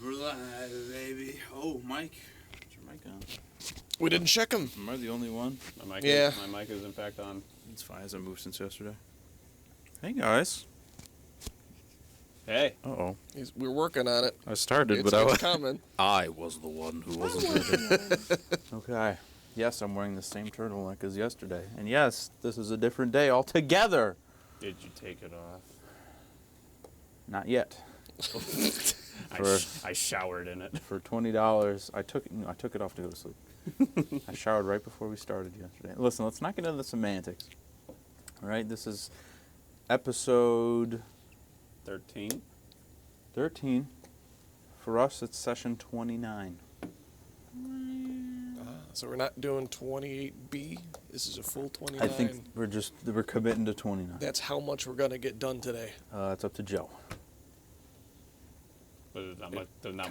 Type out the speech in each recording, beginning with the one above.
We're live, baby. Oh, Mike. What's your mic on? We didn't check him. Am I the only one? My mic is in fact on. It's fine. It hasn't moved since yesterday. Hey, guys. Hey. Uh-oh. We're working on it. I started, It's coming. I was the one who wasn't ready. Okay. Yes, I'm wearing the same turtleneck as yesterday. And yes, this is a different day altogether. Did you take it off? Not yet. I showered in it. For $20, I took it off to go to sleep. I showered right before we started yesterday. Listen, let's not get into the semantics. All right, this is episode 13. 13. For us, it's session 29. So we're not doing 28B. This is a full 29. I think we're committing to 29. That's how much we're gonna get done today. It's up to Joe. But did not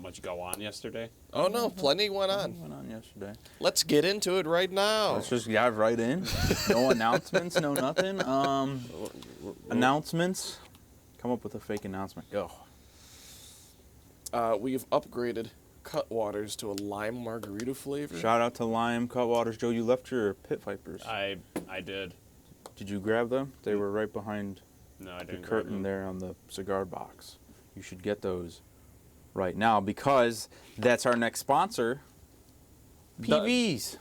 much go on yesterday? Oh no, plenty went on. Went on yesterday. Let's get into it right now. Let's just dive right in. No announcements, no nothing. Announcements. Come up with a fake announcement. Go. We've upgraded Cutwaters to a lime margarita flavor. Shout out to Lime Cutwaters. Joe, you left your pit vipers. I did. Did you grab them? They were right behind No, I the didn't. curtain there on the cigar box. You should get those right now because that's our next sponsor, PVs.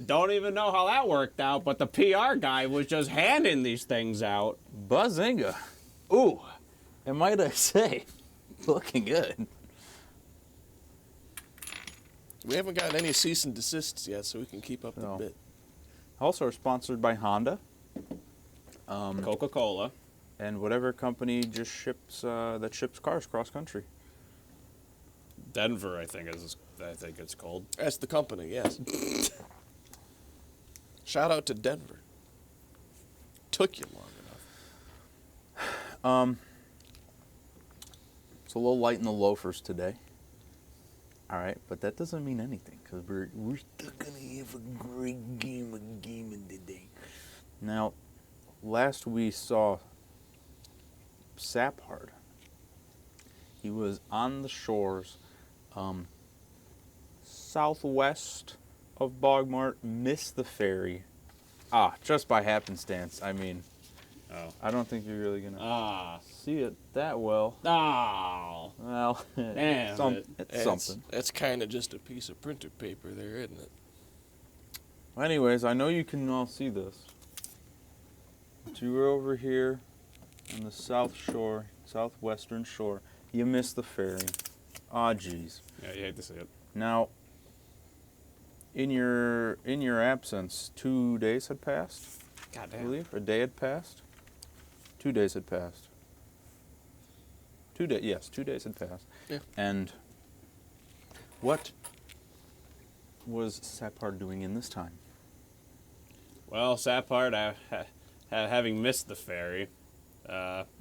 Don't even know how that worked out, but the PR guy was just handing these things out. Buzzinga. Ooh, and might I say, looking good. We haven't gotten any cease and desists yet, so we can keep up the bit. Also, are sponsored by Honda. Coca-Cola. And whatever company just ships cars cross country. Denver, I think it's called. That's the company, yes. Shout out to Denver. Took you long enough. It's a little light in the loafers today. All right, but that doesn't mean anything because we're still gonna have a great game of gaming today. Now, last we saw Saphard. He was on the shores southwest of Bogmart, missed the ferry. Just by happenstance. I mean, I don't think you're really gonna see it that well. Well, damn it's something. That's kind of just a piece of printer paper there, isn't it? Anyways, I know you can all see this. But you were over here on the southwestern shore. You missed the ferry. Geez. Yeah, you hate to see it. Now, in your absence, 2 days had passed. God I damn. believe a day had passed. 2 days had passed. 2 days. Yes, 2 days had passed. Yeah. And what was Saphard doing in this time? Well, Saphard, having missed the ferry,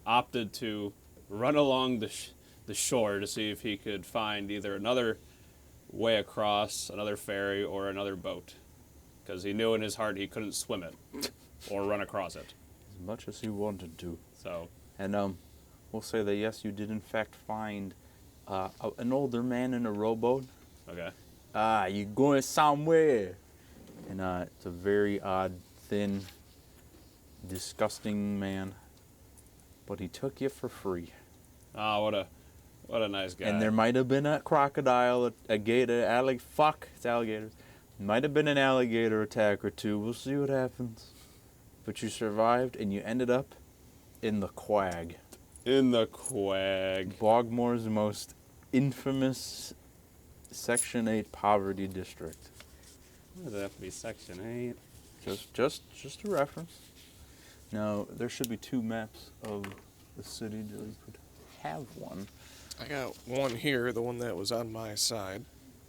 opted to run along the shore to see if he could find either another way across, another ferry, or another boat. Because he knew in his heart he couldn't swim it or run across it. As much as he wanted to. So. And we'll say that yes, you did in fact find an older man in a rowboat. Okay. You going somewhere? And it's a very odd, thin, disgusting man. But he took you for free. Oh, what a nice guy. And there might have been a crocodile, a gator, it's alligators. Might have been an alligator attack or two. We'll see what happens. But you survived, and you ended up in the Quag. In the Quag. Bogmore's most infamous Section 8 poverty district. Why does it have to be Section 8? Just a reference. Now, there should be 2 maps of the city. You could have one. I got one here, the one that was on my side.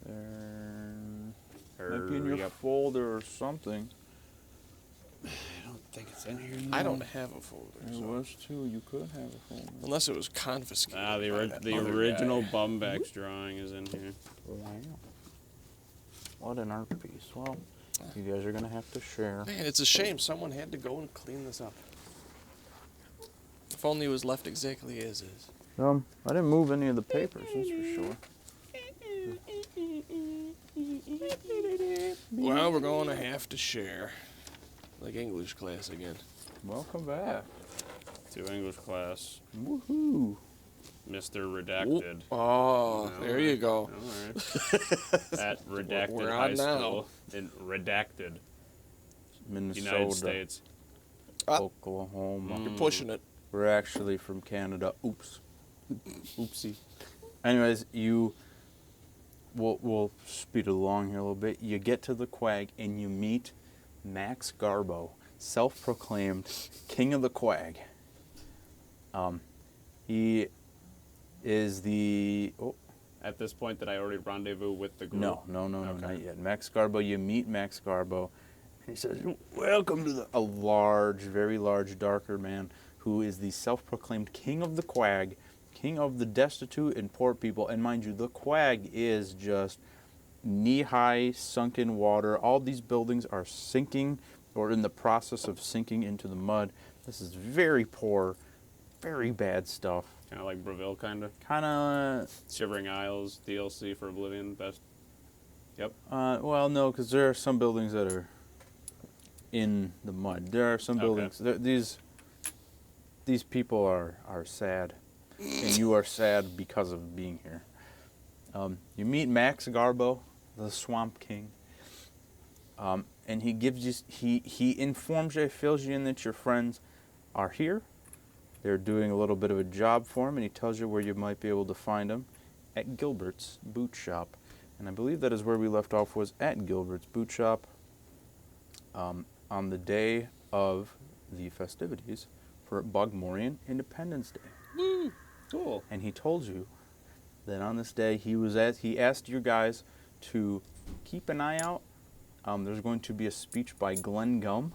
Might be in your folder or something. I don't think it's in here. I don't have a folder. It was too. You could have a folder. Unless it was confiscated. The original Bumbex drawing is in here. Wow. What an art piece. Well, you guys are going to have to share. Man, it's a shame. Someone had to go and clean this up. If only it was left exactly as is. I didn't move any of the papers, that's for sure. Well, we're going to have to share. Like English class again. Welcome back. To English class, Woohoo. Mr. Redacted. Oh, there you go. All right. At Redacted We're High on now. School in Redacted, Minnesota, United States. Oklahoma. You're pushing it. We're actually from Canada. Oops. Oopsie. Anyways, we'll speed it along here a little bit. You get to the Quag and you meet Max Garbo, self-proclaimed King of the Quag. He is the... Oh, At this point, did I already rendezvous with the group? no, Okay. not yet. Max Garbo, you meet Max Garbo, and he says, welcome to a large, very large, darker man who is the self-proclaimed King of the Quag, King of the destitute and poor people. And mind you, the Quag is just knee-high, sunken water. All these buildings are sinking or in the process of sinking into the mud. This is very poor, very bad stuff. Kind of like Breville, kind of. Kind of, Shivering Isles, DLC for Oblivion, best. Yep. well, no, because there are some buildings that are in the mud. There are some Okay. buildings. These people are sad, and you are sad because of being here. You meet Max Garbo, the Swamp King, and he gives you he informs you, fills you in that your friends are here. They're doing a little bit of a job for him, and he tells you where you might be able to find them at Gilbert's Boot Shop. And I believe that is where we left off, was at Gilbert's Boot Shop on the day of the festivities for Bogmorian Independence Day. Woo! Cool. And he told you that on this day he asked you guys to keep an eye out. There's going to be a speech by Glenn Gum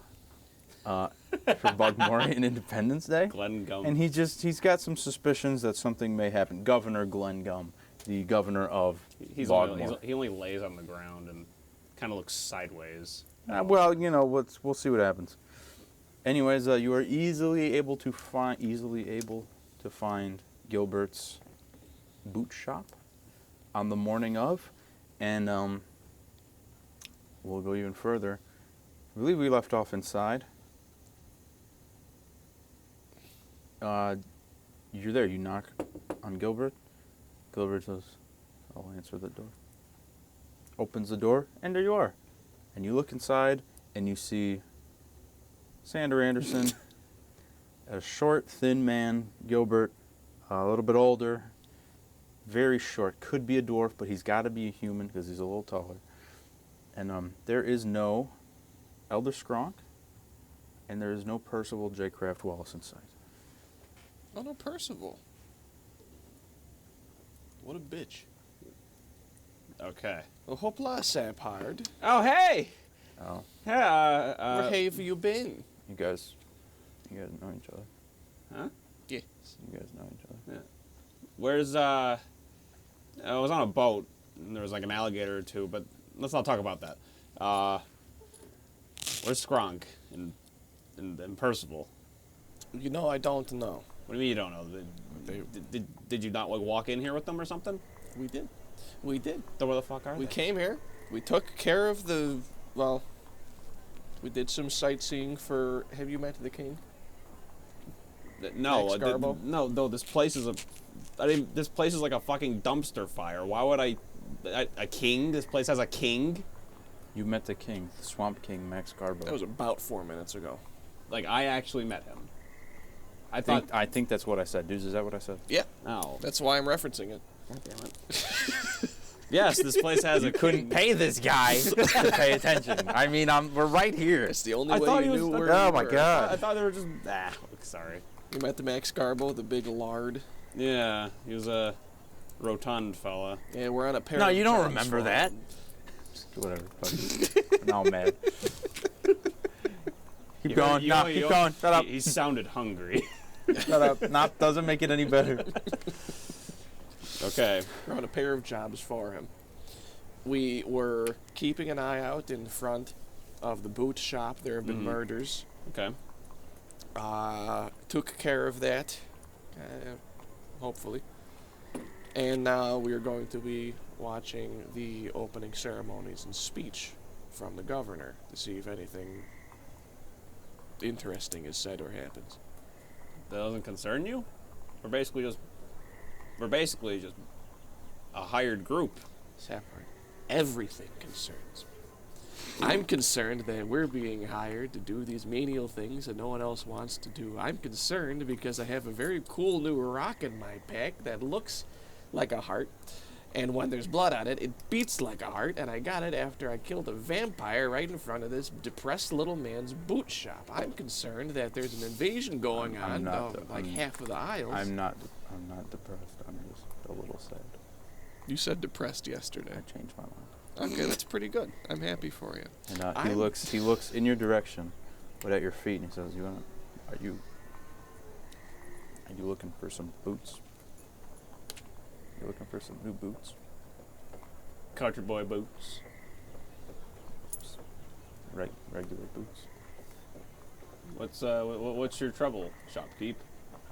for Bogmorian Independence Day. Glenn Gum. And he's got some suspicions that something may happen. Governor Glenn Gum, the governor of Bogmore. He only lays on the ground and kind of looks sideways. Well, we'll see what happens. Anyways, you are easily able to find Gilbert's boot shop on the morning of, and we'll go even further. I believe we left off inside. You're there. You knock on Gilbert. Gilbert says, "I'll answer the door." Opens the door, and there you are. And you look inside, and you see Sander Anderson, a short, thin man, Gilbert, a little bit older, very short. Could be a dwarf, but he's got to be a human because he's a little taller. And there is no Elder Skronk, and there is no Percival J. Craft Wallace in sight. Oh, no, Percival. What a bitch. Okay. Well, hoopla, Saphard. Oh, hey! Oh, Yeah, Where have you been? you guys know each other. Huh? Yes. You guys know each other. Yeah. Where's, I was on a boat, and there was like an alligator or two, but let's not talk about that. Where's Skronk and Percival? You know, I don't know. What do you mean you don't know? Did you not like walk in here with them or something? We did. We did. Then where the fuck are We they? came here. We took care of we did some sightseeing for... Have you met the king? No, Max Garbo? no. This place is this place is like a fucking dumpster fire. Why would a king? This place has a king. You met the king, the Swamp King, Max Garbo. That was about 4 minutes ago. Like I actually met him. I think that's what I said. Dudes, is that what I said? Yeah. No. That's why I'm referencing it. God damn it. Yes, this place has a Couldn't pay this guy to pay attention. I mean, we're right here. It's the only I way thought you he knew was- where Oh you my were. God. I thought they were just sorry. You met the Max Garbo, the big lard. Yeah, he was a rotund fella. Yeah, we're on a pair No, of you don't jobs remember for that. him. Whatever. Fuck it. Now I'm mad. Keep going. No, keep going. Shut up. He sounded hungry. Shut up. Not doesn't make it any better. Okay. We're on a pair of jobs for him. We were keeping an eye out in front of the boot shop. There have been murders. Okay. Took care of that. hopefully. And now we are going to be watching the opening ceremonies and speech from the governor to see if anything interesting is said or happens. That doesn't concern you? We're basically just a hired group. Sapphire, everything concerns me. I'm concerned that we're being hired to do these menial things that no one else wants to do. I'm concerned because I have a very cool new rock in my pack that looks like a heart. And when there's blood on it, it beats like a heart. And I got it after I killed a vampire right in front of this depressed little man's boot shop. I'm concerned that there's an invasion going on, half of the aisles. I'm not depressed. I'm just a little sad. You said depressed yesterday. I changed my mind. Okay, that's pretty good. I'm happy for you. And he looks in your direction, but at your feet, and he says, Are you looking for some boots? You looking for some new boots? Country boy boots. Regular boots. What's your trouble, shopkeep?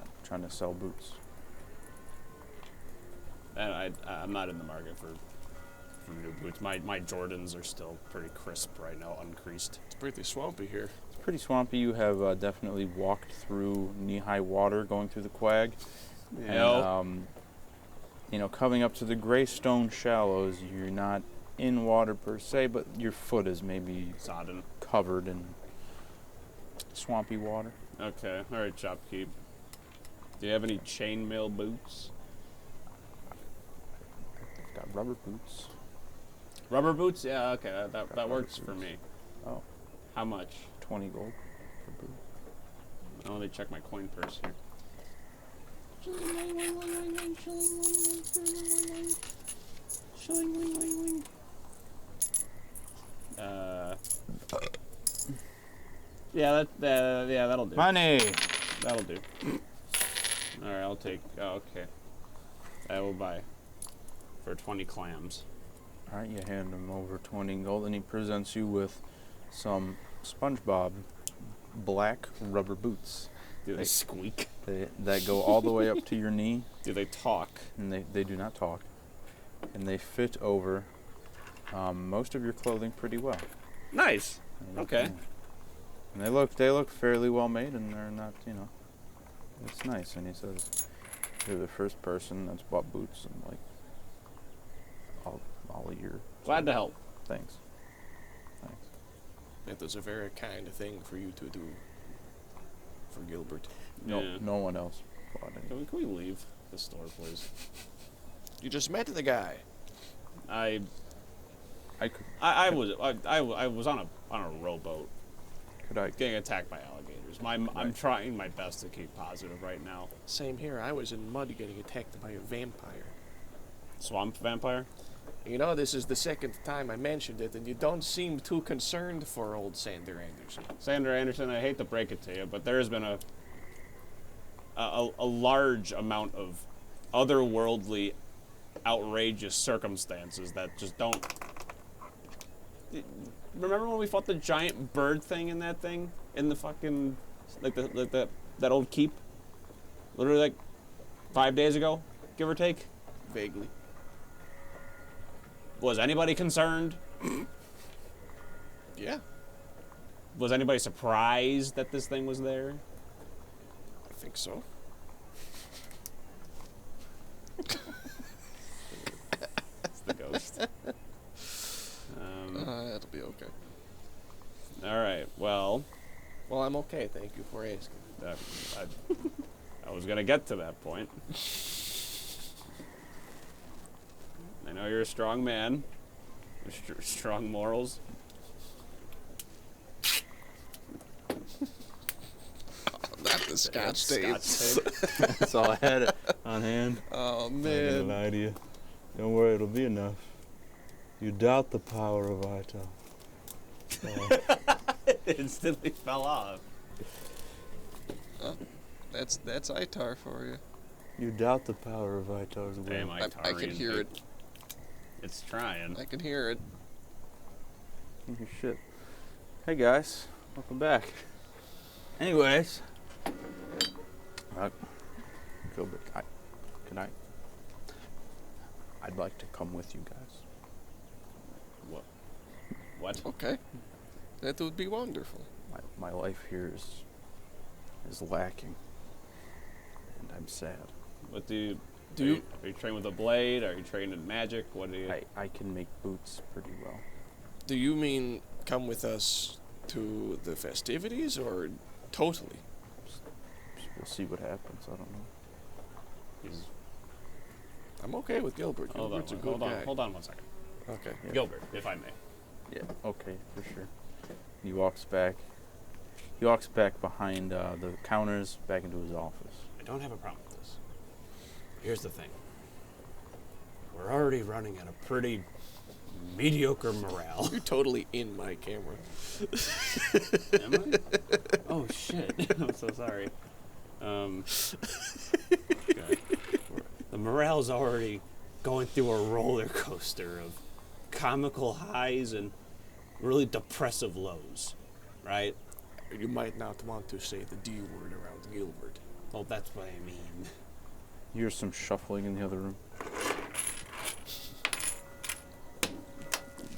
I'm trying to sell boots. And I'm not in the market for new boots. My Jordans are still pretty crisp right now, uncreased. It's pretty swampy here. It's pretty swampy. You have definitely walked through knee-high water going through the quag. Yeah. And, coming up to the gray stone shallows, you're not in water per se, but your foot is maybe Sodden. covered in swampy water. Okay. All right, shopkeep. Do you have any chainmail boots? I've got rubber boots. Rubber boots? Yeah, okay. That works for boots. me. Oh, How much? 20 gold for boots. Oh, let me check my coin purse here. Yeah, that'll do. Money! That'll do. All right, I'll take. Oh, okay. I will buy for 20 clams. All right, you hand him over 20 gold, and he presents you with some SpongeBob black rubber boots. Do they squeak? That go all the way up to your knee. Do they talk? And they do not talk. And they fit over most of your clothing pretty well. Nice. Okay. And they look fairly well made, and they're not, it's nice. And he says, you're the first person that's bought boots in like all year. Glad to help. Thanks. That was a very kind thing for you to do for Gilbert. No one else bought any. Can we leave the store, please? You just met the guy. I could. I was on a rowboat Could I? getting attacked by alligators. I'm trying my best to keep positive right now. Same here. I was in mud getting attacked by a vampire. Swamp vampire? This is the second time I mentioned it, and you don't seem too concerned for old Sander Anderson. Sander Anderson, I hate to break it to you, but there has been a large amount of otherworldly, outrageous circumstances that just don't. Remember when we fought the giant bird thing in that thing in the fucking that old keep? Literally like 5 days ago, give or take. Vaguely. Was anybody concerned? Yeah, Was anybody surprised that this thing was there? I think so. It's the ghost. It'll be okay. All right. Well, Well, I'm okay. Thank you for asking. I was gonna get to that point. I know you're a strong man with strong morals. Not the Scotch tape. That's all I had on hand. Oh, I'm not gonna lie to you. Don't worry, it'll be enough. You doubt the power of Ito. It instantly fell off. That's Itar for you. You doubt the power of Itar's will. Damn, I can hear it. It's trying. I can hear it. Shit. Hey guys, welcome back. Anyways, Gilbert, I'd like to come with you guys. What? Okay. That would be wonderful. My life here is lacking, and I'm sad. What do you... Do Are you trained with a blade? Are you trained in magic? What do you... I can make boots pretty well. Do you mean come with us to the festivities, or totally? We'll see what happens. I don't know. He's... I'm okay with Gilbert. Gilbert's a good guy. Hold on one second. Okay. Yeah. Gilbert, if I may. Yeah. Okay, for sure. He walks back. He walks back behind the counters, back into his office. I don't have a problem with this. Here's the thing. We're already running at a pretty mediocre morale. You're totally in my camera. Am I? Oh, shit. I'm so sorry. Okay. The morale's already going through a roller coaster of comical highs and really depressive lows, right? You might not want to say the D word around Gilbert. Well, that's what I mean. You hear some shuffling in the other room.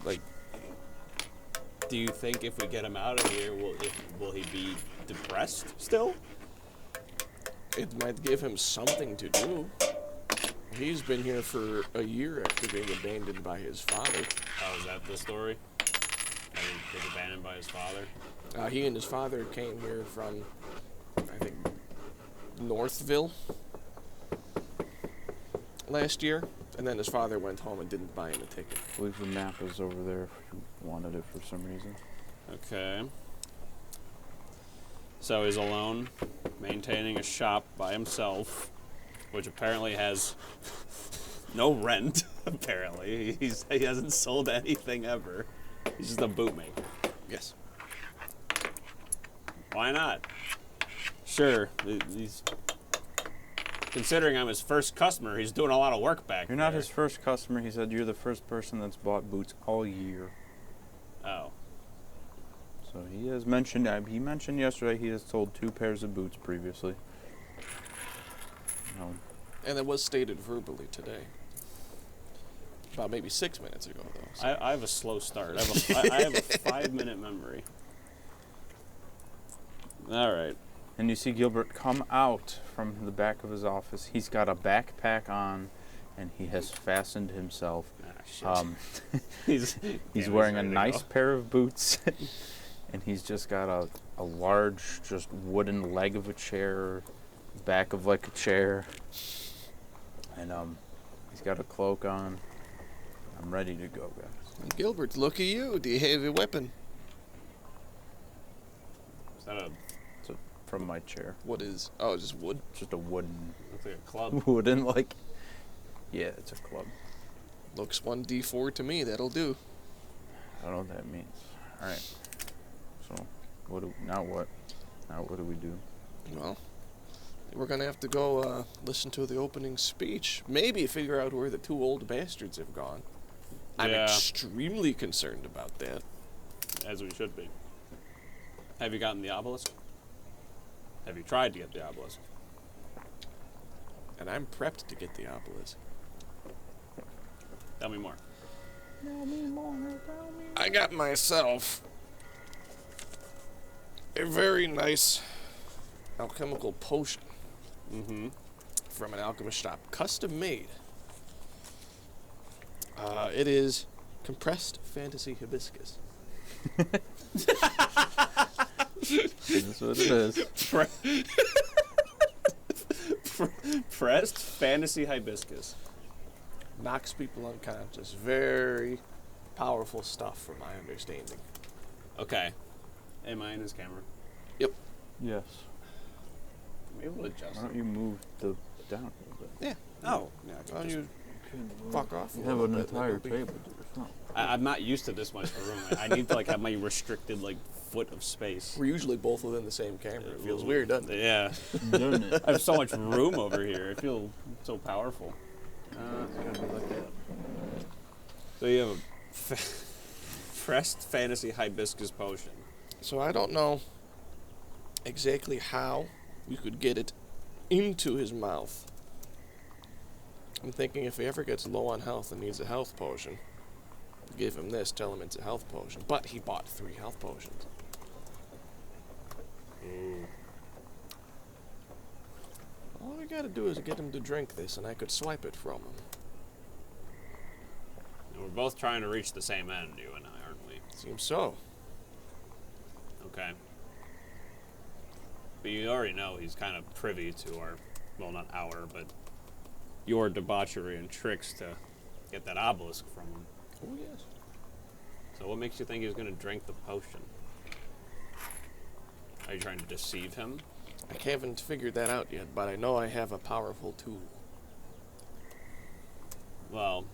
Like, do you think if we get him out of here, will he be depressed still? It might give him something to do. He's been here for a year after being abandoned by his father. Oh, is that the story? He was abandoned by his father? He and his father came here from, I think, Northville last year, and then his father went home and didn't buy him a ticket. I believe the map is over there if you wanted it for some reason. Okay. So he's alone, maintaining a shop by himself, which apparently has no rent, apparently. He hasn't sold anything ever. He's just a bootmaker. Yes. Why not? Sure, he's... Considering I'm his first customer, he's doing a lot of work back You're not there. his first customer. He said you're the first person that's bought boots all year. Oh. So he has mentioned, he mentioned yesterday he has sold 2 pairs of boots previously. No. And it was stated verbally today. About maybe 6 minutes ago, though. So. I have a slow start. I have a 5-minute memory. All right. And you see Gilbert come out from the back of his office. He's got a backpack on, and he has fastened himself. Ah, shit. He's wearing a nice pair of boots, and he's just got a large, just wooden leg of a chair, back of like a chair, and he's got a cloak on. I'm ready to go, guys. Gilbert, look at you. Do you have a weapon? Is that a... From my chair. What is? Oh, just wood? Just a wooden, Looks like a club. wooden like. Yeah, it's a club. Looks 1d4 to me. That'll do. I don't know what that means. All right. So, now what? Now what do we do? Well, we're gonna have to go listen to the opening speech. Maybe figure out where the 2 old bastards have gone. I'm Yeah. extremely concerned about that. As we should be. Have you gotten the obelisk? Have you tried to get the obelisk? And I'm prepped to get the obelisk. Tell me more. I got myself a very nice alchemical potion Mm-hmm. from an alchemist shop, custom made. It is compressed fantasy hibiscus. That's what it is. Pressed fantasy hibiscus. Knocks people unconscious. Very powerful stuff, from my understanding. Okay. Am I in his camera? Yep. Yes. I'm able to adjust Why don't it. you move the down a little bit? Yeah. Oh. Yeah, I Why don't can you fuck off? You a have little an bit, entire that'll be- table to yourself. I'm not used to this much room. I need to have my restricted foot of space. We're usually both within the same camera. It feels weird, doesn't it? Yeah. Doesn't it? I have so much room over here. I feel so powerful. It's gotta be like that. So you have a pressed fantasy hibiscus potion. So I don't know exactly how you could get it into his mouth. I'm thinking if he ever gets low on health and needs a health potion, give him this, tell him it's a health potion. But he bought 3 health potions. All we gotta do is get him to drink this, and I could swipe it from him. And we're both trying to reach the same end, you and I, aren't we? Seems so. Okay. But you already know he's kind of privy to our, well, not our, but your debauchery and tricks to get that obelisk from him. Oh, yes. So what makes you think he's going to drink the potion? Are you trying to deceive him? I haven't figured that out yet, but I know I have a powerful tool. Well,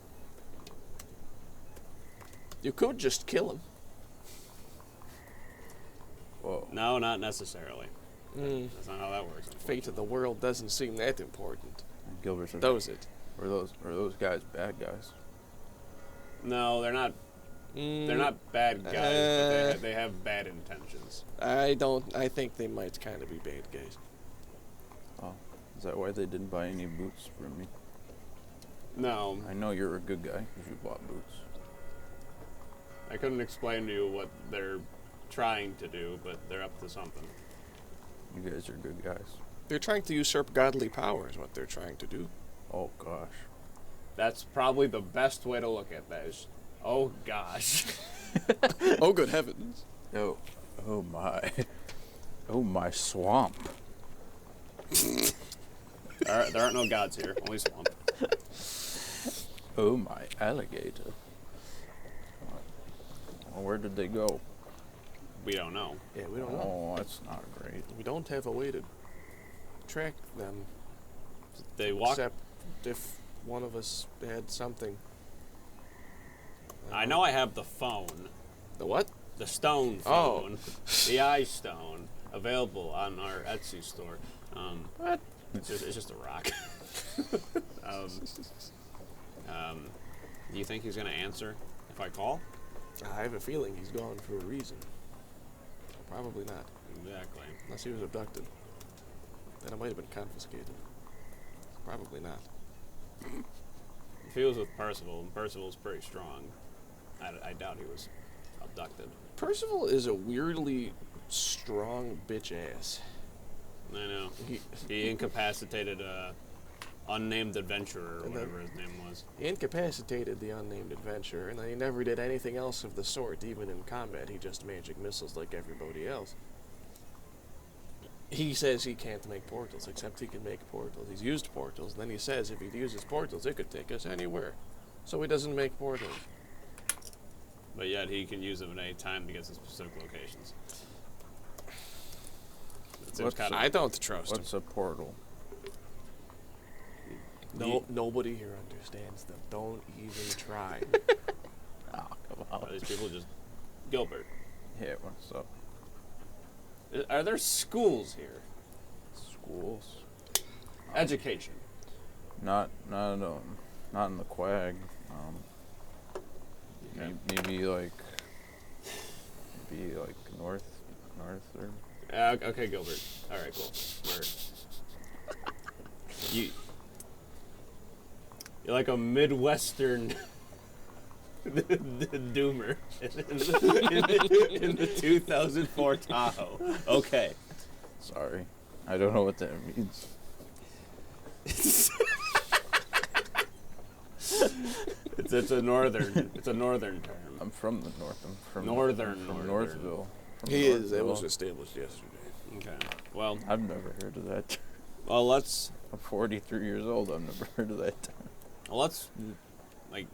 You could just kill him. Whoa. no, not necessarily. That's not how that works. Fate of the world doesn't seem that important. Gilbert said, Does it? Were those guys bad guys? No, they're not. They're not bad guys, but they have bad intentions. I think they might kind of be bad guys. Oh, is that why they didn't buy any boots from me? No, I know you're a good guy because you bought boots. I couldn't explain to you what they're trying to do, but they're up to something. You guys are good guys. They're trying to usurp godly power is what they're trying to do. Oh gosh. That's probably the best way to look at that. Is, oh gosh. Oh, good heavens. Oh my. Oh my swamp. There aren't no gods here, only swamp. Oh my alligator. Well, where did they go? We don't know. Yeah, we don't know. Oh, that's not great. We don't have a way to track them. They walk. Except if one of us had something. I know I have the phone, The what? the stone Oh. phone, the eye stone, available on our Etsy store. What? It's just a rock. Do you think he's gonna answer if I call? I have a feeling he's gone for a reason. Probably not. Exactly. Unless he was abducted. Then it might have been confiscated. Probably not. If he was with Percival, and Percival's pretty strong, I doubt he was abducted. Percival is a weirdly strong bitch ass. I know. He He incapacitated a unnamed adventurer, or And whatever his name was. incapacitated the unnamed adventurer, and then he never did anything else of the sort, even in combat. He just magic missiles like everybody else. He says he can't make portals, except he can make portals. He's used portals, and then he says if he uses portals, it could take us anywhere. So he doesn't make portals. But yet he can use them at any time to get to specific locations. It seems What's- kind of. I don't trust him. What's a portal? No, nobody here understands them. Don't even try. Ah, come on. These people just. Gilbert. Yeah, what's up? Are there schools here? Schools? Education. Not in the Quag. Okay. Maybe like north or. Okay, Gilbert. All right, cool. You're like a Midwestern doomer in the 2004 Tahoe. Okay. Sorry, I don't know what that means. It's a northern term. I'm from the north. I'm from Northern. Northville. From He is. That Northville. was established yesterday. Okay. Well, I've never heard of that. let's I'm 43 years old. I've never heard of that. like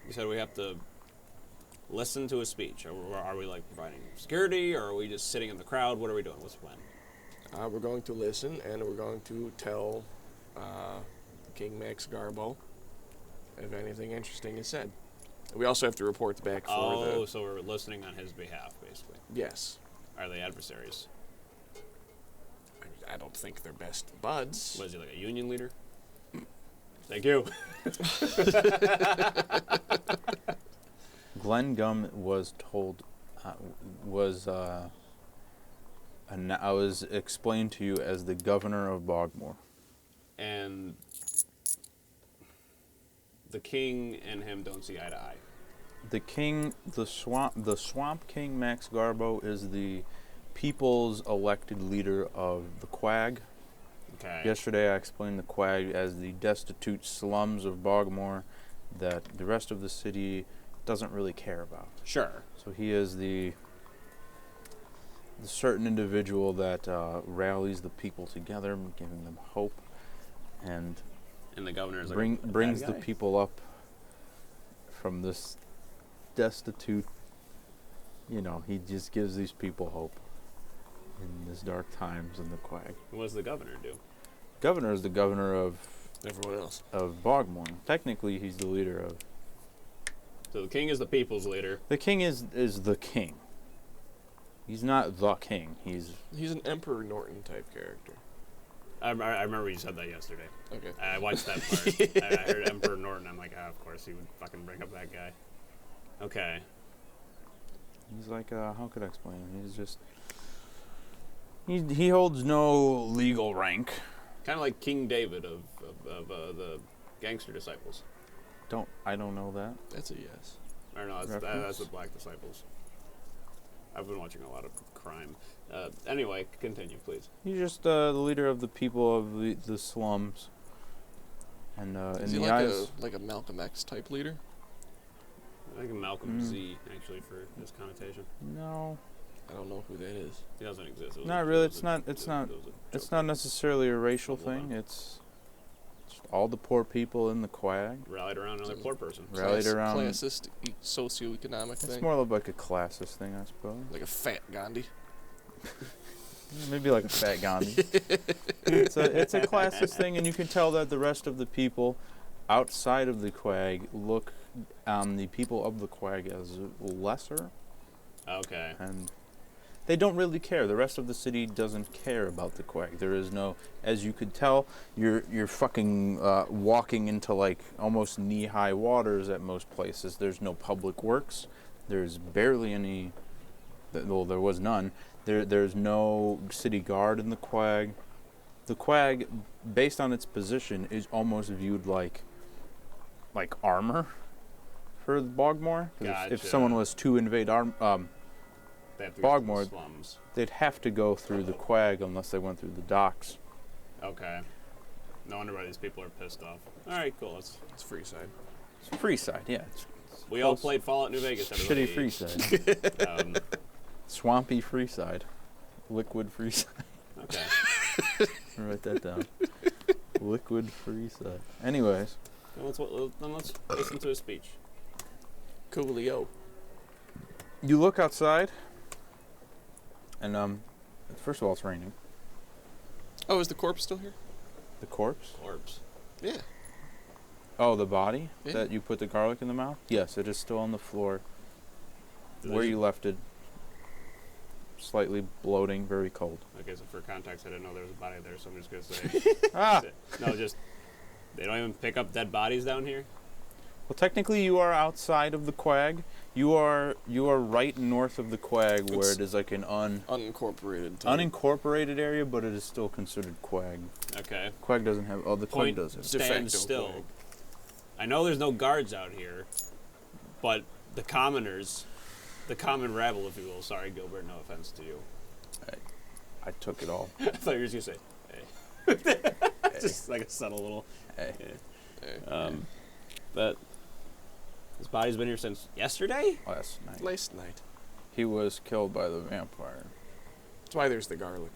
you said, we have to listen to a speech. Are we like providing security, or are we just sitting in the crowd? What are we doing? What's the plan? We're going to listen, and we're going to tell King Max Garbo if anything interesting is said. We also have to report back for So we're listening on his behalf, basically. Yes. Are they adversaries? I don't think they're best buds. Was he like a union leader? Thank you. Glenn Gum was told, I was explained to you as the governor of Bogmore. And the king and him don't see eye to eye. The king, the swamp king Max Garbo is the people's elected leader of the Quag. Okay. Yesterday I explained the Quag as the destitute slums of Bogmore that the rest of the city doesn't really care about. Sure. So he is the certain individual that rallies the people together, giving them hope, and And the governor is brings the people up from this destitute. He just gives these people hope in these dark times in the Quag. What does the governor do? Governor is the governor of Everyone else. Bogmore. Technically, he's the leader of. So the king is the people's leader. The king is the king. He's not the king. He's He's an Emperor Norton type character. I remember you said that yesterday. Okay. I watched that part. I heard Emperor Norton. I'm like, of course he would fucking bring up that guy. Okay. Like how could I explain him? He's just he holds no legal rank. Kind of like King David of the Gangster Disciples. I don't know that. That's a yes. Or no, that's Reference? the Black Disciples. I've been watching a lot of crime. Anyway, continue, please. He's just the leader of the people of the slums. And Is in he the like eyes, a Malcolm X type leader? I think Malcolm Z, actually, for this connotation. no, I don't know who that is. He doesn't exist. It was not a- really. it was a- It's it not. was a It's joke. not necessarily a racial Hold on. thing. It's all the poor people in the Quag Rallied around another poor person. rallied around. Classist, socioeconomic It's thing. more of like a classist thing, I suppose. Like a fat Gandhi. Maybe like a fat Gandhi. it's a classist thing, and you can tell that the rest of the people outside of the Quag look on the people of the Quag as lesser, Okay. and they don't really care. The rest of the city doesn't care about the Quag. There is no, as you could tell, you're fucking walking into like almost knee-high waters at most places. There's no public works. There's barely any. Well, there was none. There's no city guard in the Quag. The Quag, based on its position, is almost viewed like armor for Bogmore. 'Cause if Gotcha. someone was to invade They have to go through Bogmore. the slums. They'd have to go through the Quag unless they went through the docks. Okay. No wonder why these people are pissed off. All right, cool. It's Freeside. It's Freeside, yeah. It's We all close. played Fallout New Vegas. Everybody. Shitty Freeside. Swampy Freeside. Liquid Freeside. Okay. Write that down. Liquid Freeside. Anyways, Then let's listen to his speech. Coolio. you look outside, and first of all, it's raining. Oh, is the corpse still here? The corpse? Corpse. Yeah. Oh, the body Yeah. that you put the garlic in the mouth? Yes, it is still on the floor Did where they- you left it. Slightly bloating, very cold. Okay, so for context, I didn't know there was a body there, so I'm just gonna say. Ah! No, just they don't even pick up dead bodies down here. Well, technically, you are outside of the Quag. You are right north of the Quag, where It's it is like an Unincorporated. unincorporated area, but it is still considered Quag. Okay. Quag doesn't have. Oh, the Quag Point does have. De facto stand still. Quag. I know there's no guards out here, but the commoners, the common rabble, if you will. Sorry, Gilbert. No offense to you. I took it all. I thought you were just gonna say, "Hey." Just like a subtle little. Hey. Yeah. But this body's been here since yesterday. Last night. Last night. He was killed by the vampire. That's why there's the garlic.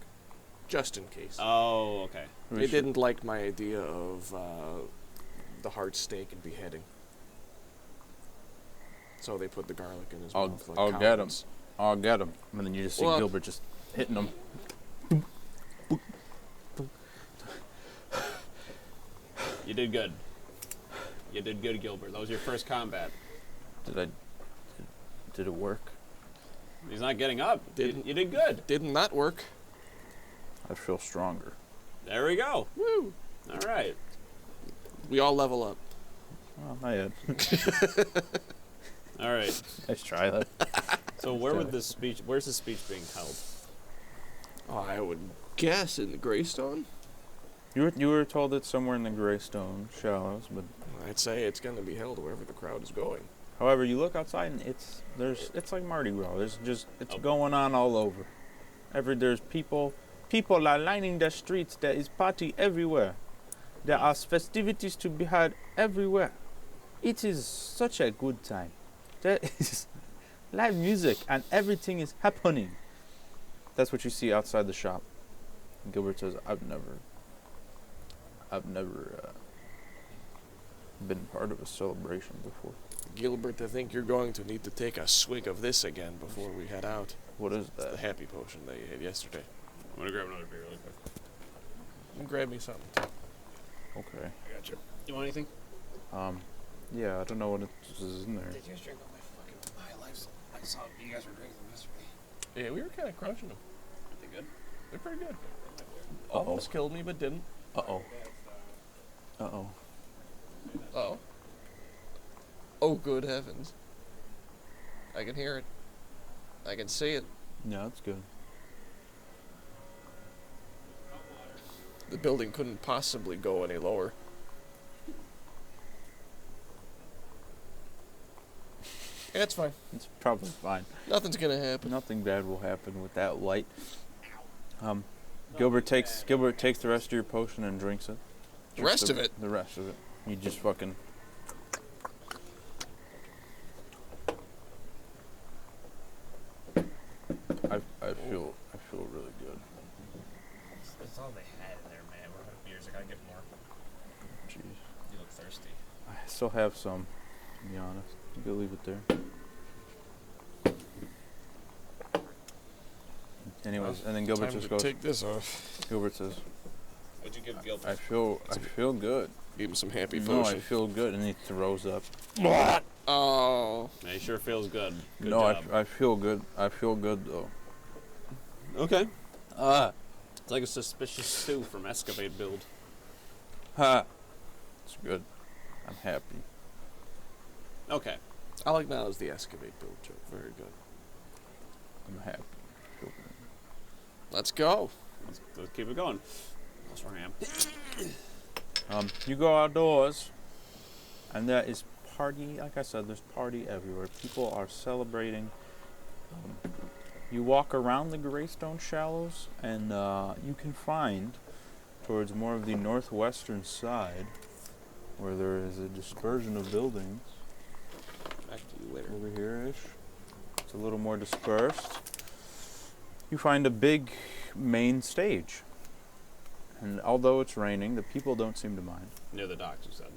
Just in case. Oh, okay. They didn't like my idea of the heart steak and beheading. So they put the garlic in his mouth. Like I'll get him. cowards. I'll get him. And then you just see Well- Gilbert just hitting him. You did good. You did good, Gilbert. That was your first combat. Did it work? He's not getting up. Didn't. You did good. Did not work. I feel stronger. There we go. Woo! All right. We all level up. Well, not yet. All right. Nice try that. So where's this speech being held? Oh, I would guess in the Greystone. You were told it's somewhere in the Greystone Shallows, but I'd say it's going to be held wherever the crowd is going. however, you look outside and it's like Mardi Gras. It's going on all over. There's people are lining the streets. There is party everywhere. There are festivities to be had everywhere. It is such a good time. There is live music and everything is happening. That's what you see outside the shop. Gilbert says, I've never been part of a celebration before. Gilbert, I think you're going to need to take a swig of this again before we head out. What is The that? happy potion that you had yesterday. I'm gonna grab another beer really quick. And grab me something too. Okay. I got you. You want anything? Yeah, I don't know what it is in there. Did you guys drink all my fucking high life? I saw you guys were drinking them yesterday. Yeah, we were kind of crushing them. Are they good? They're pretty good. Uh-oh. Almost killed me, but didn't. Uh-oh. Uh-oh. Oh. Oh, good heavens. I can hear it. I can see it. Yeah, that's good. The building couldn't possibly go any lower. Yeah, it's fine. It's probably fine. Nothing's gonna happen. Nothing bad will happen with that light. Gilbert takes the rest of your potion and drinks it. The rest of it? The rest of it. You just fucking. I feel really good. That's all they had in there, man. We're out of beers. I gotta get more. Jeez. You look thirsty. I still have some, to be honest. You can leave it there. Anyways, and then Gilbert Time just to goes. take this off. Gilbert says, What'd you give Gilbert? I feel good. Give him some happy No, I potion. feel good, and he throws up. Oh. Yeah, he sure feels good. Good No, job. I feel good. I feel good though. Okay. It's like a suspicious stew from Excavate Build. Ha! It's good. I'm happy. Okay. I like that as the excavate build joke. Very good. I'm happy. I feel good. Let's go. Let's keep it going. That's where I am. You go outdoors, and there is party. Like I said, there's party everywhere. People are celebrating. You walk around the Greystone Shallows, and you can find towards more of the northwestern side, where there is a dispersion of buildings. Back to you later. Over here-ish. It's a little more dispersed. You find a big main stage. And although it's raining, the people don't seem to mind. Near the docks, you said.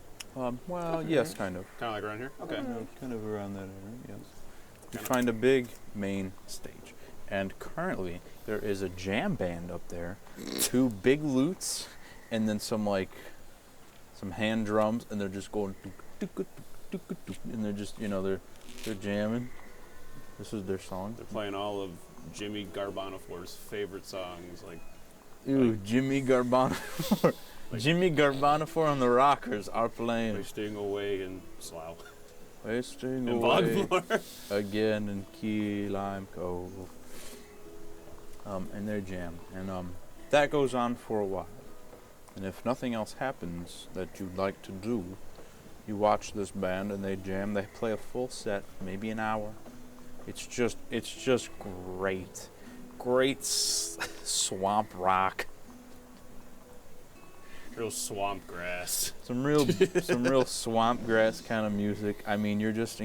Well, yes, kind of. Kind of like around here? Okay. Kind of around that area, yes. You find a big main stage. And currently, there is a jam band up there. 2 big lutes, and then some hand drums, and they're just going, and they're just, they're jamming. This is their song. They're playing all of Jimmy Garbanofor's favorite songs, like Ooh, Jimmy Garbanofor. Jimmy Garbanofor and the Rockers are playing. Wasting Away in Slough. Wasting And Away Bogmore. again in Key Lime Cove. And they're jamming. And that goes on for a while. And if nothing else happens that you'd like to do, you watch this band and they jam. They play a full set, maybe an hour. It's just great. Great swamp rock. Real swamp grass. Some real swamp grass kind of music. I mean, you're just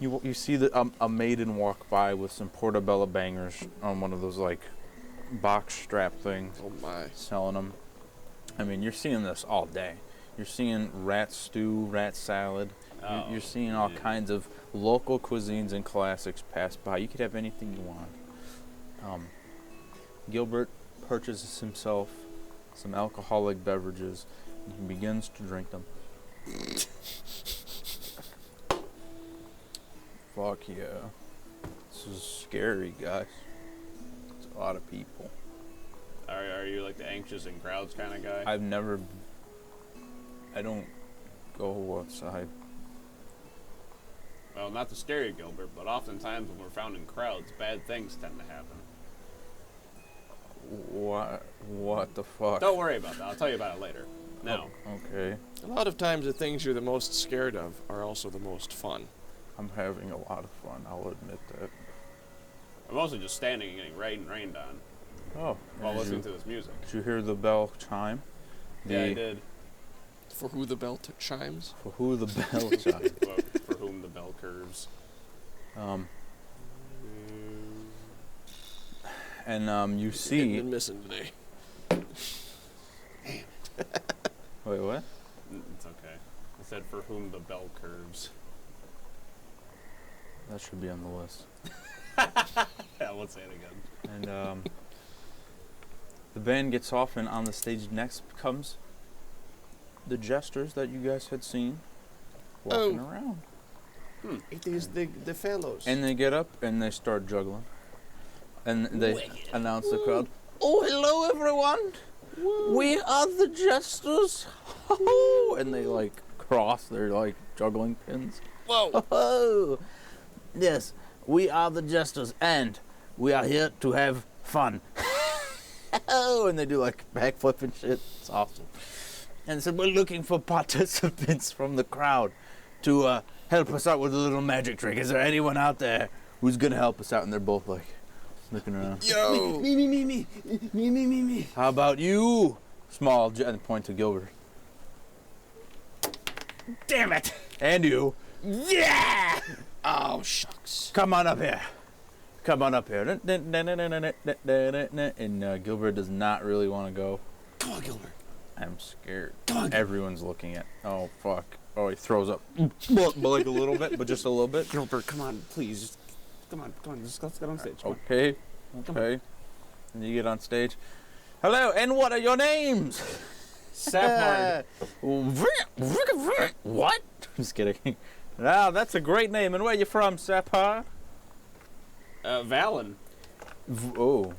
you see a maiden walk by with some portobello bangers on one of those like box strap things, Oh my. selling them. I mean, you're seeing this all day. You're seeing rat stew, rat salad. You're seeing all kinds of local cuisines and classics pass by. You could have anything you want. Gilbert purchases himself some alcoholic beverages and he begins to drink them. Fuck yeah. This is scary, guys. It's a lot of people. Are you like the anxious in crowds kind of guy? I don't go outside. Well, not to scare you, Gilbert, but oftentimes when we're found in crowds, bad things tend to happen. What the fuck? Don't worry about that. I'll tell you about it later. No. Okay. A lot of times the things you're the most scared of are also the most fun. I'm having a lot of fun, I'll admit that. I'm mostly just standing and getting rained on Oh. while listening to this music. Did you hear the bell chime? Yeah, I did. For who the bell chimes? For who the bell chimes. Well, for whom the bell curves. And you You've see. been missing today. Wait, what? It's okay. I said for whom the bell curves. That should be on the list. Yeah, let's say it again. And the band gets off, and on the stage next comes the jesters that you guys had seen walking around. It is the fellows. And they get up and they start juggling. And they announce the crowd. Oh, hello everyone! We are the jesters. And they like cross their like juggling pins. Whoa! Oh, yes, we are the jesters, and we are here to have fun. Oh, and they do like backflip and shit. It's awesome. And so we're looking for participants from the crowd to help us out with a little magic trick. Is there anyone out there who's gonna help us out? And they're both like looking around. Yo! Me. How about you, small? And point to Gilbert. Damn it! And you. Yeah! Oh, shucks. Come on up here. Come on up here. And Gilbert does not really want to go. Come on, Gilbert. I'm scared. Come on, Everyone's looking at. Oh fuck. Oh, he throws up, but like a little bit, but just a little bit. Gilbert, come on, please. Just, come on. Let's get on stage. Come on. Okay. Okay. And you get on stage. Hello, and what are your names? Saphard. What? Just kidding. Wow, that's a great name. And where you from, Sapar? Valen. Oh.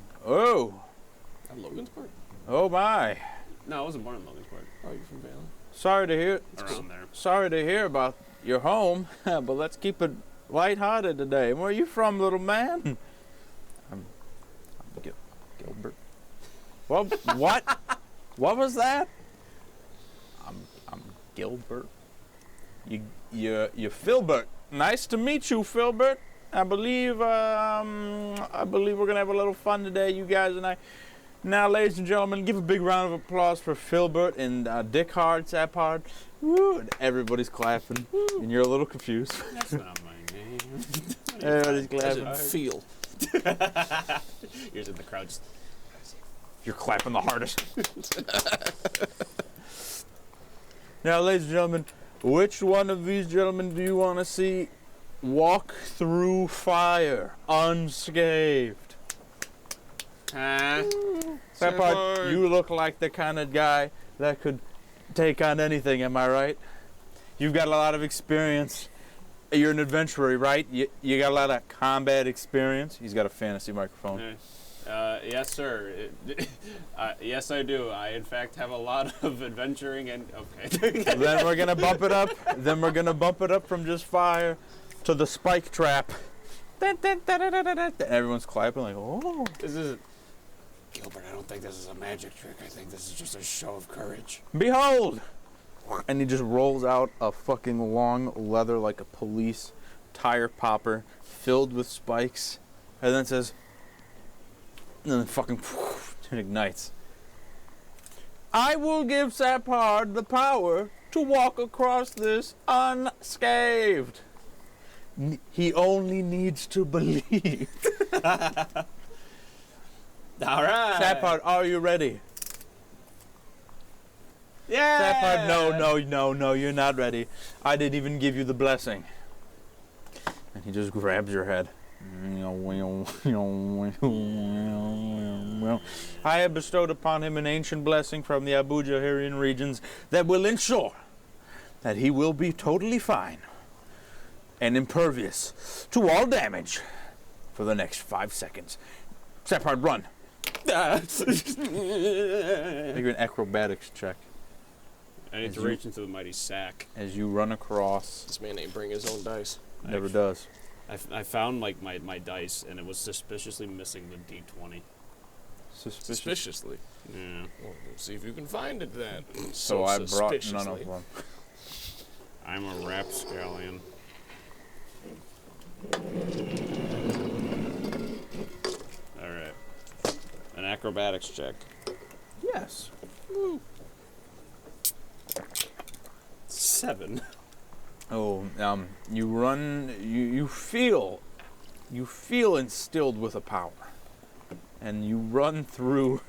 At Logansport? Oh my. No, I wasn't born in Logansport. Oh, you're from Valen? Sorry to hear. Around there. Sorry to hear about your home, but let's keep it lighthearted today. Where are you from, little man? I'm Gilbert. Well, what? What was that? I'm Gilbert. You Filbert. Nice to meet you, Filbert. I believe we're gonna have a little fun today, you guys and I. Now, ladies and gentlemen, give a big round of applause for Filbert and Dick Hard, Sap Hard. Woo! And everybody's clapping, and you're a little confused. That's not my name. Everybody's Does clapping. it feel? You're in the crowd just... You're clapping the hardest. Now, ladies and gentlemen, which one of these gentlemen do you want to see walk through fire unscathed? Sapard, you look like the kind of guy that could take on anything, am I right? You've got a lot of experience. You're an adventurer, right? You got a lot of combat experience. He's got a fantasy microphone. Yes, sir. Yes, I do. I, in fact, have a lot of adventuring and... Okay. Then we're going to bump it up. Then we're going to bump it up from just fire to the spike trap. Everyone's clapping like, oh. This is... Gilbert, I don't think this is a magic trick. I think this is just a show of courage. Behold! And he just rolls out a fucking long leather like a police tire popper filled with spikes. And then says... And then fucking it ignites. I will give Sapard the power to walk across this unscathed. He only needs to believe. All right. Sapard, are you ready? Yeah. Sapard, no, you're not ready. I didn't even give you the blessing. And he just grabs your head. I have bestowed upon him an ancient blessing from the Abu Jaharian regions that will ensure that he will be totally fine and impervious to all damage for the next 5 seconds. Sapard, run. Make an acrobatics check I need to reach into the mighty sack. as you run across. This man ain't bring his own dice. Never does. I found like my dice, and it was suspiciously missing the D20. Suspiciously. Yeah. Well, we'll see if you can find it then. So I brought none of them. I'm a rapscallion. All right. An acrobatics check. Yes. 7. Oh, you run. You feel instilled with a power, and you run through.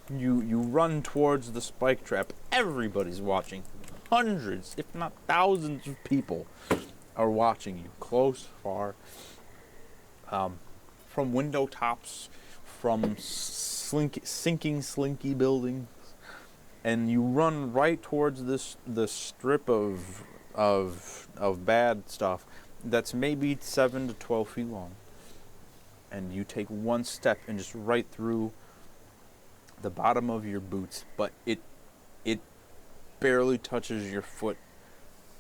You run towards the spike trap. Everybody's watching. Hundreds, if not thousands, of people are watching you, close, far. From window tops, from sinking slinky buildings, and you run right towards the strip of bad stuff that's maybe 7 to 12 feet long, and you take one step and just right through the bottom of your boots, but it barely touches your foot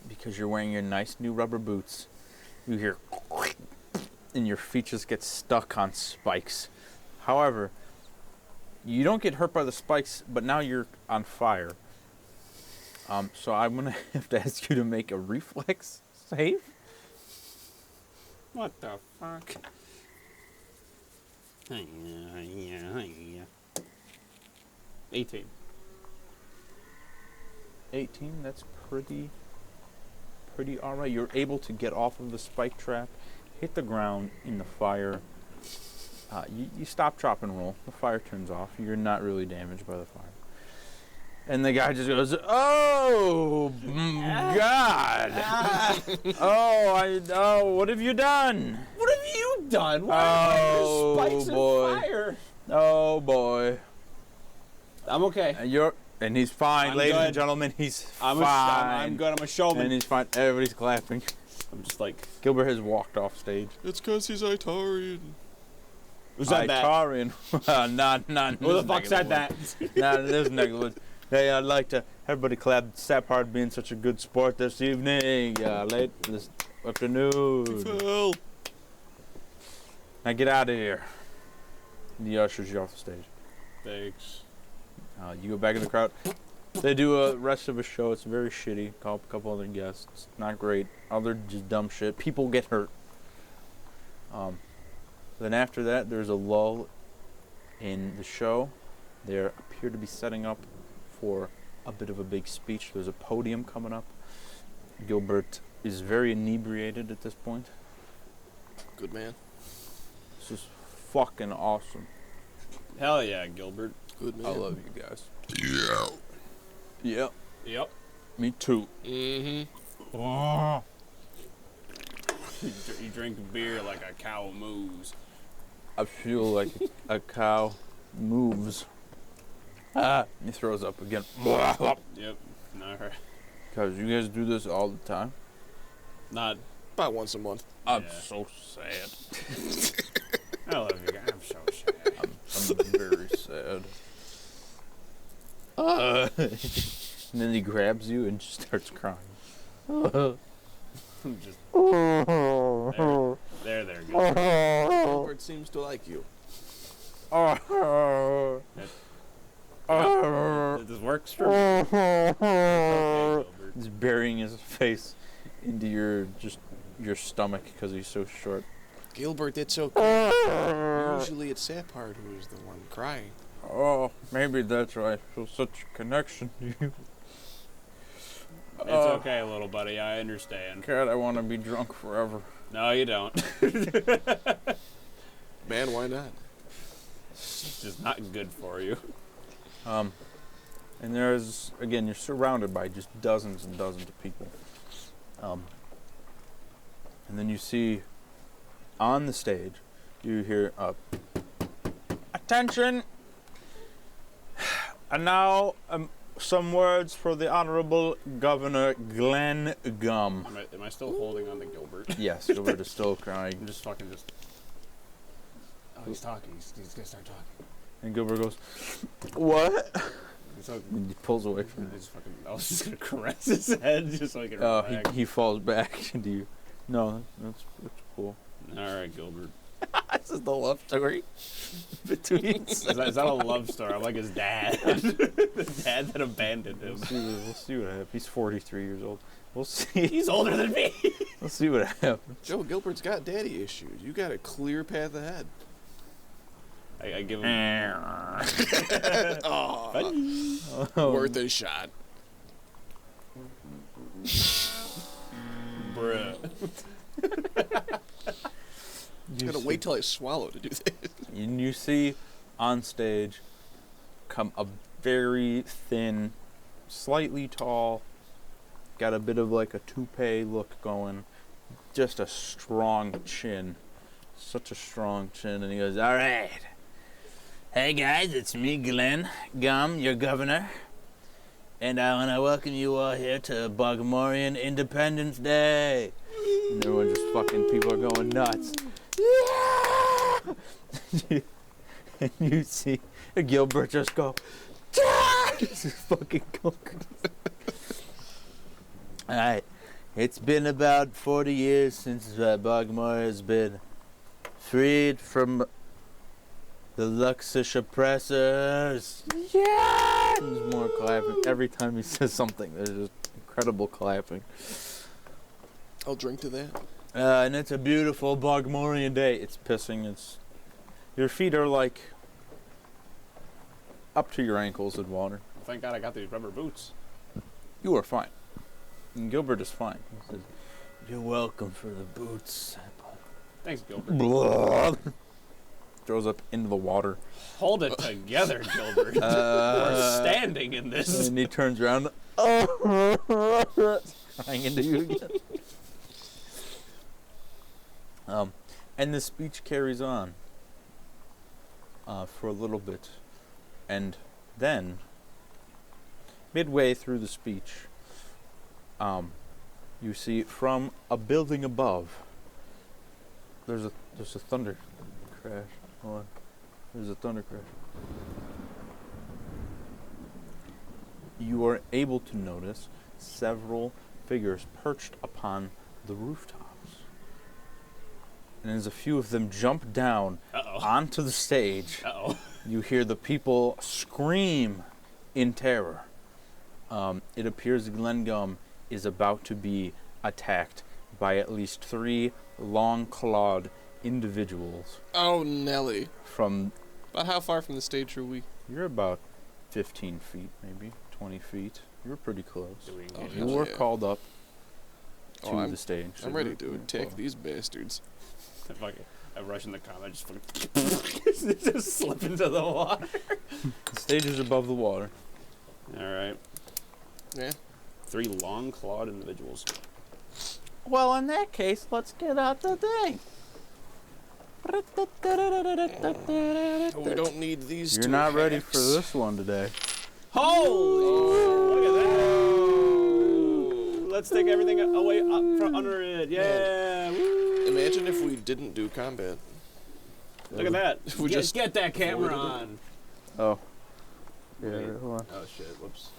because you're wearing your nice new rubber boots. You hear and your feet just get stuck on spikes. However, you don't get hurt by the spikes, but now you're on fire. So I'm gonna have to ask you to make a reflex save. What the fuck? 18. 18, that's pretty alright. You're able to get off of the spike trap, hit the ground in the fire. You stop, drop, and roll. The fire turns off. You're not really damaged by the fire. And the guy just goes, "Oh, God! Oh, what have you done? What have you done? Why Oh, are there spikes boy. and fire? Oh, boy." I'm okay. And he's fine, I'm ladies and good. gentlemen. He's I'm fine. good. I'm a showman. And he's fine. Everybody's clapping. I'm just like, Gilbert has walked off stage. It's because he's Itarian. who said that? Itarian. Not Who the fuck said that? Not in this neck of the woods. Hey, I'd like to. Everybody clap. Sapphire being such a good sport this evening. This afternoon. Phil. Now get out of here. And he ushers you off the stage. Thanks. You go back in the crowd. They do a rest of a show. It's very shitty. Call up a couple other guests. Not great. Other just dumb shit. People get hurt. Then after that, there's a lull in the show. They appear to be setting up for a bit of a big speech. There's a podium coming up. Gilbert is very inebriated at this point. Good man. This is fucking awesome. Hell yeah, Gilbert. Good man. I love you guys. Yeah. Yep. Yep. Me too. Mm-hmm. Oh. You drink beer like a cow moves. I feel like a cow moves. He throws up again. Yep. All right. Because you guys do this all the time. Not. About once a month. I'm Yeah. so sad. I love you guys. I'm so sad. I'm very sad. And then he grabs you and just starts crying. Just there, Gilbert. Gilbert seems to like you. This works for me. Okay, Gilbert. He's burying his face into your stomach because he's so short. Gilbert, it's okay. Usually it's Sapphire who's the one crying. Oh, maybe that's why I feel such a connection to you. It's okay, little buddy. I understand. God, I want to be drunk forever. No, you don't. Man, why not? It's just not good for you. And there's, again, you're surrounded by just dozens and dozens of people. And then you see on the stage, you hear, attention! And now, some words for the Honorable Governor Glenn Gum. Am I still holding on to Gilbert? Yes, Gilbert is still crying. I'm just fucking just. Oh, he's talking. He's gonna start talking. And Gilbert goes, what? So, And he pulls away from you. I was just gonna caress his head just so I could relax. He falls back into you. No, that's cool. All right, Gilbert. This is the love story between. Is that a love story? I'm like his dad. The dad that abandoned him. We'll see what happens. He's 43 years old. We'll see. He's older than me. We'll see what happens. Joe Gilbert's got daddy issues. You got a clear path ahead. I give him. Worth a shot. Bruh. Gotta wait till I swallow to do this. And you see on stage come a very thin, slightly tall, got a bit of like a toupee look going, just a strong chin. Such a strong chin. And he goes, all right. Hey guys, it's me, Glenn Gum, your governor. And I want to welcome you all here to Bogomorian Independence Day. And everyone just fucking, people are going nuts. Yeah! And you see Gilbert just go, just fucking go. Alright, it's been about 40 years since Bogomor has been freed from the Luxish oppressors. Yeah! There's more clapping. Every time he says something, there's just incredible clapping. I'll drink to that. And it's a beautiful Bogomorian day. It's pissing. Your feet are like up to your ankles in water. Thank God I got these rubber boots. You are fine. And Gilbert is fine. He says, you're welcome for the boots. Thanks, Gilbert. Blah. Throws up into the water. Hold it together, Gilbert. We're standing in this. And he turns around. Crying into you again. And the speech carries on for a little bit. And then, midway through the speech, you see from a building above, there's a thunder crash. Hold on. There's a thunder crash. You are able to notice several figures perched upon the rooftops. And as a few of them jump down onto the stage, you hear the people scream in terror. It appears Glengum is about to be attacked by at least 3 long-clawed individuals. Oh, Nelly. From... About how far from the stage are we? You're about 15 feet, maybe 20 feet. You're pretty close. Oh, You hell were yeah. called up to Oh, the stage. I'm ready to attack these bastards. I rush in the comment, just fucking just slip into the water. The stage is above the water. All right. Yeah. 3 long-clawed individuals. Well, in that case, let's get out the thing. Oh, we don't need these You're two not ready hacks. for this one today. Holy! Look at that! Let's take everything away up from under it. Yeah! Woo. Imagine if we didn't do combat. Look at that. We just get that camera avoided it. on. Oh. Yeah, Wait. hold on. Oh shit! Whoops.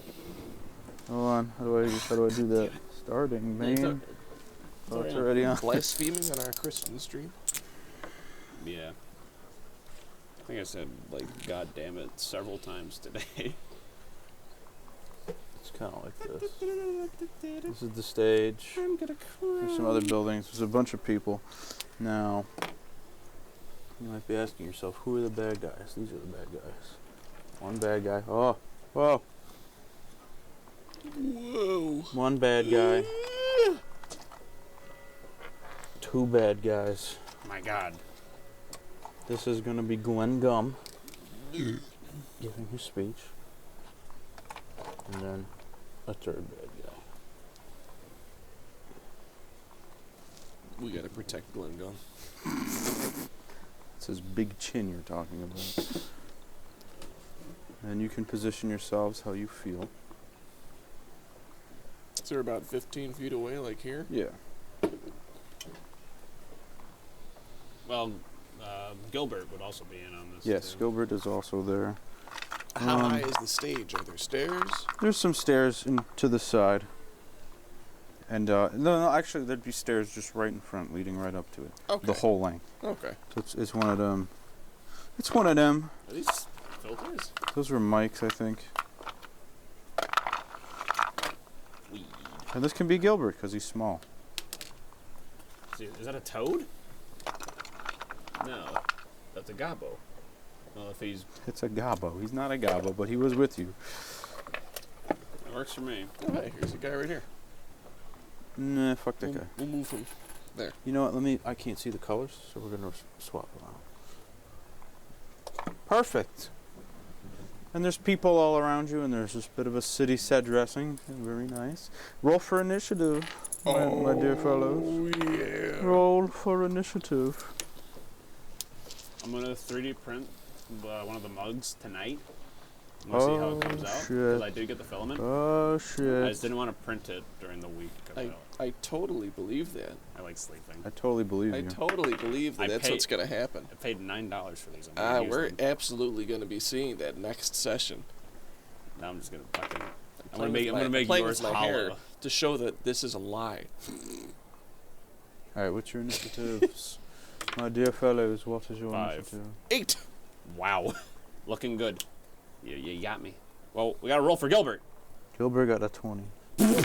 Hold on. How do I do that? Starting, man. Oh, it's already on. Blaspheming on our Christian stream. Yeah. I think I said like "God damn it" several times today. It's kind of like this. This is the stage. There's some other buildings. There's a bunch of people. Now, you might be asking yourself, who are the bad guys? These are the bad guys. One bad guy. Oh, whoa. Whoa. One bad guy. 2 bad guys. My God. This is going to be Glenn Gum giving his speech. And then a 3rd bad guy. We gotta protect Glenn Gum. It's his big chin you're talking about. And you can position yourselves how you feel. So they're about 15 feet away, like here. Yeah. Well, Gilbert would also be in on this. Yes, too. Gilbert is also there. How high is the stage? Are there stairs? There's some stairs to the side. And no, actually, there'd be stairs just right in front, leading right up to it. Okay. The whole length. Okay. So it's one of them. It's one of them. Are these filters? Those were mics, I think. Weed. And this can be Gilbert because he's small. Is that a toad? No, that's a gobbo. Well, if he's... It's a gobbo. He's not a gobbo, but he was with you. It works for me. Oh, hey, here's a guy right here. Nah, fuck that guy. We'll move him there. You know what? I can't see the colors, so we're gonna swap them out. Perfect. And there's people all around you, and there's this bit of a city set dressing. Very nice. Roll for initiative, my dear fellows. Oh, yeah. Roll for initiative. I'm gonna 3D print one of the mugs tonight. I'm gonna see how it comes out. Because shit. I did get the filament. Oh, I shit. just didn't want to print it during the week. 'Cause I totally believe that. I like sleeping. I totally believe I you. totally believe that I that's paid- what's going to happen. I paid $9 for these. I'm gonna use We're them. absolutely going to be seeing that next session. Now I'm just gonna fucking. I'm Playing gonna with make playing yours with my hair hollow. to show that this is a lie. All right, what's your initiatives? My dear fellows, what is your 5. initiative? 8. Wow, looking good. You got me. Well, we gotta roll for Gilbert. Gilbert got a 20. Where?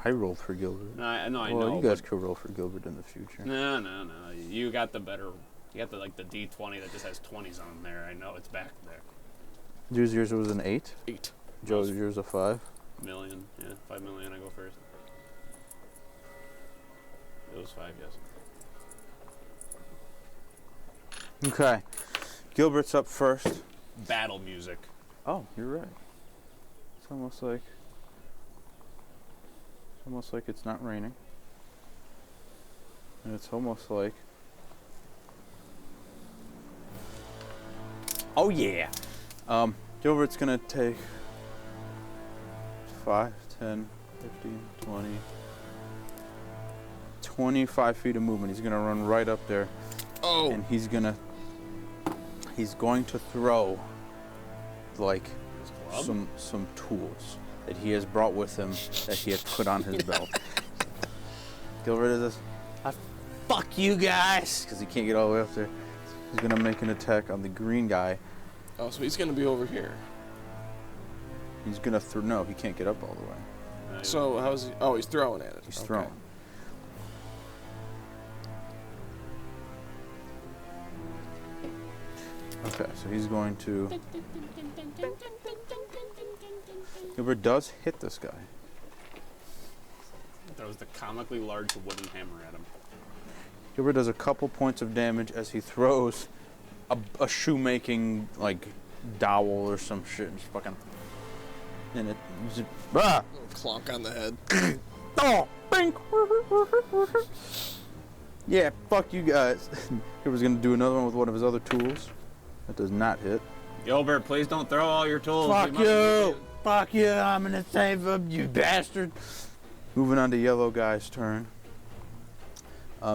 I rolled for Gilbert. No, I well, know. you guys could roll for Gilbert in the future. No. You got the better. You got the D20 that just has 20s on there. I know it's back there. Yours was an 8. 8. Joe's yours a 5. Million, yeah, 5 million. I go first. It was 5, yes. Okay. Gilbert's up first. Battle music. Oh, you're right. It's almost like it's not raining. And it's almost like... Oh yeah! Gilbert's gonna take 5, 10, 15, 20, 25 feet of movement. He's gonna run right up there. Oh. And he's going to throw like Club? some tools that he has brought with him that he had put on his belt. Gilbert is this. Fuck you guys, because he can't get all the way up there. He's gonna make an attack on the green guy. Oh, so he's going to be over here. He's gonna no, he can't get up all the way. So how's he? Oh, he's throwing at it. He's Okay. throwing. Okay, so he's going to. Gilbert does hit this guy. Throws the comically large wooden hammer at him. Gilbert does a couple points of damage as he throws a shoemaking like dowel or some shit and just fucking. And it just, Little clonk on the head. oh, bink. Yeah, fuck you guys. Gilbert's gonna do another one with one of his other tools. That does not hit. Gilbert, please don't throw all your tools. We Fuck must- you! Fuck you! I'm gonna save him, you bastard! Moving on to yellow guy's turn.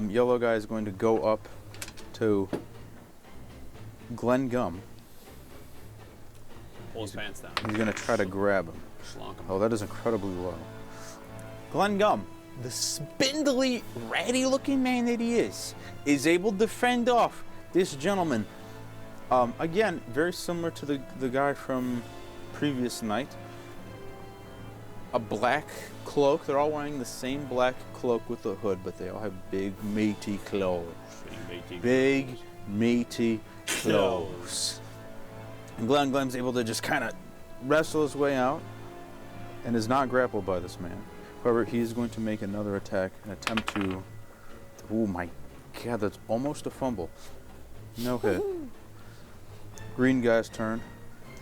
Yellow guy is going to go up to Glenn Gum. Pull his pants down. He's gonna try to grab him. Schlonk him. Oh, that is incredibly low. Glenn Gum, the spindly, ratty-looking man that he is able to fend off this gentleman. Again, very similar to the guy from previous night. A black cloak. They're all wearing the same black cloak with a hood, but they all have big, meaty clothes. Big, meaty clothes. And Glenn's able to just kind of wrestle his way out and is not grappled by this man. However, he is going to make another attack, an attempt to... Oh my god, that's almost a fumble. No hit. Green guy's turn.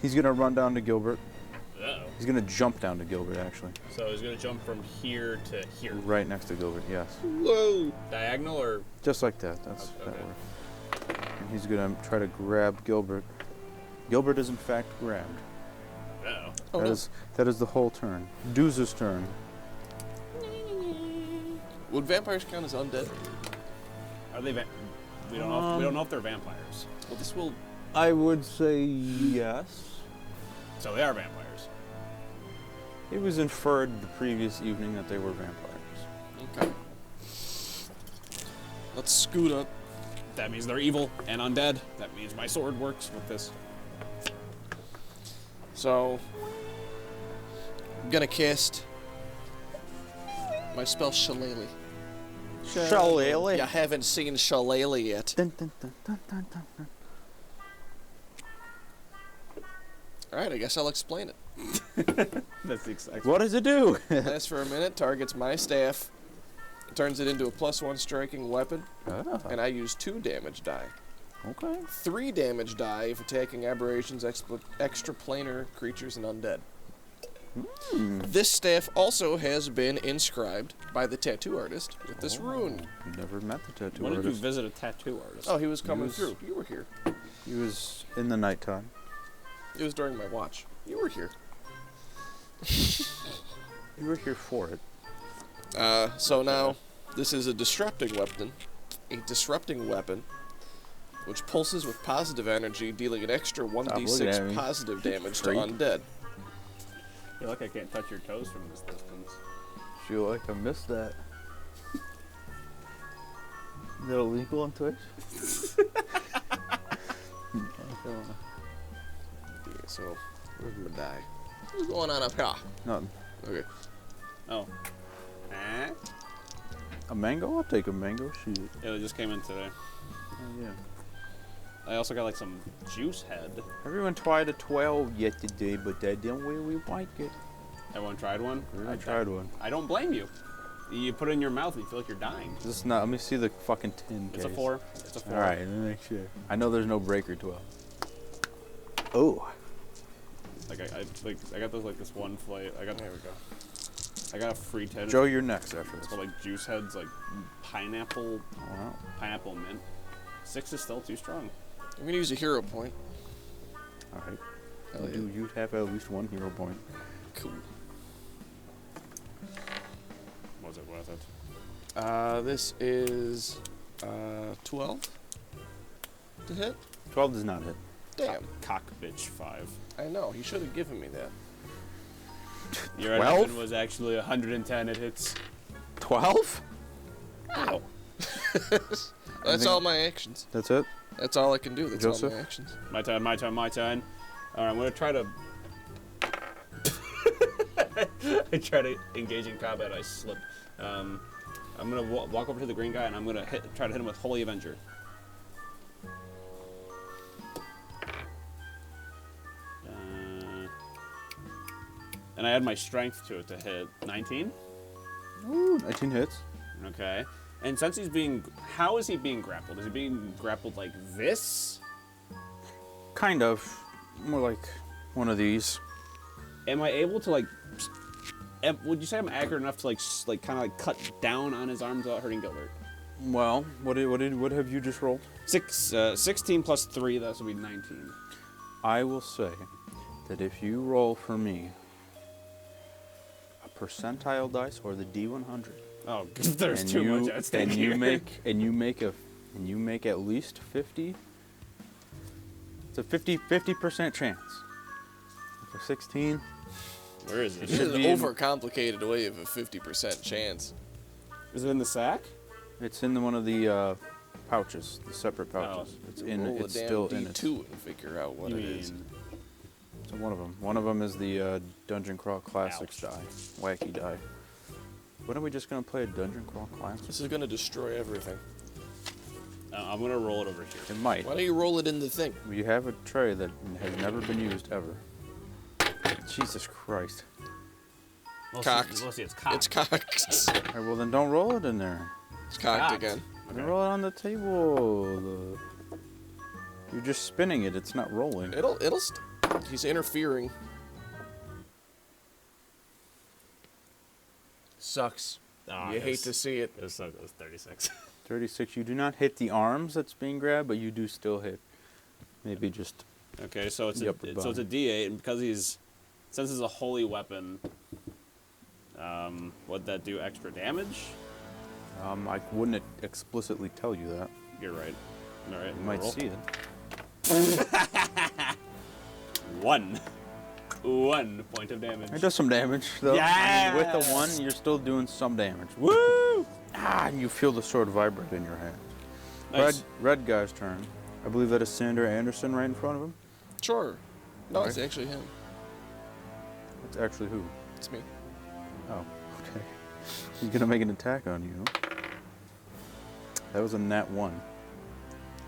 He's going to run down to Gilbert. Uh-oh. He's going to jump down to Gilbert, actually. So he's gonna jump from here to here. Right next to Gilbert, yes. Whoa. Diagonal or? Just like that. That's Okay. that works. And he's going to try to grab Gilbert. Gilbert is, in fact, grabbed. Uh-oh. Oh, That no. is that is the whole turn. Dooze's turn. Would vampires count as undead? Are they? We don't know. We don't know if they're vampires. Well, this will. I would say yes. So they are vampires. It was inferred the previous evening that they were vampires. Okay. Let's scoot up. That means they're evil and undead. That means my sword works with this. So, I'm gonna cast my spell Shillelagh. Shillelagh. You haven't seen Shillelagh yet. Dun, dun, dun, dun, dun, dun, dun. Alright, I guess I'll explain it. That's the exact. What does it do? Lasts for a minute, targets my staff, turns it into a +1 striking weapon, and I use 2 damage die. Okay. 3 damage die if attacking aberrations, extraplanar creatures, and undead. This staff also has been inscribed by the tattoo artist with this rune. Never met the tattoo When did you artist. visit a tattoo artist? Oh, he was coming was- through. You were here. He was in the nighttime. It was during my watch. You were here. You were here for it. So now, this is a disrupting weapon. A disrupting weapon, which pulses with positive energy, dealing an extra looking at 1d6 me. positive damage to Freak. undead. I feel like I can't touch your toes from this distance. Feel like I missed that. Is that illegal on Twitch? Yeah, so, where's my die? What's going on up here? Nothing. Okay. Oh. Eh? A mango? I'll take a mango. Shit. Yeah, they just came in today. Oh, yeah. I also got like some juice head. Everyone tried a 12 yesterday, but that didn't really like it. Everyone tried one? I tried one. I don't blame you. You put it in your mouth and you feel like you're dying. This is not. Let me see the fucking tin It's a case. 4. It's a 4. All right, let me make sure. I know there's no breaker 12. Oh. Like I got those like this one flight. There we go. I got a free 10. Joe, you're next after It's this. called like juice heads, like pineapple Wow. mint. 6 is still too strong. I'm gonna use a hero point. All right. Hell yeah. You have at least 1 hero point. Cool. What was it? This is 12 to hit. 12 does not hit. Damn. Cock bitch 5. I know. He should have given me that. Your 12? weapon was actually 110. It hits. 12? Ow. That's think- all my actions. That's it? That's all I can do. That's all Joseph? my actions. My turn. My turn. My turn. All right, I'm gonna try to. I try to engage in combat. I slip. I'm gonna walk over to the green guy and I'm gonna try to hit him with Holy Avenger. And I add my strength to it to hit 19. Ooh, 19 hits. Okay. And since he's being, how is he being grappled? Is he being grappled like this? Kind of. More like one of these. Am I able to like? Would you say I'm accurate enough to like kind of like cut down on his arms without hurting Gilbert? Well, what have you just rolled? 16 plus 3, that would be 19. I will say that if you roll for me a percentile dice or the D100, Oh, there's and too you, much at stake and you here. you make at least 50. It's a 50% chance. For 16, Where is it? This is an overcomplicated way of a 50% chance. Is it in the sack? it's in one of the pouches, the separate pouches. It's in. Roll It's a damn still in it. D2 and figure out what You it is. mean- So one of them. One of them is the Dungeon Crawl Classics Ouch. die, wacky die. When are we just gonna play a Dungeon Crawl Classics? This is gonna destroy everything. I'm gonna roll it over here. It might. Why don't you roll it in the thing? You have a tray that has never been used ever. Jesus Christ. Cocked. Let's see, it's cocked. It's cocked. All right, well then don't roll it in there. It's cocked Cocked. again. Okay. Roll it on the table. You're just spinning it. It's not rolling. He's interfering. Sucks. Ah, You hate to see it. It was 36. 36. You do not hit the arms that's being grabbed, but you do still hit. Maybe just. Okay, so it's The a upper so it's a body. D8, and because since it's a holy weapon, would that do extra damage? I wouldn't explicitly tell you that. You're right. All right, You might roll. see it. 1. 1 point of damage. It does some damage, though. I mean, with the 1, you're still doing some damage. Woo! And you feel the sword vibrate in your hand. Nice. Red guy's turn. I believe that is Sander Anderson right in front of him. Sure. No, Okay. it's actually him. It's actually who? It's me. Oh, okay. He's gonna make an attack on you. That was a nat 1.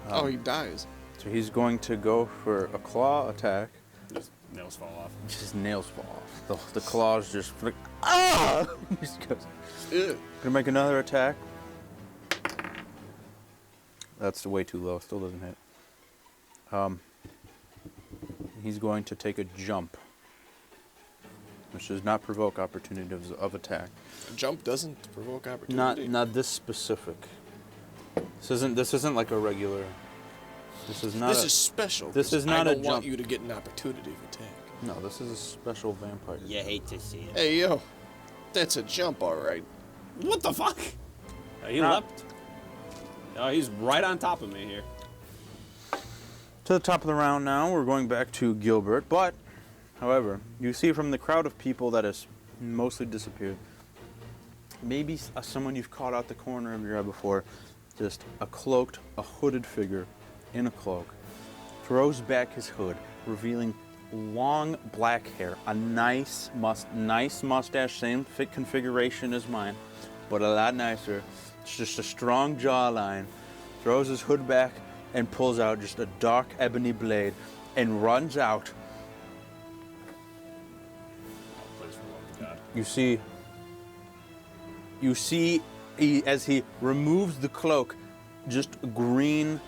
Oh, he dies. So he's going to go for a claw attack. Just nails fall off. His nails fall off. The claws just flick. Ah! He just goes. Ew. Gonna make another attack. That's way too low. Still doesn't hit. He's going to take a jump, which does not provoke opportunity of attack. A jump doesn't provoke opportunity. Not this specific. This isn't like a regular. This is not. This is special. This 'cause is not I a don't want jump. you to get an opportunity of attack. No, this is a special vampire. You hate to see it. Hey, yo. That's a jump, all right. What the fuck? He leapt. Oh, he's right on top of me here. To the top of the round now, we're going back to Gilbert, but, however, you see from the crowd of people that has mostly disappeared, maybe someone you've caught out the corner of your eye before, just a hooded figure in a cloak, throws back his hood, revealing long black hair, a nice mustache, same fit configuration as mine, but a lot nicer. It's just a strong jawline, throws his hood back, and pulls out just a dark ebony blade and runs out. Please, for the love of God. You see as he removes the cloak, just a green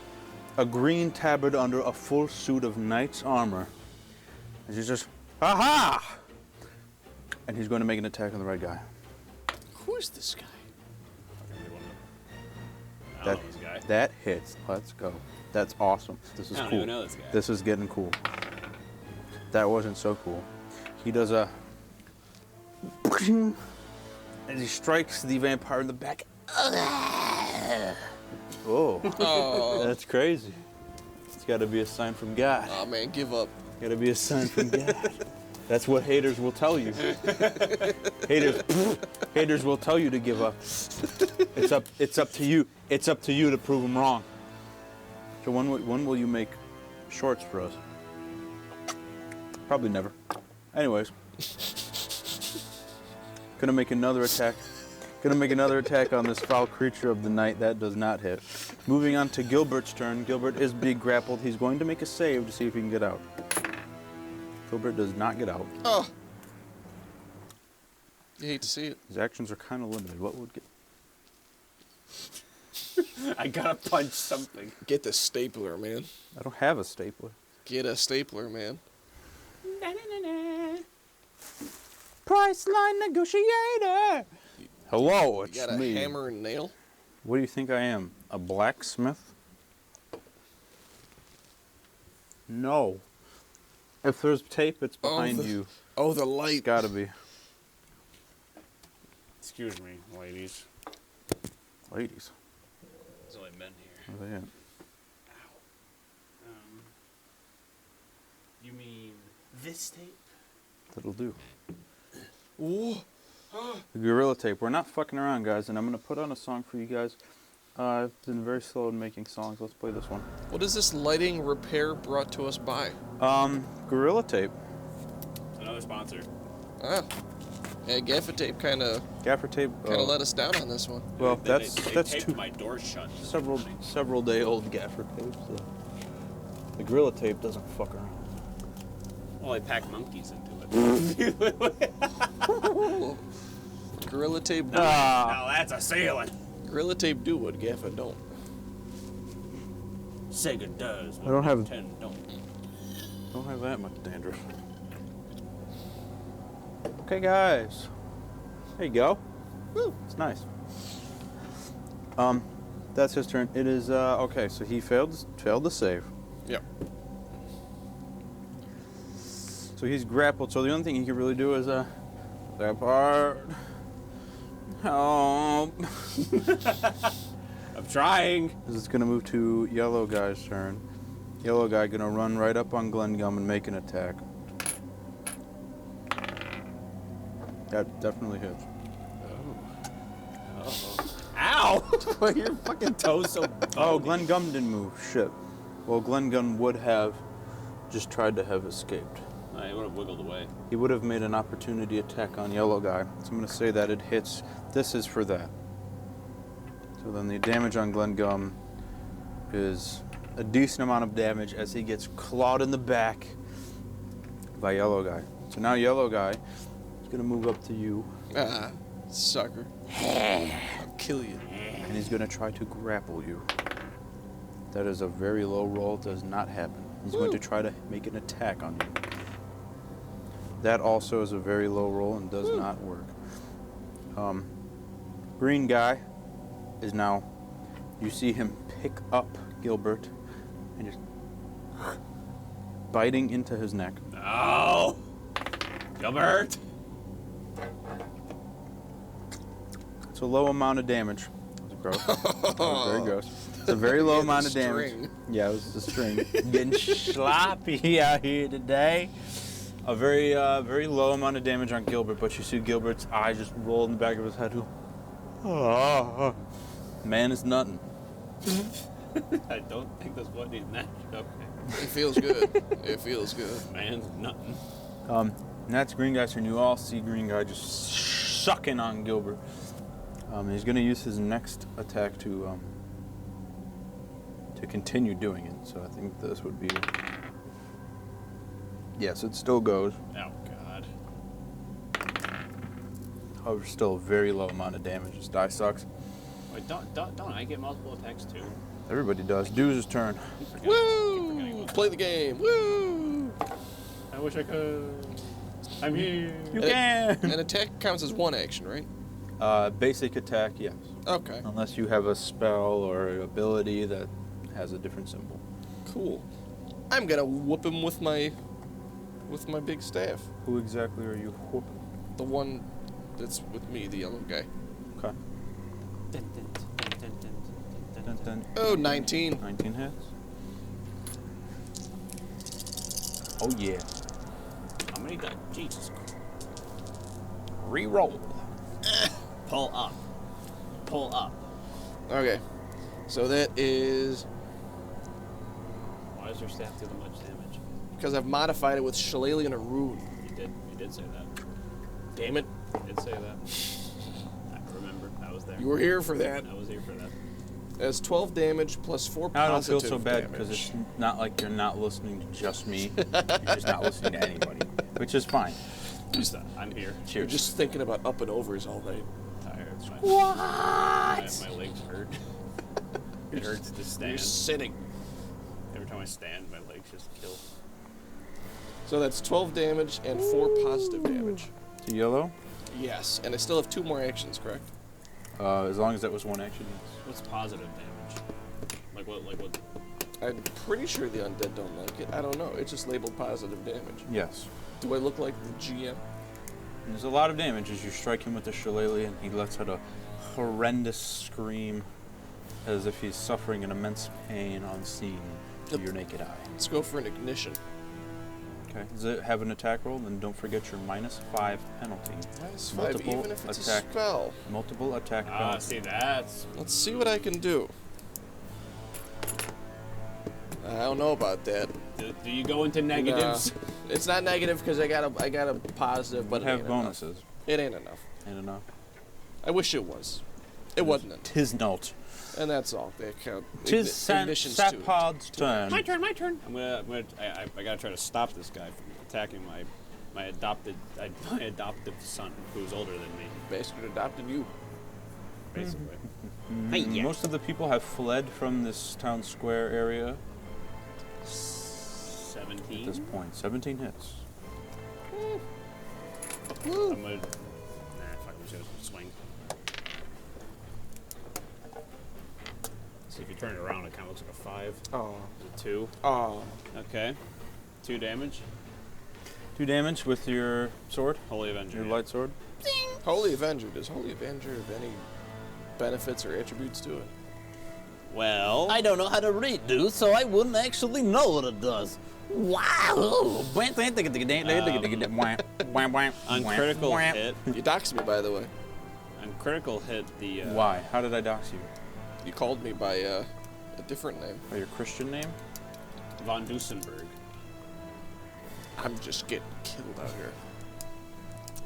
tabard under a full suit of knight's armor. And he's just, aha! And he's going to make an attack on the red guy. Who is this guy? I don't know this guy. That hits. Let's go. That's awesome. This is I don't cool. even know this guy. This is getting cool. That wasn't so cool. He does a and he strikes the vampire in the back. Oh, that's crazy. It's got to be a sign from God. Oh man, give up. Got to be a sign from God. That's what haters will tell you. Haters will tell you to give up. It's up to you. It's up to you to prove them wrong. So when will you make shorts for us? Probably never. Anyways, gonna make another attack. Gonna make another attack on this foul creature of the night. That does not hit. Moving on to Gilbert's turn. Gilbert is being grappled. He's going to make a save to see if he can get out. Gilbert does not get out. Oh. You hate to see it. His actions are kind of limited. What would get? I gotta punch something. Get the stapler, man. I don't have a stapler. Get a stapler, man. Priceline negotiator. Hello, You it's got a me. hammer and nail? What do you think I am? A blacksmith? No. If there's tape, it's behind you. Oh, the It's light. gotta be. Excuse me, ladies. Ladies. There's only men here. What are they at? You mean this tape? That'll do. Ooh. The Gorilla Tape. We're not fucking around, guys, and I'm gonna put on a song for you guys. I've been very slow in making songs. Let's play this one. What is this lighting repair brought to us by? Gorilla Tape. Another sponsor. Ah. Yeah, Gaffer Tape kind of Gaffer Tape. let us down on this one. Well, They that's taped too my door shut. several day old Gaffer Tape. So. The Gorilla Tape doesn't fuck around. Well, I pack monkeys into it. Gorilla Tape do. Now that's a ceiling. Gorilla Tape do what Gaffer don't. Sega does. What I don't have- Nintendo don't. Don't have that much dandruff. Okay, guys. There you go. Woo, it's nice. That's his turn. It is okay. So he failed the save. Yep. So he's grappled. So the only thing he can really do is that part. Help. I'm trying. This is gonna move to yellow guy's turn. Yellow guy gonna run right up on Glengum and make an attack. That definitely hits. Ow! Why are your fucking toes so Oh, bony? Glenn Gum didn't move. Shit. Well, Glenn Gum would have just tried to have escaped. I would have wiggled away. He would have made an opportunity attack on yellow guy. So I'm going to say that it hits. This is for that. So then the damage on Glenn Gum is a decent amount of damage as he gets clawed in the back by yellow guy. So now yellow guy is going to move up to you Ah, sucker. I'll kill you. and he's going to try to grapple you. That is a very low roll. Does not happen. He's going to try to make an attack on you. That also is a very low roll and does not work. Green guy is now, you see him pick up Gilbert and just biting into his neck. Oh! Gilbert! It's a low amount of damage. It was gross. It was very gross. It's a very low Yeah, the amount of damage. string. Yeah, it was the string. Getting sloppy out here today. A very low amount of damage on Gilbert, but you see Gilbert's eye just roll in the back of his head. Oh, man is nutting. I don't think that's what he's not. Okay. It feels good. It feels good. Man's nothing. And that's Green Guy's turn. You all see Green Guy just sucking on Gilbert. He's going to use his next attack to continue doing it. So I think this would be... Yes, it still goes. Oh, God. However, still a very low amount of damage. This die sucks. Wait, don't I get multiple attacks too? Everybody does. Dew's turn. Woo! Play the game. Woo! I wish I could. I'm here. You An can! attack counts as one action, right? Basic attack, yes. Okay. Unless you have a spell or ability that has a different symbol. Cool. I'm gonna whoop him with my big staff. Who exactly are you whooping? The one that's with me, the yellow guy. Okay. Dun, dun. Oh, 19. 19 hits. Oh, yeah. How many dice? Jesus. Reroll. Pull up. Pull up. Okay. So that is Why does your staff do that much damage? because I've modified it with Shillelagh and a rune. You did say that. Damn it. You did say that. I remember. I was there. You were here for that. I was here for that. That's 12 damage plus 4 I don't positive feel so bad damage. because it's not like you're not listening to just me. You're just not listening to anybody, which is fine. Just I'm here. You're Cheers. just thinking about up and overs all night. Tired. What? My legs hurt. It hurts to You're stand. sitting. Every time I stand, my legs just kill. So that's 12 damage and 4 positive damage. To yellow? Yes, and I still have 2 more actions, correct? As long as that was one action, yes. What's positive damage? Like what? I'm pretty sure the undead don't like it. I don't know. It's just labeled positive damage. Yes. Do I look like the GM? There's a lot of damage as you strike him with the shillelagh, and he lets out a horrendous scream as if he's suffering an immense pain unseen to your naked eye. Let's go for an ignition. Okay. Does it have an attack roll? Then don't forget your -5 penalty. -5, Multiple even if it's attack. a spell. Multiple attack penalty. See that's. Let's see what I can do. I don't know about that. Do you go into negatives? Nah, it's not negative because I got a positive, but But it have ain't bonuses. Enough. It ain't enough. Ain't enough. I wish it was. It wasn't enough. Tis not. And that's all. They count. Tis Ignition's too. Sapod's turn. My turn. I gotta try to stop this guy from attacking my adopted son, who's older than me, Bastard adopted you. basically. Most of the people have fled from this town square area at 17. this point. 17 hits. Woo. I'm gonna. Fuck, I'm just gonna swing. See if you turn it around, it kind of looks like a 5. Oh. A 2. Oh. Okay. 2 damage. 2 damage with your sword, Holy Avenger. your yeah. light sword. Holy Avenger. Does Holy Avenger have any benefits or attributes to it? Well, I don't know how to read, dude, so I wouldn't actually know what it does. Wow! on critical hit, You doxed me, by the way. on critical hit, the Why? How did I dox you? You called me by a different name. By your Christian name? von Dusenberg. I'm just getting killed out here.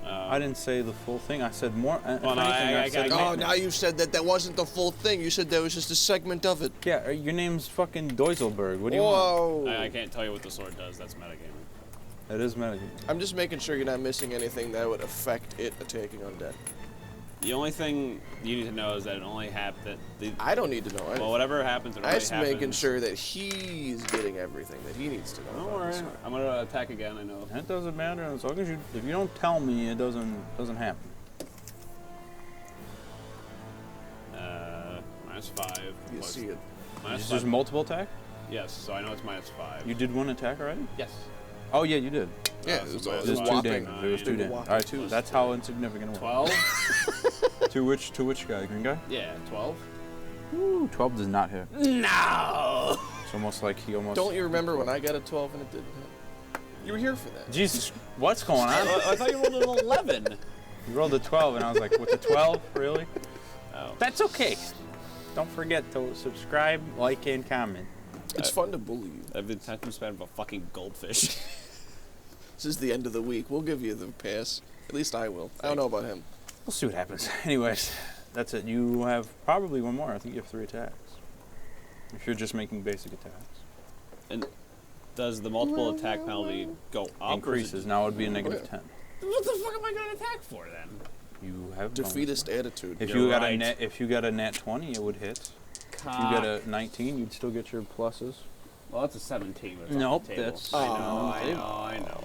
I didn't say the full thing. I said more. Well, no, I said got- Oh, now you said that wasn't the full thing. You said that was just a segment of it. Yeah, your name's fucking Deuselberg. What do you want? Whoa. I can't tell you what the sword does. That's metagaming. That is medical. I'm just making sure you're not missing anything that would affect it attacking undead. The only thing you need to know is that it only happens. I don't need to know anything. Well, whatever happens, it I'm only just happens. making sure that he's getting everything that he needs to know. Don't about worry. this one. I'm gonna attack again. I know. That doesn't matter as long as if you don't tell me, it doesn't happen. -5. You plus- see it. minus Is this 5. multiple attack? Yes, so I know it's -5. You did one attack already? Yes. Oh yeah, you did. Yeah, so it was, minus it It was was two whopping. damage. It was two Nine. damage. Whopping. All right, two. Plus That's two. how insignificant it was. 12. To which guy? Green guy? Yeah, 12. Ooh, 12 does not hit. No. It's almost like he almost. Don't you remember when I got a 12 and it didn't hit? You were here for that. Jesus, what's going on? I thought you rolled an 11. You rolled a 12, and I was like, with the 12, really? Oh. That's okay. Don't forget to subscribe, like, and comment. It's fun to bully you. I've been spent of a fucking goldfish. This is the end of the week. We'll give you the pass. At least I will. I don't know about him. We'll see what happens. Anyways, that's it. You have probably one more. I think you have 3 attacks. If you're just making basic attacks. And does the multiple attack penalty go up? or is Increases. it- Now it would be a yeah. negative 10. What the fuck am I gonna attack for then? You have Defeatist attitude. If You're you got right. if you got a nat 20, it would hit. If you got a 19, you'd still get your pluses. Well, that's a 17. But it's Nope, off the table. that's- I know. I know.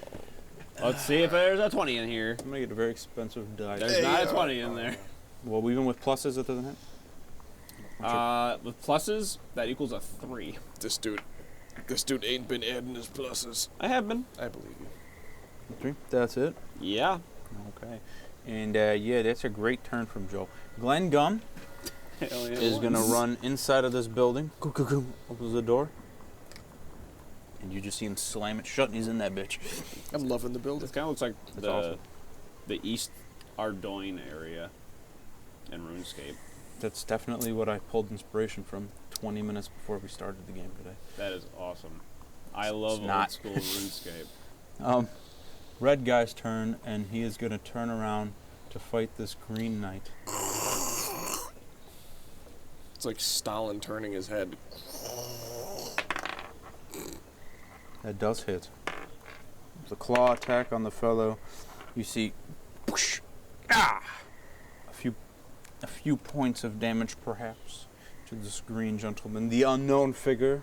Let's see if there's a 20 in here. I'm gonna get a very expensive die. There's Hey, not a 20 in there. Well, even with pluses, it doesn't hit. With pluses, that equals a 3. This dude ain't been adding his pluses. I have been. I believe you. 3. That's it. Yeah. Okay. And yeah, that's a great turn from Joe. Glenn Gum Hell yeah, is it gonna was. run inside of this building. Opens the door. And you just see him slam it shut, and he's in that bitch. I'm loving the building. This kind of looks like That's awesome. the East Ardoin area in RuneScape. That's definitely what I pulled inspiration from 20 minutes before we started the game today. That is awesome. I love old not. school RuneScape. Red guy's turn, and he is going to turn around to fight this green knight. It's like Stalin turning his head. That does hit. It's a claw attack on the fellow. You see, whoosh, a few points of damage, perhaps, to this green gentleman, the unknown figure,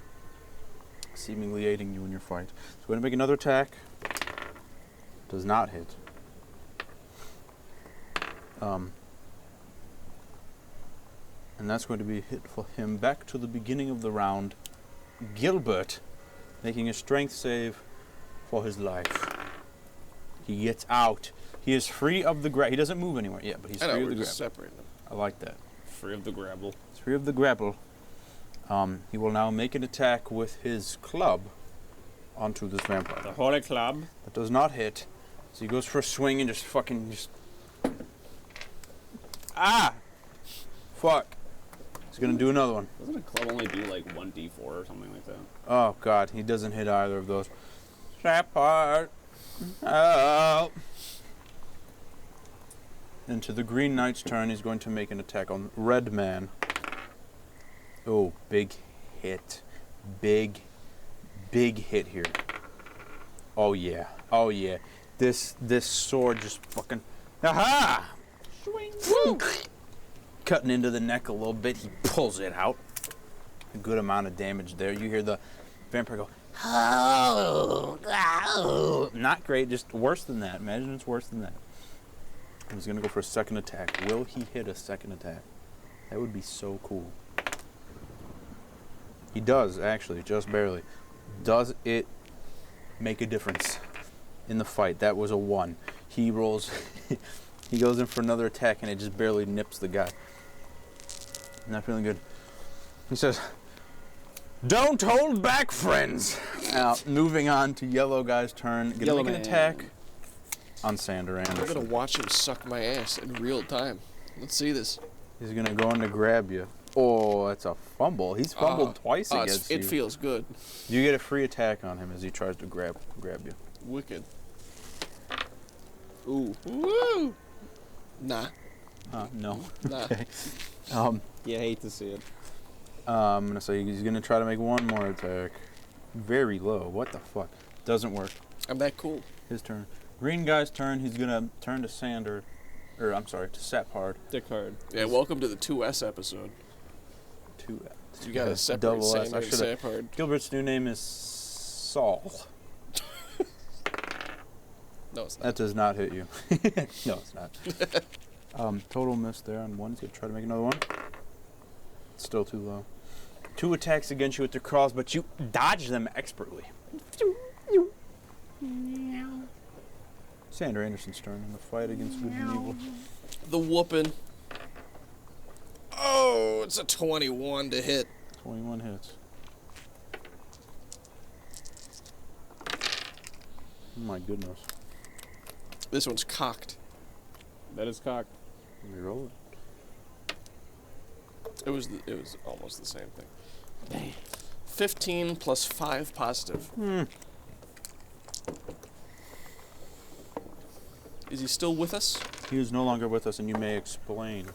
seemingly aiding you in your fight. So we're going to make another attack. Does not hit. And that's going to be a hit for him. Back to the beginning of the round. Gilbert, making a strength save for his life. He gets out. He is free of the grapple. He doesn't move anywhere yet, but he's I know, free of we're the just grapple. separating them. I like that. Free of the grapple. He's free of the grapple. He will now make an attack with his club onto this vampire. The Holy Club. That does not hit. So he goes for a swing and just fucking Ah! Fuck. He's gonna do another one. Doesn't a club only do like 1d4 or something like that? Oh god, he doesn't hit either of those. Shepard! Help! And to the Green Knight's turn, he's going to make an attack on Red Man. Oh, big hit. Big hit here. Oh yeah. Oh yeah. This sword just fucking... Aha! Swing! Cutting into the neck a little bit, he pulls it out. A good amount of damage there. You hear the vampire go, oh, oh. Not great, just worse than that. Imagine it's worse than that. He's going to go for a second attack. Will he hit a second attack? That would be so cool. He does, actually, just barely. Does it make a difference in the fight? That was a 1. He rolls... He goes in for another attack, and it just barely nips the guy. Not feeling good. He says, "Don't hold back, friends." Now, moving on to yellow guy's turn. Gonna Yellow make an man. attack on Sander I'm gonna Anderson. watch him suck my ass in real time. Let's see this. He's gonna go in to grab you. Oh, that's a fumble. He's fumbled twice against you. It feels good. You get a free attack on him as he tries to grab you. Wicked. Ooh. Woo! Nah. No. Nah. Okay. You hate to see it. I'm gonna say he's gonna try to make one more attack. Very low. What the fuck? Doesn't work. I'm that cool. His turn. Green guy's turn. He's gonna turn to Sander, or I'm sorry, to Saphard. Dick hard. Yeah, welcome to the 2S episode. You gotta separate Double S. Sander I and should've- Saphard. Gilbert's new name is Saul. No, it's not. That does not hit you. No, it's not. Total miss there on one. He's gonna try to make another one. Still too low. 2 attacks against you with your claws, but you dodge them expertly. Sander Anderson's turn in the fight against good and evil. The whooping. Oh, it's a 21 to hit. 21 hits. Oh my goodness. This one's cocked. That is cocked. Let me roll it. It was almost the same thing. 15 plus 5 positive. Is he still with us? He is no longer with us, and you may explain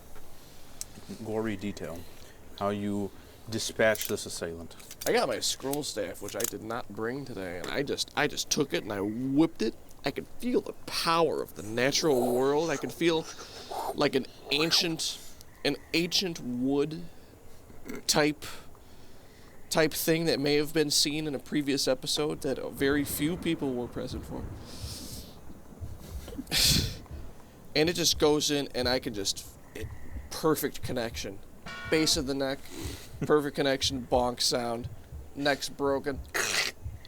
in gory detail how you dispatch this assailant. I got my scroll staff, which I did not bring today, and I just took it and I whipped it. I could feel the power of the natural world. I could feel like an ancient wood type thing that may have been seen in a previous episode that very few people were present for. And it just goes in, and I can perfect connection. Base of the neck, perfect connection, bonk sound, neck's broken,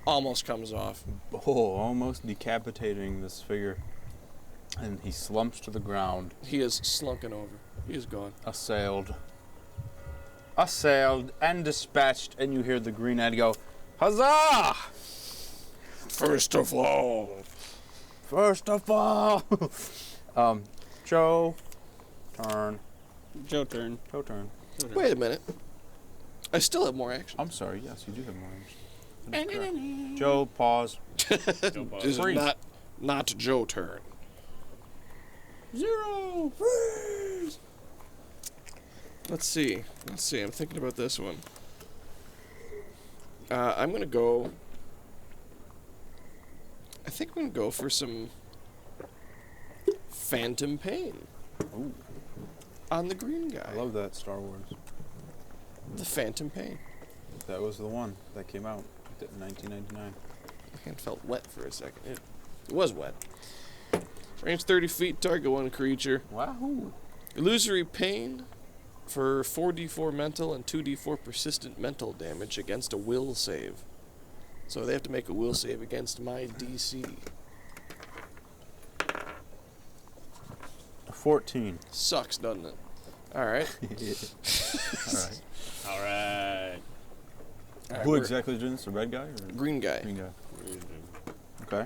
almost comes off. Oh, almost decapitating this figure. And he slumps to the ground. He is slunken over. He is gone. Assailed and dispatched, and you hear the green-eyed go, "Huzzah! First of all. First of all!" Joe, turn. Joe turn. Joe, turn. Wait a minute. I still have more action. I'm sorry, yes, you do have more action. Joe, pause. Joe pause. This is not Joe turn. 0. Freeze! Let's see. I'm thinking about this one. I'm gonna go. I think I'm gonna go for some Phantom Pain Ooh, on the green guy. I love that Star Wars. The Phantom Pain. That was the one that came out in 1999. My hand felt wet for a second. It was wet. Range 30 feet, target one creature. Wahoo! Illusory pain for 4d4 mental and 2d4 persistent mental damage against a will save. So they have to make a will save against my DC. 14. Sucks, doesn't it? Alright. Alright. All right. Who exactly is doing this? The red guy? Or Green guy. green guy? Okay.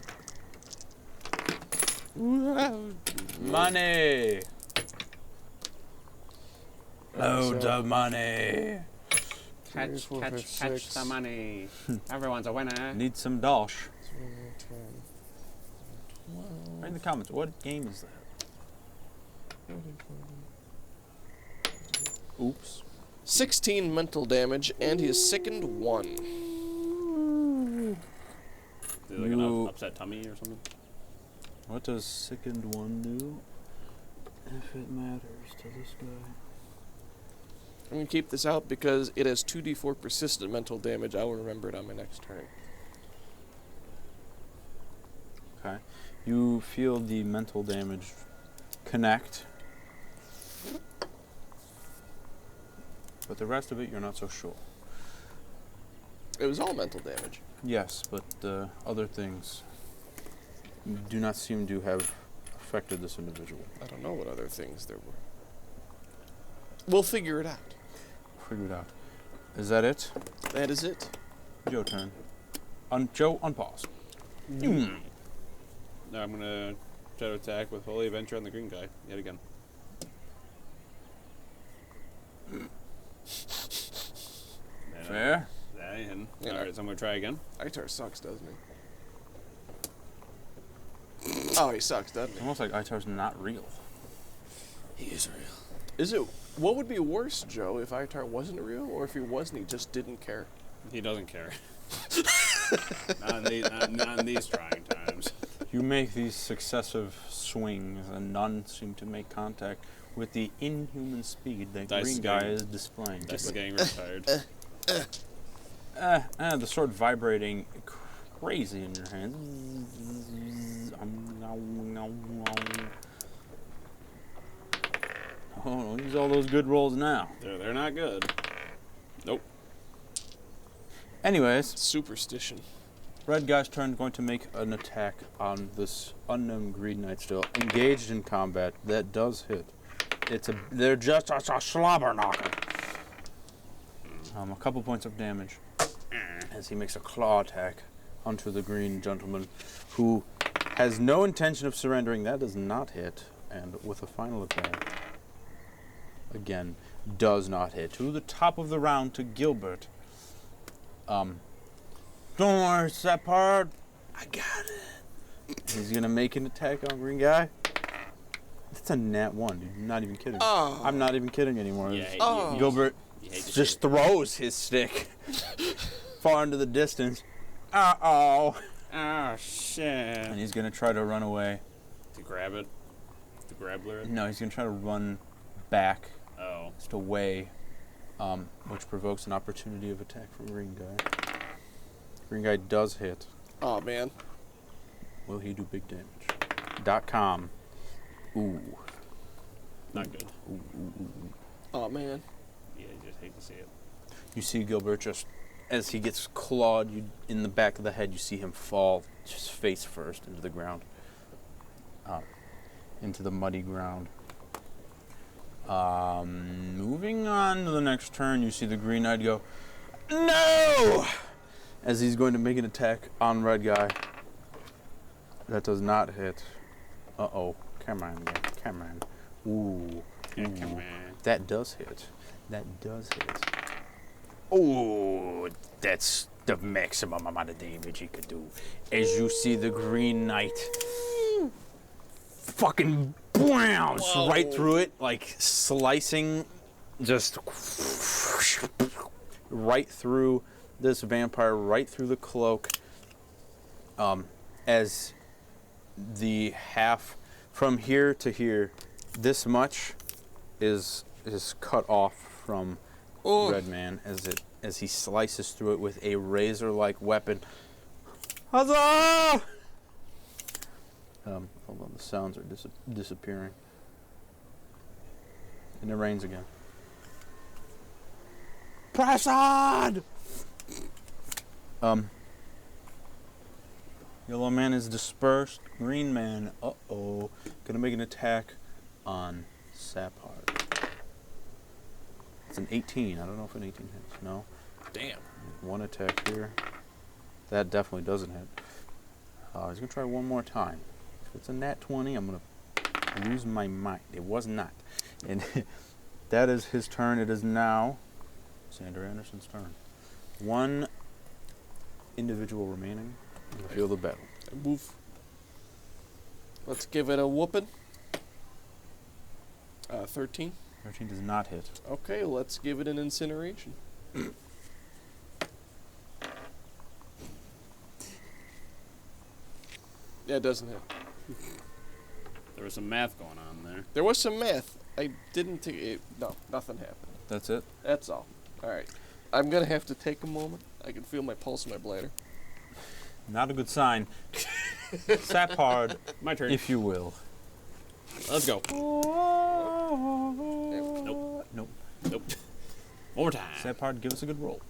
Money! Loads of money! Catch the money. Everyone's a winner. Need some dosh. Write in the comments, what game is that? Oops. 16 mental damage, and he is sickened 1. Is it like an upset tummy or something? What does sickened 1 do? If it matters to this guy. I'm going to keep this out because it has 2d4 persistent mental damage. I will remember it on my next turn. Okay. You feel the mental damage connect. But the rest of it, you're not so sure. It was all mental damage. Yes, but other things do not seem to have affected this individual. I don't know what other things there were. We'll figure it out. Figure it out. Is that it? That is it. Joe turn. Joe, unpause. Now I'm gonna try to attack with Holy Adventure on the green guy yet again. Fair. That in. Yeah. All right, so I'm gonna try again. Itar sucks, doesn't he? Oh, he sucks, doesn't It's he? almost like Itar's not real. He is real. Is it? What would be worse, Joe, if Itar wasn't real, or if he wasn't, he just didn't care? He doesn't care. not in these trying times. You make these successive swings, and none seem to make contact with the inhuman speed that Dice green is guy getting- is displaying. This is getting retired. The sword vibrating crazy in your hand. Oh, don't use all those good rolls now. They're not good. Nope. Anyways, Superstition. red guy's turn going to make an attack on this unknown green knight still engaged in combat. That does hit. They're just a slobber knocker. A couple points of damage as he makes a claw attack onto the green gentleman, who has no intention of surrendering. That does not hit, and with a final attack, again, does not hit. To the top of the round to Gilbert. Don't worry, Separd. I got it. He's gonna make an attack on green guy. That's a nat 1, dude. I'm not even kidding. Oh. I'm not even kidding ananymore. Yeah, Oh. Gilbert you hate to just see throws his stick far into the distance. Uh-oh. it. Oh shit. And he's gonna try to run away. To grab it. To grabbler it. No, he's gonna try to run back, Oh. just away, which provokes an opportunity of attack from green guy. Green guy does hit. Oh, man. Will he do big damage? .com. Ooh. Not good. Oh, man. Yeah, you just hate to see it. You see Gilbert just, as he gets clawed in the back of the head, you see him fall just face first into the ground. Into the muddy ground. Moving on to the next turn, you see the green knight go, no! As he's going to make an attack on red guy. That does not hit. Uh-oh. Come on, guy. Come on. Ooh. Yeah, come Ooh. on. That does hit. That does hit. Oh, that's the maximum amount of damage he could do. As you see the green knight fucking bounce right through it, like slicing just right through this vampire, right through the cloak, as the half from here to here, this much is cut off from Red Man as he slices through it with a razor-like weapon. Huzzah! Hold on, the sounds are disappearing. And it rains again. Press on! Yellow man is dispersed. Green man, uh-oh, gonna make an attack on Saphard. It's an 18. I don't know if an 18 hits. No. Damn. One attack here. That definitely doesn't hit. He's gonna try one more time. If it's a nat 20, I'm gonna lose my mind. It was not. And that is his turn. It is now Sander Anderson's turn. One individual remaining in the field of battle. Woof. Let's give it a whooping. 13. 13 does not hit. Okay, let's give it an incineration. Yeah, it doesn't hit. There was some math going on there. There was some math. I didn't take it. No, nothing happened. That's it. That's all. All right. I'm going to have to take a moment. I can feel my pulse in my bladder. Not a good sign. Saphard, My turn. if you will. Let's go. Nope. Nope. Nope. One more time. Saphard, give us a good roll.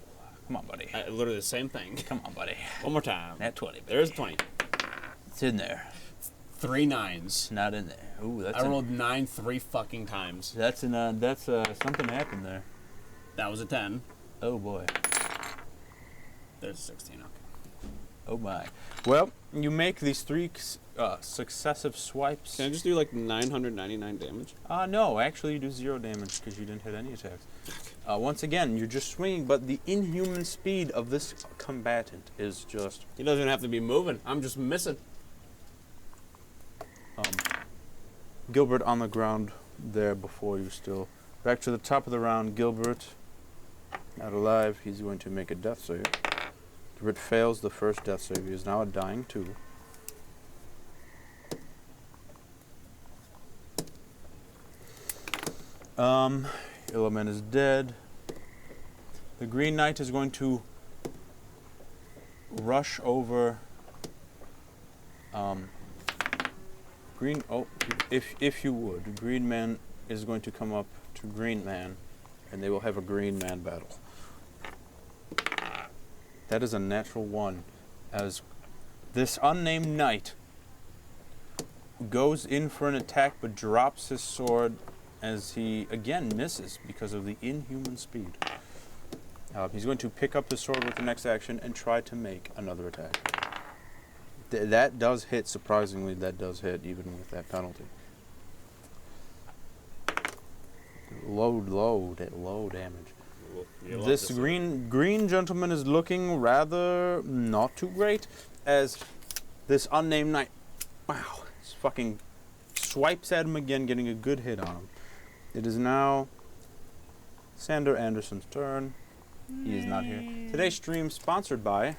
Come on, buddy. Literally the same thing. Come on, buddy. One more time. Nat 20. There's a 20. It's in there. 3 9s. It's not in there. Ooh, that's I rolled 9 3 fucking times. That's something happened there. That was a 10. Oh boy. There's 16. Okay. Oh my. Well, you make these three successive swipes. Can I just do like 999 damage? No, actually you do 0 damage because you didn't hit any attacks. Once again, you're just swinging, but the inhuman speed of this combatant is just... He doesn't have to be moving. I'm just missing. Gilbert on the ground there before you still. Back to the top of the round, Gilbert, not alive. He's going to make a death save. Gilbert fails the first death save. He is now a dying 2. Illiman is dead. The Green Knight is going to rush over. If you would, Green Man is going to come up to Green Man, and they will have a Green Man battle. That is a natural 1, as this unnamed knight goes in for an attack but drops his sword as he again misses because of the inhuman speed. He's going to pick up the sword with the next action and try to make another attack. That does hit, surprisingly, that does hit even with that penalty. Low damage. This green gentleman is looking rather not too great as this unnamed knight, wow, fucking swipes at him again, getting a good hit on him. It is now Sander Anderson's turn. He is not here. Today's stream sponsored by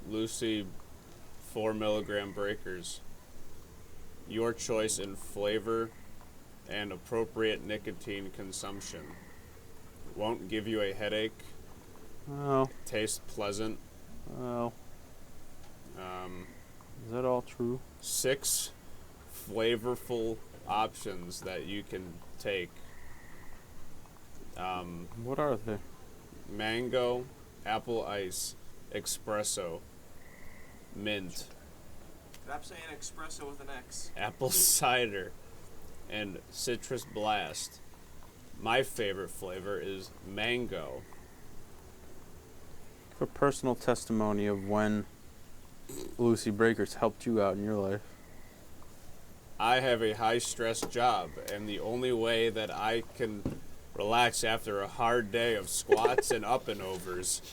Lucy 4 milligram breakers. Your choice in flavor and appropriate nicotine consumption. Won't give you a headache. Oh. Tastes pleasant. Oh. Is that all true? 6 flavorful options that you can take. What are they? Mango, apple ice, espresso, mint, Stop saying espresso with an X. apple cider, and citrus blast. My favorite flavor is mango. For personal testimony of when Lucy Breakers helped you out in your life. I have a high-stress job, and the only way that I can relax after a hard day of squats and up and overs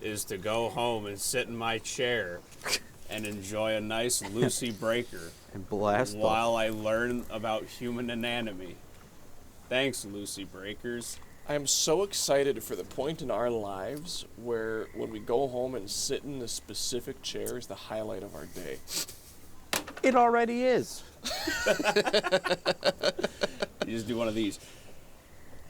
is to go home and sit in my chair and enjoy a nice Lucy Breaker And blast while I learn about human anatomy. Thanks, Lucy Breakers. I am so excited for the point in our lives where when we go home and sit in a specific chair is the highlight of our day. It already is. You just do one of these.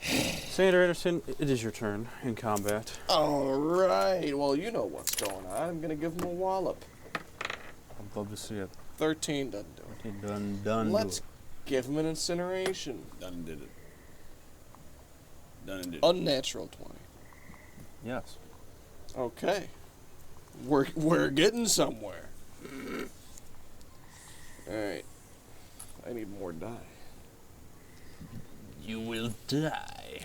Sander Anderson, it is your turn in combat. All right. Well, you know what's going on. I'm going to give him a wallop. I'd love to see it. 13 doesn't do it. Okay, done. Let's give him an incineration. Done and did it. Done and did it. Unnatural 20. Yes. Okay. We're getting somewhere. All right. I need more die. You will die.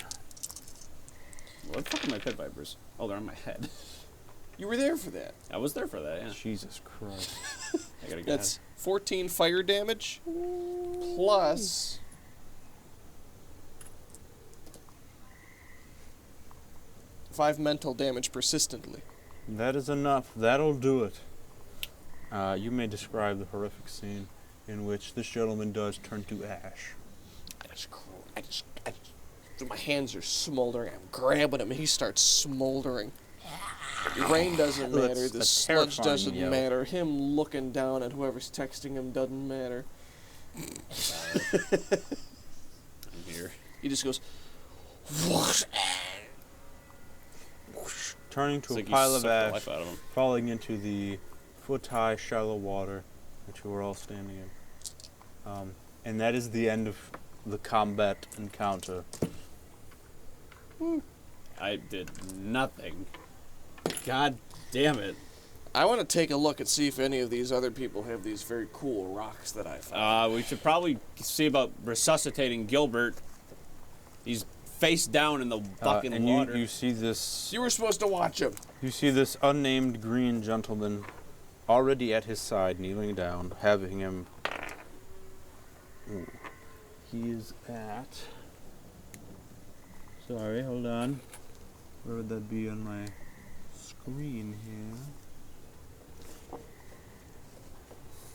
What the fuck are my pit vipers? Oh, they're on my head. You were there for that. I was there for that, yeah. Jesus Christ. I gotta get That's 14 fire damage plus 5 mental damage persistently. That is enough. That'll do it. You may describe the horrific scene in which this gentleman does turn to ash. My hands are smoldering. I'm grabbing him. He starts smoldering. The rain doesn't matter. That's The a sludge terrifying doesn't yell. matter. Him looking down at whoever's texting him doesn't matter. I'm here. He just goes. Turning It's to like a you pile of sucked the ash, life out of him. falling into the foot-high shallow water that you are all standing in. And that is the end of the combat encounter. I did nothing. God damn it. I want to take a look and see if any of these other people have these very cool rocks that I found. We should probably see about resuscitating Gilbert. He's face down in the fucking and water. you see this. You were supposed to watch him. You see this unnamed green gentleman already at his side, kneeling down, having him. Ooh. He is at. Sorry, hold on. Where would that be on my screen here?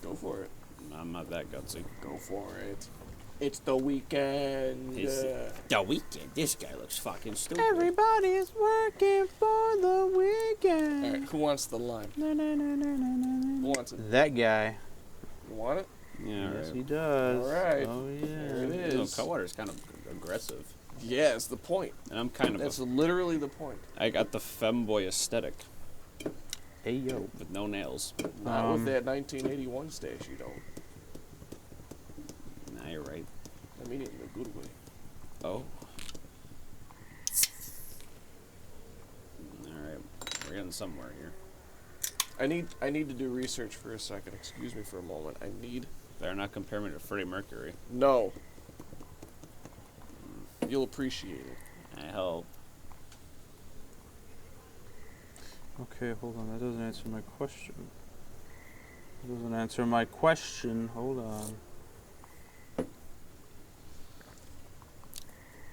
Go for it. I'm not that gutsy. Go for it. It's the weekend. The weekend. This guy looks fucking stupid. Everybody's working for the weekend. All right, who wants the lime? Who wants it? That guy. You want it? Yeah, Yes, right. he does. All right. Oh yeah. There it No, is. Cutwater's kind of aggressive. Yeah, it's the point. And I'm kind of That's literally the point. I got the femboy aesthetic Hey yo. with no nails. Not with that 1981 stash, you don't. Nah, you're right. I mean it in a good way. Oh. Alright. We're getting somewhere here. I need to do research for a second. Excuse me for a moment. I need... Better not compare me to Freddie Mercury. No. You'll appreciate it. I hope. Okay, hold on. That doesn't answer my question. That doesn't answer my question. Hold on.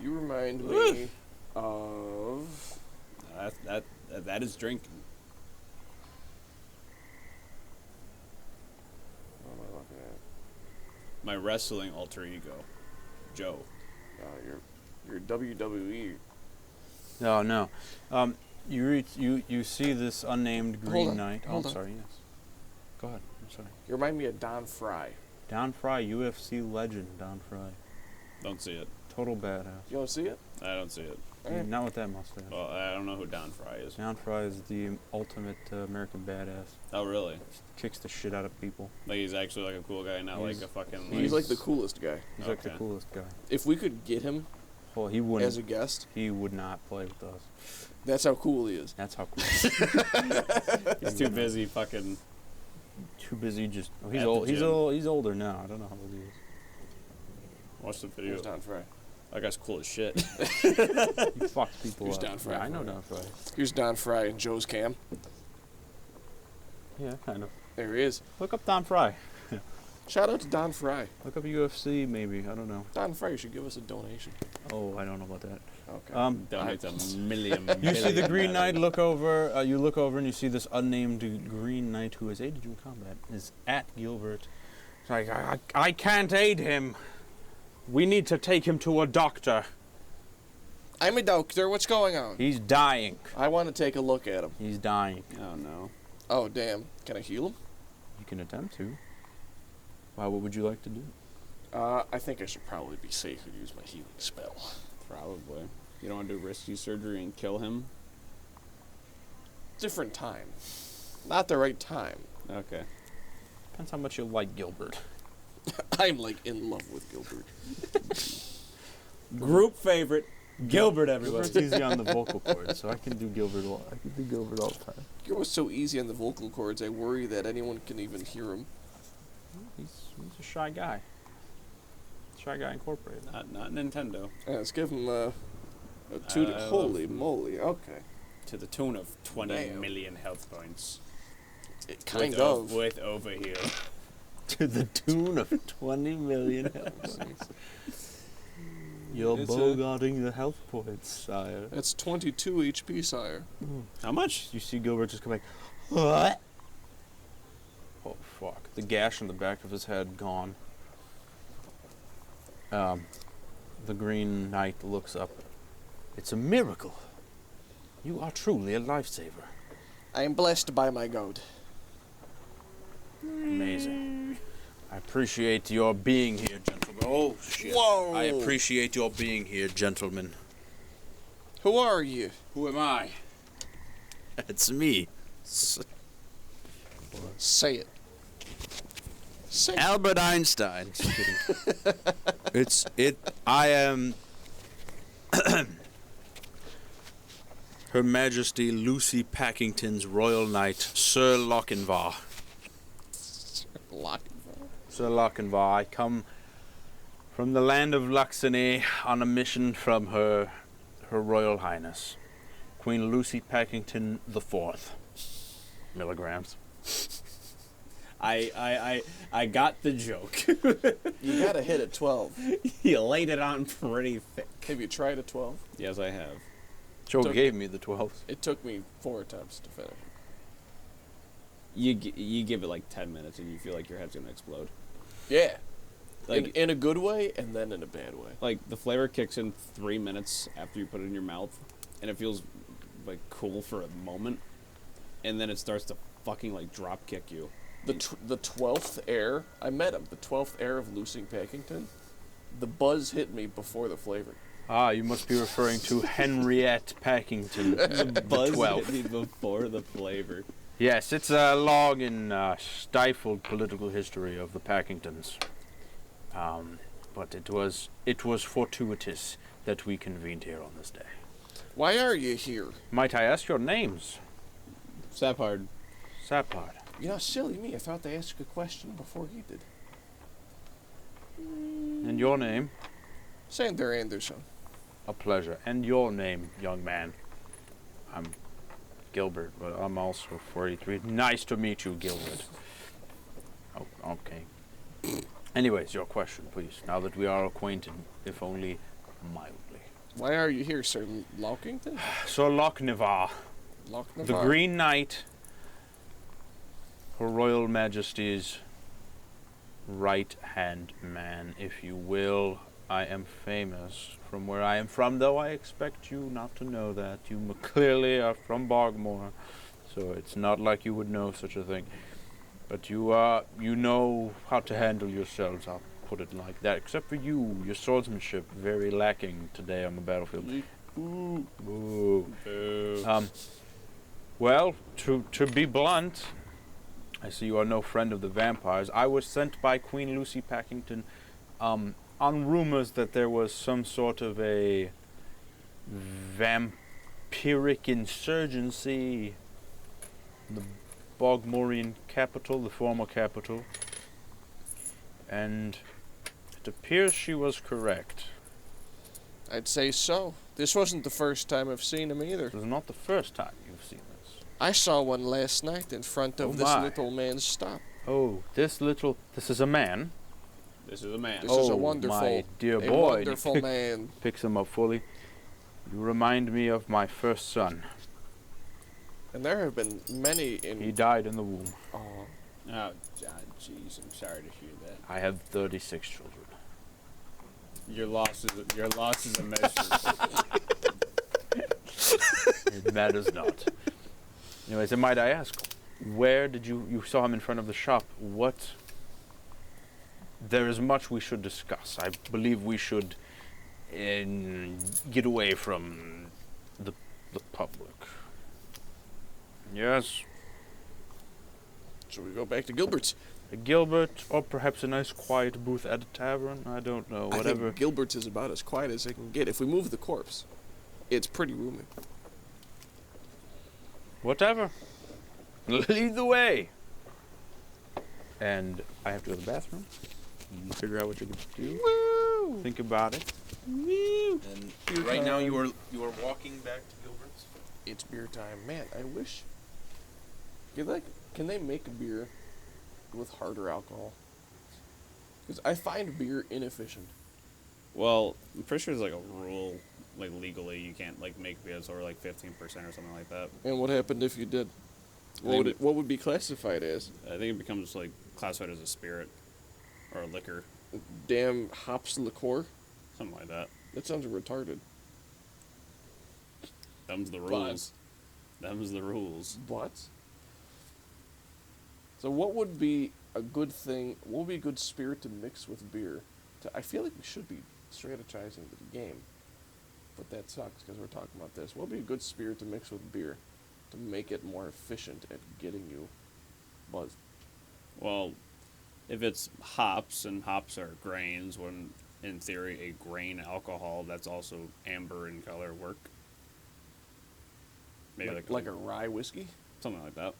You remind me of... That is drinking. What am I looking at? My wrestling alter ego, Joe. Your WWE. No. You see this unnamed green Hold on, knight. hold I'm on. sorry. Yes. Go ahead. I'm sorry. You remind me of Don Fry. Don Fry, UFC legend. Don Fry, Don't see it. total badass. You don't see it? I don't see it. Not with that mustache. Well, I don't know who Don Fry is. Don Fry is the ultimate American badass. Oh, really? Kicks the shit out of people. Like he's actually like a cool guy, not like He's- a fucking. He's like the coolest guy. He's like the Okay. coolest guy. If we could get him Well, he wouldn't. as a guest, He would not play with us. that's how cool he is. That's how cool. He's too busy fucking. Too busy. Just. Oh, he's At the old. He's gym. old. He's older now. I don't know how old he is. Watch the video. Here's Don Fry. That guy's cool as shit. He fucks people Here's up. Don Fry. Yeah, I know Don Fry. Here's Don Fry and Joe's cam. Yeah, kind of. There he is. Look up Don Fry. Shout out to Don Fry. Look up UFC, maybe. I don't know. Don Fry, you should give us a donation. Oh, I don't know about that. Okay. Donates a million. You see the billion Green Knight. dollars. Look over. You look over and you see this unnamed Green Knight who has aided you in combat. Is at Gilbert. It's like I can't aid him. We need to take him to a doctor. I'm a doctor. What's going on? He's dying. I want to take a look at him. He's dying. Oh no. Oh, damn. Can I heal him? You can attempt to. Wow, what would you like to do? I think I should probably be safe and use my healing spell. Probably. You don't want to do risky surgery and kill him? Different time. Not the right time. Okay. Depends how much you like Gilbert. I'm like in love with Gilbert. Group favorite, Gilbert. Everybody. Gilbert's easy on the vocal cords, so I can do Gilbert. I can do Gilbert all the time. Gilbert's so easy on the vocal cords, I worry that anyone can even hear him. He's a shy guy. Shy Guy Incorporated. Not Nintendo. Yeah, let's give him a two to... Holy moly. Okay. To the tune of 20 Damn. million health points. It kind with of. With overheal. To the tune of 20 million health points. You're It's a- bogarting the health points, sire. That's 22 HP, sire. How much? You see Gilbert just come back. What? Oh, fuck. The gash on the back of his head gone. The Green Knight looks up. It's a miracle. You are truly a lifesaver. I am blessed by my god. Amazing. I appreciate your being here, gentlemen. Oh, shit. Whoa! I appreciate your being here, gentlemen. Who are you? Who am I? It's me. Say it. Say it. Albert Einstein. Just kidding. I am... Her Majesty Lucy Packington's Royal Knight, Sir Lochinvar. Sir Lochinvar, I come from the land of Luxony on a mission from Her Royal Highness, Queen Lucy Packington IV. Milligrams. I got the joke. You gotta hit a 12. You laid it on pretty thick. Have you tried a 12? Yes, I have. Joe Took- gave me the 12s. It took me 4 attempts to finish. You give it like 10 minutes and you feel like your head's gonna explode. Yeah. Like in a good way and then in a bad way. like the flavor kicks in 3 minutes after you put it in your mouth, and it feels like cool for a moment, and then it starts to fucking like drop kick you. The 12th heir, I met him. The 12th heir of Lucy Packington. The buzz hit me before the flavor. Ah, you must be referring to Henriette Packington, the Buzz 12th. hit me before the flavor. Yes, it's a long and stifled political history of the Packingtons. But it was fortuitous that we convened here on this day. Why are you here? Might I ask your names? Sapard. Sapard. You know, silly me. I thought to ask a question before he did. And your name? Sander Anderson. A pleasure. And your name, young man? I'm Gilbert, but I'm also 43. Nice to meet you, Gilbert. Oh, okay. Anyways, your question, please. Now that we are acquainted, if only mildly. Why are you here, Sir Lockington? Sir Lochnavar, the Green Knight, Her Royal Majesty's right-hand man, if you will. I am famous from where I am from, though I expect you not to know that. You clearly are from Bogmore, so it's not like you would know such a thing. But you know how to handle yourselves, I'll put it like that. Except for you, your swordsmanship, very lacking today on the battlefield. Ooh. Ooh. Boo. Well, to be blunt, I see you are no friend of the vampires. I was sent by Queen Lucy Packington, on rumors that there was some sort of a vampiric insurgency in the Bogmorian capital, the former capital, and it appears she was correct. I'd say so. This wasn't the first time I've seen him either. It was not the first time you've seen this. I saw one last night in front of Oh this my. little man's stop. Oh, this is a man. This is a man. This is a Oh, wonderful, my dear a boy. wonderful man. Picks him up fully. You remind me of my first son. And there have been many in. He died in the womb. Aw. Oh, jeez, I'm sorry to hear that. I have 36 children. Your loss is a measure. It matters not. Anyways, and might I ask, where did you saw him in front of the shop? What? There is much we should discuss. I believe we should get away from the public. Yes, Should we go back to Gilbert's? a Gilbert, or perhaps a nice quiet booth at a tavern. I don't know. I Whatever. think Gilbert's is about as quiet as it can get. If we move the corpse, it's pretty roomy. Whatever. Lead the way. And I have to go to the bathroom. You figure out what you're gonna do. Woo! Think about it. Woo! And right now you are walking back to Gilbert's. It's beer time. Man, I wish. Can they make a beer with harder alcohol? Because I find beer inefficient. Well, I'm pretty sure there's like a rule, like legally, you can't like make beers over like 15% or something like that. And what happened if you did? What would be classified as? I think it becomes like classified as a spirit or a liquor, Damn hops liqueur? something like that. That sounds retarded. Them's the rules. Them's the rules. What? So what would be a good thing? What would be a good spirit to mix with beer? I feel like we should be strategizing the game, but that sucks because we're talking about this. What would be a good spirit to mix with beer to make it more efficient at getting you buzzed? Well, if it's hops, and hops are grains, when in theory a grain alcohol that's also amber in color work. Maybe like a rye whiskey? something like that.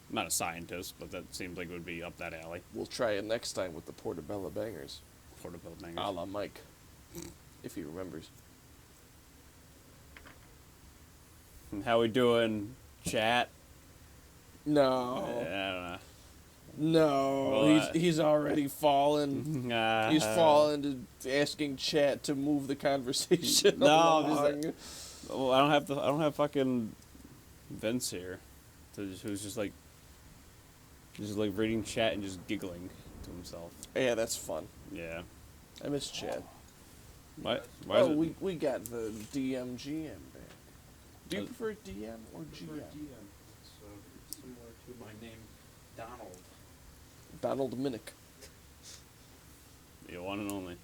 I'm not a scientist, but that seems like it would be up that alley. We'll try it next time with the Portobello Bangers. Portobello bangers. A la Mike. If he remembers. How we doing, chat? No. I don't know. No. Well, he's already fallen. He's fallen to asking chat to move the conversation No, along. Well, I don't have fucking Vince here, who's just like reading chat and just giggling to himself. Yeah, that's fun. Yeah. I miss chat. Why Oh, is it? we got the DM GM back. Do you prefer DM or GM? It's similar to my name, Donald. Donald Minnick. The one and only.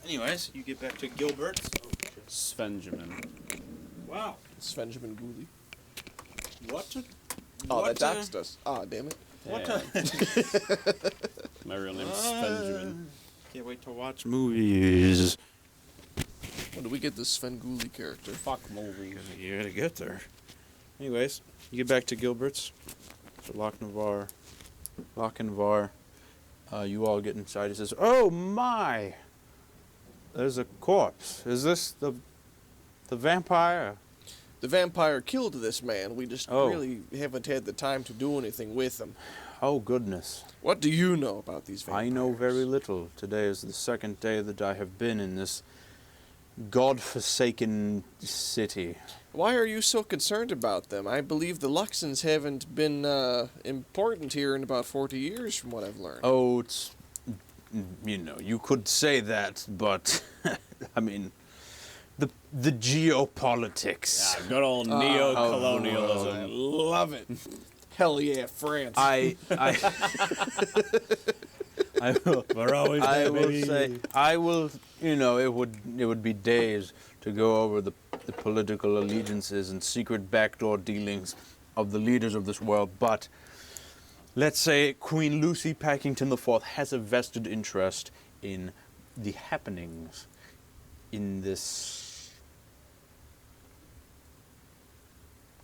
Anyways, you get back to Gilbert's. Svenjamin. Wow. Svenjamin Gooley. What? Oh, that doxed us. Ah, damn it. What? Yeah. My real name's Svenjamin. Can't wait to watch movies. When do we get the Sven Gooley character? Fuck movies. You gotta get there. Anyways, you get back to Gilbert's. To Lochinvar. You all get inside. He says, "Oh my! There's a corpse. Is this the vampire?" The vampire killed this man. We just Oh. really haven't had the time to do anything with him. Oh goodness. What do you know about these vampires? I know very little. Today is the second day that I have been in this god-forsaken city. Why are you so concerned about them? I believe the Luxons haven't been important here in about 40 years, from what I've learned. Oh, it's... you could say that, but... I mean... The geopolitics. Yeah, good old neo-colonialism. I love it. Hell yeah, France. I will... We're always I there, will baby. say... it would be days to go over the political allegiances and secret backdoor dealings of the leaders of this world, but let's say Queen Lucy Packington IV has a vested interest in the happenings in this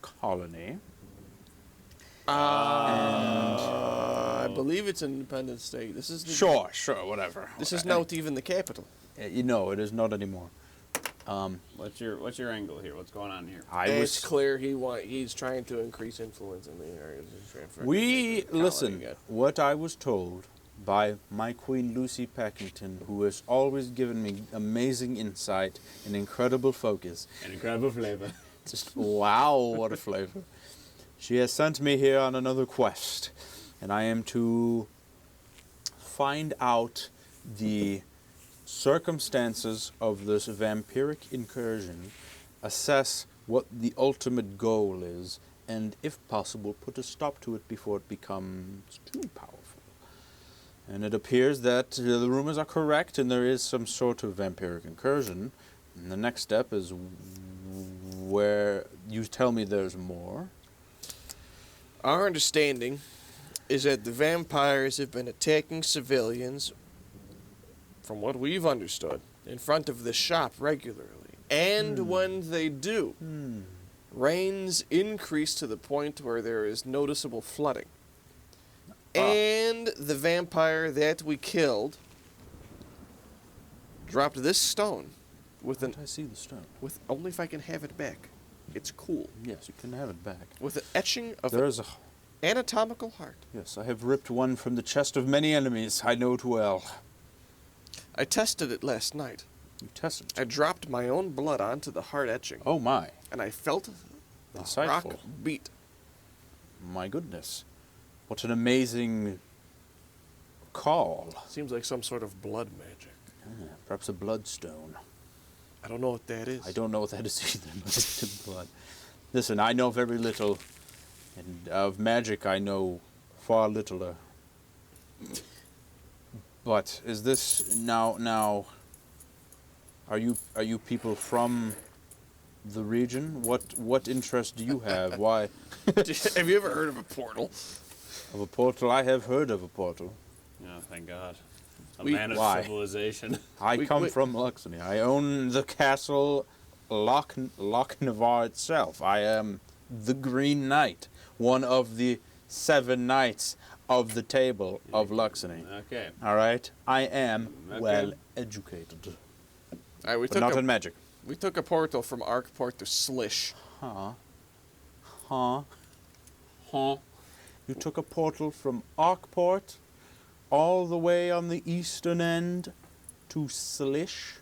colony. I believe it's an independent state. This is Sure, whatever. This is not even the capital. It is not anymore. What's your angle here? What's going on here? It's clear he's trying to increase influence in the area. Listen, what I was told by my Queen Lucy Packington, who has always given me amazing insight and incredible focus. An incredible flavor. Just wow, what a flavor. She has sent me here on another quest, and I am to find out the circumstances of this vampiric incursion, assess what the ultimate goal is, and if possible, put a stop to it before it becomes too powerful. And it appears that the rumors are correct, and there is some sort of vampiric incursion. And the next step is where you tell me there's more. Our understanding is that the vampires have been attacking civilians, from what we've understood, in front of the shop regularly. And when they do, rains increase to the point where there is noticeable flooding. And the vampire that we killed dropped this stone with I see the stone. with only if I can have it back. It's cool. Yes, you can have it back. With an etching of There an is a... anatomical heart. Yes, I have ripped one from the chest of many enemies. I know it well. I tested it last night. You tested it. I dropped my own blood onto the heart etching, Oh my. and I felt the Insightful. rock beat. My goodness. What an amazing call. Seems like some sort of blood magic. Perhaps a bloodstone. I don't know what that is. I don't know what that is either, but it's blood. Listen, I know very little, and of magic I know far littler. But is this now? Are you people from the region? What interest do you have? Why Have you ever heard of a portal? of a portal? I have heard of a portal. Oh, thank God. A We- man of Why? civilization. I We- come we- from Luxony. I own the castle Lochnavar itself. I am the Green Knight, one of the 7 knights of the table of Luxony. Okay. All right? I am Okay. well educated, All right, but not in magic. we took a portal from Arkport to Slish. Huh? Huh? You took a portal from Arkport all the way on the eastern end to Slish?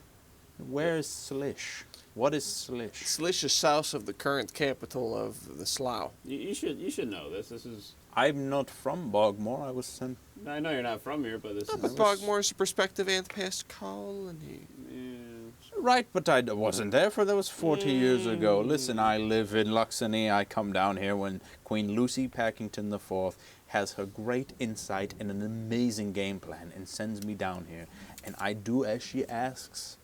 Where is Slish? What is Slish? Slish is south of the current capital of the Slough. You should know this. This is. I'm not from Bogmore. I was sent. I know you're not from here, but this But is. Bogmore's a prospective and past colony. Right, but I wasn't there for that was 40 years ago. Listen, I live in Luxony. I come down here when Queen Lucy Packington IV has her great insight and an amazing game plan and sends me down here. And I do as she asks.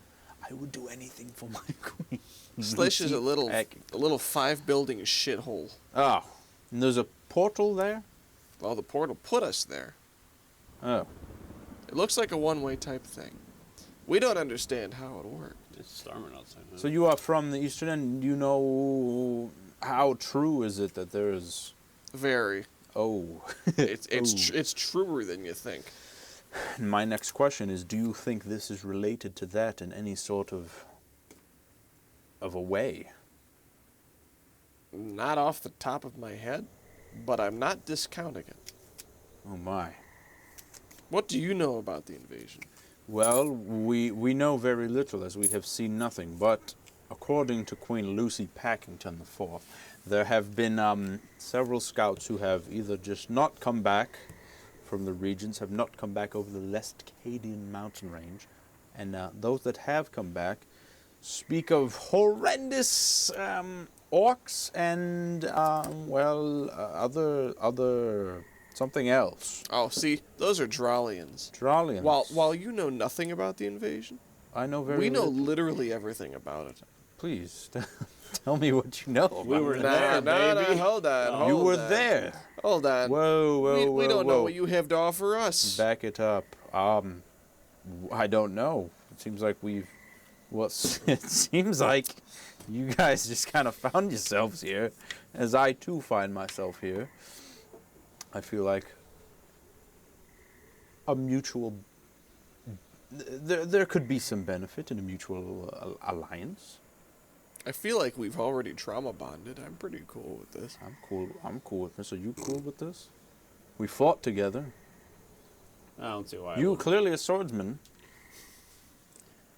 I would do anything for my queen. Slish is Lucy a little Packington. 5-building shithole. Oh, and there's a portal there? Well, the portal put us there. Oh. It looks like a one-way type thing. We don't understand how it worked. It's storming outside. Huh? So you are from the Eastern End. You know how true is it that there is... Very. Oh. It's truer than you think. My next question is, do you think this is related to that in any sort of a way? Not off the top of my head, but I'm not discounting it. Oh my. What do you know about the invasion? Well, we know very little as we have seen nothing, but according to Queen Lucy Packington IV, there have been several scouts who have either just not come back from the regions, have not come back over the Lestcadian mountain range, and those that have come back speak of horrendous orcs and other something else. Oh, see, those are Dralians. Dralians. While you know nothing about the invasion, I know very we know little. literally everything about it. Please tell me what you know. We about were it. there, baby. Hold on. You hold were on. there. Hold on. Whoa, we don't know whoa. what you have to offer us. Back it up. I don't know. It seems like it seems like you guys just kind of found yourselves here, as I too find myself here. I feel like a mutual. There could be some benefit in a mutual alliance. I feel like we've already trauma bonded. I'm pretty cool with this. I'm cool with this. Are you cool with this? We fought together. I don't see why. I You wouldn't. clearly a swordsman.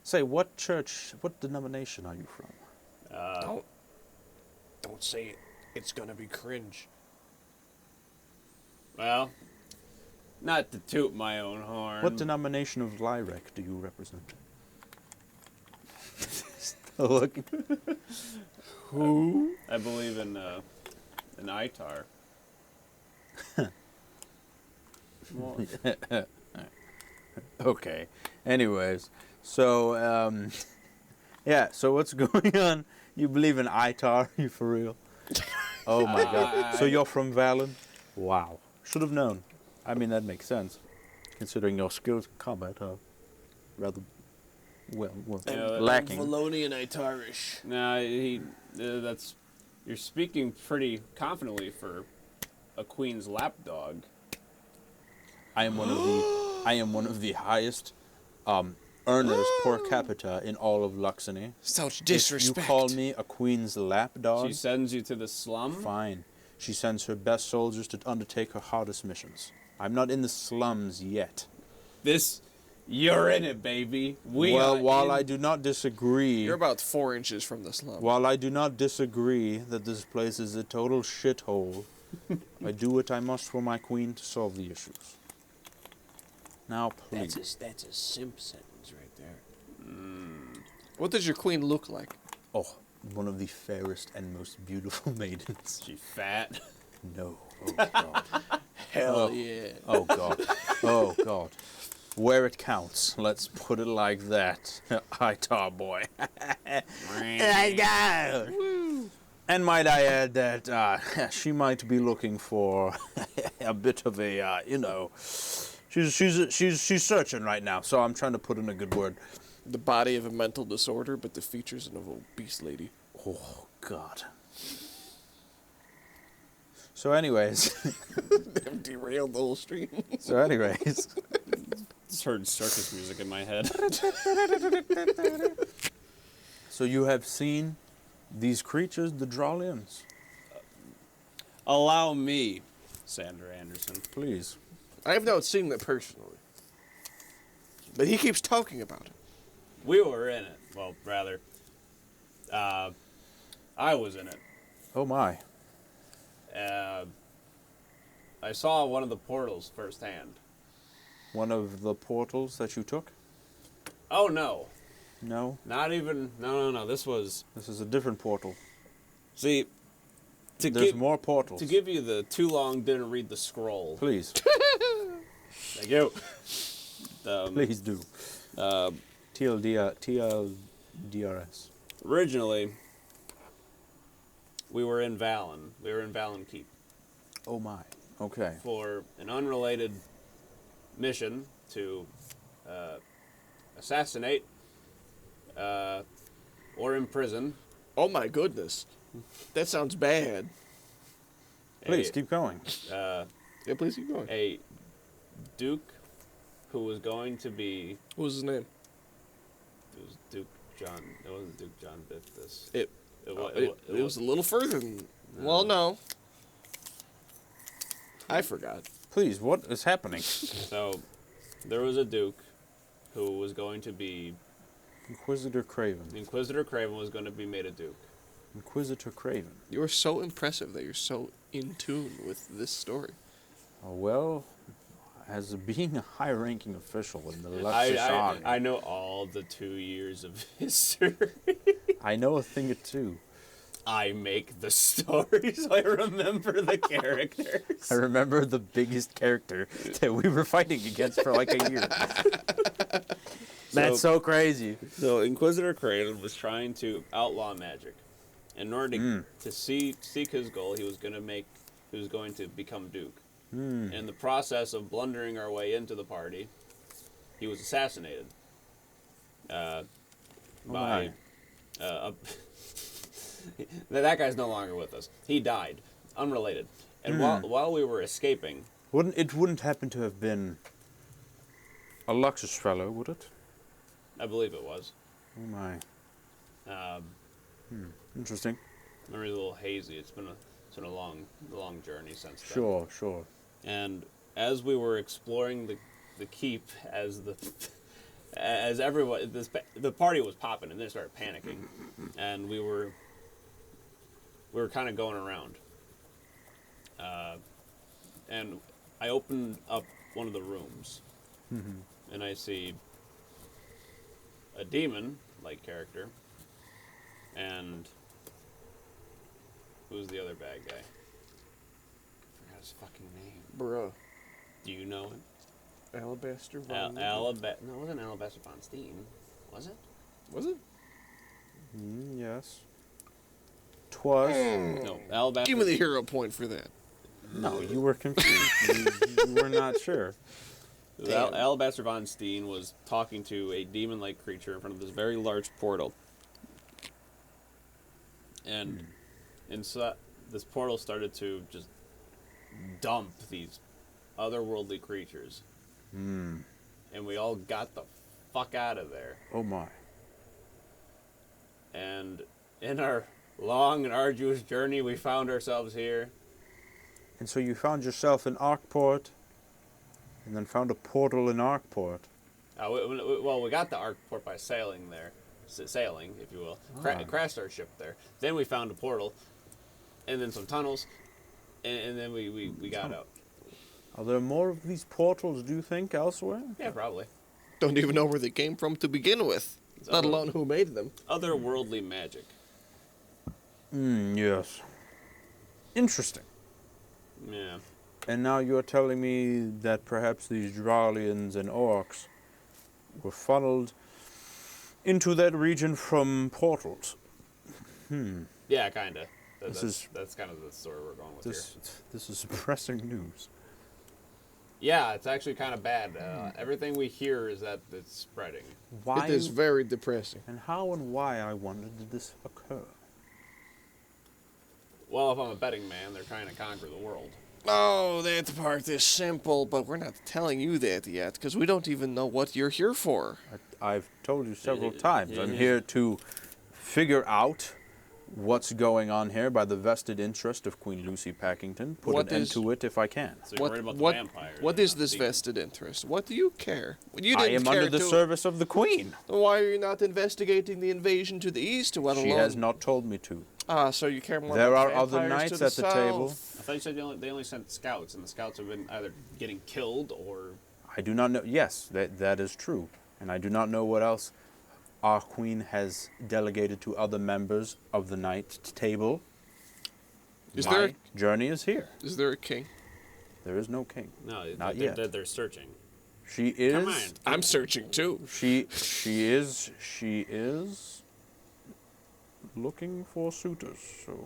Say, what church, what denomination are you from? Don't say it. It's gonna be cringe. Well, not to toot my own horn. What denomination of Lyrek do you represent? Look. Who? I believe in Itar. Okay. Anyways, so yeah. So what's going on? You believe in Itar? You for real? Oh my God. So you're from Valen? Wow. Should have known. I mean, that makes sense, considering your skills in combat are rather lacking. Valonian Itarish. No, that's. You're speaking pretty confidently for a queen's lapdog. I am one of the highest earners per capita in all of Luxony. Such If disrespect. you call me a queen's lapdog, She sends you to the slum. fine. She sends her best soldiers to undertake her hardest missions. I'm not in the slums yet. You're in it, baby. While I do not disagree, You're about 4 inches from the slum. while I do not disagree that this place is a total shithole, I do what I must for my queen to solve the issues. Now, please. That's a simp sentence right there. What does your queen look like? Oh, one of the fairest and most beautiful maidens. She fat. No. Oh, God. Hell Oh. yeah. Oh, God. Oh, God. Where it counts. Let's put it like that. Itar boy. Let's go. And might I add that she might be looking for a bit of a, she's searching right now, so I'm trying to put in a good word. The body of a mental disorder, but the features of an obese lady. Oh, God. So anyways. Derailed the whole stream. So anyways. Just heard circus music in my head. So you have seen these creatures, the Draulians? Allow me, Sandra Anderson. Please. I have not seen that personally. But he keeps talking about it. We were in it. Well, rather, I was in it. Oh, my. I saw one of the portals firsthand. One of the portals that you took? Oh, no. No? Not even... No. This was... This is a different portal. See, There's more portals. to give you the too long didn't read the scroll. Please. Thank you. Please do. TLDRS. Originally, we were in Valen. We were in Valen Keep Oh, my. Okay. for an unrelated mission to assassinate or imprison Oh my goodness. That sounds bad. Please, keep going. Yeah, please keep going. a duke who was going to be... What was his name? It was Duke John. It wasn't Duke John Bithus. It It was a little further than... Well, no. I forgot. Please, what is happening? So, there was a duke who was going to be... Inquisitor Craven. Inquisitor Craven was going to be made a duke. Inquisitor Craven. You are so impressive that you're so in tune with this story. Oh, well, as being a high-ranking official in the Luxish Army, I know all the 2 years of history. I know a thing or two. I make the stories. I remember the characters. I remember the biggest character that we were fighting against for like a year. That's so crazy. So Inquisitor Craven was trying to outlaw magic. In order to seek his goal, he was going to become Duke. In the process of blundering our way into the party, he was assassinated by that guy's no longer with us. He died, unrelated. And while we were escaping, Wouldn't happen to have been a Luxish fellow, would it? I believe it was. Oh my. Interesting. Memory's a little hazy. It's been a long journey since then. Sure. And as we were exploring the keep, the party was popping, and they started panicking, and we were kind of going around. And I opened up one of the rooms, and I see a demon-like character, and who's the other bad guy? I forgot his fucking name. Bruh. Do you know him? Alabaster No, Von it wasn't Alabaster Von Steen. Was it? Was it? Yes. 'Twas. No, Alabaster. Give me the hero point for that. No, you were confused. you were not sure. Alabaster Von Steen was talking to a demon-like creature in front of this very large portal. And inside, this portal started to just dump these otherworldly creatures. And we all got the fuck out of there. Oh my. And in our long and arduous journey, we found ourselves here. And so you found yourself in Arkport, and then found a portal in Arkport. We got to Arkport by sailing there. Sailing, if you will. Crashed our ship there. Then we found a portal, and then some tunnels, and then we got out. Are there more of these portals, do you think, elsewhere? Yeah, probably. Don't even know where they came from to begin with, let alone who made them. Otherworldly magic. Yes. Interesting. Yeah. And now you're telling me that perhaps these Draulians and orcs were funneled into that region from portals. Yeah, kind of. That's That's kind of the story we're going with here. This is pressing news. Yeah, it's actually kind of bad. Everything we hear is that it's spreading. Why It is very depressing. and how and why, I wonder, did this occur? Well, if I'm a betting man, they're trying to conquer the world. Oh, that part is simple, but we're not telling you that yet, because we don't even know what you're here for. I've told you several times. I'm here to figure out what's going on here by the vested interest of Queen Lucy Packington. Put What an end is- to it if I can. So you're worried about the vampires. What and is not this the- vested interest? What do you care? You I didn't am care under the to- service of the Queen. Why are you not investigating the invasion to the east, let She alone... has not told me to. Ah, so you care more There about are other vampires knights to at the table. south. I thought you said they only sent scouts, and the scouts have been either getting killed or... I do not know. Yes, that is true. And I do not know what else our Queen has delegated to other members of the Knight table. Is My there journey is here. Is there a king? There is no king. No, Not they're, yet. They're searching. She is. Come on. I'm searching too. She is looking for suitors. So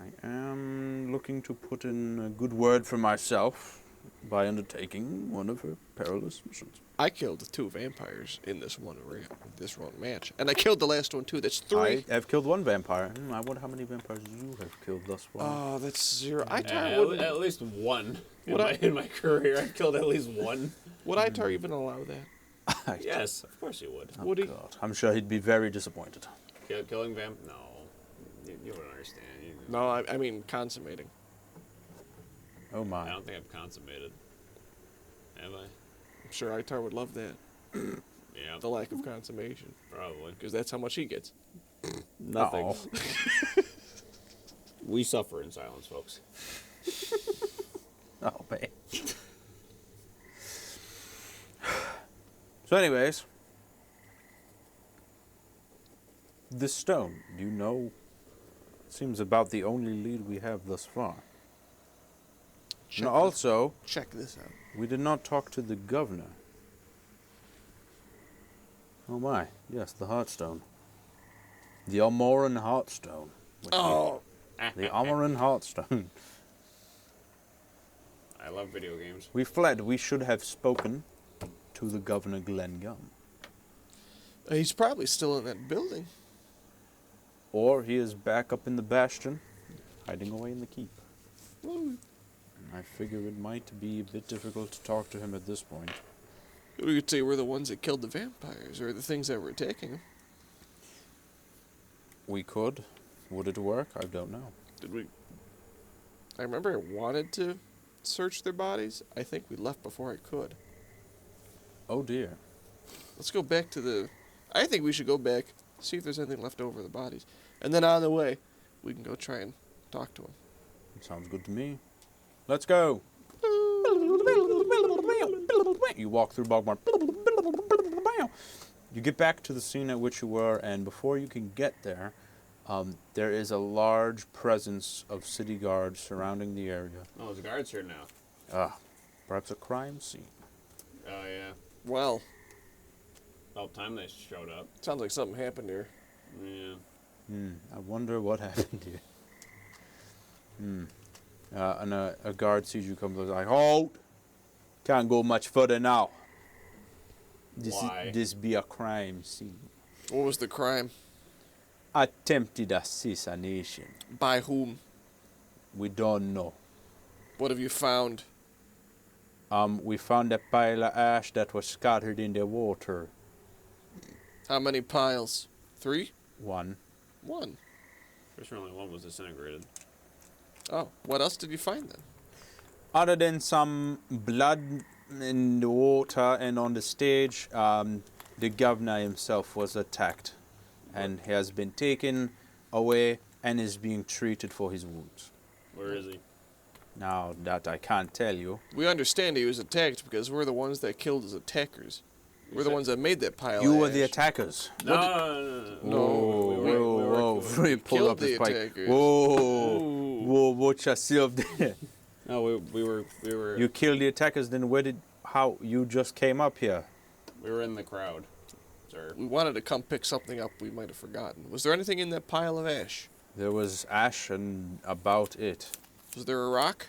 I am looking to put in a good word for myself by undertaking one of her perilous missions. I killed 2 vampires in this one match, and I killed the last one too. That's 3. I have killed one vampire. I wonder how many vampires you have killed thus far. Oh, that's 0. At least one in my career. I've killed at least one. Would Itar even allow that? Yes, of course you would. Would he? God. I'm sure he'd be very disappointed. Killing vamp? No. You wouldn't understand. No, I mean consummating. Oh I my. don't think I've consummated. Have I? I'm sure Itar would love that. Yeah, The lack of consummation, probably. because that's how much he gets. No. We suffer in silence, folks. Oh man. So anyways, this stone, do you know, seems about the only lead we have thus far. Check And also, Check this out. we did not talk to the governor. Oh my, yes, the Heartstone. The Almoran Heartstone. Oh, The Almoran Heartstone. I love video games. We fled. We should have spoken to the Governor Glen Gum. he's probably still in that building. Or he is back up in the bastion, hiding away in the keep. Well, I figure it might be a bit difficult to talk to him at this point. we could say we're the ones that killed the vampires, or the things that were attacking them. We could. Would it work? I don't know. Did we? I remember I wanted to search their bodies. I think we left before I could. Oh dear. Let's go back to the... I think we should go back, see if there's anything left over of the bodies. And then on the way, we can go try and talk to them. Sounds good to me. Let's go. You walk through Bogmar. You get back to the scene at which you were, and before you can get there, there is a large presence of city guards surrounding the area. Oh, there's guards here now. Perhaps a crime scene. Oh, yeah. Well, About time they showed up. sounds like something happened here. Yeah. I wonder what happened here. And a guard sees you come, goes like, "Halt! Can't go much further now. Why? This be a crime scene. What was the crime? Attempted assassination. By whom? We don't know. What have you found? We found a pile of ash that was scattered in the water. How many piles? 3? One. 1. First only one was disintegrated. Oh, what else did you find then? Other than some blood in the water and on the stage, the governor himself was attacked and has been taken away and is being treated for his wounds. Where is he? Now, that I can't tell you. We understand he was attacked because we're the ones that killed his attackers. We're the ones that made that pile You of were the ash. attackers. No. Whoa. He pulled killed up his the pike. attackers. Whoa, watch yourself there. No, we were You killed the attackers, then how you just came up here? we were in the crowd, sir. We wanted to come pick something up we might have forgotten. Was there anything in that pile of ash? There was ash and about it. Was there a rock?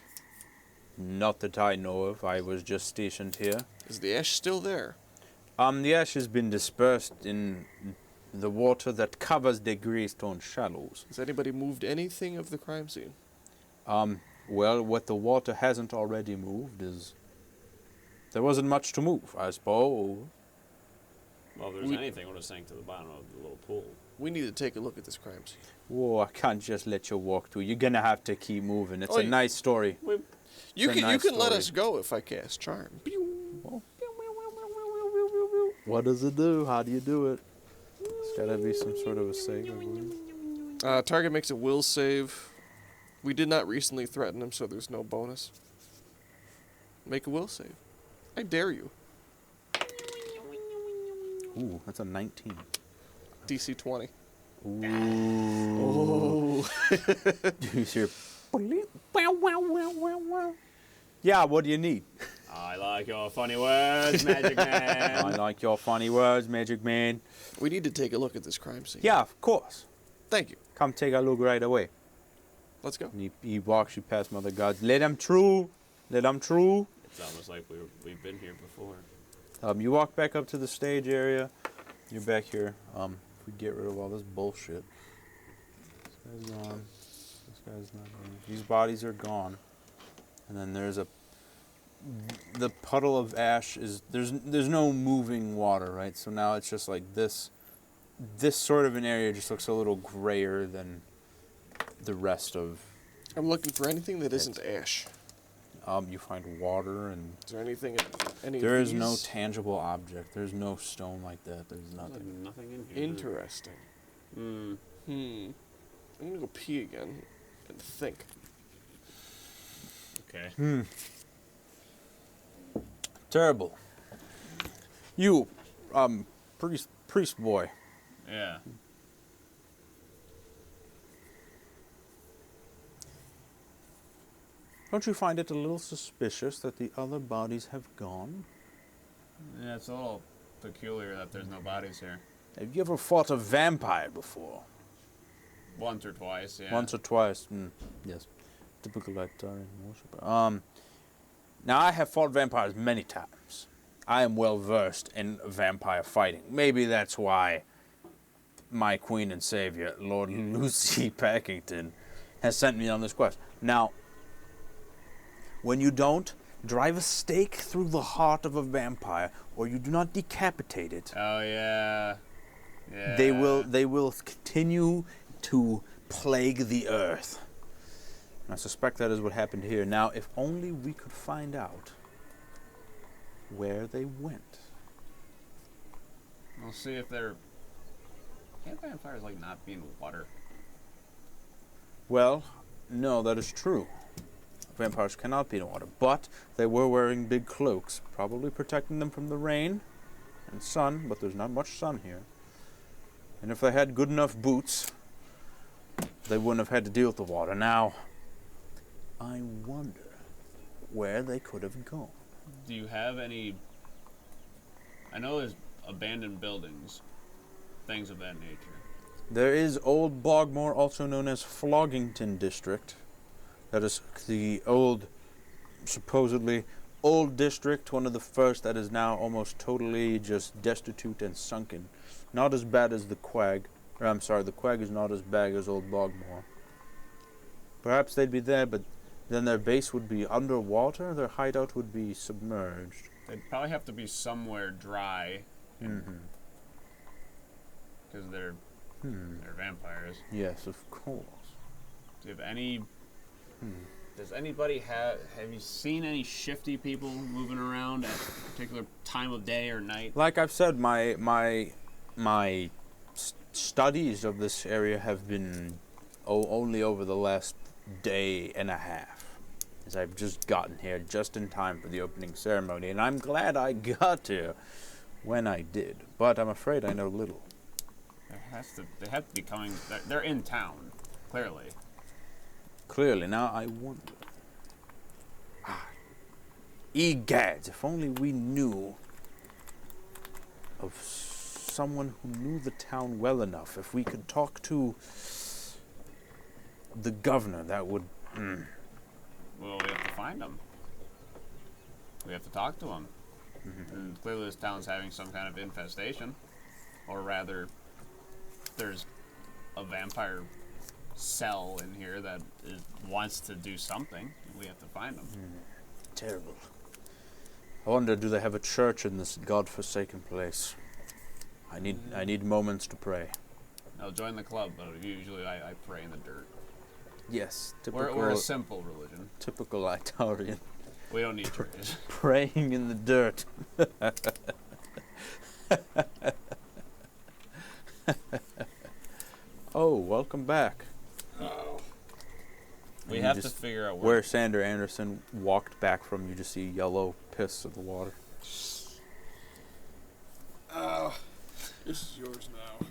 Not that I know of. I was just stationed here. Is the ash still there? The ash has been dispersed in the water that covers the Greystone Shallows. Has anybody moved anything of the crime scene? Well, what the water hasn't already moved is... There wasn't much to move, I suppose. Well, if there's anything, it would have sank to the bottom of the little pool. We need to take a look at this crime scene. Whoa, I can't just let you walk through. You're gonna have to keep moving. It's a nice story. You a can nice let story. us go if I cast charm. What does it do? How do you do it? It's gotta be some sort of a save, I believe. Target makes a will save. We did not recently threaten him, so there's no bonus. Make a will save. I dare you. Ooh, that's a 19. DC 20. Ooh. Oh. You hear... Yeah, what do you need? I like your funny words, Magic Man. I like your funny words, Magic Man. We need to take a look at this crime scene. Yeah, of course. Thank you. Come take a look right away. Let's go. And he walks you past Mother Gods. Let him through. Let him through. It's almost like we've been here before. You walk back up to the stage area. You're back here. If we get rid of all this bullshit. This guy's gone. This guy's not gone. These bodies are gone. And then there's the puddle of ash is there's no moving water, right? So now it's just like this sort of an area just looks a little grayer than the rest of... I'm looking for anything that isn't ash. You find water and... Is there anything... There is no tangible object. There's no stone like that. There's nothing. Nothing in here. Interesting. I'm gonna go pee again and think. Okay. Terrible. You, priest boy. Yeah. Don't you find it a little suspicious that the other bodies have gone? Yeah, it's a little peculiar that there's no bodies here. Have you ever fought a vampire before? Once or twice, yeah. Once or twice. Yes. Typical Latarian worshiper. Now, I have fought vampires many times. I am well versed in vampire fighting. Maybe that's why my queen and savior, Lord Lucy Packington, has sent me on this quest. Now, when you don't drive a stake through the heart of a vampire, or you do not decapitate it, Oh, yeah. Yeah. they will continue to plague the earth. And I suspect that is what happened here. Now, if only we could find out where they went. We'll see if they're... Can't vampires, like, not be in water? Well, no, that is true. Vampires cannot be in water, but they were wearing big cloaks, probably protecting them from the rain and sun, but there's not much sun here. And if they had good enough boots, they wouldn't have had to deal with the water. Now, I wonder where they could have gone. Do you have any... I know there's abandoned buildings, things of that nature. There is Old Bogmore, also known as Floggington District. That is the old, supposedly old district, one of the first that is now almost totally just destitute and sunken. Not as bad as the Quag. Or, I'm sorry, the Quag is not as bad as Old Bogmore. Perhaps they'd be there, but then their base would be underwater, their hideout would be submerged. They'd probably have to be somewhere dry. Because they're vampires. Yes, of course. Do you have any... Does anybody have you seen any shifty people moving around at a particular time of day or night? Like I've said, my studies of this area have been only over the last day and a half, as I've just gotten here just in time for the opening ceremony, and I'm glad I got here when I did. But I'm afraid I know little. They have to be coming. They're in town, clearly. Clearly, now I wonder. Egads, if only we knew of someone who knew the town well enough. If we could talk to the governor, that would... Well, we have to find them. We have to talk to him. And clearly this town's having some kind of infestation. Or rather, there's a vampire cell in here that wants to do something. We have to find them. Terrible. I wonder, do they have a church in this godforsaken place? I need moments to pray. I'll join the club, but usually I pray in the dirt. Yes, typical. We're a simple religion. Typical Italian. We don't need churches. Praying in the dirt. Oh, welcome back. We And have you to just- figure out Where Sander Anderson walked back from, you just see yellow piss in the water. This is yours now.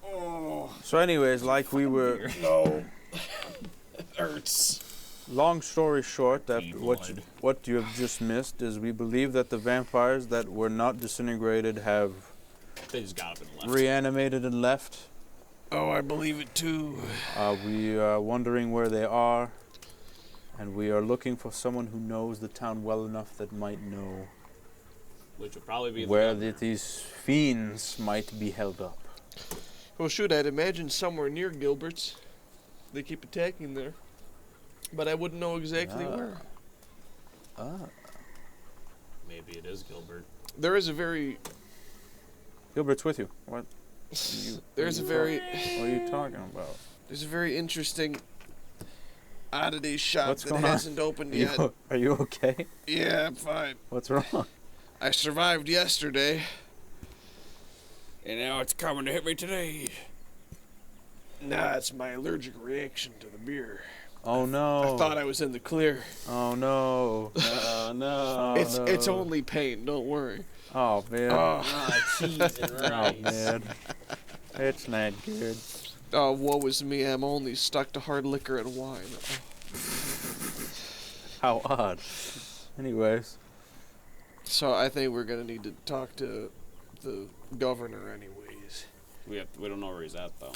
Oh, So anyways, like we were, no. It hurts. long story short, that Blood. what you have just missed is we believe that the vampires that were not disintegrated have They just got up and left. reanimated and left. Oh, I believe it too. We are wondering where they are, and we are looking for someone who knows the town well enough that might know Which would probably be where the these fiends might be held up. Well, shoot, I'd imagine somewhere near Gilbert's. They keep attacking there. But I wouldn't know exactly where. Maybe it is Gilbert. There is a very... Gilbert's with you. What? There's a very... What are you talking about? There's a very interesting oddity shop What's that going on? hasn't opened Are yet. are you okay? Yeah, I'm fine. What's wrong? I survived yesterday. And now it's coming to hit me today. Nah, it's my allergic reaction to the beer. Oh no! I thought I was in the clear. Oh no! Oh no. It's only pain, don't worry. Oh man! Oh, cheese and Oh rice. man! It's not good. oh, woe is me, I'm only stuck to hard liquor and wine. How odd. Anyways, So I think we're gonna need to talk to the governor anyways. We don't know where he's at though.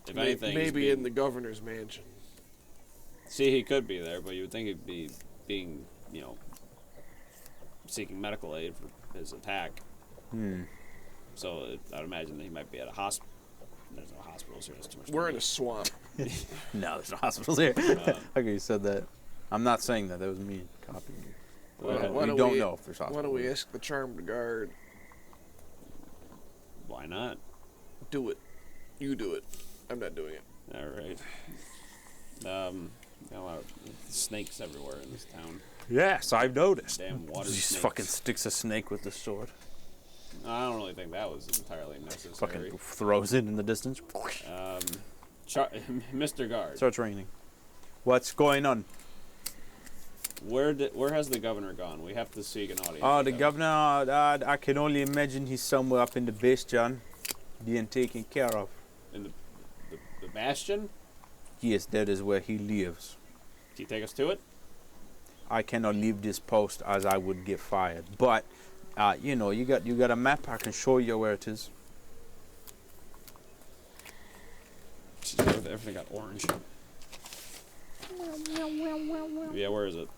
If anything, he's Maybe being- in the governor's mansion. See, he could be there, but you would think he'd be being, seeking medical aid for his attack. So I'd imagine that he might be at a hospital. There's no hospitals here. That's too much. We're in money. a swamp. no, there's no hospitals here. Okay, you said that. I'm not saying that. That was me copying you. Why we don't don't we- know if there's hospitals. Why don't we ask the charmed guard? Why not? Do it. You do it. I'm not doing it. All right. Got a lot of snakes everywhere in this town. Yes, I've noticed. Damn water He just snakes. fucking sticks a snake with the sword. I don't really think that was entirely necessary. Fucking throws it in the distance. Mr. Guard, Starts raining. What's going on? where has the governor gone? We have to seek an audience. Oh, with the him. governor, I can only imagine he's somewhere up in the base, John. Being taken care of. In the bastion. Yes, that is where he lives. Can you take us to it? I cannot leave this post as I would get fired. But, you got a map. I can show you where it is. Everything got orange. Yeah, where is it?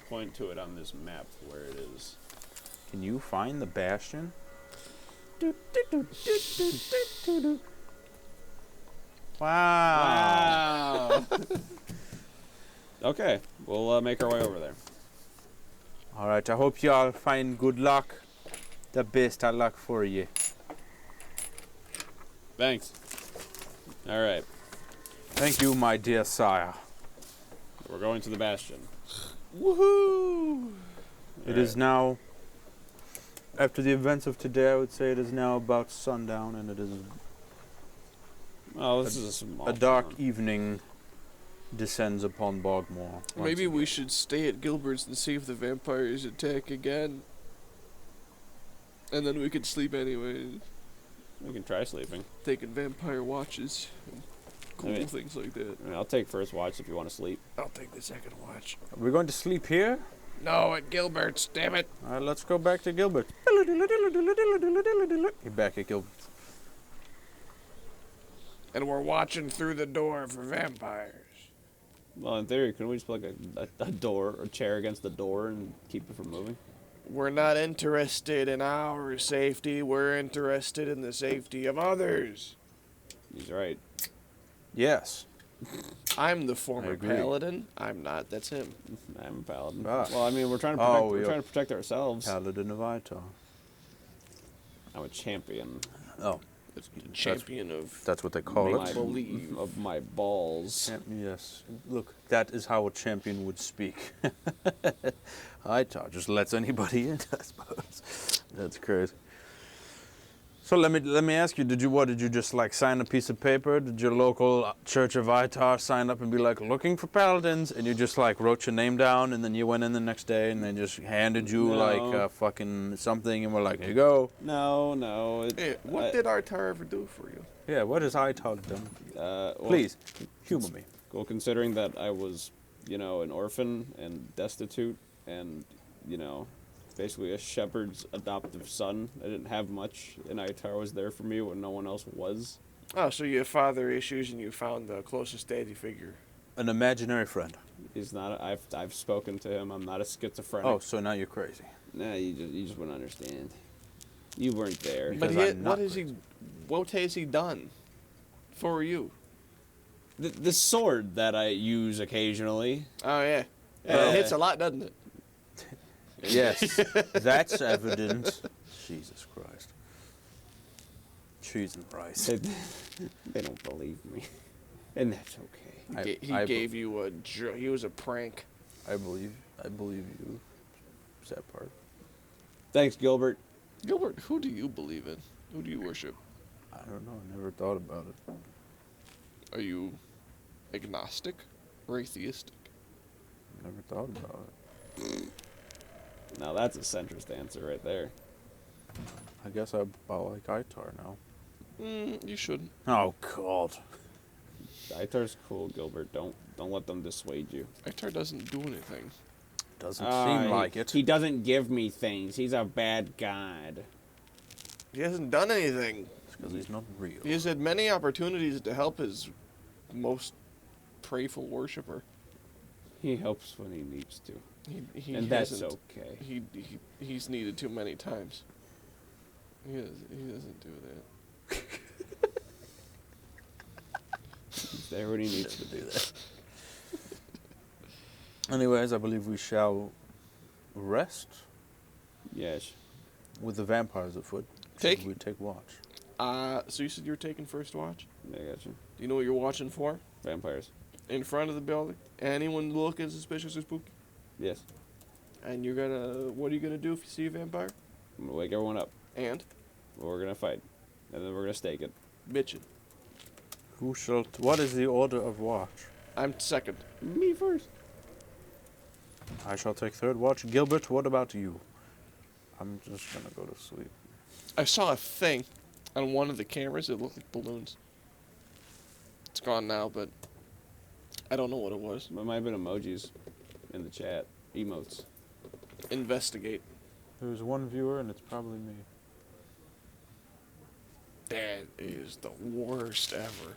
Point to it on this map where it is. Can you find the bastion? Wow. Okay, we'll make our way over there. All right. I hope y'all find good luck. The best of luck for you. Thanks. All right, Thank you, my dear sire. we're going to the bastion. Woohoo! It is now, after the events of today, I would say it is now about sundown, and it is Oh, this is a small a dark town. evening descends upon Bogmore. once Maybe we again. should stay at Gilbert's and see if the vampires attack again. And then we could sleep anyways. We can try sleeping. Taking vampire watches. And cool I mean- things like that. I mean, I'll take first watch if you want to sleep. I'll take the second watch. We're going to sleep here? No, at Gilbert's, damn it. All right, let's go back to Gilbert. You're back at Gilbert. And we're watching through the door for vampires. Well, in theory, couldn't we just put like a door, a chair against the door and keep it from moving? We're not interested in our safety. We're interested in the safety of others. He's right. Yes. I'm the former agree. paladin. I'm not. That's him. I'm a paladin. Ah. Well, I mean, we're trying to Oh, protect. We're you're- trying to protect ourselves. Paladin of Itar. I'm a champion. Oh, The champion of that's what they call my, it. believe. of my balls. Yes. Look, that is how a champion would speak. Itar just lets anybody in, I suppose. That's crazy. So let me ask you, did you just like sign a piece of paper? Did your local Church of Itar sign up and be like, looking for paladins? And you just like wrote your name down and then you went in the next day and they just handed you No. like fucking something and were like, here you go. No. Hey, what did Artar ever do for you? Yeah, what has Itar done for you? Well, Please, humor me. Well, considering that I was, an orphan and destitute and, basically a shepherd's adoptive son. I didn't have much, and Itar was there for me when no one else was. Oh, so you have father issues and you found the closest daddy figure. An imaginary friend. He's not. I've spoken to him. I'm not a schizophrenic. Oh, so now you're crazy. Nah, you just wouldn't understand. You weren't there. But Because I'm not what has he done for you? The sword that I use occasionally. Oh, yeah. It hits a lot, doesn't it? Yes, that's evident. Jesus Christ. Cheese and rice. They don't believe me, and that's okay. He gave you he was a prank. I believe you. Sad part. Thanks, Gilbert. Gilbert, who do you believe in? Who do you worship? I don't know. I never thought about it. Are you agnostic or atheistic? Never thought about it. Now that's a centrist answer right there. I guess I like Itar now. You shouldn't. Oh God. Itar's cool, Gilbert. Don't let them dissuade you. Artar doesn't do anything. Doesn't seem like it. He doesn't give me things. He's a bad god. He hasn't done anything. Because he's not real. He has had many opportunities to help his most prayerful worshiper. He helps when he needs to, He and that's hasn't- okay. He's needed too many times. He doesn't do that. He's there when he needs to do that. Anyways, I believe we shall rest Yes. with the vampires afoot. Take- We take watch. So you said you were taking first watch? I got you. Do you know what you're watching for? Vampires. In front of the building? Anyone looking suspicious or spooky? Yes. And what are you gonna do if you see a vampire? I'm gonna wake everyone up. And? We're gonna fight, and then we're gonna stake it. Bitchin'. What is the order of watch? I'm second. Me first. I shall take third watch. Gilbert, what about you? I'm just gonna go to sleep. I saw a thing on one of the cameras. It looked like balloons. It's gone now, but I don't know what it was. There might have been emojis in the chat. Emotes. Investigate. There's one viewer, and it's probably me. That is the worst ever.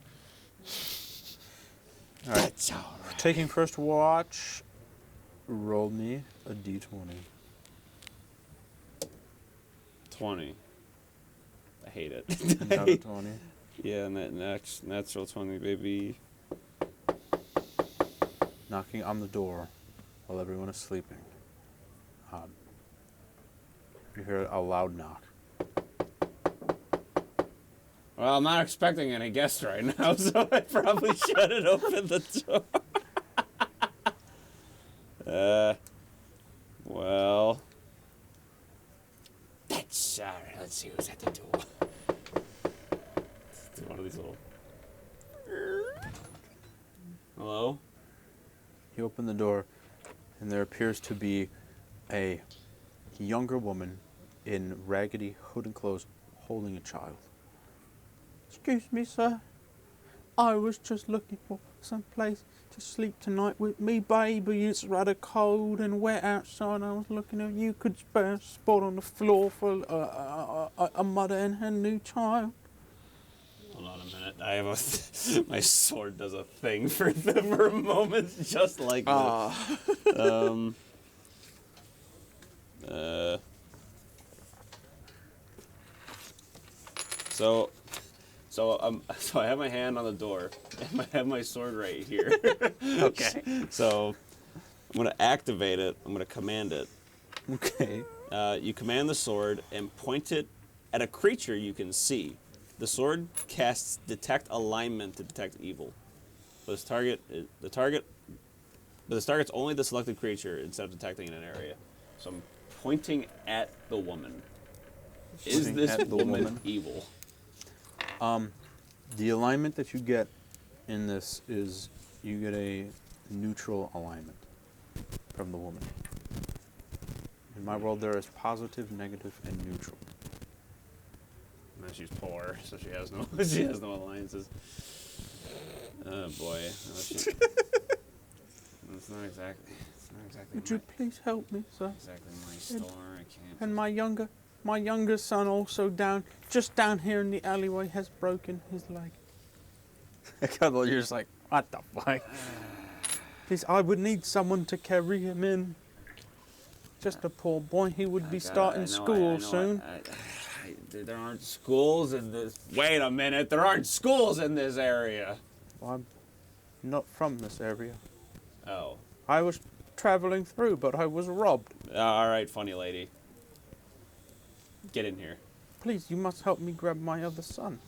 All right. That's all right. Taking first watch. Roll me a d20. 20. I hate it. Another 20. Yeah, and that natural 20, baby. Knocking on the door while everyone is sleeping. You hear a loud knock. Well, I'm not expecting any guests right now, so I probably shouldn't open the door. Well. That's alright. Let's see who's at the door. It's one of these little. Hello? You open the door, and there appears to be a younger woman in raggedy hood and clothes holding a child. Excuse me, sir. I was just looking for some place to sleep tonight with me baby. It's rather cold and wet outside. I was looking if you could spare a spot on the floor for a mother and her new child. Hold on a minute. I have a my sword does a thing for a moment, just like that. So I have my hand on the door, and I have my sword right here. Okay. So I'm gonna activate it. I'm gonna command it. Okay. You command the sword and point it at a creature you can see. The sword casts Detect Alignment to detect evil. But this target's only the selected creature instead of detecting in an area. So I'm pointing at the woman. Is Pointing this at the woman woman. evil? The alignment that you get in this is you get a neutral alignment from the woman. In my world, there is positive, negative, and neutral. No, she's poor, so she has no alliances. Oh boy. It's not exactly. Would you please help me, sir? Exactly my store. I can't. And my younger son also just down here in the alleyway has broken his leg. A couple of years like, what the fuck? Please, I would need someone to carry him in. Just a poor boy. He would be starting school soon. There aren't schools in this. Wait a minute. There aren't schools in this area. Well, I'm not from this area. Oh. I was traveling through, but I was robbed. All right, funny lady. Get in here. Please, you must help me grab my other son.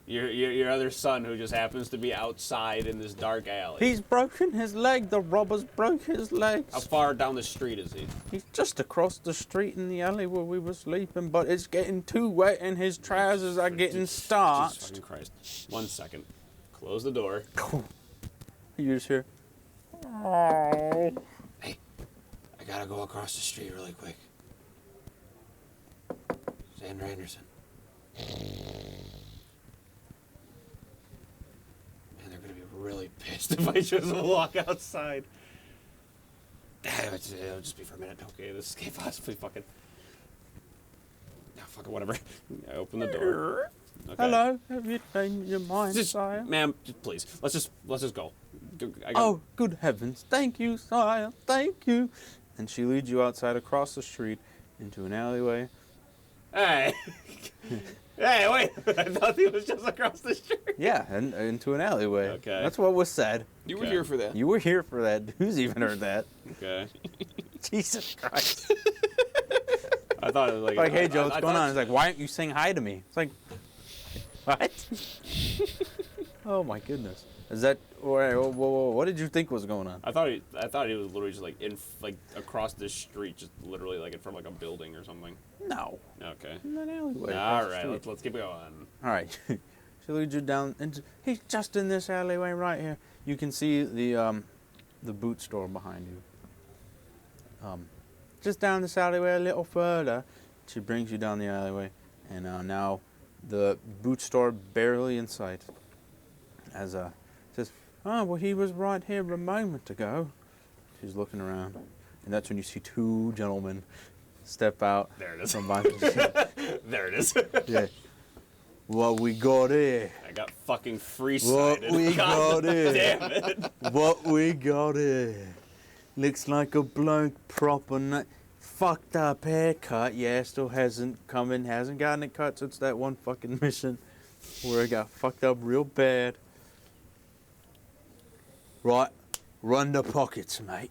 Your other son, who just happens to be outside in this dark alley. He's broken his leg. The robbers broke his legs. How far down the street is he? He's just across the street in the alley where we were sleeping, but it's getting too wet and his trousers are getting Jesus starched. fucking Christ. 1 second. Close the door. You just hear, oh. Hey, I gotta go across the street really quick. Sandra Anderson. Man, they're gonna be really pissed if I just walk outside. It'll just be for a minute. Okay, this can't possibly fucking... No, fucking whatever. I open the door. Okay. Hello, have you changed your mind, Just, sire? ma'am, just please. Let's just go. Oh, good heavens. Thank you, sire. Thank you. And she leads you outside across the street into an alleyway. Hey. Hey, wait. I thought he was just across the street. Yeah, and into an alleyway. Okay. That's what was said. You were Okay. here for that. You were here for that. Who's even heard that? Okay. Jesus Christ. I thought it was like... Like, hey, Joe, what's I going thought- on? It's like, why aren't you saying hi to me? It's like, what? Oh, my goodness. Is that... Whoa, what did you think was going on? I thought he was literally just like across this street, just literally like in front of like a building or something. No. Okay. In an alleyway. All across the right, street. let's keep going. All right. She leads you down. He's just in this alleyway right here. You can see the boot store behind you. Just down this alleyway a little further. She brings you down the alleyway, and now the boot store barely in sight. As says, oh well, he was right here a moment ago. She's looking around, and that's when you see two gentlemen step out. There it is. From behind the There it is. Yeah. What we got here? I got fucking free What sided. we got here? Damn it. What we got here? Looks like a bloke proper fucked up haircut. Yeah, still hasn't gotten it cut since that one fucking mission where it got fucked up real bad. Right, run the pockets, mate.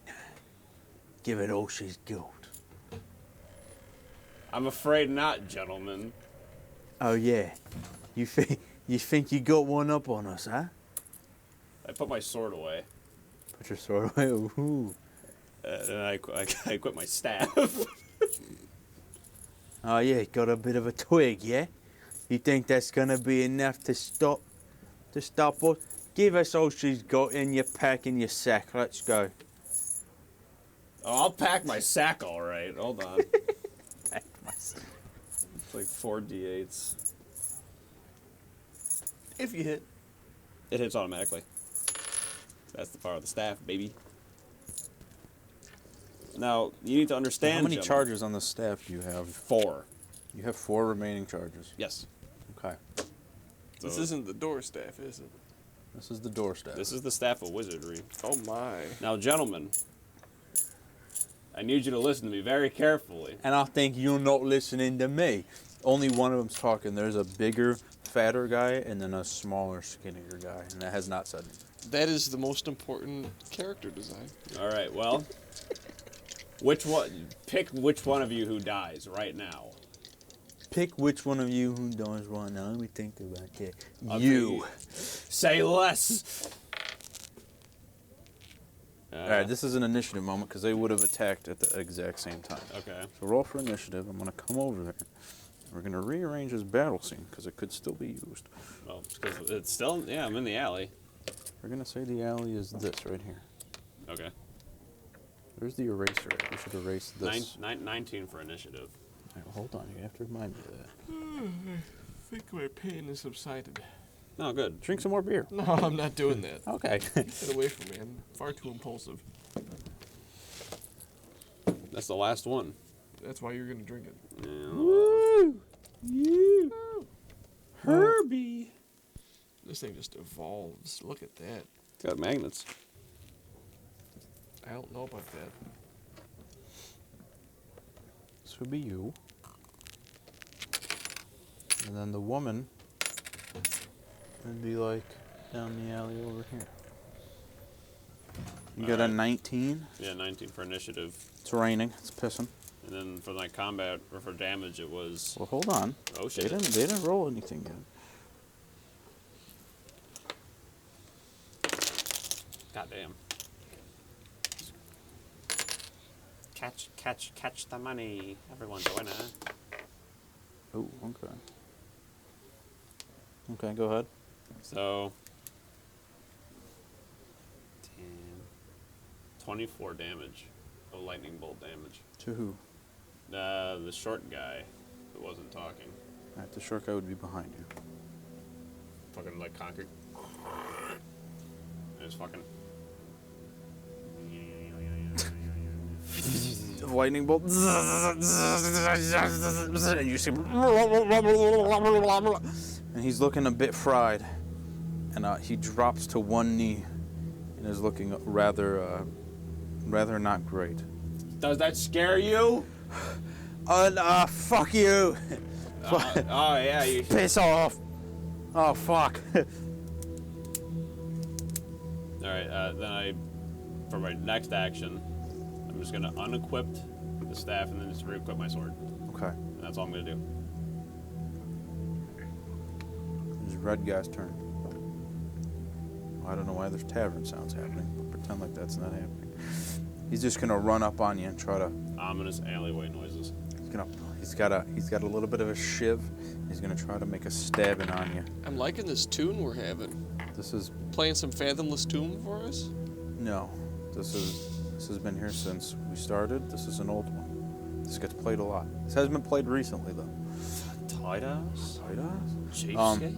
Give it all she's got. I'm afraid not, gentlemen. Oh yeah, you think you got one up on us, huh? I put my sword away. Put your sword away. Ooh. And I quit my staff. Oh yeah, got a bit of a twig, yeah? You think that's gonna be enough to stop us? Give us all she's got in your pack in your sack. Let's go. Oh, I'll pack my sack all right. Hold on. It's like 4 d8s. If you hit. It hits automatically. That's the power of the staff, baby. Now, you need to understand, How many gentlemen. charges on the staff do you have? 4. You have 4 remaining charges. Yes. Okay. This So- isn't the door staff, is it? This is the doorstep. This is the staff of wizardry. Oh my. Now, gentlemen, I need you to listen to me very carefully. And I think you're not listening to me. Only one of them's talking. There's a bigger, fatter guy, and then a smaller, skinnier guy, and that has not said anything. That is the most important character design. All right, well, pick which one of you who dies right now. Pick which one of you who does what. Now let me think about that. Of You. Say less. All right, this is an initiative moment because they would have attacked at the exact same time. Okay. So roll for initiative. I'm going to come over there. We're going to rearrange this battle scene because it could still be used. Well, because it's still, yeah, I'm in the alley. We're going to say the alley is this right here. Okay. Where's the eraser at? We should erase this. 19 for initiative. All right, hold on, you have to remind me of that. I think my pain has subsided. Oh, good. Drink some more beer. No, I'm not doing that. Okay. Get away from me. I'm far too impulsive. That's the last one. That's why you're going to drink it. Yeah. You. Herbie. This thing just evolves. Look at that. It's got magnets. I don't know about that. This would be you. And then the woman would be like down the alley over here. You got a Alright. 19. Yeah, 19 for initiative. It's raining. It's pissing. And then for my combat, or for damage, it was... Well, hold on. Oh, They shit. didn't roll anything yet. Goddamn. Catch the money. Everyone join us. Oh, okay. Okay, go ahead. So... 10... 24 damage. Oh, lightning bolt damage. To who? The short guy that wasn't talking. All right, the short guy would be behind you. Fucking like concrete. It was fucking... Lightning bolt. And you see. And he's looking a bit fried. And he drops to one knee and is looking rather not great. Does that scare you? Fuck you. Oh, yeah, you... Piss off. Oh, fuck. Alright, then for my next action, I'm just gonna unequip the staff and then just re-equip my sword. Okay. And that's all I'm gonna do. It's red guy's turn. I don't know why there's tavern sounds happening, but pretend like that's not happening. He's just gonna run up on you and try to. Ominous alleyway noises. He's got a little bit of a shiv. He's gonna try to make a stabbing on you. I'm liking this tune we're having. This is Playing some Fathomless Tomb for us? no. This has been here since we started. This is an old one. This gets played a lot. This hasn't been played recently though. Titus? Cheapskate?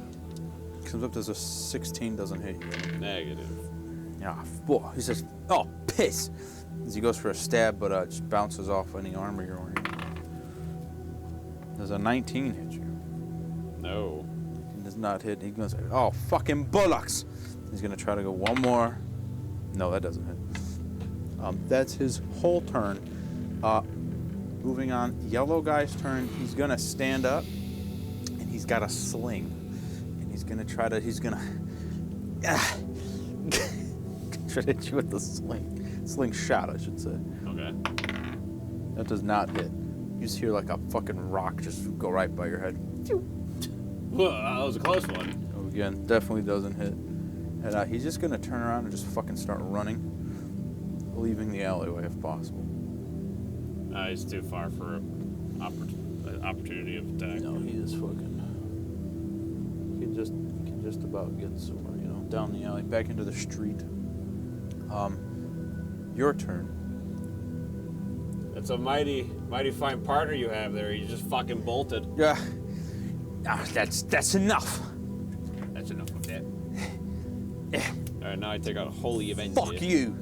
Comes up as a 16, doesn't hit you. Negative. Yeah, whoa. He says, "Oh, piss!" As he goes for a stab, but just bounces off any armor you're wearing. Does a 19 hit you? No. He does not hit. He goes, "Oh, fucking bullocks!" He's gonna try to go one more. No, that doesn't hit. That's his whole turn. Moving on, yellow guy's turn. He's gonna stand up, and he's got a sling, and he's gonna try to hit you with the slingshot, I should say. Okay. That does not hit. You just hear like a fucking rock just go right by your head. Well, that was a close one. Oh, again, definitely doesn't hit. And he's just gonna turn around and just fucking start running, leaving the alleyway if possible. He's too far for an opportunity of attack. No, he is fucking. He can just about get somewhere, down the alley, back into the street. Your turn. That's a mighty fine partner you have there. You just fucking bolted. Yeah. That's enough. That's enough of that. All right, now I take out Holy Avenge. Fuck you.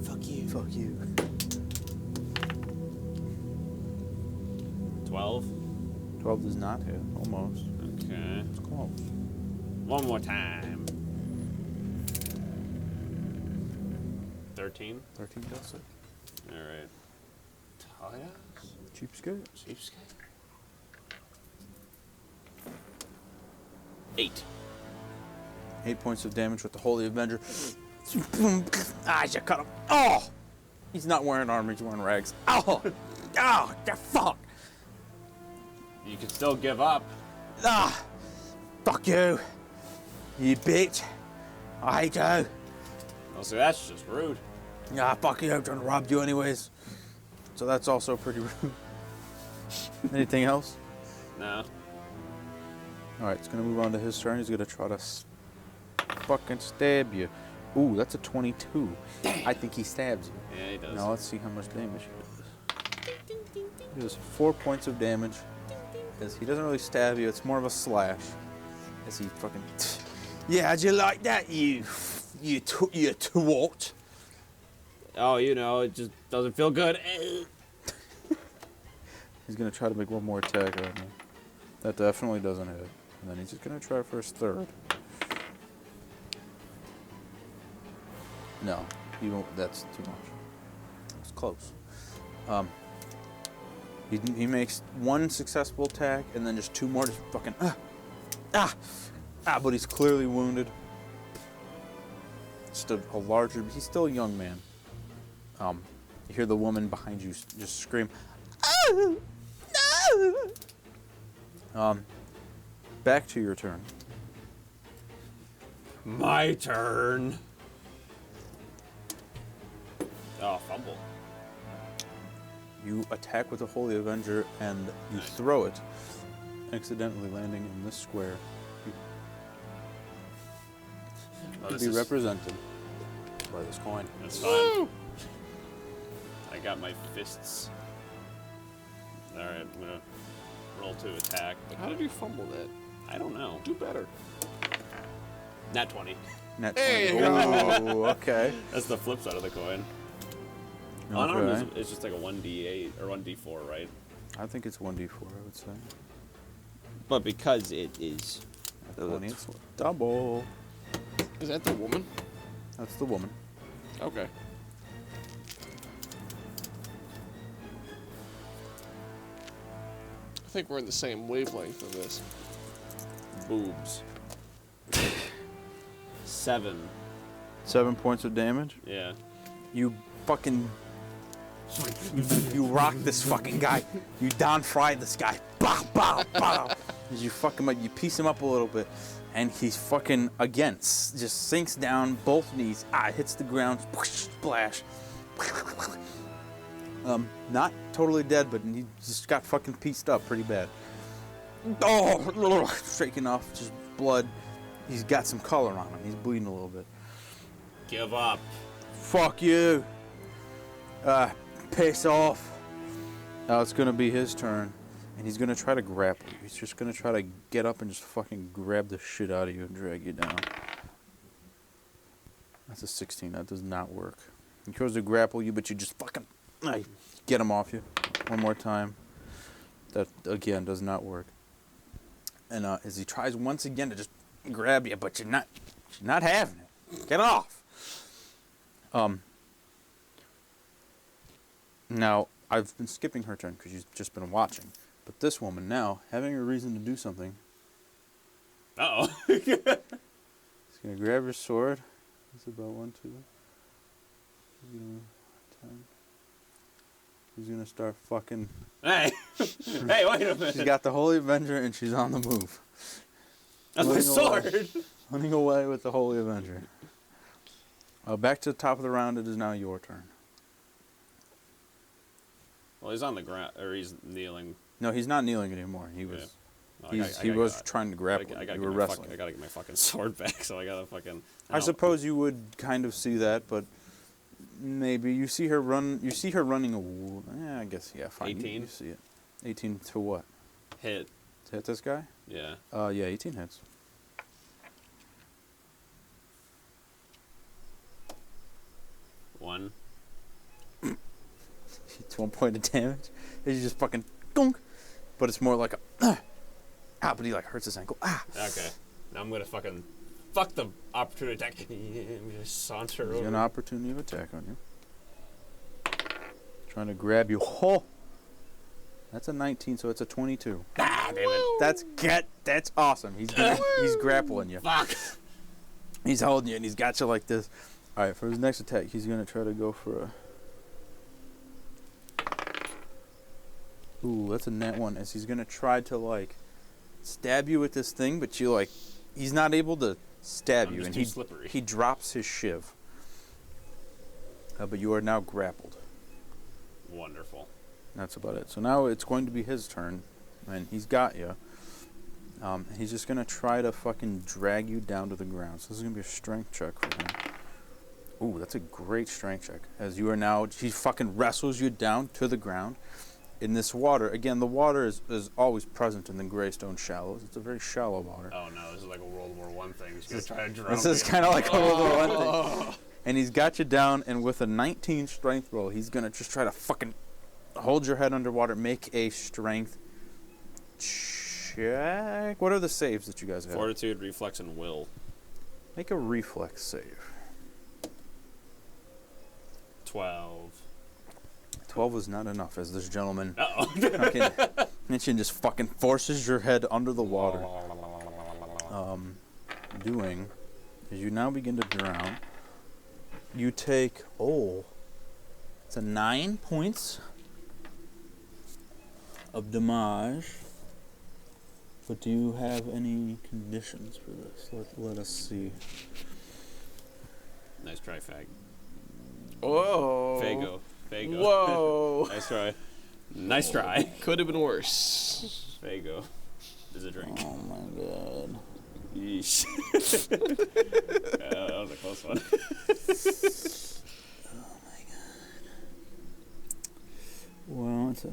Fuck you. Fuck you. 12. 12 does not hit. Almost. Okay. It's close. One more time. 13. 13 does it. All right. Oh, yeah. Cheapskate. Cheapskate. 8. 8 points of damage with the Holy Avenger. Ah, you cut him. Oh! He's not wearing armor, he's wearing rags. Oh! Oh, the fuck! You can still give up. Ah! Fuck you! You bitch! I hate you! Oh, so that's just rude. Ah, fuck you, I'm trying to rob you anyways. So that's also pretty rude. Anything else? No. Alright, it's gonna move on to his turn. He's gonna try to fucking stab you. Ooh, that's a 22. I think he stabs you. Yeah, he does. Now let's see how much damage he does. He does 4 points of damage. As he doesn't really stab you, it's more of a slash. As he fucking. Yeah, how'd you like that, you twat? Oh, you know, it just doesn't feel good. He's gonna try to make one more attack on me. That definitely doesn't hit. And then he's just gonna try for his third. No, you won't. That's too much. It's close. He makes one successful attack and then just 2 more. Just fucking but he's clearly wounded. Just a larger. He's still a young man. You hear the woman behind you just scream. Oh no! Back to your turn. My turn. Oh, fumble. You attack with the Holy Avenger and you throw it, accidentally landing in this square. To be represented by this coin. That's fine. I got my fists. All right, I'm gonna roll to attack. But How did you fumble that? I don't know. Do better. Nat 20. Nat There 20. you Ooh, okay. That's the flip side of the coin. Okay. Unarmed is just like a 1d8 or 1d4, right? I think it's 1d4, I would say. But because it is. At 20, it's double. Is that the woman? That's the woman. Okay. I think we're in the same wavelength of this. Boobs. 7. 7 points of damage. Yeah. You fucking. You rock this fucking guy. You down fry this guy. Bah, bah, bah. As you fuck him up, you piece him up a little bit, and he's fucking again just sinks down both knees. Hits the ground. Splash. Not totally dead, but he just got fucking pieced up pretty bad. Oh, shaking off, just blood. He's got some color on him. He's bleeding a little bit. Give up. Fuck you. Piss off. Now it's gonna be his turn, and he's gonna try to grapple you. He's just gonna try to get up and just fucking grab the shit out of you and drag you down. That's a 16. That does not work. He tries to grapple you, but you just fucking get him off you. One more time. That again does not work. And as he tries once again to just grab you, but you're not having it. Get off. Now, I've been skipping her turn because you've just been watching. But this woman now, having a reason to do something, Uh-oh. she's going to grab her sword. It's about 1, 2. 10. She's going to start fucking... Hey. Hey, wait a minute. She's got the Holy Avenger and she's on the move. That's my sword. Running away with the Holy Avenger. Back to the top of the round. It is now your turn. Well, he's on the ground, or he's kneeling. No, he's not kneeling anymore. He was. Yeah. He was trying to grapple. I gotta You were get my wrestling. I gotta get my fucking sword back, so I gotta fucking. I suppose you would kind of see that, but maybe you see her run. You see her running. I guess fine. 18? You see it. 18 to what? Hit. To hit this guy? Yeah. Yeah, 18 hits. One. It's 1 point of damage. He's just fucking gunk. But it's more like a but he like hurts his ankle. Okay. Now I'm gonna fucking fuck the opportunity attack. I'm gonna saunter He's over. got an opportunity of attack on you. Trying to grab you. Oh! That's a 19, so it's a 22. Ah, damn it. That's awesome. He's grappling you. Fuck. He's holding you and he's got you like this. All right, for his next attack, he's gonna try to go for a. Ooh, that's a net one. As he's gonna try to like stab you with this thing, but you like, he's not able to stab I'm you, just and too slippery. he drops his shiv. But you are now grappled. Wonderful. That's about it. So now it's going to be his turn, and he's got you. He's just gonna try to fucking drag you down to the ground. So this is gonna be a strength check for him. Ooh, that's a great strength check. As you are now, he fucking wrestles you down to the ground. In this water, again, the water is always present in the Greystone Shallows. It's a very shallow water. Oh no, this is like a World War I thing. He's gonna try to drown This is me. kind of like a World War I thing. And he's got you down, and with a 19 strength roll, he's gonna just try to fucking hold your head underwater. Make a strength check. What are the saves that you guys have? Fortitude, reflex, and will. Make a reflex save. 12. 12 was not enough, as this gentleman Uh-oh. fucking Mitchin just fucking forces your head under the water. Doing is you now begin to drown. You take it's a 9 points of damage. But do you have any conditions for this? Let us see. Nice try, Fag. Whoa. Fago. Whoa. Nice try. Nice try. Could have been worse. Fago. Is a drink. Oh my god. Yeesh. That was a close one. Well, it's a...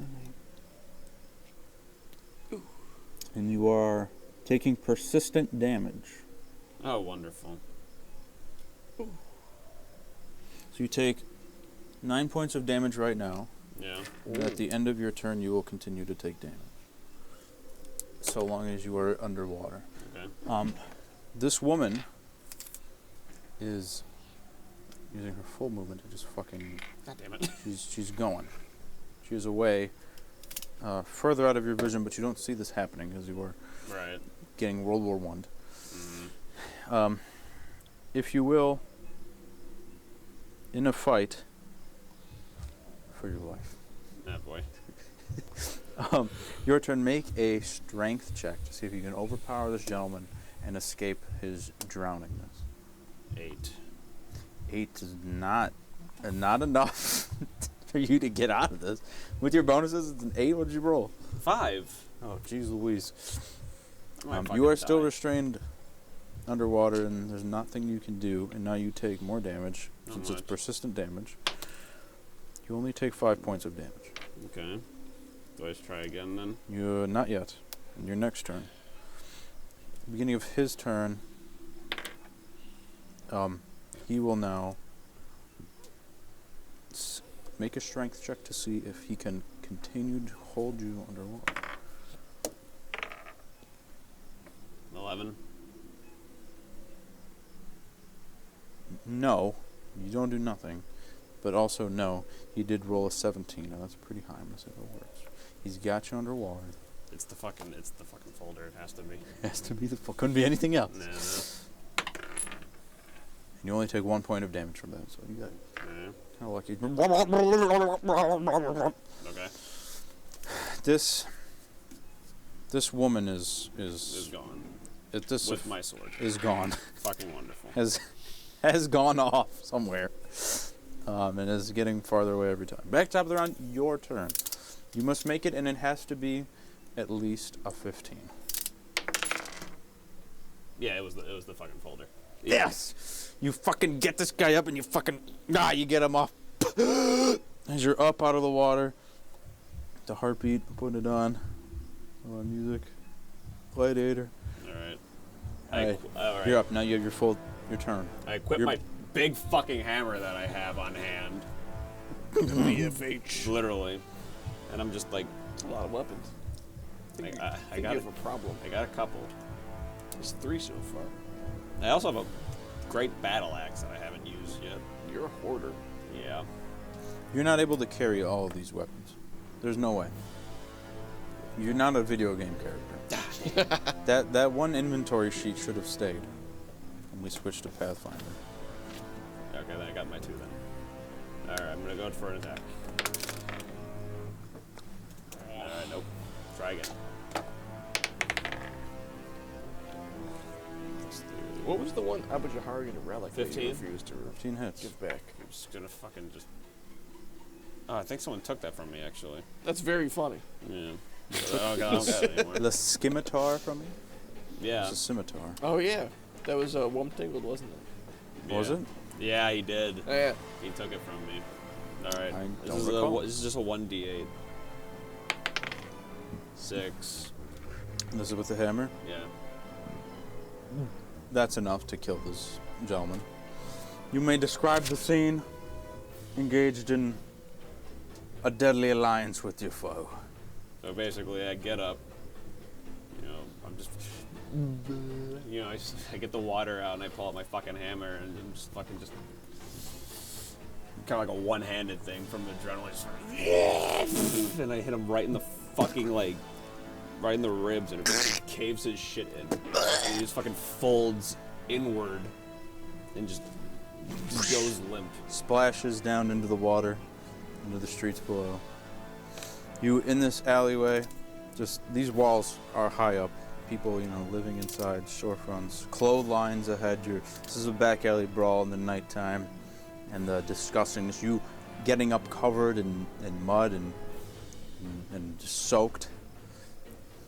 And you are taking persistent damage. Oh, wonderful. So you take 9 points of damage right now. Yeah. And at the end of your turn, you will continue to take damage. So long as you are underwater. Okay. This woman is using her full movement to just fucking... God damn it. She's going. She is away, further out of your vision, but you don't see this happening as you are Right. getting World War I. Mm-hmm. If you will, in a fight for your life. Oh, boy. Your turn. Make a strength check to see if you can overpower this gentleman and escape his drowningness. 8. 8 is not enough for you to get out of this. With your bonuses, it's an 8. What did you roll? 5. Oh, jeez Louise. I might You are fucking still die. restrained underwater, and there's nothing you can do, and now you take more damage, Not since it's much. persistent damage. You only take 5 points of damage. Okay. Do I just try again then? You're not yet. In your next turn. Beginning of his turn, he will now make a strength check to see if he can continue to hold you underwater. 11. No, you don't do nothing. But also, no, he did roll a 17. Now that's pretty high. I'm going to see if it works. He's got you underwater. It's the fucking folder. It has to be. It has to be couldn't be anything else. Nah. And you only take 1 point of damage from that, so you got Yeah. kind of lucky. Okay. This woman is gone. this With my sword. is gone. Fucking wonderful. has gone off somewhere, and is getting farther away every time. Back top of the round, your turn. You must make it, and it has to be at least a 15. Yeah, it was the fucking folder. Yes! You fucking get this guy up and you fucking... you get him off. As you're up out of the water. The heartbeat, put it on. Music. Gladiator. Alright. Alright, Alright. you're up. Now you have your turn. I equip my big fucking hammer that I have on hand. BFH. Literally. And I'm just like, A lot of weapons. I I got you have a problem. I got a couple. It's 3 so far. I also have a great battle axe that I haven't used yet. You're a hoarder. Yeah. You're not able to carry all of these weapons. There's no way. You're not a video game character. that one inventory sheet should have stayed. And we switched to Pathfinder. Okay, then I got my 2 then. Alright, I'm gonna go for an attack. Alright, nope. Try again. What was the one Abujahari and Relic that 15? you refused to 15 hits. give back? I'm just gonna fucking just... Oh, I think someone took that from me, actually. That's very funny. Yeah. Oh, God, I don't got it anymore. The scimitar from you? Yeah. It's a scimitar. Oh yeah, that was Wumtingled, wasn't it? Was Yeah. it? Yeah, he did. Oh, yeah. He took it from me. Alright. I This don't is recall. this is just a 1d8. 6. This is with the hammer? Yeah. That's enough to kill this gentleman. You may describe the scene. Engaged in a deadly alliance with your foe. So basically, I get up. You know, I'm just... You know, I get the water out and I pull out my fucking hammer and I'm just fucking just... Kind of like a one-handed thing from adrenaline. Just and I hit him right in the fucking, like... Right in the ribs and it just caves his shit in. And he just fucking folds inward and just goes limp. Splashes down into the water, into the streets below. You, in this alleyway, just these walls are high up. People, you know, living inside, storefronts, clotheslines ahead. This is a back alley brawl in the nighttime, and the disgustingness. You getting up covered in mud and just soaked.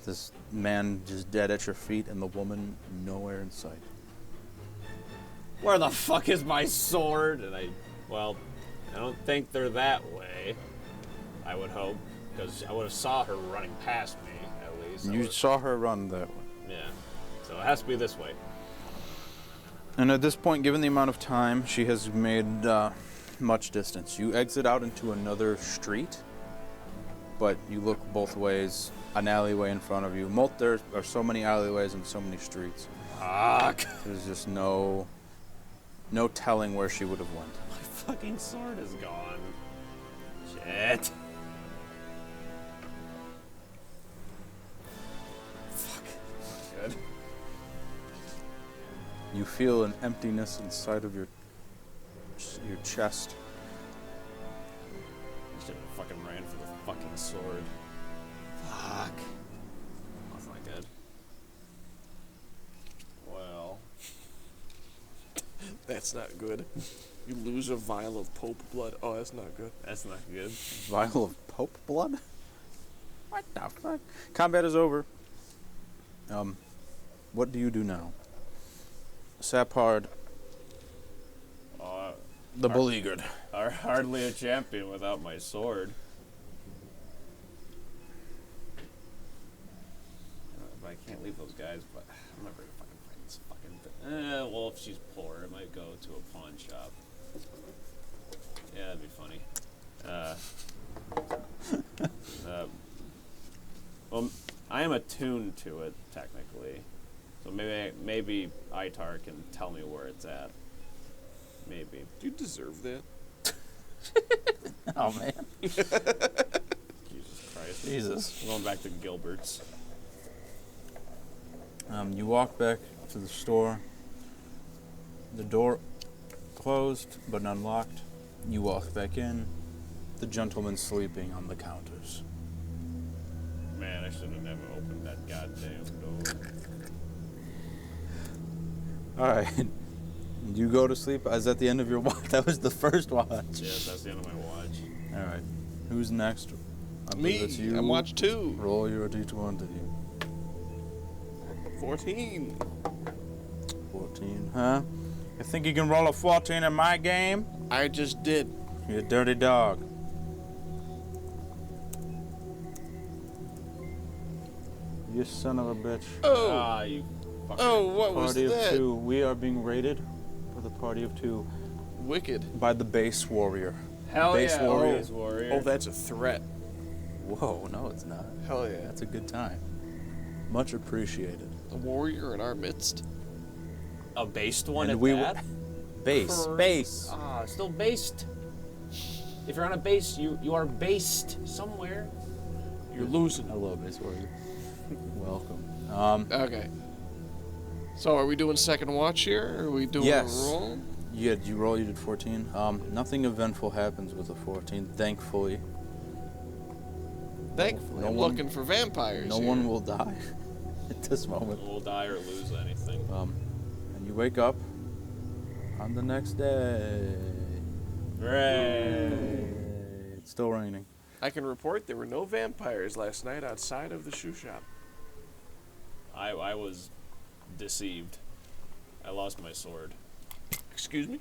This man just dead at your feet, and the woman nowhere in sight. Where the fuck is my sword? And I don't think they're that way. I would hope, because I would have saw her running past me at least. You saw her run that way. Yeah. So it has to be this way. And at this point, given the amount of time, she has made much distance. You exit out into another street, but you look both ways. An alleyway in front of you. There are so many alleyways and so many streets. Fuck. There's just no telling where she would have went. My fucking sword is gone. Shit. Fuck. Good. You feel an emptiness inside of your chest. Should have fucking ran for the fucking sword. Fuck. That's not good. Well. That's not good. You lose a vial of Pope blood. Oh, that's not good. That's not good. Vial of Pope blood? What the fuck? Combat is over. What do you do now? Sapard, the beleaguered. Hardly a champion without my sword. But I can't leave those guys, but I'm never gonna fucking find this fucking thing. Well, if she's poor, I might go to a pawn shop. Yeah, that'd be funny. Well, I am attuned to it, technically. So maybe Itar can tell me where it's at. Maybe. Do you deserve that? Oh man. Jesus Christ. Jesus. We're going back to Gilbert's. You walk back to the store. The door closed but unlocked. You walk back in. The gentleman sleeping on the counters. Man, I should have never opened that goddamn door. All right. You go to sleep. Is that the end of your watch? That was the first watch. Yes, that's the end of my watch. All right. Who's next? I believe Me. it's you. I'm watch 2. Roll your d20, did you? 14. 14, huh? You think you can roll a 14 in my game? I just did. You dirty dog. You son of a bitch. Oh. Ah, you fucker. Oh, what was Party of that? 2. We are being raided for the party of 2 Wicked. by the base warrior. Hell Base yeah, warrior. Base warrior. Oh, that's a threat. Whoa, no, it's not. Hell yeah. That's a good time. Much appreciated. A warrior in our midst? A based one And at we that? base. Still based. If you're on a base, you are based somewhere. You're losing. Hello, Base Warrior. Welcome. Okay. So are we doing second watch here? Or are we doing Yes. a roll? You did 14. Nothing eventful happens with a 14, thankfully. Thankfully, No I'm one- looking for vampires. No here. one will die at this moment. We'll die or lose anything. And you wake up on the next day. Hooray! It's still raining. I can report there were no vampires last night outside of the shoe shop. I was deceived. I lost my sword. Excuse me?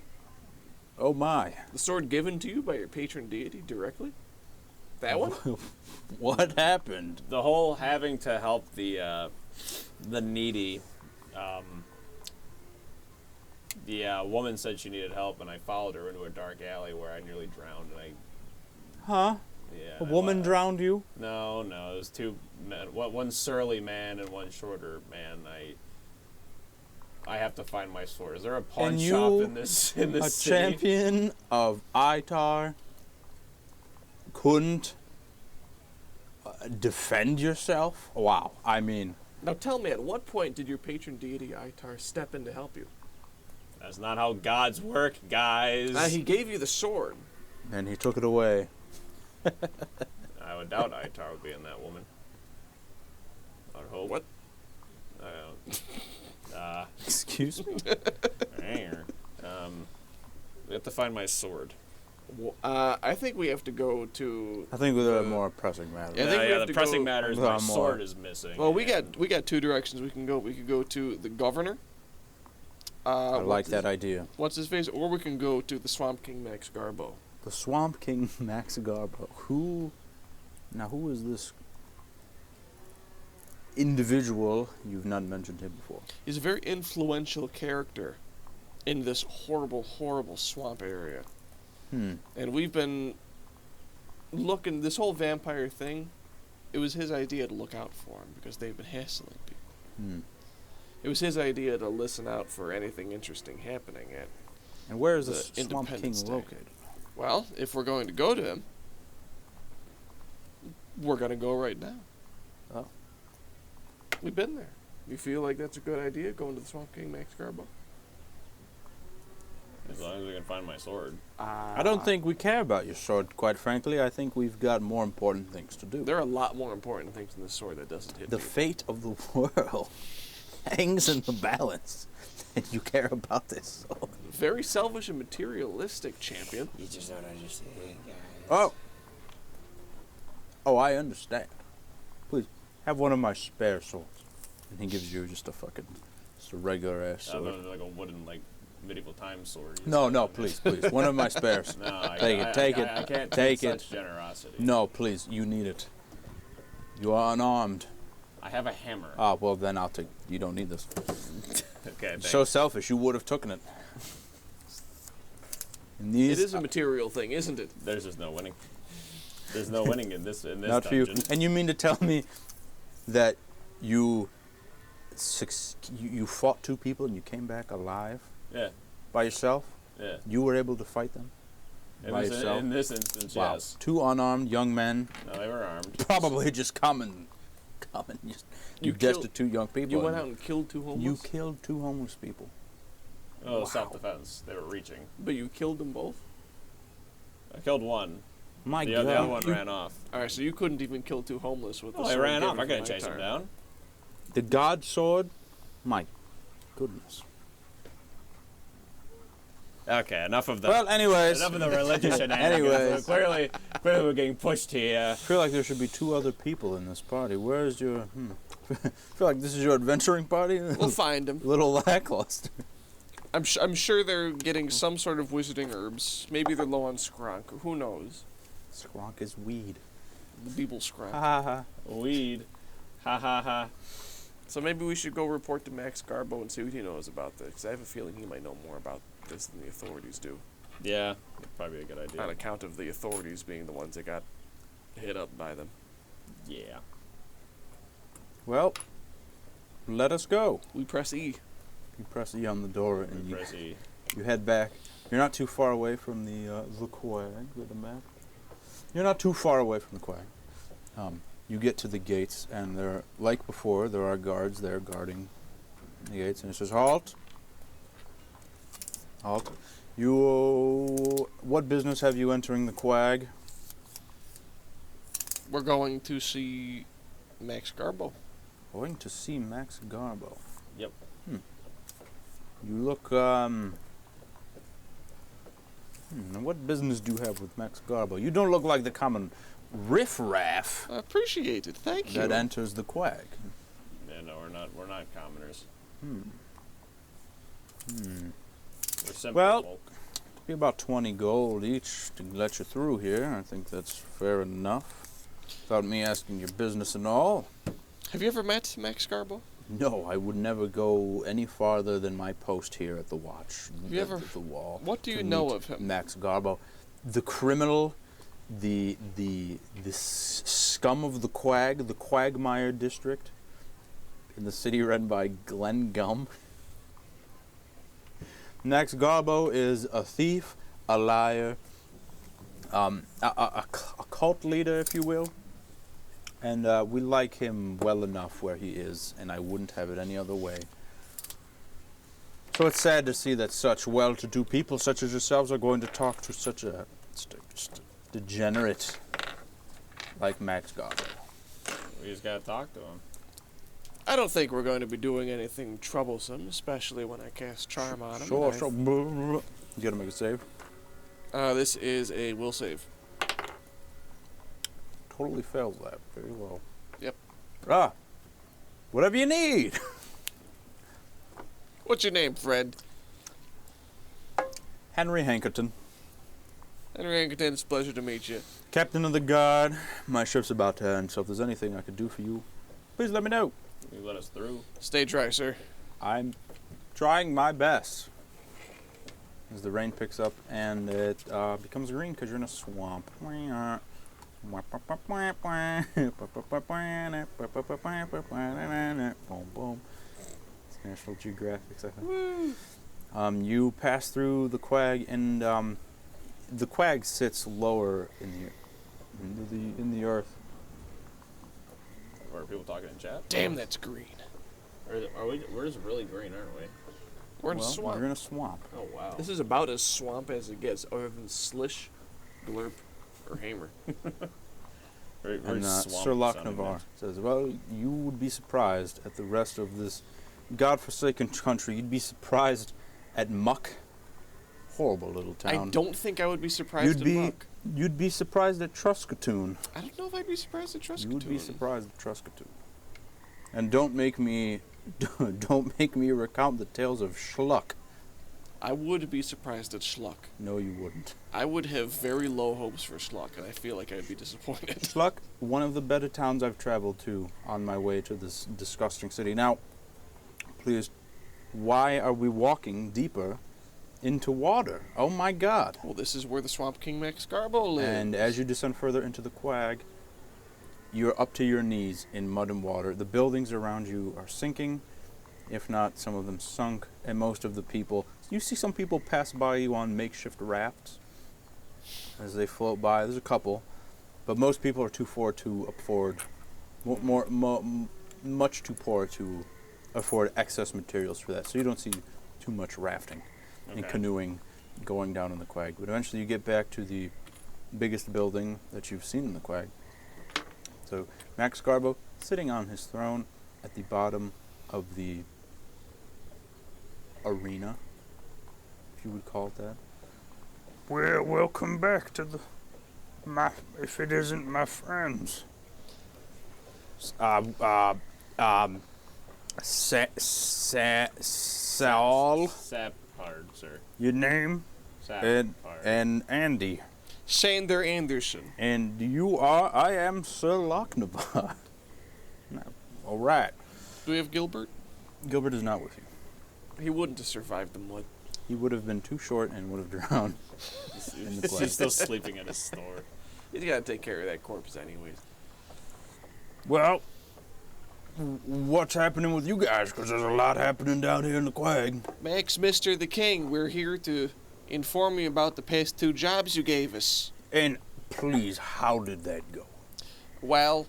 Oh my. The sword given to you by your patron deity directly? That one? What happened? The whole having to help the needy. The woman said she needed help, and I followed her into a dark alley where I nearly drowned. And Huh? yeah, A woman drowned you? No, it was two men. One surly man and one shorter man. I have to find my sword. Is there a pawn And shop you, in this A city? champion of Itar couldn't defend yourself? Wow. I mean, Now tell me, at what point did your patron deity Itar step in to help you? That's not how gods work, guys. He gave you the sword. and he took it away. I would doubt Itar would be in that woman. I would hope. What? I don't. Excuse me? We have to find my sword. I think we have to go to. I think there are more pressing matters. Yeah, I think we have the to pressing go- matter is my More. sword is missing. Well, we and got two directions we can go. We could go to the governor. I like what's that his- idea. What's his face? Or we can go to the Swamp King Max Garbo. The Swamp King Max Garbo. Who is this individual? You've not mentioned him before. He's a very influential character in this horrible, horrible swamp area. And we've been looking, this whole vampire thing, it was his idea to look out for him because they've been hassling people. It was his idea to listen out for anything interesting happening at. And where is The the Swamp King Independence Day. located? Well, if we're going to go to him, we're going to go right now. Oh. We've been there. You feel like that's a good idea, going to the Swamp King Max Garbo? as long as we can find my sword. I don't think we care about your sword, quite frankly. I think we've got more important things to do. There are a lot more important things in this sword that doesn't hit The you. fate of the world hangs in the balance, and you care about this sword. Very selfish and materialistic, champion. You just don't understand, guys. Oh. Oh, I understand. Please, have one of my spare swords. And he gives you just a regular ass sword. Like a wooden, medieval time sword. No, please. One of my spares. No, Take it. I can't Take take it. such generosity. No, please, you need it. You are unarmed. I have a hammer. Ah, well then I'll take. You don't need this. Okay, thanks. So selfish. You would have taken it. And these It is a material thing, isn't it? There's just no winning. There's no winning in this not for you. dungeon. And you mean to tell me that you fought two people and you came back alive Yeah, by yourself? yeah. You were able to fight them by yourself? In this instance, Wow. yes. Two unarmed young men, No, they were armed. probably just common. Just, you killed- destitute young people. You went and out and killed two homeless? you killed two homeless people. Oh, Wow. self-defense. They were reaching. But you killed them both? I killed one. My The God. other one ran off. Alright, so you couldn't even kill two homeless with the Oh, they sword ran off. given I couldn't from chase them Itar. down. The God sword? My goodness. Okay, enough of the Well, anyways, enough of the religious shenanigans. Anyways. Clearly we're getting pushed here. I feel like there should be two other people in this party. Where's your... I feel like this is your adventuring party? We'll find them. Little lackluster. I'm sure they're getting some sort of wizarding herbs. Maybe they're low on skronk. Who knows? Skronk is weed. The Beeble skronk. Ha ha. Weed. Ha ha ha. So maybe we should go report to Max Garbo and see what he knows about this. 'Cause I have a feeling he might know more about this than the authorities do. Yeah, that'd probably be a good idea. On account of the authorities being the ones that got hit up by them. Yeah. Well, let us go. We press E. You press E on the door and Press E. you head back. You're not too far away from the quag with the map. You're not too far away from the quag. You get to the gates, and there, like before, there are guards there guarding the gates, and it says, "Halt! Halt! What business have you entering the quag?" We're going to see Max Garbo. Going to see Max Garbo. Yep. You look, what business do you have with Max Garbo? You don't look like the common riffraff I appreciate it. Thank you. that enters the quag. Yeah, no, we're not commoners. We're simple Well- folk. Be about 20 gold each to let you through here. I think that's fair enough. Without me asking your business and all. Have you ever met Max Garbo? No, I would never go any farther than my post here at the watch. Have you ever- At the wall. What do to you know meet of him? Max Garbo. The criminal, the scum of the Quagmire district in the city run by Glenn Gum. Max Garbo is a thief, a liar, a cult leader, if you will. And we like him well enough where he is, and I wouldn't have it any other way. So it's sad to see that such well-to-do people such as yourselves are going to talk to such a degenerate like Max Garbo. We just gotta talk to him. I don't think we're going to be doing anything troublesome, especially when I cast Charm on him. Sure, and sure. You gotta make a save. This is a will save. Totally fails that. Very well. Yep. Whatever you need. What's your name, friend? Henry Hankerton, Henry Ankerton, it's a pleasure to meet you. captain of the guard. My ship's about to end, so if there's anything I could do for you, please let me know. You let us through. Stay dry, sir. I'm trying my best. As the rain picks up and it becomes green because you're in a swamp. Boom, boom. It's National Geographic. You pass through the quag, and the quag sits lower in the earth. Or are people talking in chat? Damn, that's green. We're just really green, aren't we? We're in a Well, swamp. you're in a swamp. Oh wow. This is about as swamp as it gets, other than Slish, Glurp, or Hamer. Very, very And swamp Sir Loch sounding Navarre names. says, "Well, you would be surprised at the rest of this godforsaken country. You'd be surprised at Muck. Horrible little town. I don't think I would be surprised You'd be surprised at Truscatoon. I don't know if I'd be surprised at Truscatoon. You would be surprised at Truscatoon. And don't make me recount the tales of Schluck. I would be surprised at Schluck. No, you wouldn't. I would have very low hopes for Schluck, and I feel like I'd be disappointed. Schluck, one of the better towns I've traveled to on my way to this disgusting city. Now, please, why are we walking deeper into water? Oh my God. Well, this is where the Swamp King Max Garbo lives. And as you descend further into the quag, you're up to your knees in mud and water. The buildings around you are sinking, if not some of them sunk, and most of the people... You see some people pass by you on makeshift rafts as they float by. There's a couple, but most people are too poor to afford... much too poor to afford excess materials for that. So you don't see too much rafting and Okay. canoeing going down in the quag. But eventually you get back to the biggest building that you've seen in the quag. So Max Garbo sitting on his throne at the bottom of the arena, if you would call it that. Well, welcome back to if it isn't my friends. Saul, Sapard, sir. your name, Sapard. and Andy. Sander Anderson. And I am Sir Loch Navarre. All right. Do we have Gilbert? Gilbert is not with you. He wouldn't have survived the mud. He would have been too short and would have drowned in the quag. He's still sleeping at his store. He's got to take care of that corpse anyways. Well, what's happening with you guys? Because there's a lot happening down here in the quag. Max, Mr. the King, we're here to inform you about the past 2 jobs you gave us. And please, how did that go? Well,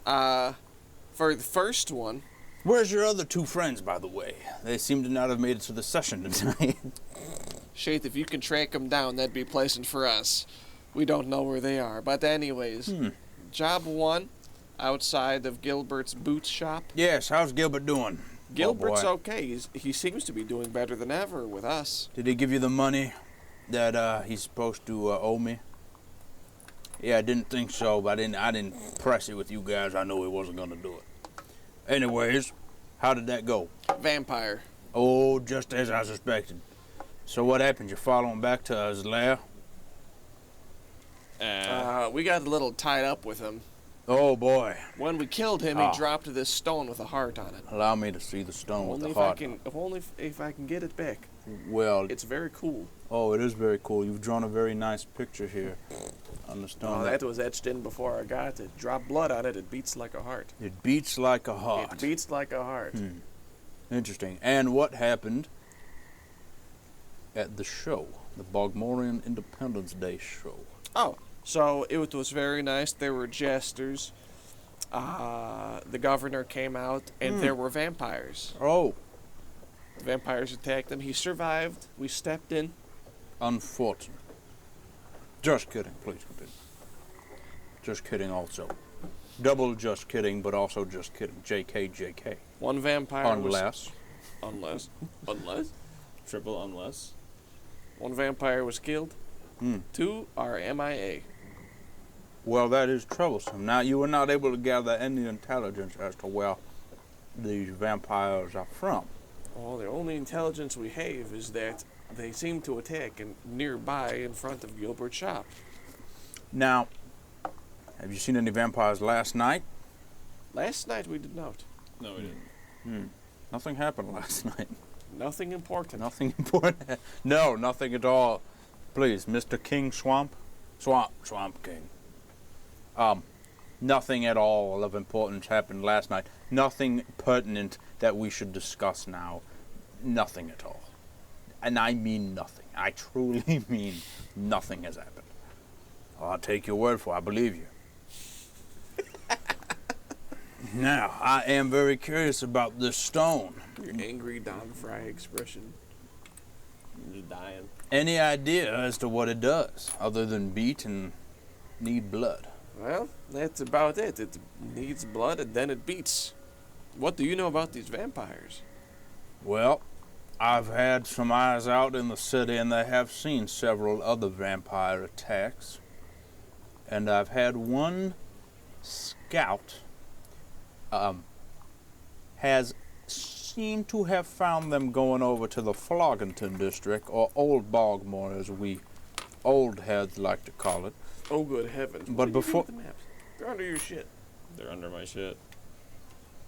for the first one, Where's your other 2 friends, by the way? They seem to not have made it to the session tonight. Shade, if you can track them down, that'd be pleasant for us. We don't know where they are. But anyways, job 1, outside of Gilbert's boots shop. Yes, how's Gilbert doing? Gilbert's boy. okay. He seems to be doing better than ever with us. Did he give you the money that he's supposed to owe me? Yeah, I didn't think so, but I didn't press it with you guys. I know he wasn't gonna do it. Anyways, how did that go? Vampire. Oh, just as I suspected. So what happened? You follow him back to his lair? We got a little tied up with him. Oh boy. When we killed him, Ah. he dropped this stone with a heart on it. Allow me to see the stone with Only the if I heart. can, if I can get it back. Well, It's very cool. oh, it is very cool. You've drawn a very nice picture here on the stone. Oh, that was etched in before I got it. Drop blood on it, it beats like a heart. It beats like a heart. It beats like a heart. Interesting. And what happened at the show, the Bogmorian Independence Day show? Oh, so it was very nice. There were jesters. The governor came out, and there were vampires. Oh, The vampires attacked him. He survived. We stepped in. unfortunate. Just kidding. Please continue. Just kidding also. Double just kidding, but also just kidding. JK, JK. One vampire Unless. Unless? Triple unless. One vampire was killed. 2 are MIA. Well, that is troublesome. Now, you were not able to gather any intelligence as to where these vampires are from. Well, the only intelligence we have is that they seem to attack nearby in front of Gilbert's shop. Now, have you seen any vampires last night? Last night we did not. No, we didn't. Nothing happened last night. Nothing important. Nothing important. No, nothing at all. Please, Mr. King Swamp King. Nothing at all of importance happened last night. Nothing pertinent that we should discuss now. Nothing at all. And I mean nothing. I truly mean nothing has happened. I'll take your word for it. I believe you. Now, I am very curious about this stone. Your angry Don Fry expression. You're dying. Any idea as to what it does, other than beat and need blood? Well, that's about it. It needs blood and then it beats. What do you know about these vampires? Well, I've had some eyes out in the city, and they have seen several other vampire attacks. And I've had one scout has seemed to have found them going over to the Floggington district, or Old Bogmore, as we old heads like to call it. Oh, good heavens. But What do you do before- with the maps? They're under your shit. They're under my shit.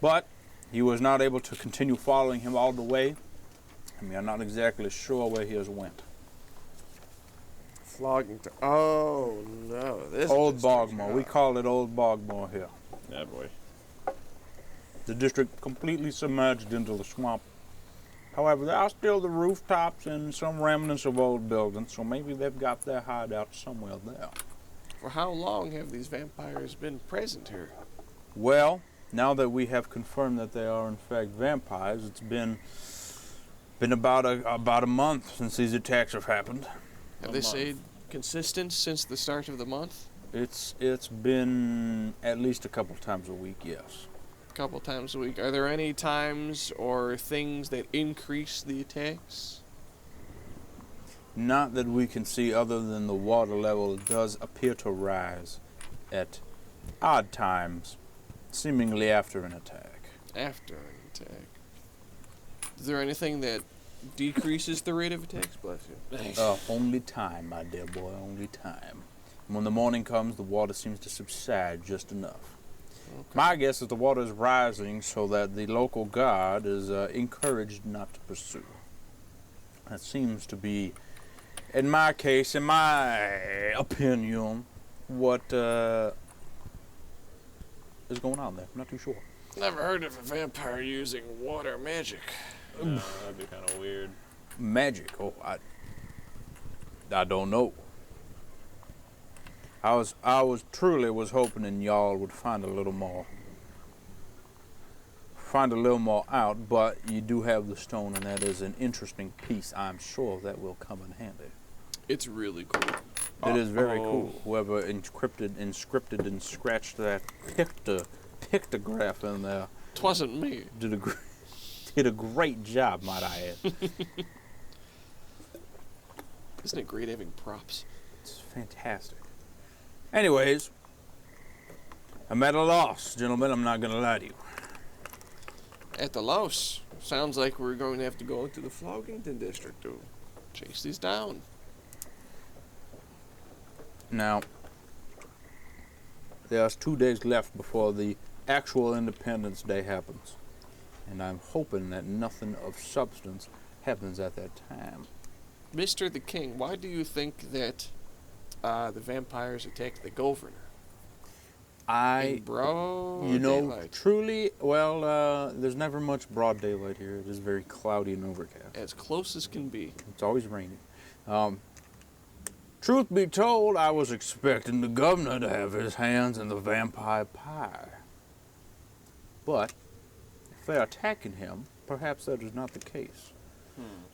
But he was not able to continue following him all the way. I mean, I'm not exactly sure where he has went. Flogging. Oh, no. This Old district's Bogmore. We rough. call it Old Bogmore here. Yeah, boy. The district completely submerged into the swamp. However, there are still the rooftops and some remnants of old buildings, so maybe they've got their hideout somewhere there. For how long have these vampires been present here? Well, now that we have confirmed that they are in fact vampires, it's been about a month since these attacks have happened. Have they stayed consistent since the start of the month? It's been at least a couple times a week, yes. A couple times a week. Are there any times or things that increase the attacks? Not that we can see, other than the water level does appear to rise at odd times, seemingly after an attack. After an attack. Is there anything that decreases the rate of attacks? Bless you. Only time, my dear boy, only time. When the morning comes, the water seems to subside just enough. Okay. My guess is the water is rising so that the local guard is encouraged not to pursue. That seems to be, in my case, in my opinion, what is going on there. I'm not too sure. Never heard of a vampire using water magic. No, that'd be kind of weird. Magic? Oh, I don't know. I was truly hoping y'all would find a little more out, but you do have the stone, and that is an interesting piece. I'm sure that will come in handy. It's really cool. It is very cool. Whoever inscripted and scratched that pictograph in there Twasn't me. did a great job, might I add. Isn't it great having props? It's fantastic. Anyways, I'm at a loss, gentlemen. I'm not going to lie to you. At the Laos. Sounds like we're going to have to go into the Floggington district to chase these down. Now, there's 2 days left before the actual Independence Day happens. And I'm hoping that nothing of substance happens at that time. Mr. the King, why do you think that the vampires attacked the governor? In broad daylight. Truly, well, there's never much broad daylight here. It is very cloudy and overcast. As close as can be. It's always raining. Truth be told, I was expecting the governor to have his hands in the vampire pie. But if they're attacking him, perhaps that is not the case.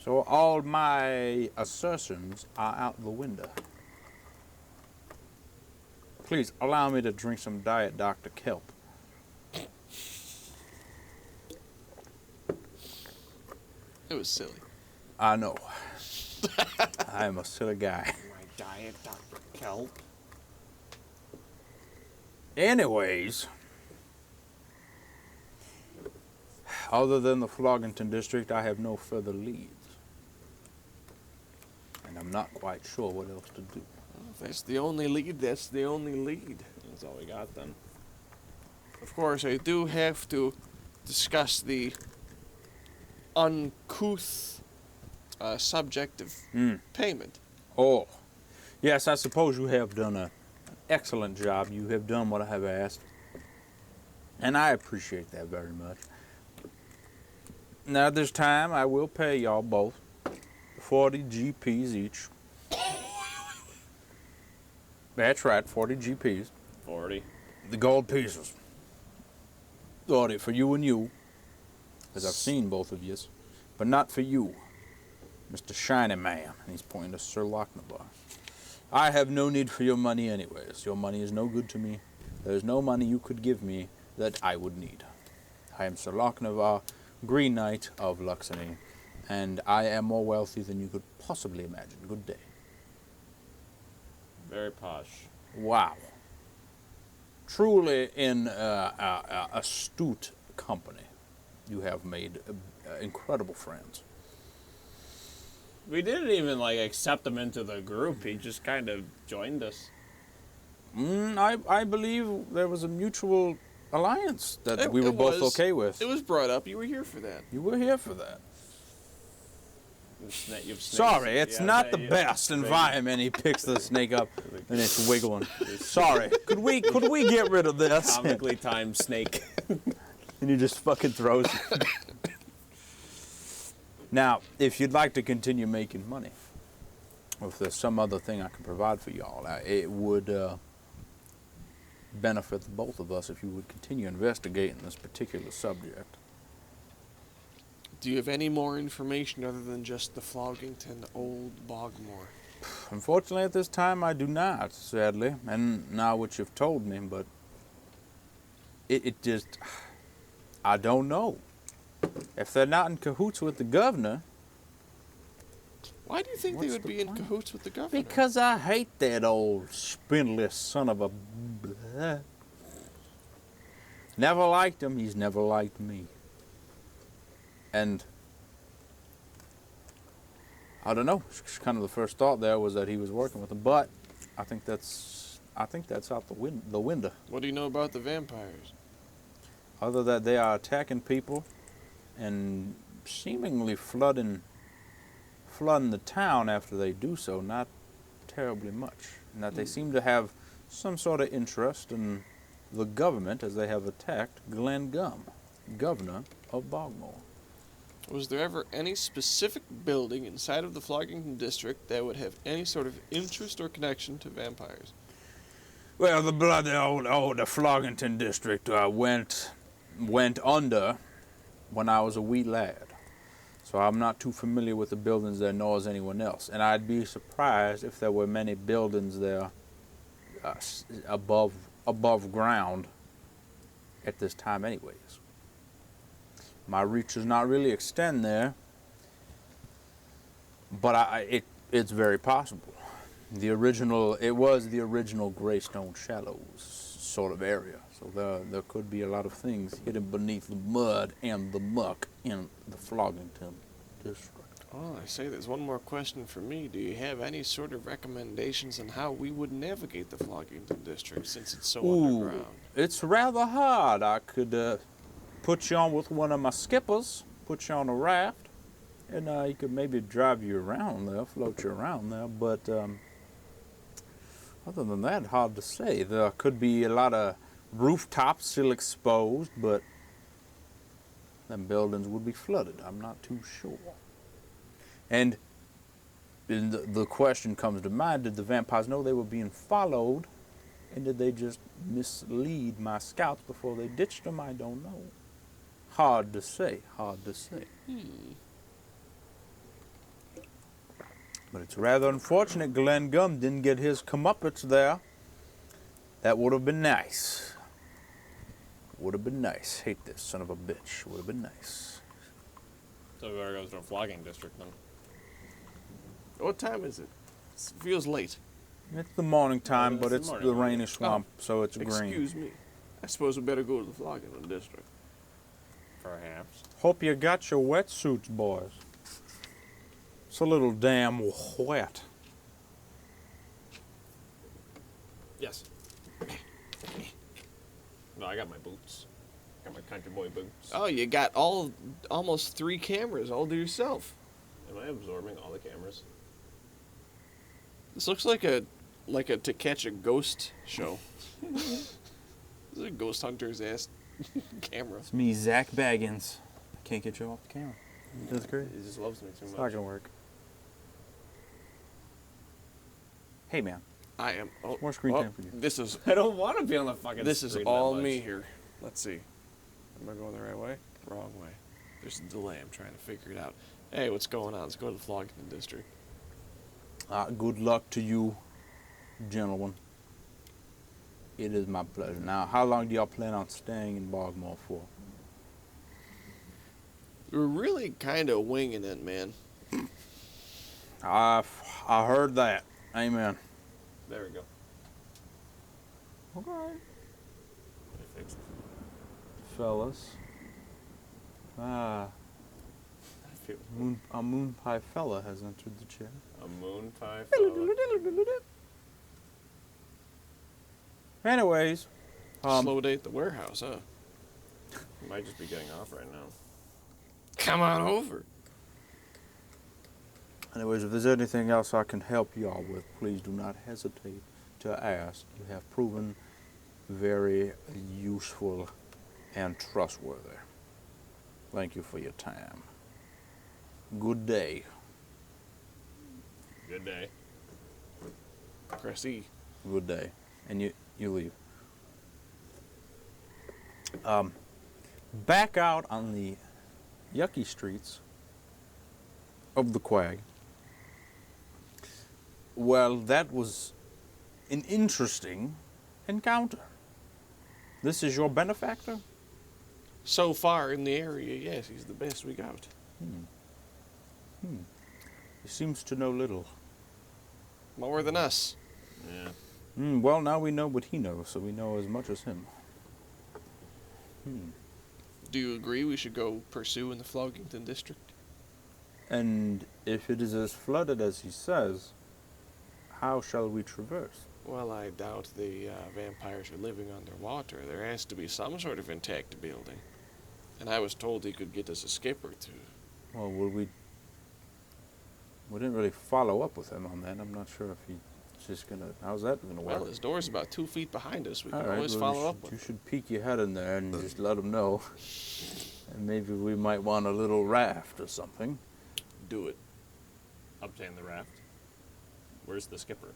So all my assertions are out the window. Please allow me to drink some Diet Dr. Kelp. It was silly. I know. I am a silly guy. My diet, Dr. Kelp. Anyways, other than the Floggington district, I have no further leads. And I'm not quite sure what else to do. If that's the only lead, that's the only lead. That's all we got then. Of course, I do have to discuss the uncouth subject of payment. Oh, yes, I suppose you have done an excellent job. You have done what I have asked. And I appreciate that very much. Now, this time, I will pay y'all both 40 GPs each. That's right, 40 GPs. 40. The gold pieces. 40 for you and you, because I've seen both of yous, but not for you, Mr. Shiny Man. And he's pointing to Sir Lochnavar. I have no need for your money anyways. Your money is no good to me. There is no money you could give me that I would need. I am Sir Lochnavar, Green Knight of Luxony, and I am more wealthy than you could possibly imagine. Good day. Very posh. Wow. Truly in astute company. You have made incredible friends. We didn't even accept him into the group. He just kind of joined us. I believe there was a mutual alliance that we were both okay with. It was brought up. You were here for that. You were here for that. You've Sorry, it's not the best environment. He picks the snake up and it's wiggling. Sorry. Could we get rid of this? Comically timed snake. And he just fucking throws it. Now, if you'd like to continue making money, or if there's some other thing I can provide for y'all, it would benefit the both of us if you would continue investigating this particular subject. Do you have any more information other than just the Floggington Old Bogmore? Unfortunately, at this time, I do not, sadly. And now what you've told me, but it just, I don't know. If they're not in cahoots with the governor. Why do you think they What's would the be in plan? cahoots with the governor? Because I hate that old spindless son of a... Blah. Never liked him, he's never liked me. And I don't know. Kind of the first thought there was that he was working with him, but I think that's out the window. What do you know about the vampires? Other that they are attacking people and seemingly flooding the town after they do so, not terribly much. And that they seem to have some sort of interest in the government as they have attacked Glen Gum, governor of Bogmore. Was there ever any specific building inside of the Floggington district that would have any sort of interest or connection to vampires? Well, the bloody the Floggington district went under when I was a wee lad. So I'm not too familiar with the buildings there, nor is anyone else. And I'd be surprised if there were many buildings there above ground at this time anyways. My reach does not really extend there, but it's very possible. It was the original Greystone Shallows sort of area. So there could be a lot of things hidden beneath the mud and the muck in the Floggington district. Oh, I say there's one more question for me. Do you have any sort of recommendations on how we would navigate the Floggington district since it's so underground? It's rather hard. I could put you on with one of my skippers, put you on a raft, and he could maybe drive you around there, float you around there, but other than that, hard to say. There could be a lot of rooftops still exposed, but them buildings would be flooded. I'm not too sure. And the question comes to mind, did the vampires know they were being followed, and did they just mislead my scouts before they ditched them? I don't know. Hard to say. But it's rather unfortunate Glen Gum didn't get his comeuppance there. That would have been nice. Would have been nice. Hate this son of a bitch. Would have been nice. So we better go to the flogging district then. What time is it? It feels late. It's the morning time, it's but the it's morning the time. rainy swamp, so it's green. Excuse me. I suppose we better go to the Floggington district. Perhaps. Hope you got your wetsuits, boys. It's a little damn wet. Yes. No, I got my boots. Got my country boy boots. Oh, you got almost 3 cameras all to yourself. Am I absorbing all the cameras? This looks like a To Catch a Ghost show. This is a ghost hunter's ass camera. It's me, Zach Baggins. Can't get you off the camera. That's great. He just loves me too It's much. not gonna work. Hey, man. I am. Oh, More screen oh, time for you. This is I don't want to be on the fucking this is screen all that much. me here. Let's see. Am I going the right way? Wrong way. There's a delay. I'm trying to figure it out. Hey, what's going on? Let's go to the Floggington district. Good luck to you, gentlemen. It is my pleasure. Now, how long do y'all plan on staying in Bogmore for? We're really kind of winging it, man. I heard that. Amen. There we go. Okay. I fixed it. Fellas. I feel A moon pie fella has entered the chair. a moon pie fella. Anyways, Slow day at the warehouse, huh? Might just be getting off right now. Come on over. if there's anything else I can help y'all with, please do not hesitate to ask. You have proven very useful and trustworthy. Thank you for your time. Good day. Good day. Press E. Good day. And you leave. Back out on the yucky streets of the Quag. Well, that was an interesting encounter. This is your benefactor? So far in the area, yes, he's the best we got. He seems to know little. More than us. Yeah. Well, now we know what he knows, so we know as much as him. Do you agree we should go pursue in the Floggington district? And if it is as flooded as he says, how shall we traverse? Well, I doubt the vampires are living underwater. There has to be some sort of intact building. And I was told he could get us a skipper to. Well, we didn't really follow up with him on that. I'm not sure if he It's just gonna. How's that gonna work? Well, his door's about 2 feet behind us. We can All right, always well, follow up you with. should peek your head in there and just let them know. And maybe we might want a little raft or something. Do it. Obtain the raft. Where's the skipper?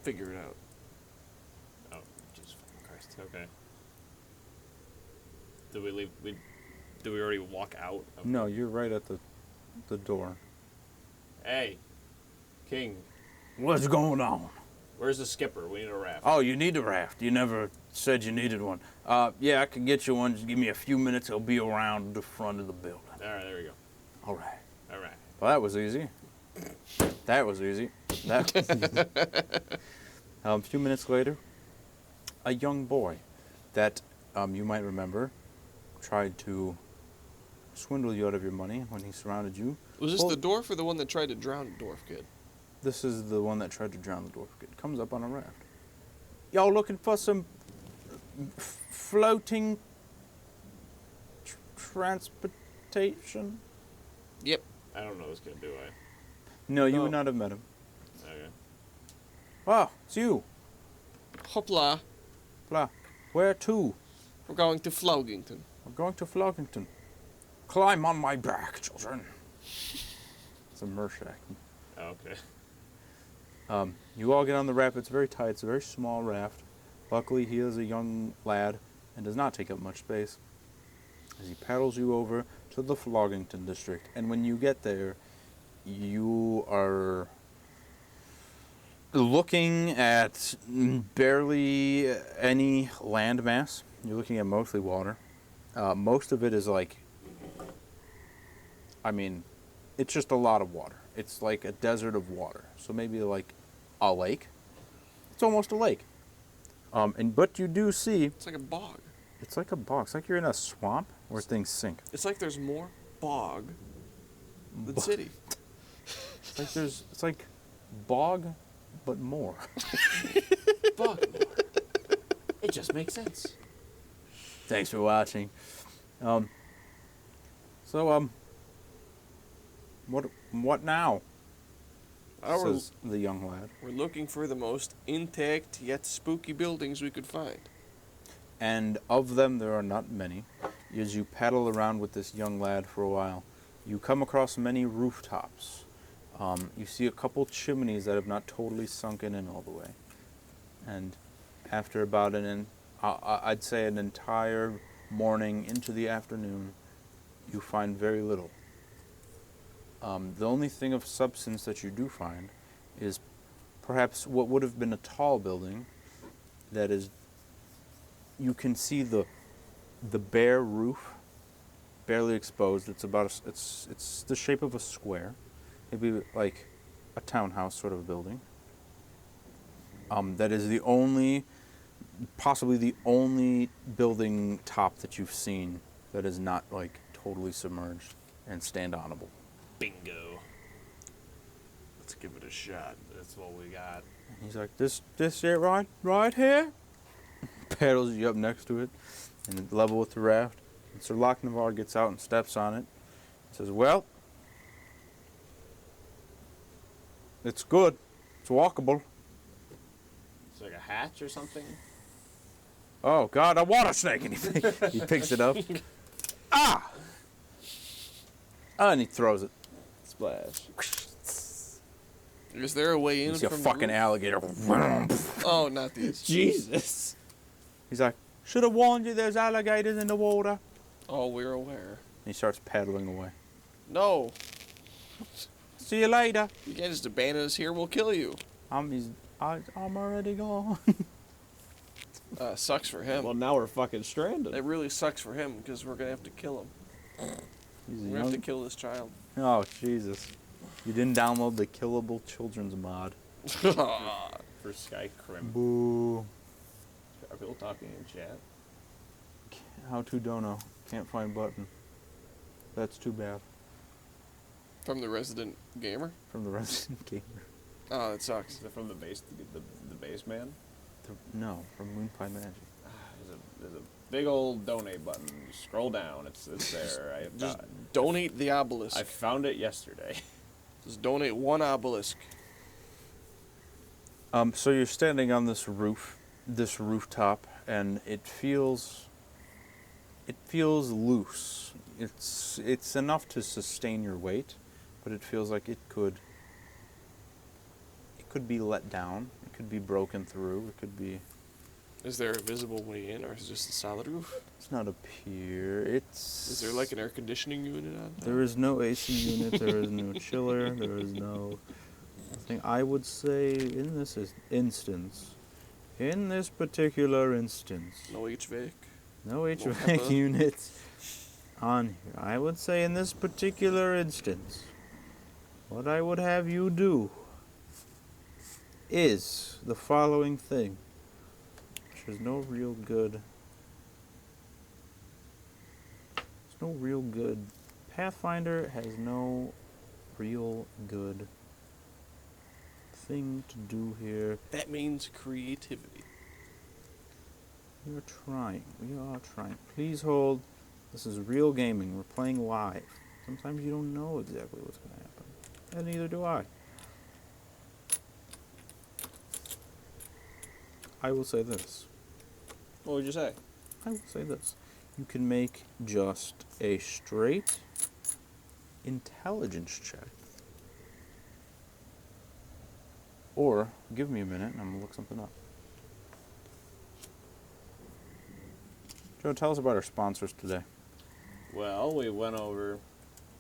Figure it out. Oh, Jesus fucking Christ. Okay. Did we leave? Did we already walk out? No, you're right at the door. Hey, King, What's going on? where's the skipper? We need a raft. Oh, you need a raft. You never said you needed one. Yeah, I can get you one. Just give me a few minutes. It'll be around the front of the building. All right, there we go. All right. All right. Well, that was easy. That was easy. That was easy. A few minutes later, a young boy that you might remember tried to swindle you out of your money when he surrounded you. Was this Well- the dwarf or the one that tried to drown the dwarf kid? This is the one that tried to drown the dwarf kid. Comes up on a raft. Y'all looking for some floating transportation? Yep. I don't know this kid, do I? No, you No. would not have met him. Okay. Oh, it's you. Hopla. Blah. Where to? We're going to Flogington. We're going to Floggington. Climb on my back, children. It's a Mershak. Oh, okay. You all get on the raft. It's very tight. It's a very small raft. Luckily, he is a young lad and does not take up much space. As he paddles you over to the Floggington district. And when you get there, you are looking at barely any land mass. You're looking at mostly water. Most of it is like, I mean, it's just a lot of water. It's like a desert of water. So maybe like a lake. It's almost a lake. But you do see, It's like a bog. it's like a bog. It's like you're in a swamp where things sink. It's like there's more bog than Bo- city. It's like bog, but more. Fuck. It just makes sense. Thanks for watching. What now? Says the young lad. We're looking for the most intact yet spooky buildings we could find. And of them, there are not many. As you paddle around with this young lad for a while, you come across many rooftops. You see a couple chimneys that have not totally sunken in all the way. And after about I'd say an entire morning into the afternoon, you find very little. The only thing of substance that you do find is perhaps what would have been a tall building that is, you can see the bare roof, barely exposed. It's about it's the shape of a square, maybe like a townhouse sort of building. That is possibly the only building top that you've seen that is not like totally submerged and stand-onable. Bingo. Let's give it a shot. That's what we got. He's like, this it right here? Paddles you up next to it and level with the raft. And Sir Lochnavar gets out and steps on it. Says, well, it's good. It's walkable. It's like a hatch or something. Oh, God, a water snake. And he picks it up. Ah! And he throws it. Splash. Is there a way in You see a from the fucking roof? alligator. Oh, not these. Jesus. He's like, should have warned you there's alligators in the water. Oh, we're aware. And he starts paddling away. No, See you later. you can't just abandon us here. We'll kill you. I'm already gone. Sucks for him. Well, now we're fucking stranded. It really sucks for him because we're gonna have to kill him. He's a We're gonna have to young- kill this child. Oh, Jesus. You didn't download the Killable Children's mod. For Sky Crim. Boo. Are people talking in chat? How to dono. Can't find button. That's too bad. From the resident gamer. From the Resident Gamer. Oh, that sucks. Is it from the base man? No, from Moonpie Magic. There's a big old donate button. You scroll down. It's there. Just donate the obelisk. I found it yesterday. Just donate one obelisk. So you're standing on this rooftop, and it feels loose. It's enough to sustain your weight, but it feels like it could be let down. It could be broken through. It could be. Is there a visible way in, or is it just a solid roof? It's not a pier. It's. Is there like an air conditioning unit on top? There is no AC unit. There is no chiller. There is no thing. I would say in this particular instance, No HVAC? no HVAC HVAC units on here. I would say in this particular instance, what I would have you do is the following thing, which is no real good. It's no real good. Pathfinder has no real good thing to do here. That means creativity. We are trying. We are trying. Please hold. This is real gaming. We're playing live. Sometimes you don't know exactly what's going to happen. And neither do I. I will say this. What would you say? I will say this. You can make just a straight intelligence check. Or, give me a minute and I'm going to look something up. Joe, tell us about our sponsors today. Well, we went over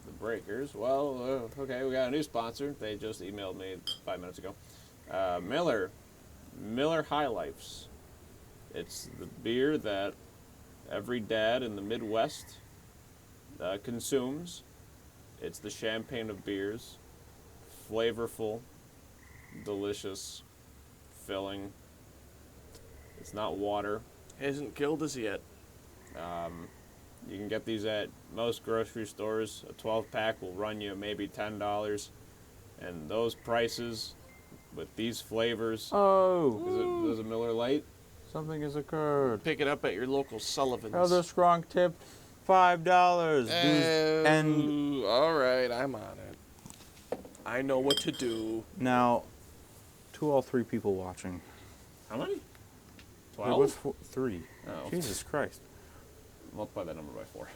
the breakers. Well, okay, we got a new sponsor. They just emailed me 5 minutes ago. Miller High Lifes. It's the beer that every dad in the Midwest consumes. It's the champagne of beers. Flavorful, delicious, filling. It's not water. Hasn't killed us yet. You can get these at most grocery stores. A 12-pack will run you maybe $10. And those prices with these flavors. Oh! Is it Miller Lite? Something has occurred. Pick it up at your local Sullivan's. Elder Strong tipped $5. And all right, I'm on it. I know what to do. now, to all 3 people watching. How many? There was 12? 3. Oh. Jesus Christ. Multiply that number by 4.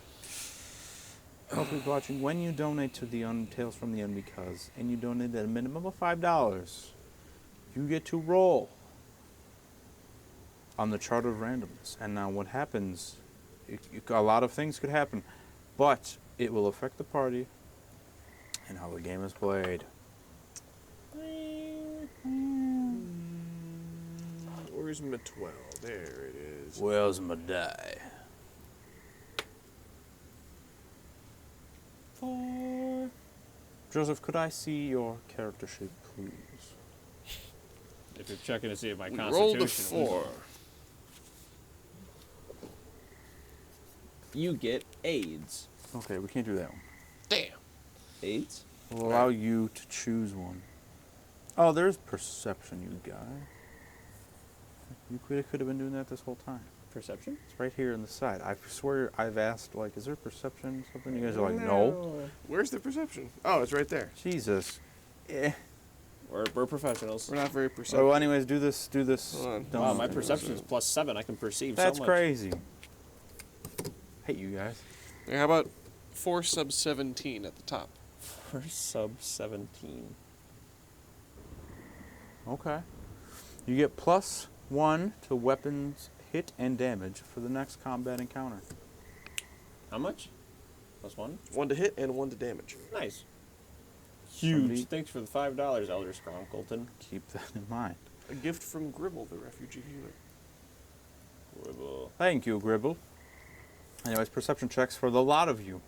All people watching, when you donate to the Tales from the Unbecause, and you donate at a minimum of $5, you get to roll on the chart of randomness. And now what happens, a lot of things could happen, but it will affect the party and how the game is played. Where's my 12? There it is. Where's my die? 4. Joseph, could I see your character sheet, please? If you're checking to see if my We constitution rolled a was 4. You get AIDS. Okay, we can't do that one. Damn. AIDS? We'll allow you to choose one. Oh, there's perception, you guy. You could have been doing that this whole time. Perception? It's right here on the side. I swear I've asked, like, is there perception something? You guys are like, no. Where's the perception? Oh, it's right there. Jesus. Eh. We're professionals. We're not very Oh, perceptive. well, anyways, do this. Hold on. Don't Wow, my do perception this. is +7. I can perceive That's so much. crazy. Hate you guys. Hey, how about 4 sub 17 at the top? For sub 17. Okay. You get +1 to weapons hit and damage for the next combat encounter. How much? +1? 1 to hit and 1 to damage. Nice. Huge. Thanks for the $5, Elder Scrum Colton. Keep that in mind. A gift from Gribble, the refugee healer. Horrible. Thank you, Gribble. Anyways, perception checks for the lot of you.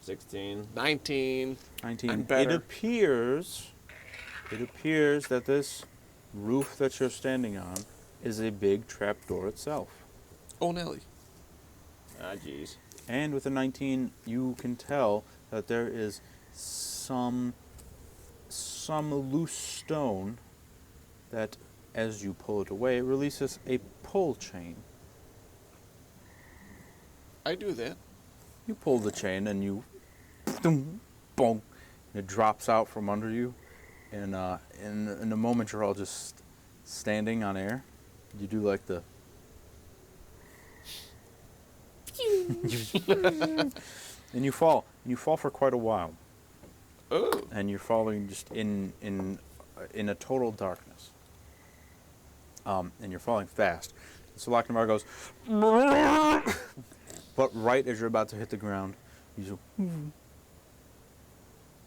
16. 19. 19. I'm better. It appears that this roof that you're standing on is a big trapdoor itself. Oh, Nelly. Ah, jeez. And with a 19, you can tell that there is some loose stone that, as you pull it away, releases a pull chain. I do that. You pull the chain and you... Boom, boom, and it drops out from under you. And in a moment, you're all just standing on air. You do like the... and you fall. And you fall for quite a while. Oh. And you're falling just in a total darkness. And you're falling fast. So Lachnavar goes... But right as you're about to hit the ground, you just...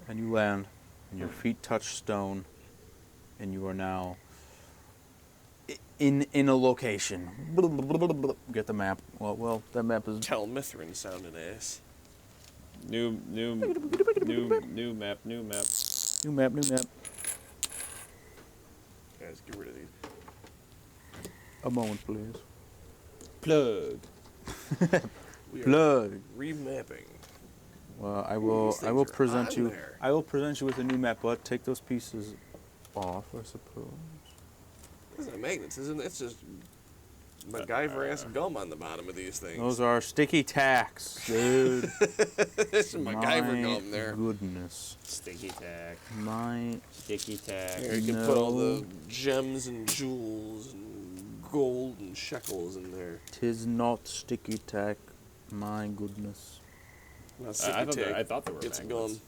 And you land, and your feet touch stone, and you are now in a location. Get the map. Well, that map is... Tel Mithrin sounding ass. New map. New map. Guys, get rid of these. A moment, please. Plug. We are Plug. remapping. Well, I These will things are present on you. there. I will present you with a new map, but take those pieces off, I suppose. These are magnets, isn't it? It's just MacGyver-ass gum on the bottom of these things. Those are sticky tacks, dude. There's some MacGyver gum there. Goodness. Sticky tack. My Sticky tack. Here, you can put all No. the gems and jewels and gold and shekels in there. 'tis not sticky tack. My goodness. Not I thought they were It's magnets.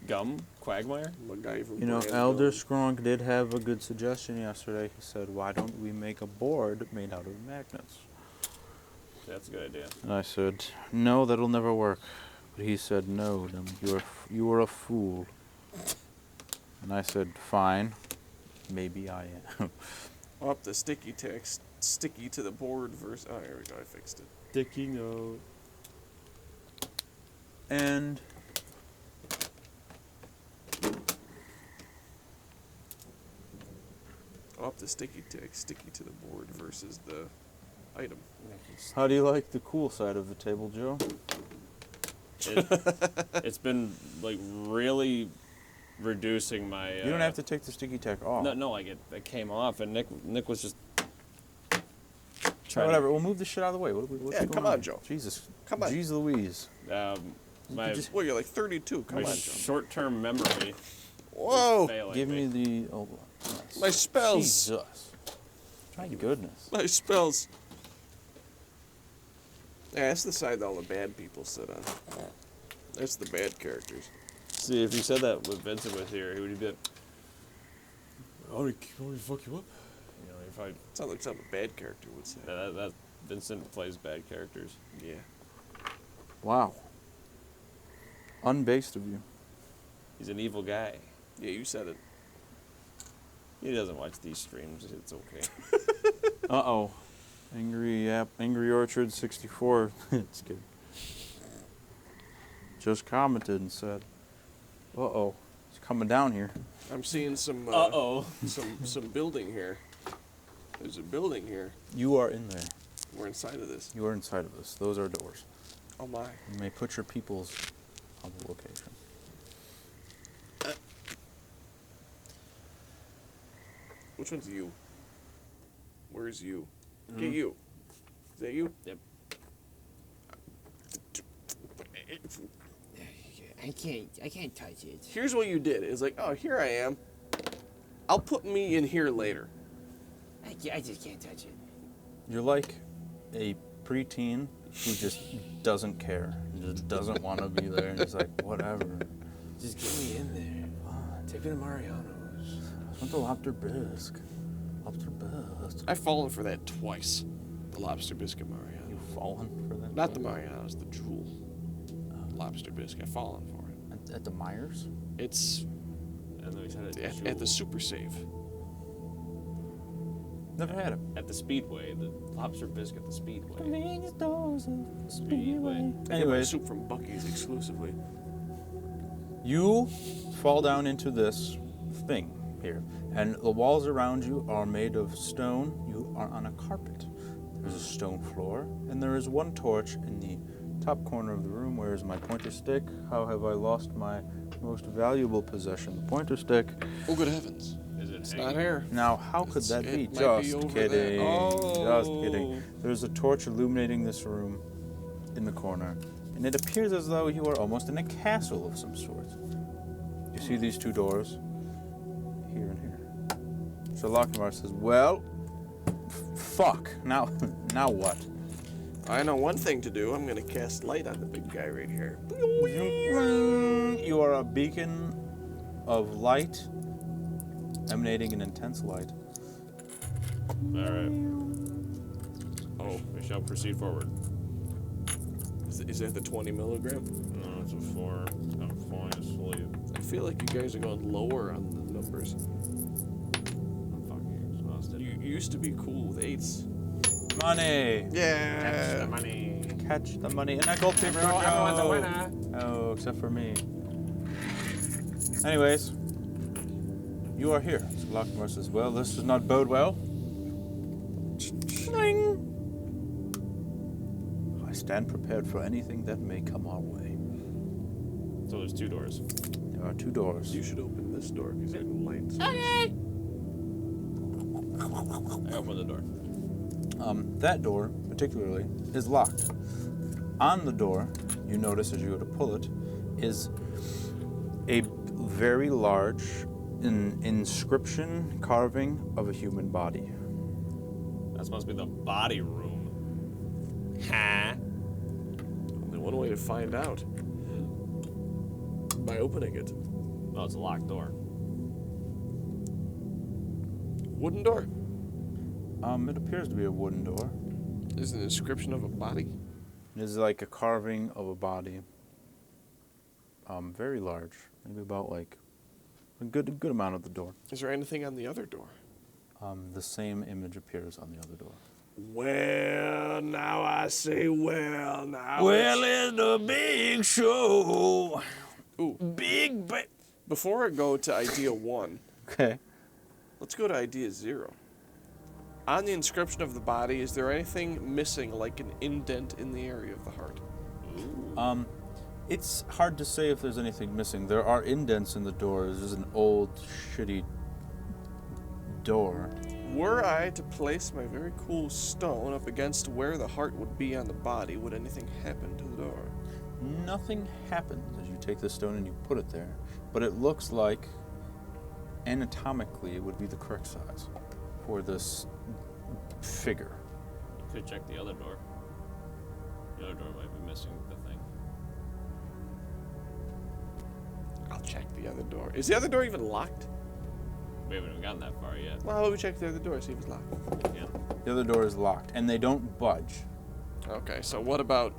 Gum? Quagmire? MacGyver You know, brand Elder gum. Skronk did have a good suggestion yesterday. He said, "Why don't we make a board made out of magnets?" That's a good idea. And I said, "No, that'll never work." But he said, "No, then you are a fool." And I said, "Fine, maybe I am." Up the sticky text, sticky to the board verse. Oh, here we go. I fixed it. Sticky note. And Up the sticky text, sticky to the board versus the item. how do you like the cool side of the table, Joe? It's been like really reducing my. You don't have to take the sticky tack off. No, like it came off, and Nick was just. Try whatever. We'll move the shit out of the way. What's Yeah, going come on, Joe. Jesus. Come on. Jeez Louise. My Well, you're like 32. Come my on, Joe. short-term memory. Whoa! is failing Give me the... Oh, yes. My spells. Jesus. My goodness. My spells. Yeah, that's the side that all the bad people sit on. That's the bad characters. See, if you said that with Vincent was here, he would be like, "I want to fuck you up." You know, if I Sounds like something a bad character would say. that Vincent plays bad characters. Yeah. Wow. Unbased of you. He's an evil guy. Yeah, you said it. He doesn't watch these streams. It's okay. Uh-oh. Angry Orchard 64. It's good. Just commented and said, "Uh-oh. It's coming down here." I'm seeing some some building here. There's a building here. You are in there. We're inside of this. You are inside of this. Those are doors. Oh my. You may put your peoples on the location. Which one's you? Where's you? Get you. Is that you? Yep. I can't touch it. Here's what you did. It's like, oh, here I am. I'll put me in here later. I just can't touch it. You're like a preteen who just doesn't care. Just doesn't want to be there. And he's like, whatever. Just get me in there. Take me to Mariano's. I want the lobster bisque. Lobster bisque. I've fallen for that twice. The lobster biscuit Mariano. You've fallen for that? Not the Mariano's, the Jewel. Lobster biscuit. I've fallen for it. At the Myers? It's And then we said it at the Super Save. Never had it. at the Speedway, the lobster biscuit at the Speedway. Convenience stores of Speedway. I get my Anyways, soup from Buc-ee's exclusively. you fall down into this thing here, and the walls around you are made of stone. You are on a carpet. There's a stone floor, and there is one torch in the top corner of the room. Where is my pointer stick? How have I lost my most valuable possession, the pointer stick? Oh, good heavens. Is it It's hanging? not here. Now, how could that be? It might be Just over kidding. there. Just Oh. kidding. There's a torch illuminating this room in the corner, and it appears as though you are almost in a castle of some sort. You see these two doors? Here and here. So Lockmar says, well, fuck. Now what? I know one thing to do. I'm gonna cast light on the big guy right here. You are a beacon of light, emanating an intense light. All right. Oh, we shall proceed forward. Is that the 20 milligram? No, it's a 4. I'm falling asleep. I feel like you guys are going lower on the numbers. I'm fucking exhausted. You used to be cool with 8s. Money! Catch the money. Catch the money in a gold paper. Everyone's a winner. Oh, except for me. Anyways, you are here. So Lockmar says, well, this does not bode well. I stand prepared for anything that may come our way. So there's 2 doors. There are 2 doors. You should open this door because there's lights. I open the door. That door, particularly, is locked. On the door, you notice as you go to pull it, is a very large inscription carving of a human body. That's supposed to be the body room. Ha! Only one way to find out. By opening it. No, it's a locked door. Wooden door. It appears to be a wooden door. Is an inscription of a body. It is like a carving of a body. Very large. Maybe about like a good amount of the door. Is there anything on the other door? The same image appears on the other door. Well, now I say well, now. it's the big show. Ooh. Before I go to idea 1, Okay. let's go to idea 0. On the inscription of the body, is there anything missing, like an indent in the area of the heart? It's hard to say if there's anything missing. There are indents in the doors. There's an old, shitty door. Were I to place my very cool stone up against where the heart would be on the body, would anything happen to the door? Nothing happens as you take the stone and you put it there, but it looks like anatomically it would be the correct size for this figure. You could check the other door. The other door might be missing the thing. I'll check the other door. Is the other door even locked? We haven't even gotten that far yet. Well, let me check the other door, see if it's locked. Yeah. The other door is locked, and they don't budge. Okay, so what about...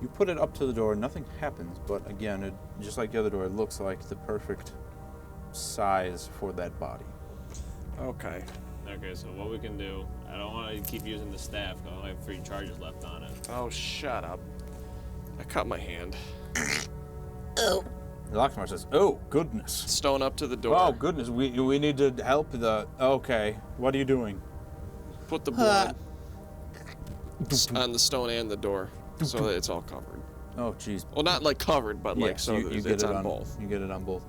You put it up to the door, nothing happens, but again, it, just like the other door, it looks like the perfect size for that body. Okay. Okay, so what we can do, I don't want to keep using the staff because I only have 3 charges left on it. Oh, shut up. I cut my hand. Lockmar says, "Oh goodness! Stone up to the door. Oh goodness! We need to help the. Okay, what are you doing? Put the blood on the stone and the door, so that it's all covered. Oh jeez. Well, not like covered, but like so you that get it's it on both. You get it on both.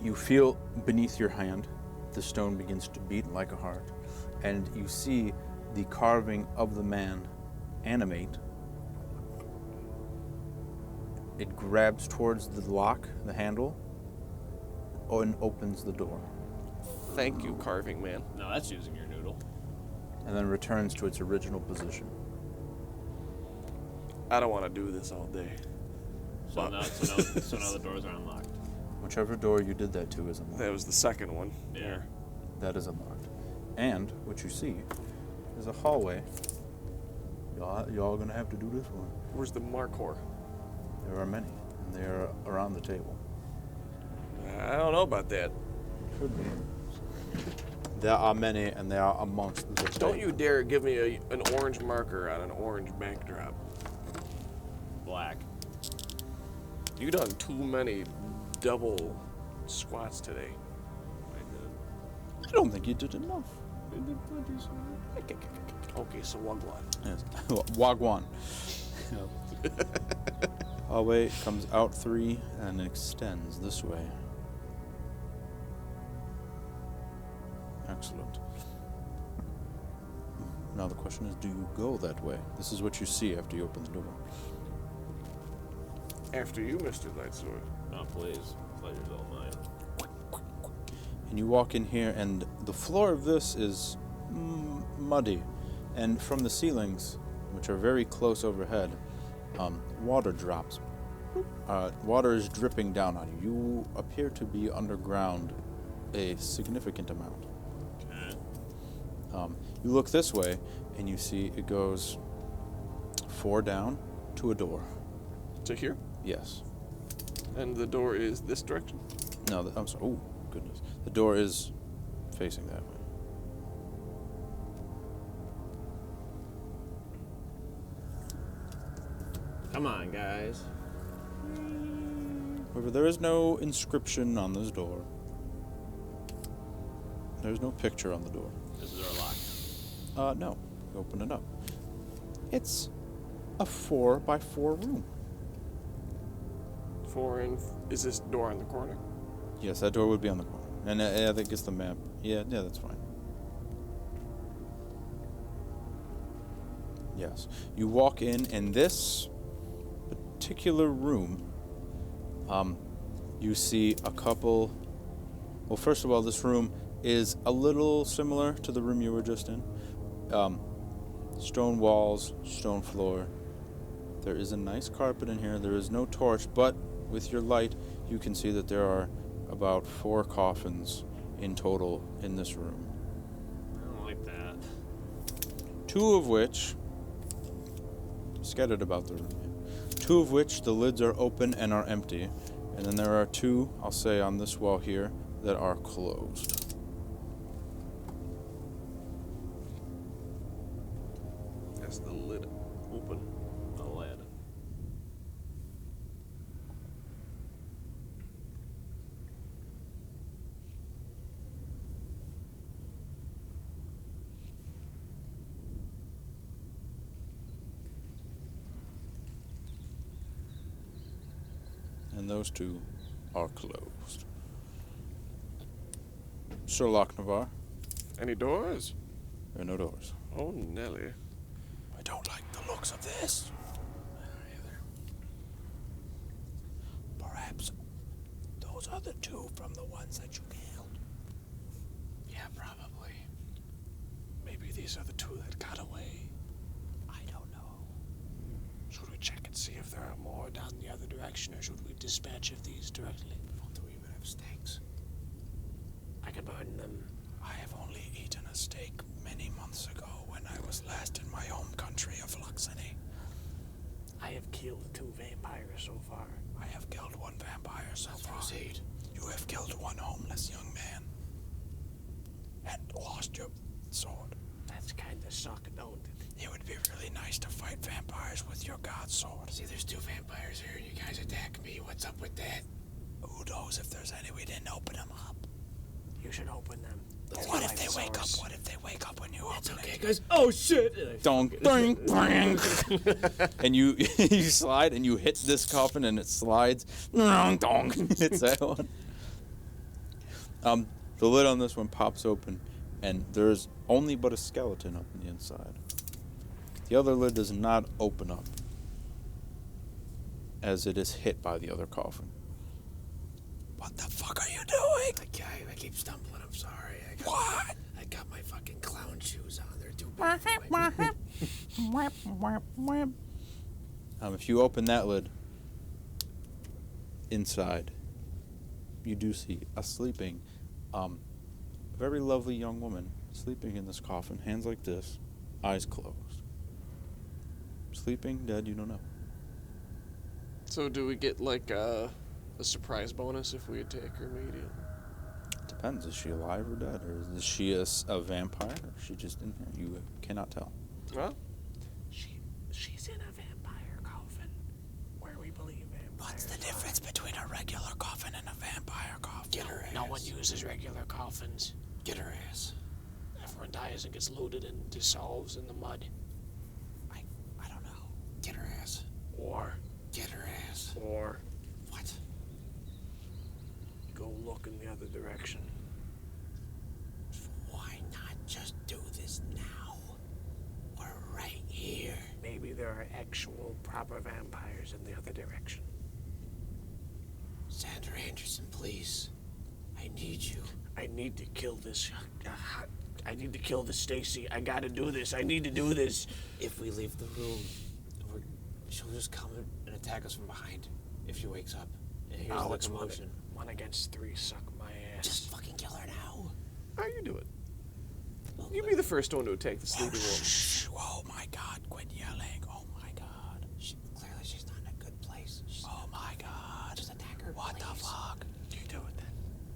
You feel beneath your hand, the stone begins to beat like a heart, and you see the carving of the man animate. It grabs towards the lock, the handle, and opens the door, Thank you, carving man. No, that's using your noodle. and then returns to its original position. I don't want to do this all day. So now the doors are unlocked. Whichever door you did that to is unlocked. That was the second one. Yeah. That is unlocked. And what you see is a hallway. Y'all gonna have to do this one. Where's the Markor? There are many, and they are around the table. I don't know about that. Should be. There are many, and they are amongst the table. Don't you dare give me an orange marker on an orange backdrop. Black. You done too many double squats today. I don't think you did enough. Okay, so Wagwan. Yes. Wagwan. Hallway comes out 3 and extends this way. Now the question is, do you go that way? This is what you see after you open the door. After you, Mr. Lightsword. Oh, please. Pleasure's all mine. And you walk in here, and the floor of this is muddy. And from the ceilings, which are very close overhead, water drops. Water is dripping down on you. You appear to be underground a significant amount. Okay. You look this way, and you see it goes 4 down to a door. To here? Yes. And the door is this direction? No, I'm sorry. Oh, goodness. The door is facing that way. Come on, guys. However, there is no inscription on this door. There's no picture on the door. Is the door locked? No. You open it up. It's a 4x4 room. Is this door in the corner? Yes, that door would be on the corner. And I think it's the map. Yeah, that's fine. Yes. You walk in, and this particular room, you see a couple... Well, first of all, this room is a little similar to the room you were just in. Stone walls, stone floor. There is a nice carpet in here. There is no torch, but with your light, you can see that there are about 4 coffins in total in this room. I don't like that. 2 of which, scattered about the room, 2 of which the lids are open and are empty. And then there are 2, I'll say on this wall here, that are closed. That's the lid open. The lid. And those 2 are closed. Sir Navarre, Any doors? there are no doors. Oh, Nelly. I don't like the looks of this. Perhaps those are the 2 from the ones that you killed. Yeah, probably. Maybe these are the 2 that got away. I don't know. Should we check and see if there are more down the other direction, or should we dispatch of these directly? What do we even have steaks? I can burn them. I have only eaten a steak many months ago when I was last in my home country of Luxony. I have killed 2 vampires so far. I have killed 1 vampire so far. Proceed. You have killed 1 homeless young man. And lost your sword. That's kind of suck, don't it? It would be really nice to fight vampires with your god sword. See, there's 2 vampires here, and you guys attack me. What's up with that? Who knows if there's any we didn't open them up? You should open them. What if they wake up? What if they wake up when you open Okay, it? guys. Oh, shit! Donk, doink, bang. And you you slide and you hit this coffin and it slides. Donk, donk. Hits that one. The lid on this one pops open, and there's only but a skeleton up on the inside. The other lid does not open up, as it is hit by the other coffin. What the fuck are you doing? I keep stumbling. I'm sorry. What? I got my fucking clown shoes on. They're too big for my... If you open that lid, inside, you do see a sleeping, very lovely young woman sleeping in this coffin, hands like this, eyes closed. Sleeping, dead, you don't know. So do we get like a surprise bonus if we attack her immediately? Depends, is she alive or dead? Or is she a vampire? Or is she just in here? You cannot tell. Well, she's in a vampire coffin, where we believe vampires. What's the difference between a regular coffin and a vampire coffin? Get her ass. No one uses regular coffins. Get her ass. Everyone dies and gets looted and dissolves in the mud. I don't know. Get her ass. Or get her ass. Or What? go look in the other direction. Why not just do this now? there are actual proper vampires in the other direction. Sandra Anderson, please. I need you. I need to kill this. I need to kill this Stacy. I gotta do this. I need to do this. If we leave the room, she'll just come and attack us from behind if she wakes up. And here's the It's commotion. 1 against 3. Suck my ass. Just fucking kill her now. How you do it? You be the first one to attack the sleeping woman. Shh. Oh my God, quit yelling. Oh my God. Clearly she's not in a good place. Oh my God. Just attack her, What the please. fuck? You do it then.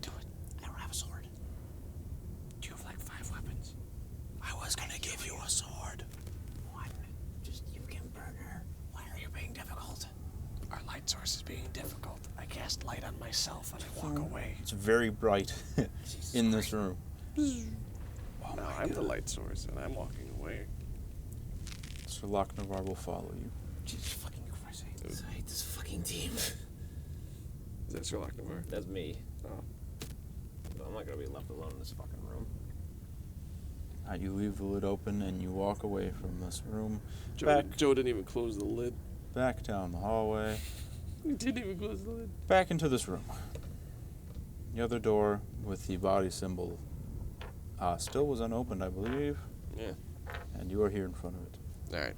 Do it. I don't have a sword. Do you have like 5 weapons? I was gonna give you a sword. One. Just, you can burn her. Why are you being difficult? Our light source is being difficult. I cast light on myself and I walk away. It's very bright in this room. Oh No, my I'm God. the light source and I'm walking away. Sir Lochnavar will follow you. Jesus fucking Christ. I hate this fucking team. Is that Sir Lochnavar? That's me. Oh. But I'm not gonna be left alone in this fucking room. You leave the lid open and you walk away from this room, Joe didn't even close the lid. back down the hallway, He didn't even close the lid. back into this room. The other door with the body symbol still was unopened, I believe, Yeah. and you are here in front of it. Alright.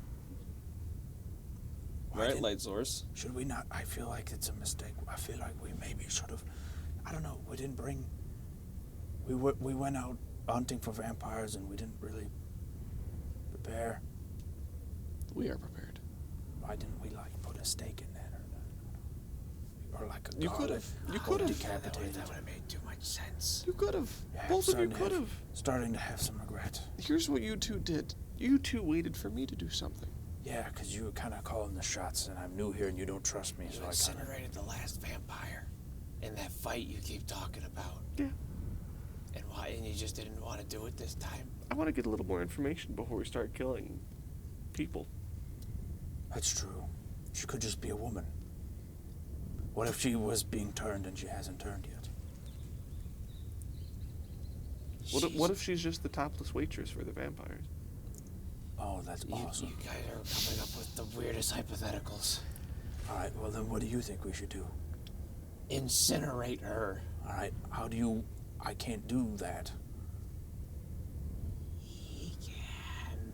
Right, light source. Should we not? I feel like it's a mistake. I feel like we maybe should have. I don't know. We didn't bring. We went out hunting for vampires and we didn't really prepare. We are prepared. Why didn't we like put a stake in that or like a You garlic could have. You or could have. decapitated? That would have made too much sense. You could have. Yeah, Both of you starting to could have- have. Starting to have some regret. Here's what you two did. You two waited for me to do something. Yeah, because you were kind of calling the shots, and I'm new here, and you don't trust me, You so I kind incinerated the last vampire in that fight you keep talking about. Yeah. And why? And you just didn't want to do it this time. I want to get a little more information before we start killing people. That's true. She could just be a woman. What if she was being turned and she hasn't turned yet? What if she's just the topless waitress for the vampires? Oh, that's awesome. You guys are coming up with the weirdest hypotheticals. All right, well then what do you think we should do? Incinerate her. All right, how do you... I can't do that. He can.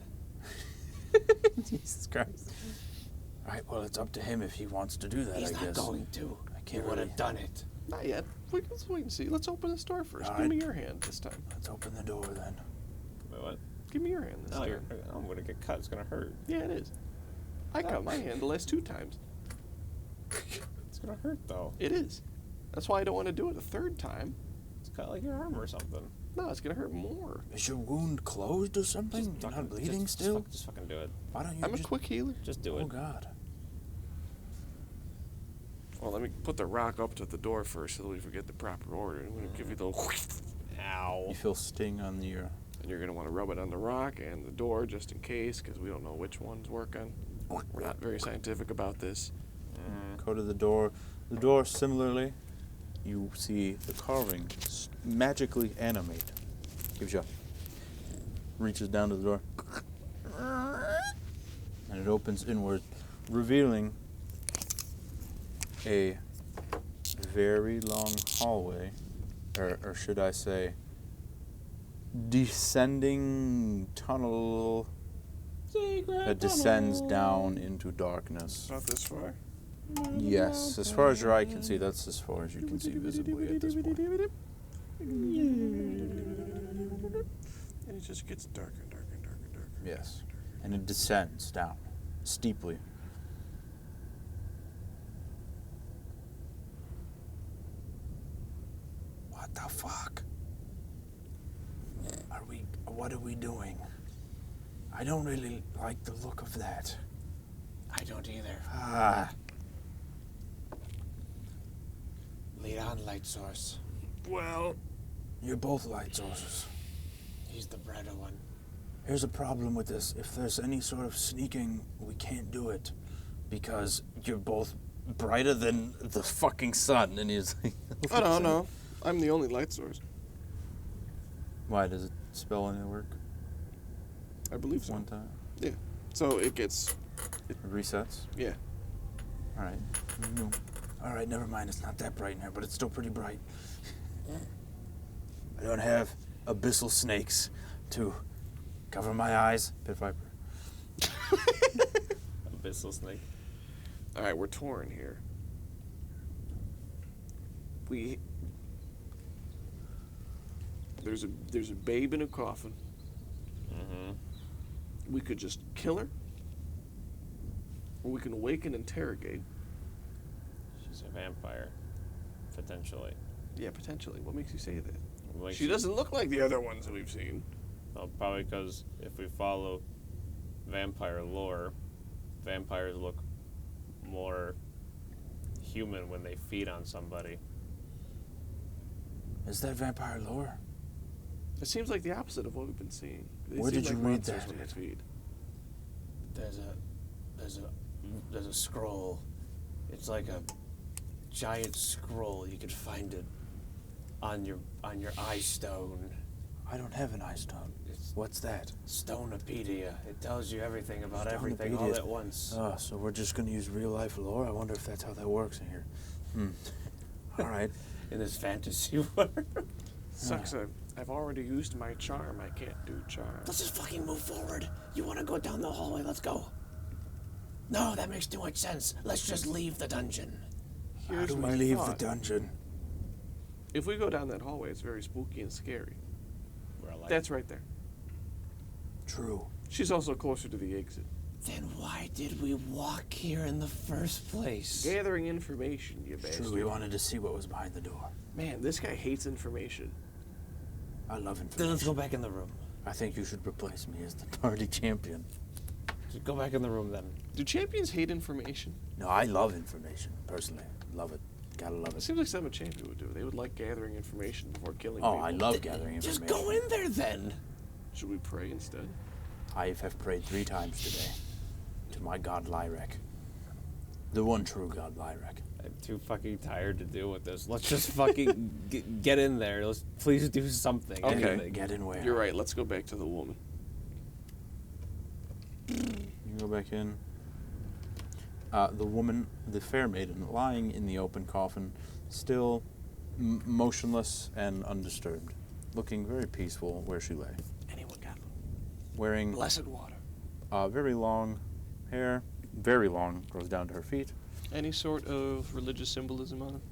Jesus Christ. All right, well, it's up to him if he wants to do that, He's I not guess. going to. I He can't would really... have done it. Not yet. Let's wait and see. Let's open this door first. All Give me right. your hand this time. Let's open the door then. Wait, what? Give me your hand this No, time. I'm gonna get cut. It's gonna hurt. Yeah, it is. I cut my hand the last 2 times. It's gonna hurt though. It is. That's why I don't want to do it a 3rd time. It's cut like your arm or something. No, it's gonna hurt more. Is your wound closed or something? You're not bleeding still? Just fucking do it. Why don't you I'm a just... quick healer. Just do Oh, it. God. Well, let me put the rock up to the door first so that we forget the proper order. I'm gonna give you the Ow. You feel sting on the ear. and you're gonna want to rub it on the rock and the door just in case, because we don't know which ones working. We're not very scientific about this. Go to the door. The door, similarly, you see the carving magically animate. Gives you a... reaches down to the door. And it opens inward, revealing a very long hallway, or should I say, descending tunnel that descends down into darkness. Not this far. Yes, as far as your eye can see, that's as far as you can see visibly at this point. And it just gets darker and darker and darker and darker. Yes, and it descends down steeply. What the fuck? What are we doing? I don't really like the look of that. I don't either. Ah, Lead on, light source. Well, you're both light sources. He's the brighter one. Here's a problem with this. If there's any sort of sneaking, we can't do it. Because you're both Brighter than the fucking sun, and he's like... I don't know. I'm the only light source. Why, does it spell any work? I believe so. One time? Yeah. So it gets It resets. Yeah. All right. All right, never mind. It's not that bright in here, but it's still pretty bright. I don't have abyssal snakes to cover my eyes. Pit viper. Abyssal snake. All right, we're torn here. There's a babe in a coffin. Mm-hmm. We could just kill her, or we can awake and interrogate. She's a vampire, potentially. Yeah, potentially. What makes you say that? Like She doesn't look like the other ones that we've seen. Well, probably because if we follow vampire lore, vampires look more human when they feed on somebody. Is that vampire lore? It seems like the opposite of what we've been seeing. They Where seem did you like read monsters that? when they feed. There's a scroll. It's like a giant scroll. You could find it on your eye stone. I don't have an eye stone. What's that? Stonepedia. It tells you everything about everything all Stonepedia. at once. Oh, so we're just gonna use real life lore? I wonder if that's how that works in here. All right. In this fantasy world. Sucks. I've already used my charm. I can't do charm. Let's just fucking move forward. You want to go down the hallway? Let's go. No, that makes too much sense. Let's just leave the dungeon. How Here's do we my leave thought. the dungeon? If we go down that hallway, it's very spooky and scary. We're alive. That's right there. True. She's also closer to the exit. Then why did we walk here in the first place? Gathering information, you bastard. True, we wanted to see what was behind the door. Man, this guy hates information. I love Then information. let's go back in the room. I think you should replace me as the party champion. Just go back in the room then. Do champions hate information? No, I love information, personally. Love it. Gotta love It it. seems like something a champion would do. They would like gathering information before killing Oh, people. I love gathering information. Just go in there then. Should we pray instead? I have prayed 3 times today to my god Lyrek. The one true god Lyrek. I'm too fucking tired to deal with this. Let's just fucking get in there. Let's please do something. Okay. Anything. Get in where? You're right. Let's go back to the woman. You go back in. The woman, the fair maiden, lying in the open coffin, still motionless and undisturbed, looking very peaceful where she lay. Anyone got Wearing blessed water? very long hair, very long, goes down to her feet. Any sort of religious symbolism on it?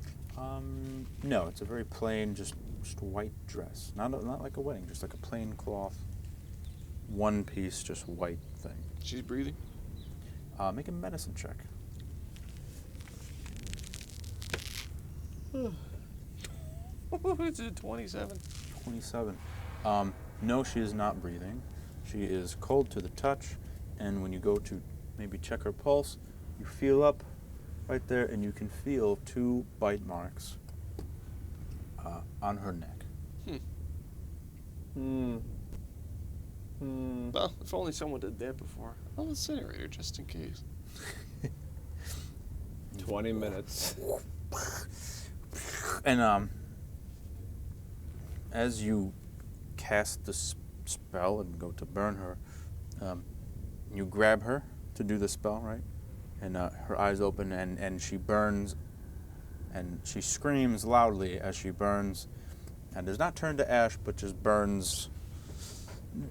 No, it's a very plain, just white dress. Not like a wedding, just like a plain cloth, one piece, just white thing. She's breathing. Make a medicine check. It's a 27. 27. No, she is not breathing. She is cold to the touch, and when you go to maybe check her pulse, you feel up right there, and you can feel 2 bite marks on her neck. Well, if only someone did that before. I'll incinerate her just in case. 20 minutes. And as you cast the spell and go to burn her, you grab her to do the spell, right? And her eyes open, and she burns, and she screams loudly as she burns, and does not turn to ash, but just burns.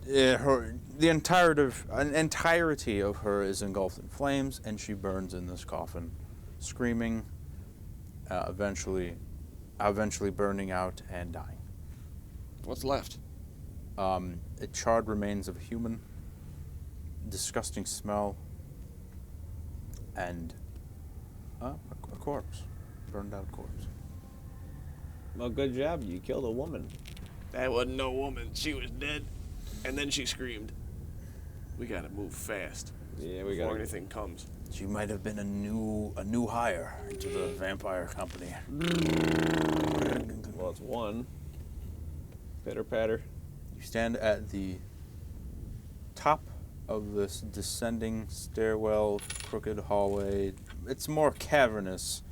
The entirety of her is engulfed in flames, and she burns in this coffin, screaming, eventually burning out and dying. What's left? Charred remains of a human, disgusting smell, and a corpse, burned out corpse. Well, good job. You killed a woman. That wasn't no woman. She was dead. And then she screamed. We gotta move fast. Yeah, we before got anything comes. She might have been a new hire into the vampire company. Well, it's one. Pitter patter. You stand at the top of this descending stairwell, crooked hallway. It's more cavernous,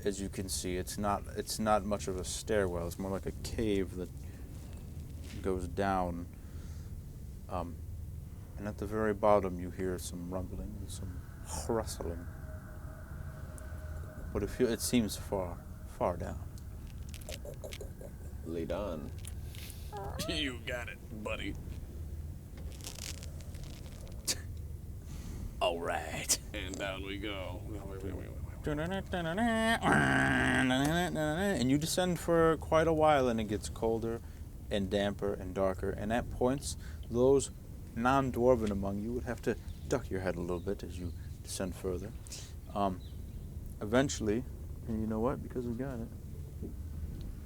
as you can see. It's not much of a stairwell. It's more like a cave that goes down. And at the very bottom, you hear some rumbling and some rustling. But it seems far down. Lead on. You got it, buddy. All right. And down we go. And you descend for quite a while, and it gets colder and damper and darker. And at points, those non-dwarven among you would have to duck your head a little bit as you descend further. Eventually, and you know what? Because we got it,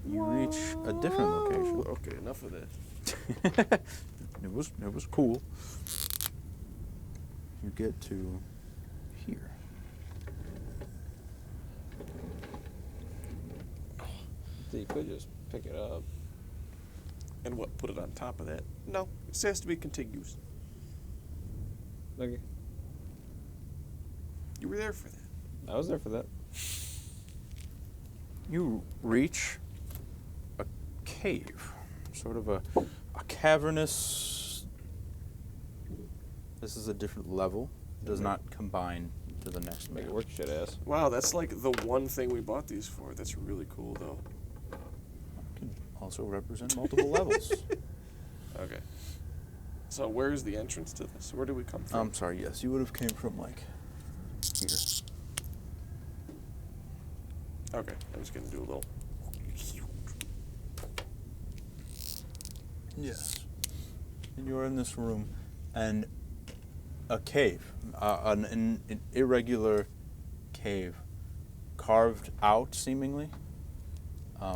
you reach a different location. Okay, enough of this. It was cool. You get to here. So you could just pick it up. And what? Put it on top of that? No, it has to be contiguous. Okay. You were there for that. I was there for that. You reach a cave, sort of a cavernous. This is a different level. It does not combine to the next Make map. it work, shit ass. Wow, that's like the one thing we bought these for. That's really cool, though. Can also represent multiple levels. Okay. So where's the entrance to this? Where do we come from? I'm sorry. Yes, you would have came from like here. Okay, I'm just gonna do a little. Yes. And you're in this room, and a cave, an irregular cave, carved out seemingly,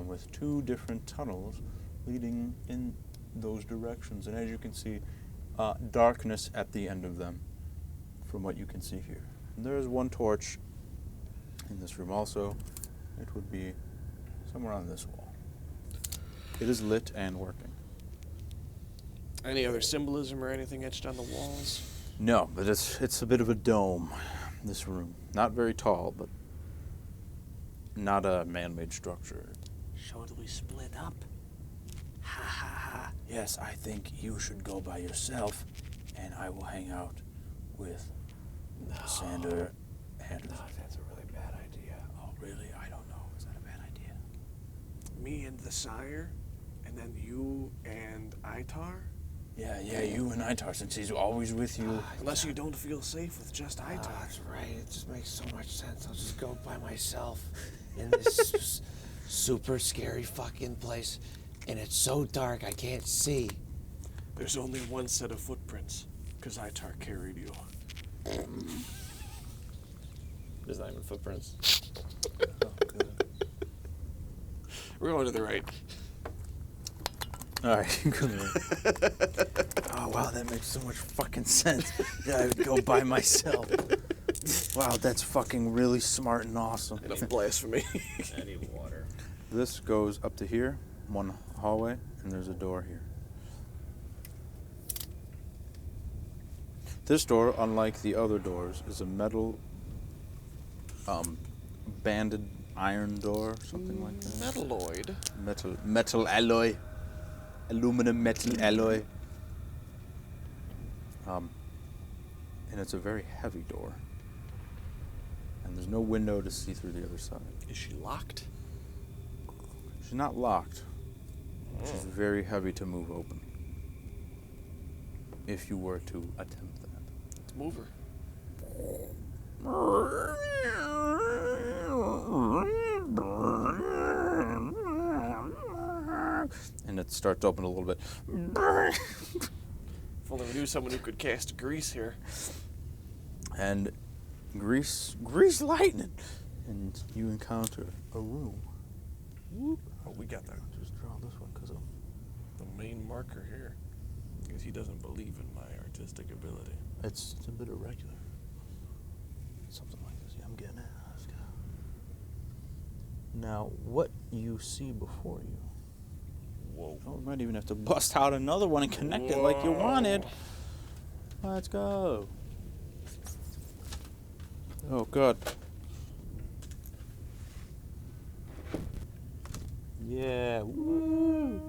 with two different tunnels leading in those directions. And as you can see, darkness at the end of them, from what you can see here. And there is one torch in this room also. It would be somewhere on this wall. It is lit and working. Any other symbolism or anything etched on the walls? No, but it's a bit of a dome, this room. Not very tall, but not a man-made structure. So do we split up? Ha ha ha. Yes, I think you should go by yourself, and I will hang out with Sander and... No, that's a really bad idea. Oh, really? I don't know. Is that a bad idea? Me and the Sire, and then you and Itar? Yeah, you and Itar, since he's always with you. Unless you don't feel safe with just Itar. That's right. It just makes so much sense. I'll just go by myself in this super scary fucking place. And it's so dark I can't see. There's only one set of footprints, because Itar carried you. There's not even footprints. We're going to the right. All right, oh, wow, that makes so much fucking sense. Yeah, I would go by myself. Wow, that's fucking really smart and awesome. Enough blasphemy. I need water. This goes up to here, one hallway, and there's a door here. This door, unlike the other doors, is a metal, banded iron door, something like that. Metalloid. Metal alloy. Aluminum metal alloy. And it's a very heavy door. And there's no window to see through the other side. Is she locked? She's not locked. She's very heavy to move open. If you were to attempt that. Let's move her. And it starts to open a little bit. If only we knew someone who could cast grease here. And grease lightning. And you encounter a room. Oh, we got that. Just draw this one because of The main marker here. Because he doesn't believe in my artistic ability. it's a bit irregular. Something like this. Yeah, I'm getting it. Let's go. Now, what you see before you. Whoa. Oh, we might even have to bust out another one and connect it like you wanted. Let's go. Oh, God. Yeah. Woo.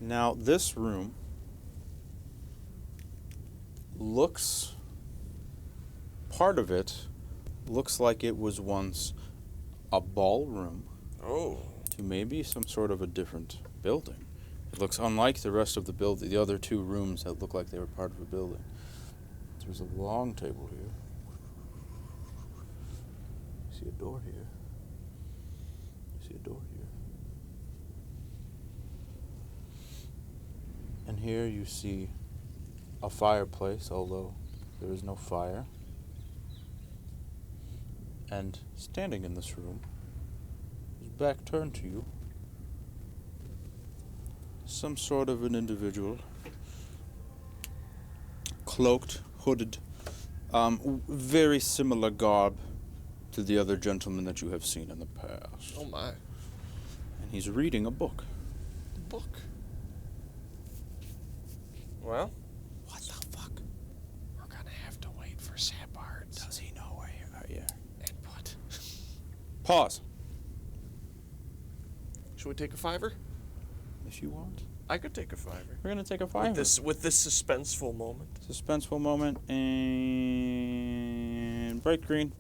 Now, this room looks, part of it looks like it was once a ballroom Oh. to maybe some sort of a different building. It looks unlike the rest of the building, the other two rooms that look like they were part of a building. There's a long table here. You see a door here. You see a door here. And here you see a fireplace, although there is no fire. And standing in this room, his back turned to you, some sort of an individual, cloaked, hooded, very similar garb to the other gentlemen that you have seen in the past. Oh my. And he's reading a book. Book. Well, What the fuck? we're gonna have to wait for Sapard's Does he know where you are? Yeah. input. Pause, Should we take a $5? if you want. I could take a $5. We're gonna take a five. With this suspenseful moment. Suspenseful moment and bright green.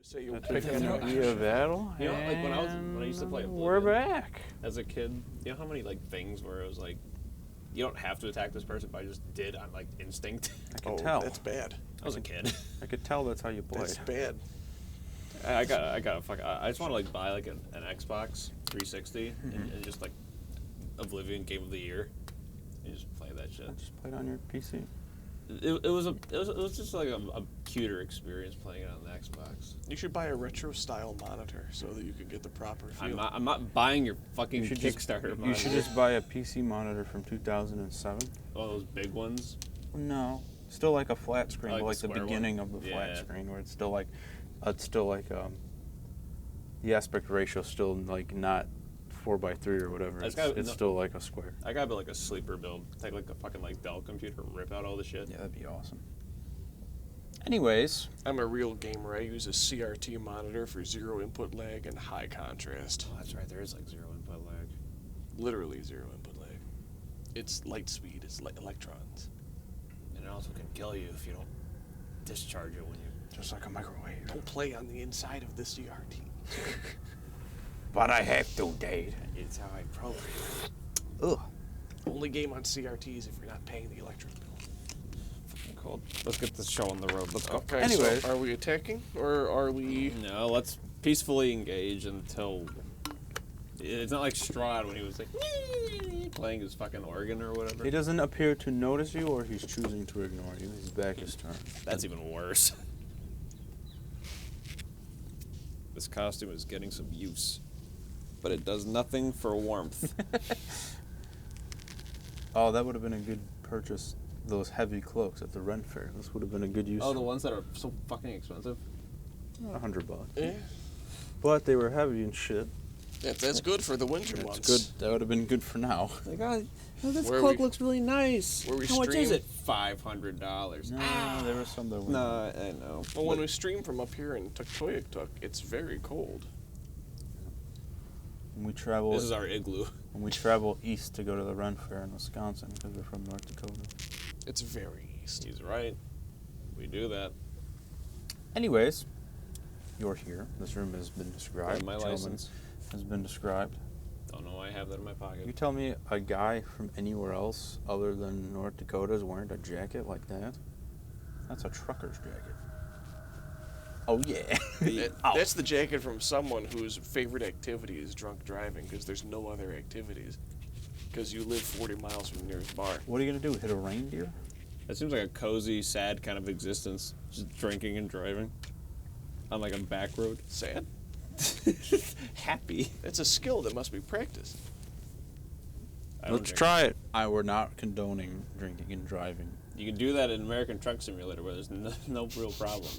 So you That's pick gonna it up. be a battle. You know, like when I used to play and we're Oblivion. back. As a kid, you know how many like things where it was like, you don't have to attack this person, but I just did on like instinct. I can tell. That's bad. I was a kid. I could tell that's how you played. That's bad. I got fuck. I just want to like buy like an Xbox 360 and just like Oblivion Game of the Year, and just play that shit. Just play it on your PC. It was just like a cuter experience playing it on the Xbox. You should buy a retro style monitor so that you can get the proper feel. I'm not buying your fucking You should Kickstarter just, monitor. you should just buy a PC monitor from 2007. All those big ones. No, still like a flat screen, Like but the like the square beginning one? of the flat Yeah. screen, where it's still like the aspect ratio still like not 4:3 or whatever. It's It's still like a square. I got like a sleeper build. Take like a fucking like Dell computer, rip out all the shit. Yeah, that'd be awesome. Anyways, I'm a real gamer. I use a CRT monitor for zero input lag and high contrast. Oh, that's right. There is like zero input lag. Literally zero input lag. It's light speed. It's like electrons. And it also can kill you if you don't discharge it when you. just like a microwave. Don't play on the inside of the CRT. But I have to, Dade. It's how I program. Ugh. Only game on CRTs if you're not paying the electric bill. Fucking cold. Let's get this show on the road. Let's go. Okay, Anyways. so are we attacking or are we... No, let's peacefully engage until. It's not like Strahd when he was like playing his fucking organ or whatever. He doesn't appear to notice you, or he's choosing to ignore you. He's back his turn. That's even worse. This costume is getting some use, but it does nothing for warmth. Oh, that would have been a good purchase. Those heavy cloaks at the Ren Fair. This would have been a good use. Oh, the ones that are so fucking expensive. $100. Yeah, But they were heavy and shit. that's good for the winter That's months. good. That would have been good for now. Like, oh, this Where cloak we- looks really nice. where we How much is stream- it? $500. No, there were some that were. No, I know. Well, when we stream from up here in Tuktoyaktuk, it's very cold. When we travel, This is our igloo. when we travel east to go to the Ren Fair in Wisconsin, because we're from North Dakota. It's very east. He's right. We do that. Anyways, you're here. This room has been described. My Gentlemen, license. has been described. Don't know why I have that in my You pocket. tell me a guy from anywhere else other than North Dakota is wearing a jacket like that? That's a trucker's jacket. Oh yeah. That's the jacket from someone whose favorite activity is drunk driving because there's no other activities. Because you live 40 miles from the nearest bar. What are you gonna do? Hit a reindeer? That seems like a cozy, sad kind of existence. Just drinking and driving on like a back road. Sad? Happy. It's a skill that must be practiced. I don't Let's drink. try it. We're not condoning drinking and driving. You can do that in American Truck Simulator where there's no real problem.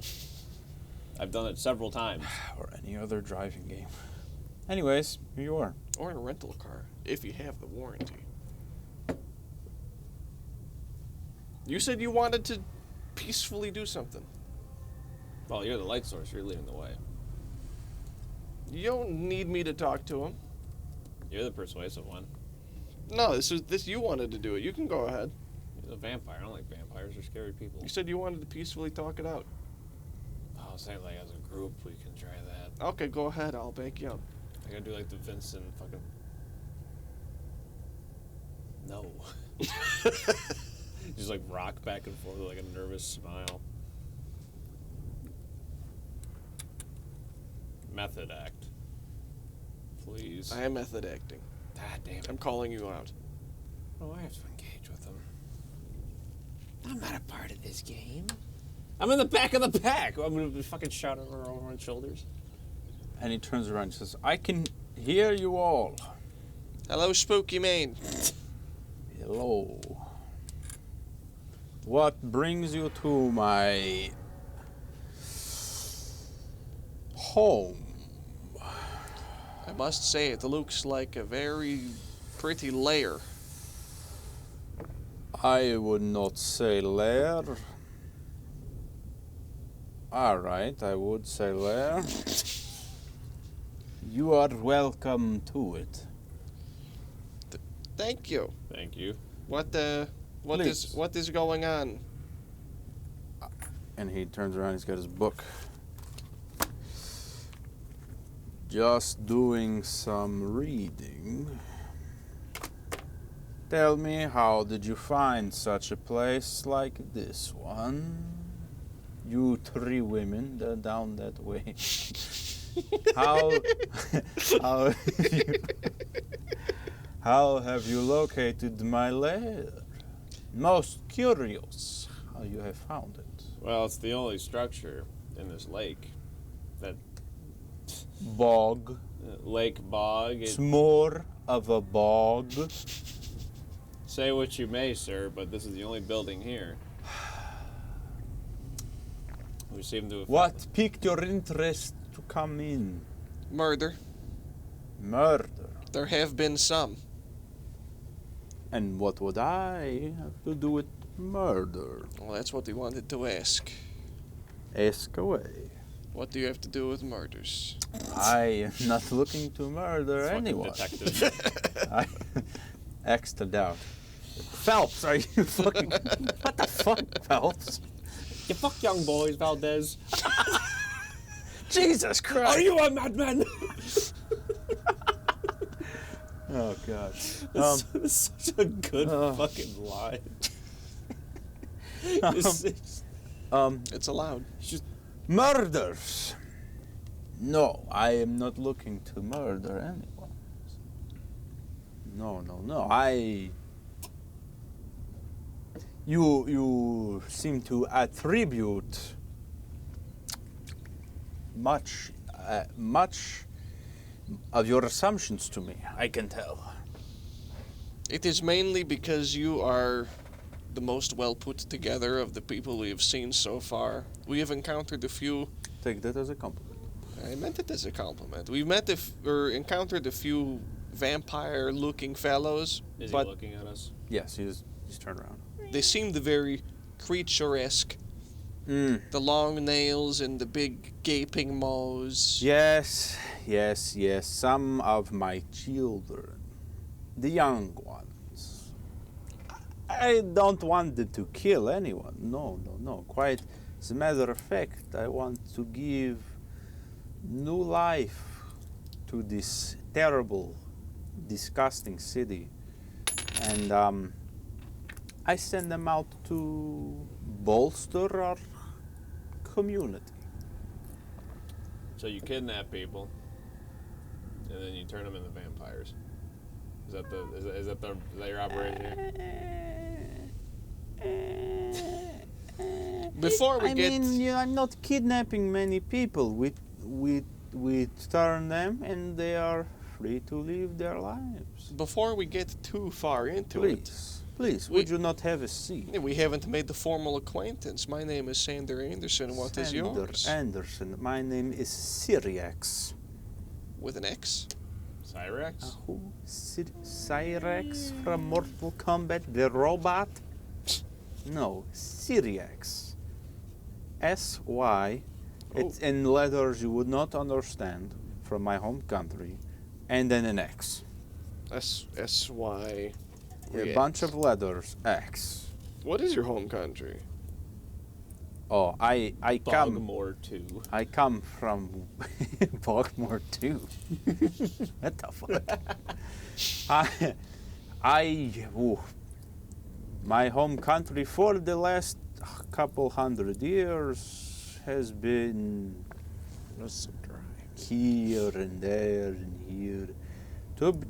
I've done it several times. Or any other driving game. Anyways, here you are. Or in a rental car, if you have the warranty. You said you wanted to peacefully do something. Well, you're the light source. You're leading the way. You don't need me to talk to him. You're the persuasive one. No, this you wanted to do it. You can go ahead. He's a vampire. I don't like vampires. They're scary people. You said you wanted to peacefully talk it out. Oh, say like as a group we can try that. Okay, go ahead. I'll back you up. I gotta do like the Vincent fucking. No. Just like rock back and forth with like a nervous smile. Method act. Please. I am method acting. God damn it. I'm calling you out. Oh, I have to engage with them. I'm not a part of this game. I'm in the back of the pack. I'm gonna be fucking shouting over my shoulders. And he turns around and says, I can hear you all. Hello, Spooky Mane. Hello. What brings you to my home? I must say, it looks like a very pretty lair. I would not say lair. Alright, I would say lair. You are welcome to it. Thank you. Thank you. What Please. is going on? And he turns around, he's got his book. Just doing some reading. Tell me, how did you find such a place like this one? You 3 women, they're down that way. how, how, how have you located my lair? Most curious how you have found it. Well, it's the only structure in this lake. That Bog. lake bog. It's more of a bog. Say what you may, sir, but this is the only building here. We seem to have What piqued your interest to come in? Murder. Murder. There have been some. And what would I have to do with murder? Well, that's what we wanted to ask. Ask away. What do you have to do with murders? I am not looking to murder fucking anyone. detective. I X'd out. Phelps, are you fucking... What the fuck, Phelps? You fuck young boys, Valdez. Jesus Christ! Are you a madman? Oh, God. That's such a good fucking line. It's allowed. Murders! No, I am not looking to murder anyone. No. You seem to attribute much of your assumptions to me, I can tell. It is mainly because you are the most well put together of the people we have seen so far. We have encountered a few. Take that as a compliment. I meant it as a compliment. We've encountered a few vampire-looking fellows, Is but he looking at us? Yes, he's turned around. they seemed very creature-esque. The long nails and the big gaping maws. Yes. Some of my children, the young ones. I don't want them to kill anyone. No. Quite as a matter of fact, I want to give new life to this terrible, disgusting city. And I send them out to bolster our community. So you kidnap people, and then you turn them into vampires. Is that your operation here? Before we get... I'm not kidnapping many people. We turn them, and they are free to live their lives. Before we get too far into it... Please, would you not have a seat? We haven't made the formal acquaintance. My name is Sander Anderson. What is yours? Anderson. My name is Syriax. With an X? Cyrex? Who? Cyrex from Mortal Kombat, the robot? No, Syriax. S-Y. It's in letters you would not understand from my home country. And then an X. S-Y... A bunch of letters. X. What is your home country? Oh, I come... Bogmore 2. I come from Bogmore 2. What the fuck? My home country for the last couple 100 years has been here and there and here.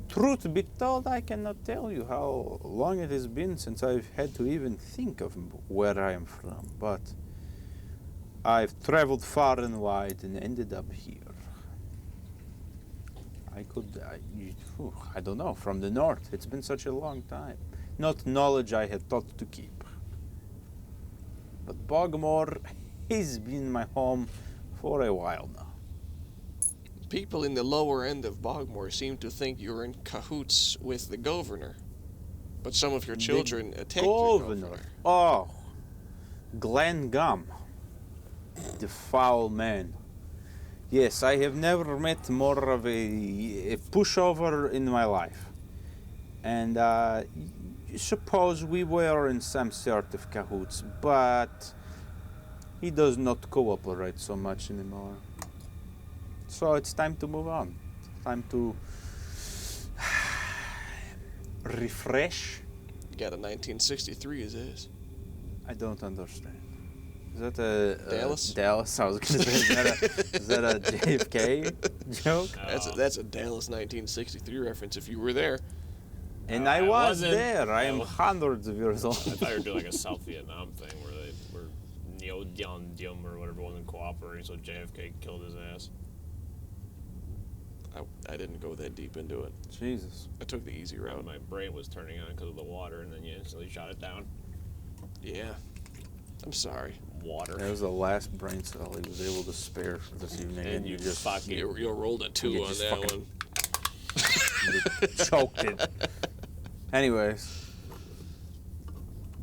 Truth be told, I cannot tell you how long it has been since I've had to even think of where I am from, but I've traveled far and wide and ended up here. I don't know, from the north. It's been such a long time. Not knowledge I had thought to keep. But Bogmore has been my home for a while now. People in the lower end of Bogmore seem to think you're in cahoots with the governor. But some of your children attacked the governor. Oh, Glenn Gum, the foul man. Yes, I have never met more of a pushover in my life. And suppose we were in some sort of cahoots, but he does not cooperate so much anymore. So it's time to move on. It's time to refresh. You got a 1963 as is. I don't understand. Is that a Dallas? Dallas? I was going to say, is that a JFK joke? That's a Dallas 1963 reference if you were there. And No, I I was wasn't. there. I am No. hundreds of years old. I thought you were doing like a South Vietnam thing where they were Neo Dien Diem or whatever wasn't cooperating, so JFK killed his ass. I didn't go that deep into it. Jesus. I took the easy route. My brain was turning on because of the water, and then you instantly shot it down. Yeah. I'm sorry. Water. That was the last brain cell he was able to spare for this evening. And you just fucking. You rolled a 2 You on just that fucking- one. choked it. Anyways.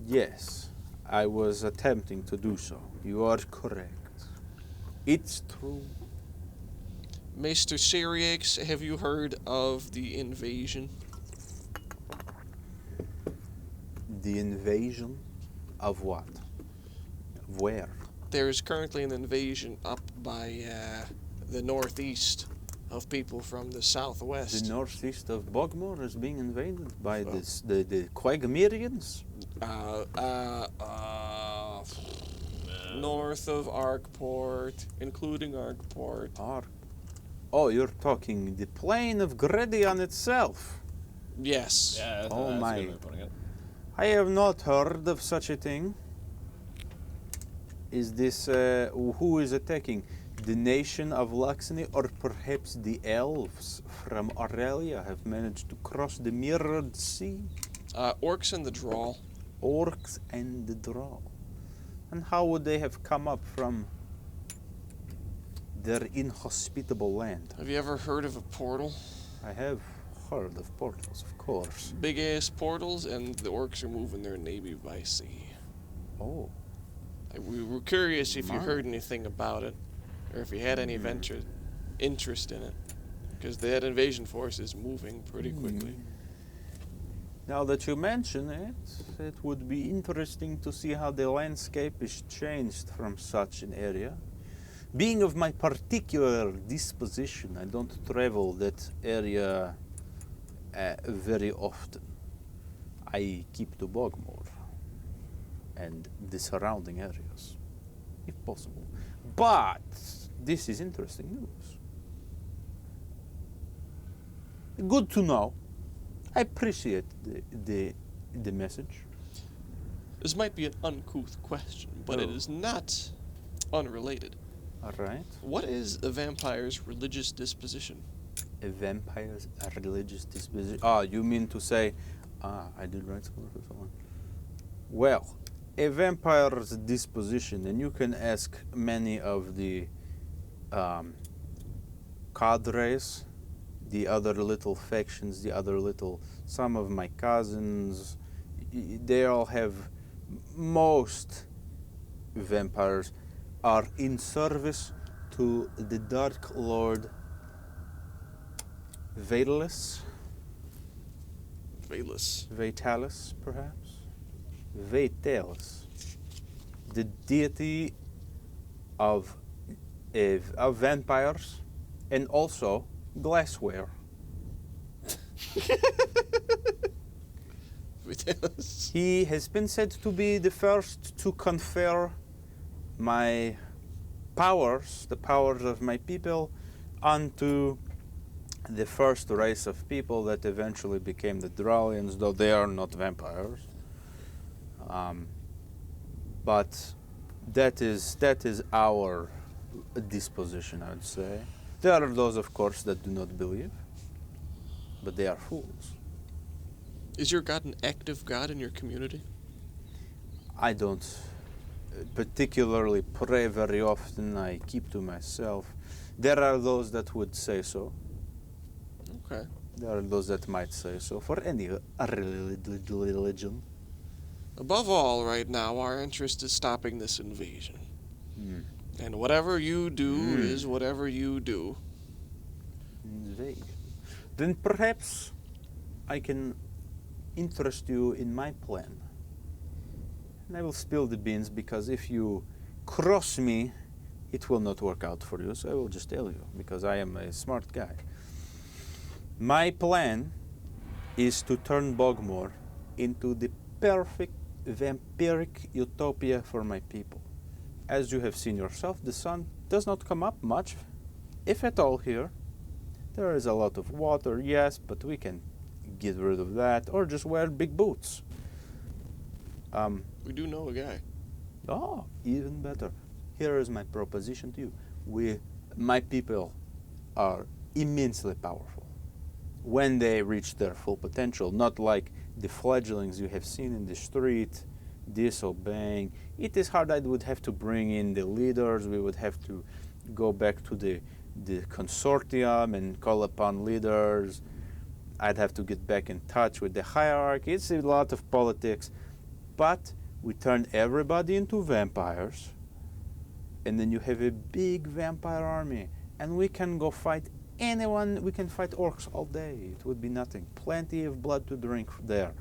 Yes, I was attempting to do so. You are correct. It's true. Maester Syriax, have you heard of the invasion? The invasion of what? Where? There is currently an invasion up by the northeast of people from the southwest. The northeast of Bogmore is being invaded by the Quagmirians. North of Arkport, including Arkport. Oh, you're talking the plain of Gredion itself. Yes. Yeah, that's, Oh that's a my. good way of putting it. I have not heard of such a thing. Is this who is attacking? The nation of Luxony, or perhaps the elves from Aurelia have managed to cross the mirrored sea? Orcs and the Drawl. Orcs and the Draw. And how would they have come up from their inhospitable land? Have you ever heard of a portal? I have heard of portals, of course. Big ass portals, and the orcs are moving their navy by sea. Oh, We were curious if you My. heard anything about it, or if you had any interest in it, because that invasion force is moving pretty quickly. now that you mention it, it would be interesting to see how the landscape is changed from such an area. Being of my particular disposition, I don't travel that area very often. I keep to Bogmore and the surrounding areas, if possible. But this is interesting news. Good to know. I appreciate the message. This might be an uncouth question, but it Oh. is not unrelated. All right. What is a vampire's religious disposition? A vampire's religious disposition. Ah, you mean to say, I did write something for someone. Well, a vampire's disposition, and you can ask many of the cadres, the other little factions, some of my cousins, they all have, most vampires are in service to the Dark Lord Vitalis, perhaps? Vitalis, the deity of vampires and also glassware. He has been said to be the first to confer my powers, the powers of my people, onto the first race of people that eventually became the Draulians, though they are not vampires. But that is our disposition, I would say. There are those, of course, that do not believe, but they are fools. Is your god an active god in your community? I don't particularly pray very often. I keep to myself. There are those that would say so. Okay. There are those that might say so for any religion. Above all, right now, our interest is stopping this invasion. Hmm. And whatever you do is whatever you do. Invasion. Then perhaps I can interest you in my plan. And I will spill the beans, because if you cross me it will not work out for you, so I will just tell you, because I am a smart guy. My plan is to turn Bogmore into the perfect vampiric utopia for my people. As you have seen yourself, the sun does not come up much, if at all, here. There is a lot of water, yes, but we can get rid of that, or just wear big boots. We do know a guy. Oh, even better. Here is my proposition to you. My people are immensely powerful when they reach their full potential, not like the fledglings you have seen in the street, disobeying. It is hard. I would have to bring in the leaders. We would have to go back to the consortium and call upon leaders. I'd have to get back in touch with the hierarchy. It's a lot of politics. But we turn everybody into vampires, and then you have a big vampire army, and we can go fight anyone. We can fight orcs all day. It would be nothing. Plenty of blood to drink there.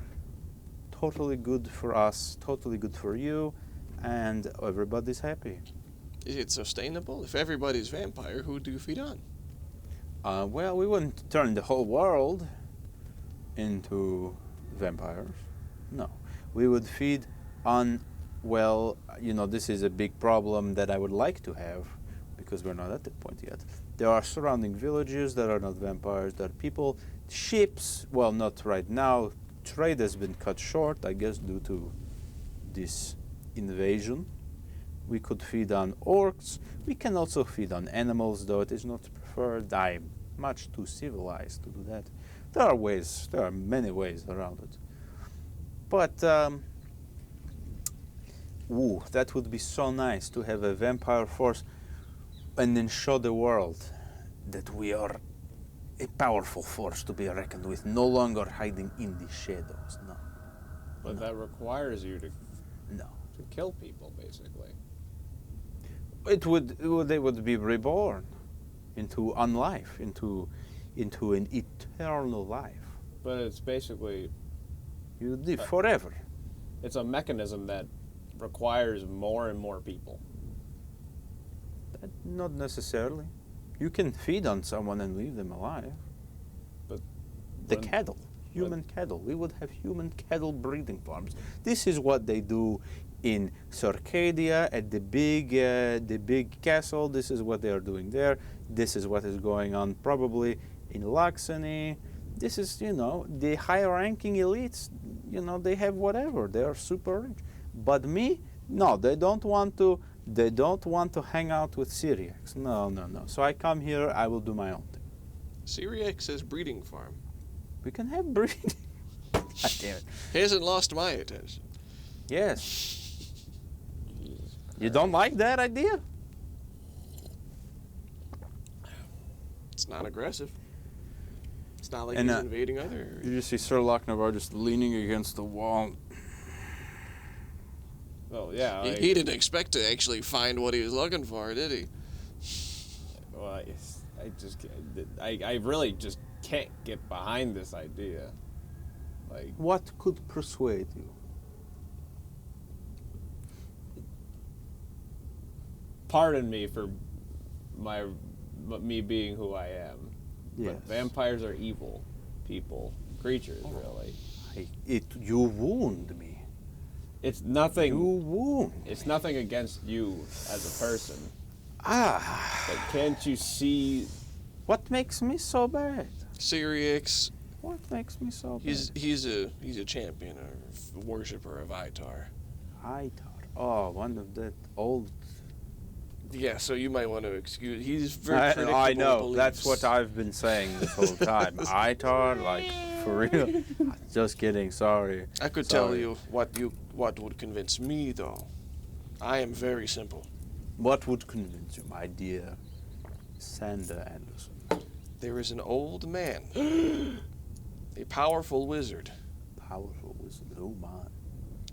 Totally good for us, totally good for you, and everybody's happy. Is it sustainable? If everybody's vampire, who do you feed on? Well, we wouldn't turn the whole world into vampires. No. We would feed on, well, this is a big problem that I would like to have, because we're not at that point yet. There are surrounding villages that are not vampires. There are people, ships, well, not right now. Trade has been cut short, I guess, due to this invasion. We could feed on orcs. We can also feed on animals, though it is not preferred. I'm much too civilized to do that. There are many ways around it. But, that would be so nice to have a vampire force and then show the world that we are a powerful force to be reckoned with, no longer hiding in the shadows. No. But that requires you to No. kill people, basically. They would be reborn into unlife, into an eternal life. But it's basically, You would live forever. it's a mechanism that requires more and more people. Not necessarily. You can feed on someone and leave them alive. But The when- cattle, human cattle. We would have human cattle breeding farms. This is what they do in Circadia at the big castle. This is what they are doing there. This is what is going on probably in Luxony. This is, the high-ranking elites. They have whatever. They are super rich. But me, no, they don't want to. They don't want to hang out with Syriacs. No. So I come here. I will do my own thing. Syriac says breeding farm. We can have breeding. God damn it. Hasn't lost my attention. Yes. You don't like that idea? It's not aggressive. It's not like And, he's invading other areas. You just see Sir Lochnavar just leaning against the wall. Well, yeah. He didn't expect to actually find what he was looking for, did he? Well, I really just can't get behind this idea. Like, What could persuade you? pardon me for me being who I am. Yes. But vampires are evil people, creatures, really. You wound me. It's nothing. You wound. It's nothing against you as a person. Ah. But can't you see? What makes me so bad? Syriacs, What makes me so bad? he's a champion or worshiper of Itar. Itar. Oh, one of that old. Yeah, so you might want to excuse. He's very I predictable know. beliefs. That's what I've been saying this whole time. Itar, like for real. Just kidding. Sorry. I could tell Sorry. you what would convince me, though. I am very simple. What would convince you, my dear Sander Anderson? There is an old man, a powerful wizard, Powerful wizard. Oh my.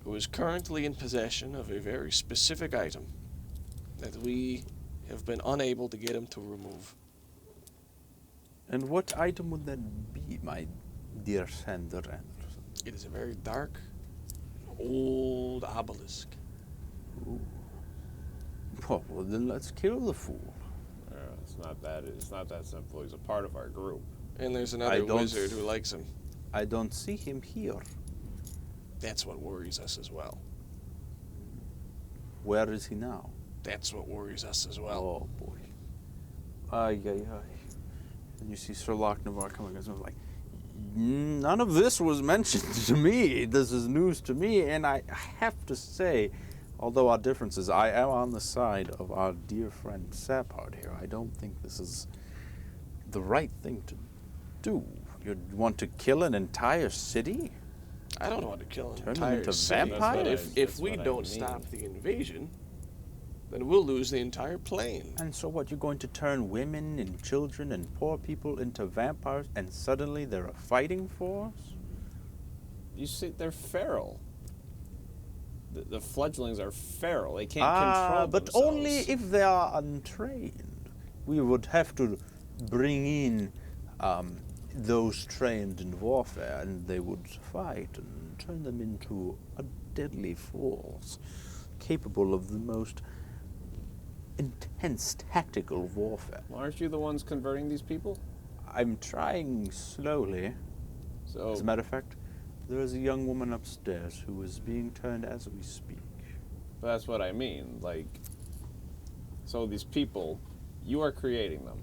who is currently in possession of a very specific item that we have been unable to get him to remove. And what item would that be, my dear Sander Anderson? It is a very dark, old obelisk. Ooh. Oh, well, then let's kill the fool. It's not that simple. He's a part of our group. And there's I another don't wizard who likes him. I don't see him here. That's what worries us as well. Where is he now? That's what worries us as well. Oh, boy. Ay, ay, ay. And you see Sir Lochnavar coming and like, none of this was mentioned to me. This is news to me, and I have to say, although our differences, I am on the side of our dear friend Sapard here. I don't think this is the right thing to do. You want to kill an entire city? I don't want to kill an Turn them entire into city, vampires? but That's if we what I don't mean. stop the invasion, then we'll lose the entire plane. And so what, you're going to turn women and children and poor people into vampires, and suddenly they're a fighting force? You see, they're feral. The fledglings are feral. They can't control but themselves. only if they are untrained. We would have to bring in those trained in warfare, and they would fight and turn them into a deadly force, capable of the most intense tactical warfare. Well, aren't you the ones converting these people? I'm trying slowly. So As a matter of fact, there is a young woman upstairs who is being turned as we speak. that's what I mean. Like, so these people, you are creating them.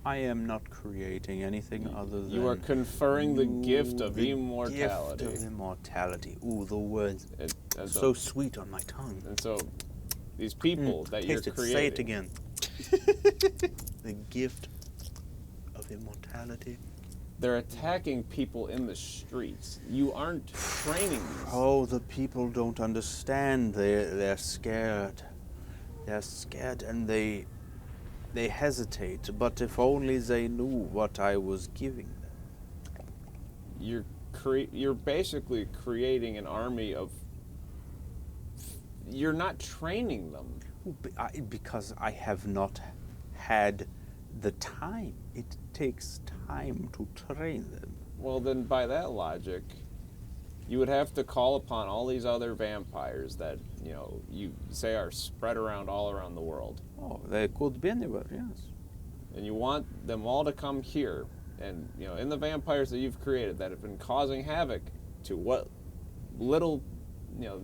I am not creating anything other than You are conferring the gift of the immortality. Gift of immortality. Ooh, the words And so sweet on my tongue. And so, these people that you're Taste it. creating. Say it again. The gift of immortality. They're attacking people in the streets. You aren't training these. Oh, the people don't understand. They're scared. They're scared, and they hesitate. But if only they knew what I was giving them. You're basically creating an army of. You're not training them. Because I have not had the time. It takes time to train them. Well, then by that logic, you would have to call upon all these other vampires that, you say are spread around all around the world. Oh, they could be anywhere, yes. And you want them all to come here. And, in the vampires that you've created that have been causing havoc to what little,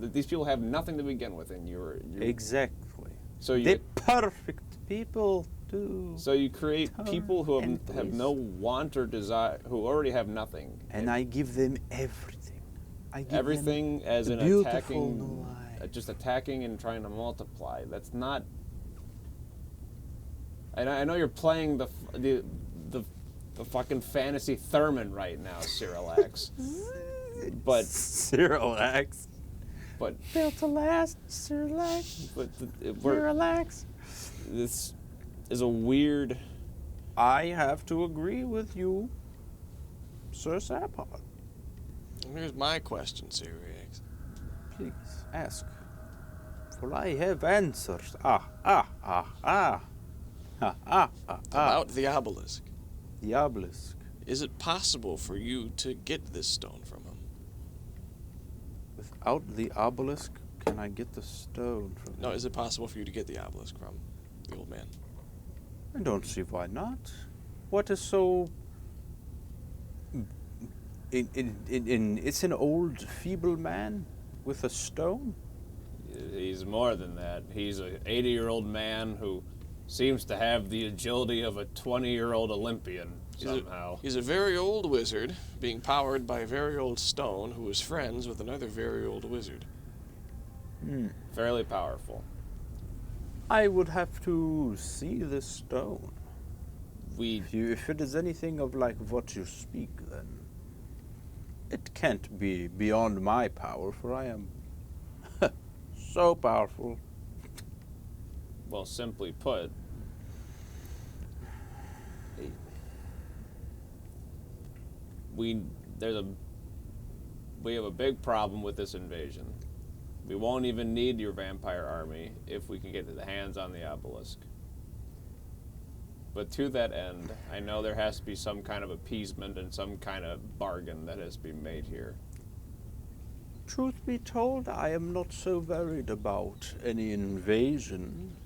these people have nothing to begin with. And you're Exactly. So They're perfect people too. So you create people who have Enemies. no want or desire, who already have nothing. And I give them everything. I give Everything them as the an beautiful attacking, new life. just attacking and trying to multiply. That's not. And I know you're playing the fucking fantasy Thurman right now, Cyrillax. but Cyrillax. but Built to last, Cyrillax. Cyrillax. this is a weird. I have to agree with you, Sir Sapod. Here's my question, Sirius. Please, ask. For I have answers. About the obelisk. The obelisk. Is it possible for you to get this stone from him? Without the obelisk, can I get the stone from No, him? is it possible for you to get the obelisk from the old man? I don't see why not. What is so... It's an old, feeble man with a stone? He's more than that. He's an 80-year-old man who seems to have the agility of a 20-year-old Olympian somehow. He's a very old wizard being powered by a very old stone who is friends with another very old wizard. Fairly powerful. I would have to see this stone. We If it is anything of like what you speak, then it can't be beyond my power, for I am so powerful. Well, simply put, we have a big problem with this invasion. We won't even need your vampire army if we can get the hands on the obelisk. But to that end, I know there has to be some kind of appeasement and some kind of bargain that has to be made here. Truth be told, I am not so worried about any invasion,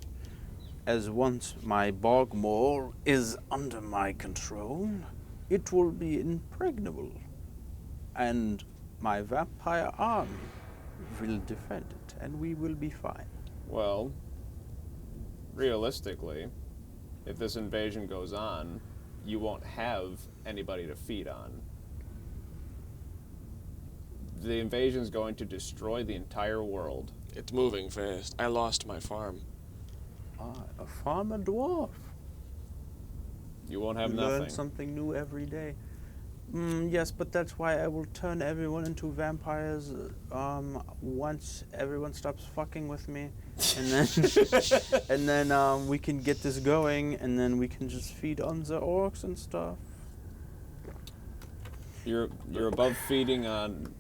as once my Bogmore is under my control, it will be impregnable, and my vampire army will defend it, and we will be fine. Well, realistically, if this invasion goes on, you won't have anybody to feed on. The invasion's going to destroy the entire world. It's moving fast. I lost my farm. Ah, a farmer dwarf. You won't have You nothing. learn something new every day. Yes, but that's why I will turn everyone into vampires once everyone stops fucking with me, and then we can get this going, and then we can just feed on the orcs and stuff. You're above feeding on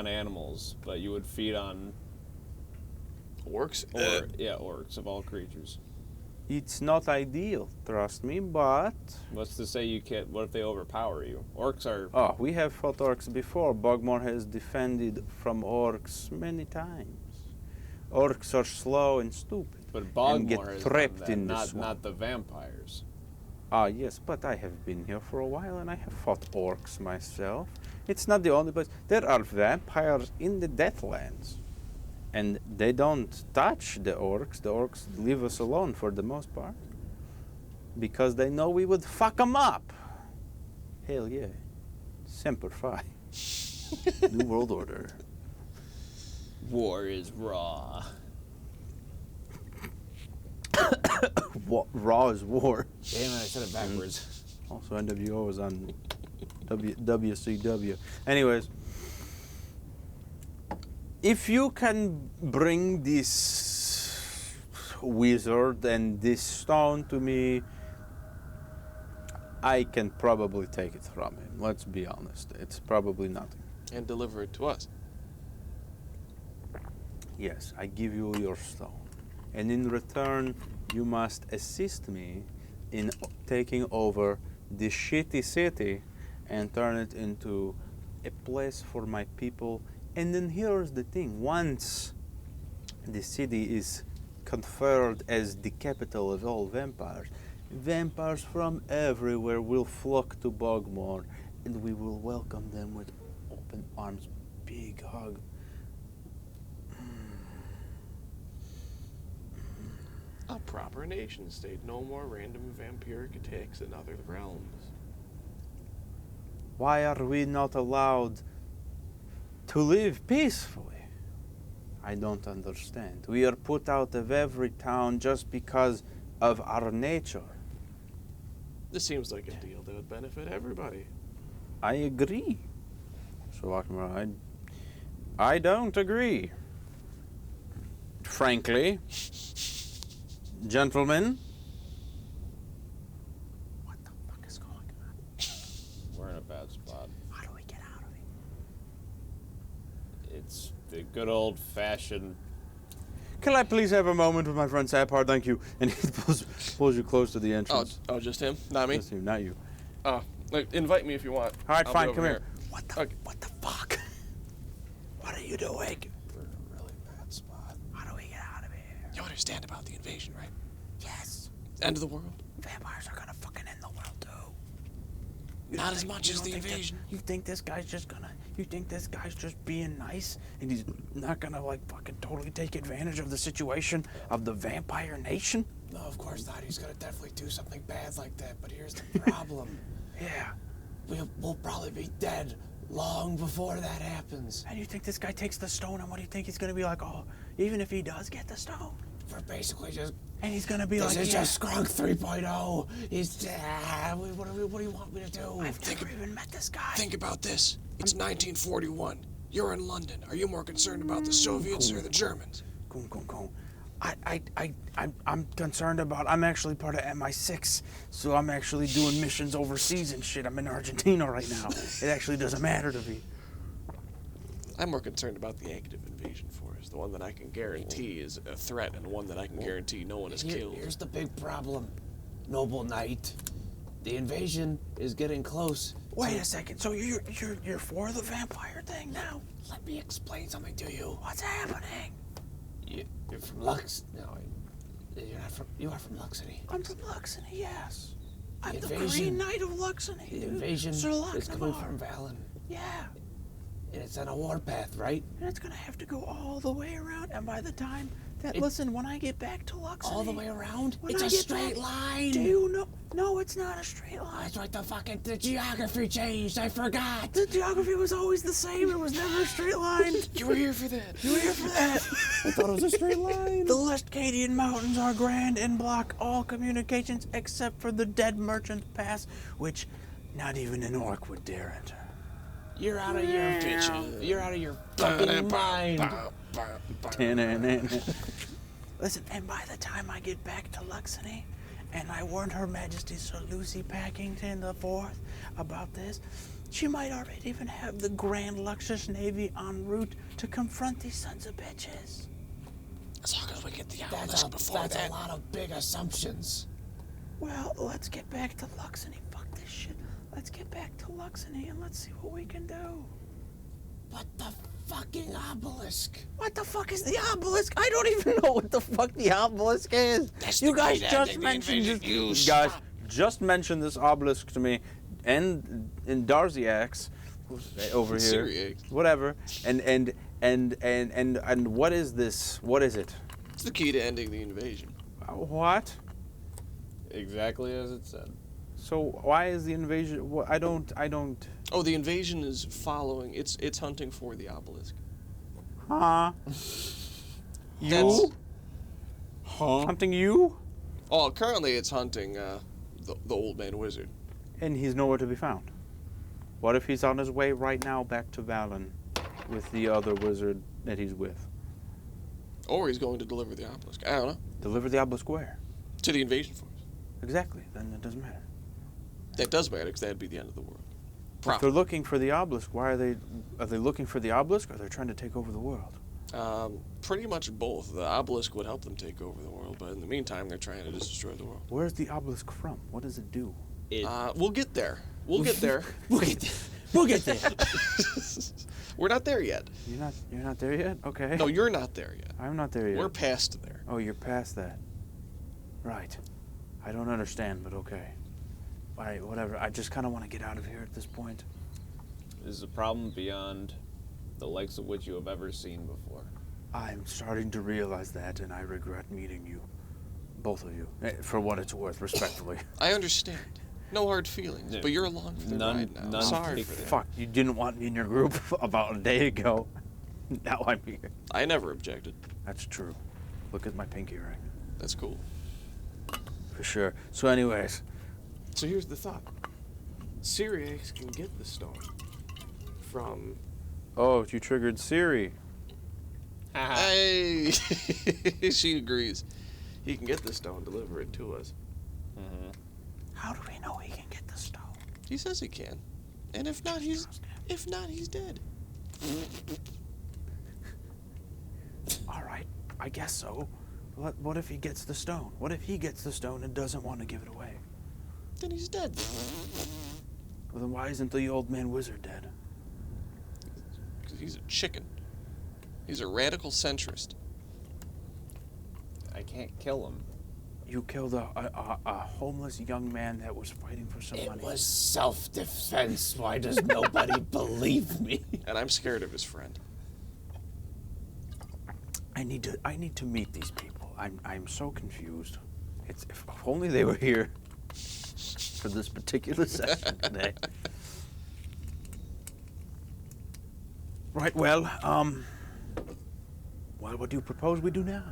animals, but you would feed on Orcs? orcs of all creatures. It's not ideal, trust me, but What's to say you can't? What if they overpower you? Orcs are. oh, we have fought orcs before. Bogmore has defended from orcs many times. Orcs are slow and stupid. But and get Bogmore has trapped done in that, the not swamp. the vampires. Ah, yes, but I have been here for a while and I have fought orcs myself. It's not the only place. There are vampires in the Deathlands. And they don't touch the orcs. The orcs leave us alone for the most part. Because they know we would fuck them up. Hell yeah. Semper Fi. New World Order. War is raw. Raw is war. Damn it, I said it backwards. Also, NWO is on WCW. Anyways, if you can bring this wizard and this stone to me, I can probably take it from him. Let's be honest. It's probably nothing. And deliver it to us. Yes, I give you your stone. And in return, you must assist me in taking over this shitty city and turn it into a place for my people. And then here's the thing. Once the city is conferred as the capital of all vampires, vampires from everywhere will flock to Bogmore, and we will welcome them with open arms, big hug. A proper nation state. No more random vampiric attacks in other realms. Why are we not allowed to live peacefully? I don't understand. We are put out of every town just because of our nature. This seems like a deal that would benefit everybody. I agree. So I don't agree. Frankly, gentlemen. What the fuck is going on? We're in a bad spot. How do we get out of it? It's the good old-fashioned. Can I please have a moment with my friend Sapar? Thank you. And he pulls you close to the entrance. Oh, just him? Not me? Just you, not you. Like, invite me if you want. All right, I'll fine. be over Come here. What the? Okay. What the fuck? What are you doing? We're in a really bad spot. How do we get out of here? You understand about the invasion, right? Yes. End of the world? Vampires are gonna fucking end the world too. Not as much as the invasion. You think this guy's just gonna? You think this guy's just being nice and he's not gonna like fucking totally take advantage of the situation of the vampire nation? No, of course not. He's gonna definitely do something bad like that. But here's the problem. Yeah. We'll probably be dead long before that happens. And you think this guy takes the stone, and what do you think he's gonna be like? Oh, even if he does get the stone, We're basically just. and he's gonna be This like, is yeah, just Skrunk 3.0. He's. What do you want me to do? I've never even met this guy. Think about this. It's 1941. You're in London. Are you more concerned about the Soviets or the Germans? Cool. I'm concerned about. I'm actually part of MI6, so I'm actually doing missions overseas and shit. I'm in Argentina right now. It actually doesn't matter to me. I'm more concerned about the active invasion force, the one that I can guarantee is a threat and one that I can guarantee no one is killed. Here's the big problem, Noble Knight. The invasion is getting close Wait a second. So you're for the vampire thing now? Let me explain something to you. What's happening? You're from Lux? No, you're not from. You are from Luxony. I'm from Luxony, yes. I'm the invasion- Green Knight of Luxony, The dude. invasion Sir is coming Lochnavar. from Valen, Yeah. and it's on a warpath, right? And it's gonna have to go all the way around. And by the time that, It- listen, when I get back to Luxony, All the way around. when It's I a get straight back- line. Do you know? No, it's not a straight line. That's right. The geography changed. I forgot. The geography was always the same. It was never a straight line. You were here for that. You were here for that. I thought it was a straight line. The Lestcadian Mountains are grand and block all communications except for the Dead Merchant Pass, which not even an orc would dare enter. You're out of your fucking mind. Listen, and by the time I get back to Luxony, and I warned Her Majesty Sir Lucy Packington IV about this, she might already even have the Grand Luxus Navy en route to confront these sons of bitches. As long as we get the That's obelisk before a that. lot of big assumptions. Well, let's get back to Luxony. Fuck this shit. Let's get back to Luxony and let's see what we can do. But the fucking obelisk. What the fuck is the obelisk? I don't even know what the fuck the obelisk is. You guys just mentioned this. Guys, just mentioned this obelisk to me, and in Darziax, who's over here, Syriac. whatever, and what is this? What is it? It's the key to ending the invasion. What? Exactly as it said. So why is the invasion? I don't. Oh, the invasion is following. It's hunting for the obelisk. Huh? You? That's- Hunting you? Oh, currently it's hunting the old man wizard. And he's nowhere to be found. What if he's on his way right now back to Valen with the other wizard that he's with? Or he's going to deliver the obelisk. I don't know. Deliver the obelisk where? To the invasion force. Exactly. Then it doesn't matter. That does matter because that'd be the end of the world. If they're Probably. looking for the obelisk, why are they looking for the obelisk, or are they trying to take over the world? Pretty much both. The obelisk would help them take over the world, but in the meantime, they're trying to just destroy the world. Where's the obelisk from? What does it do? We'll get there. We'll get there. We'll get there. We're not there yet. You're not there yet? Okay. No, you're not there yet. I'm not there yet. We're past there. Oh, you're past that. Right. I don't understand, but okay. All right, whatever. I just kind of want to get out of here at this point. This is a problem beyond the likes of which you have ever seen before. I'm starting to realize that, and I regret meeting you. Both of you. For what it's worth, respectfully. I understand. No hard feelings, Yeah. but you're along for the ride now. none Sorry take- for that. Fuck, you didn't want me in your group about a day ago. Now I'm here. I never objected. That's true. Look at my pinky ring. That's cool. For sure. So anyways, So here's the thought. Syriacs can get the stone from... oh, you triggered Siri. Hey! She agrees. He can get the stone, deliver it to us. How do we know he can get the stone? He says he can. And if not, he's dead. All right, I guess so. What if he gets the stone? What if he gets the stone and doesn't want to give it away? Then he's dead. Well, then why isn't the old man wizard dead? Because he's a chicken. He's a radical centrist. I can't kill him. You killed a homeless young man that was fighting for some It money. was self-defense. Why does nobody believe me? And I'm scared of his friend. I need to meet these people. I'm so confused. If only they were here for this particular session today. Right. Well, what do you propose we do now?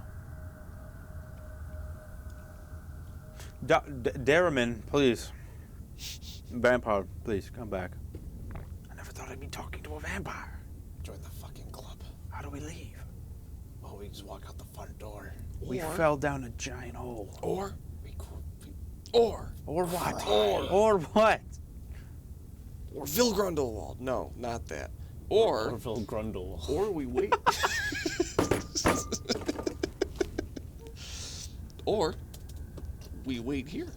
Darriman, please. Vampire, please, come back. I never thought I'd be talking to a vampire. Join the fucking club. How do we leave? Oh, we just walk out the front door. We Or- fell down a giant hole. Or Or what? Or what? Vilgrundelwald. No, not that. Or Orville Grundle. or we wait. Or we wait here.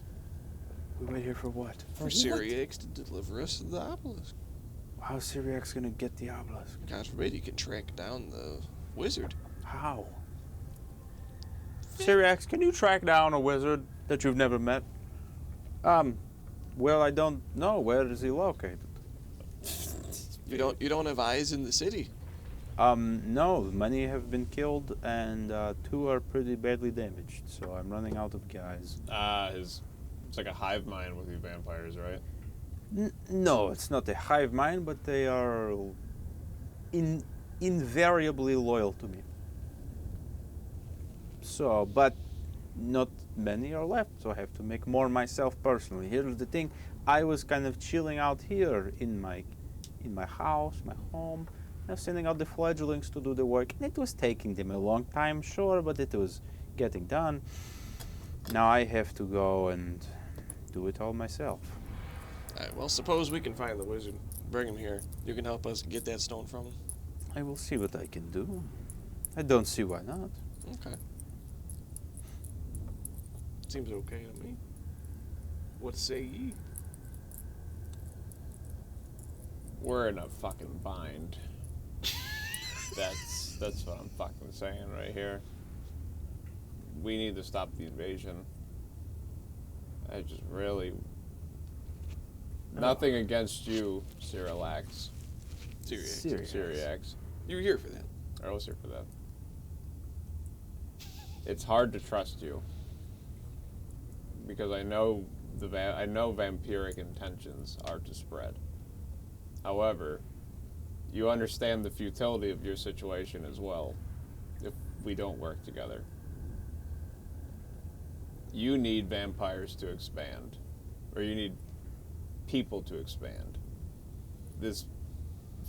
We wait here for what? For Syriax to deliver us to the obelisk. How's Syriax gonna get the obelisk? God forbid you can track down the wizard. How? Syriax, can you track down a wizard that you've never met? Well, I don't know. Where is he located? You don't have eyes in the city. No, many have been killed and 2 are pretty badly damaged, so I'm running out of guys. It's like a hive mind with you vampires, right? No, it's not a hive mind, but they are invariably loyal to me. So, but not many are left, so I have to make more myself personally. Here's the thing, I was kind of chilling out here in my house, my home, sending out the fledglings to do the work, and it was taking them a long time, sure, but it was getting done. Now I have to go and do it all myself. Alright, well, suppose we can find the wizard. Bring him here. You can help us get that stone from him. I will see what I can do. I don't see why not. Okay. Seems okay to me. What say ye? We're in a fucking bind. That's what I'm fucking saying right here. We need to stop the invasion. I just really... Nothing against you, Cyrilax. Syriax. You were here for that. I was here for that. It's hard to trust you. Because I know vampiric intentions are to spread. However, you understand the futility of your situation as well if we don't work together. You need vampires to expand, or you need people to expand. This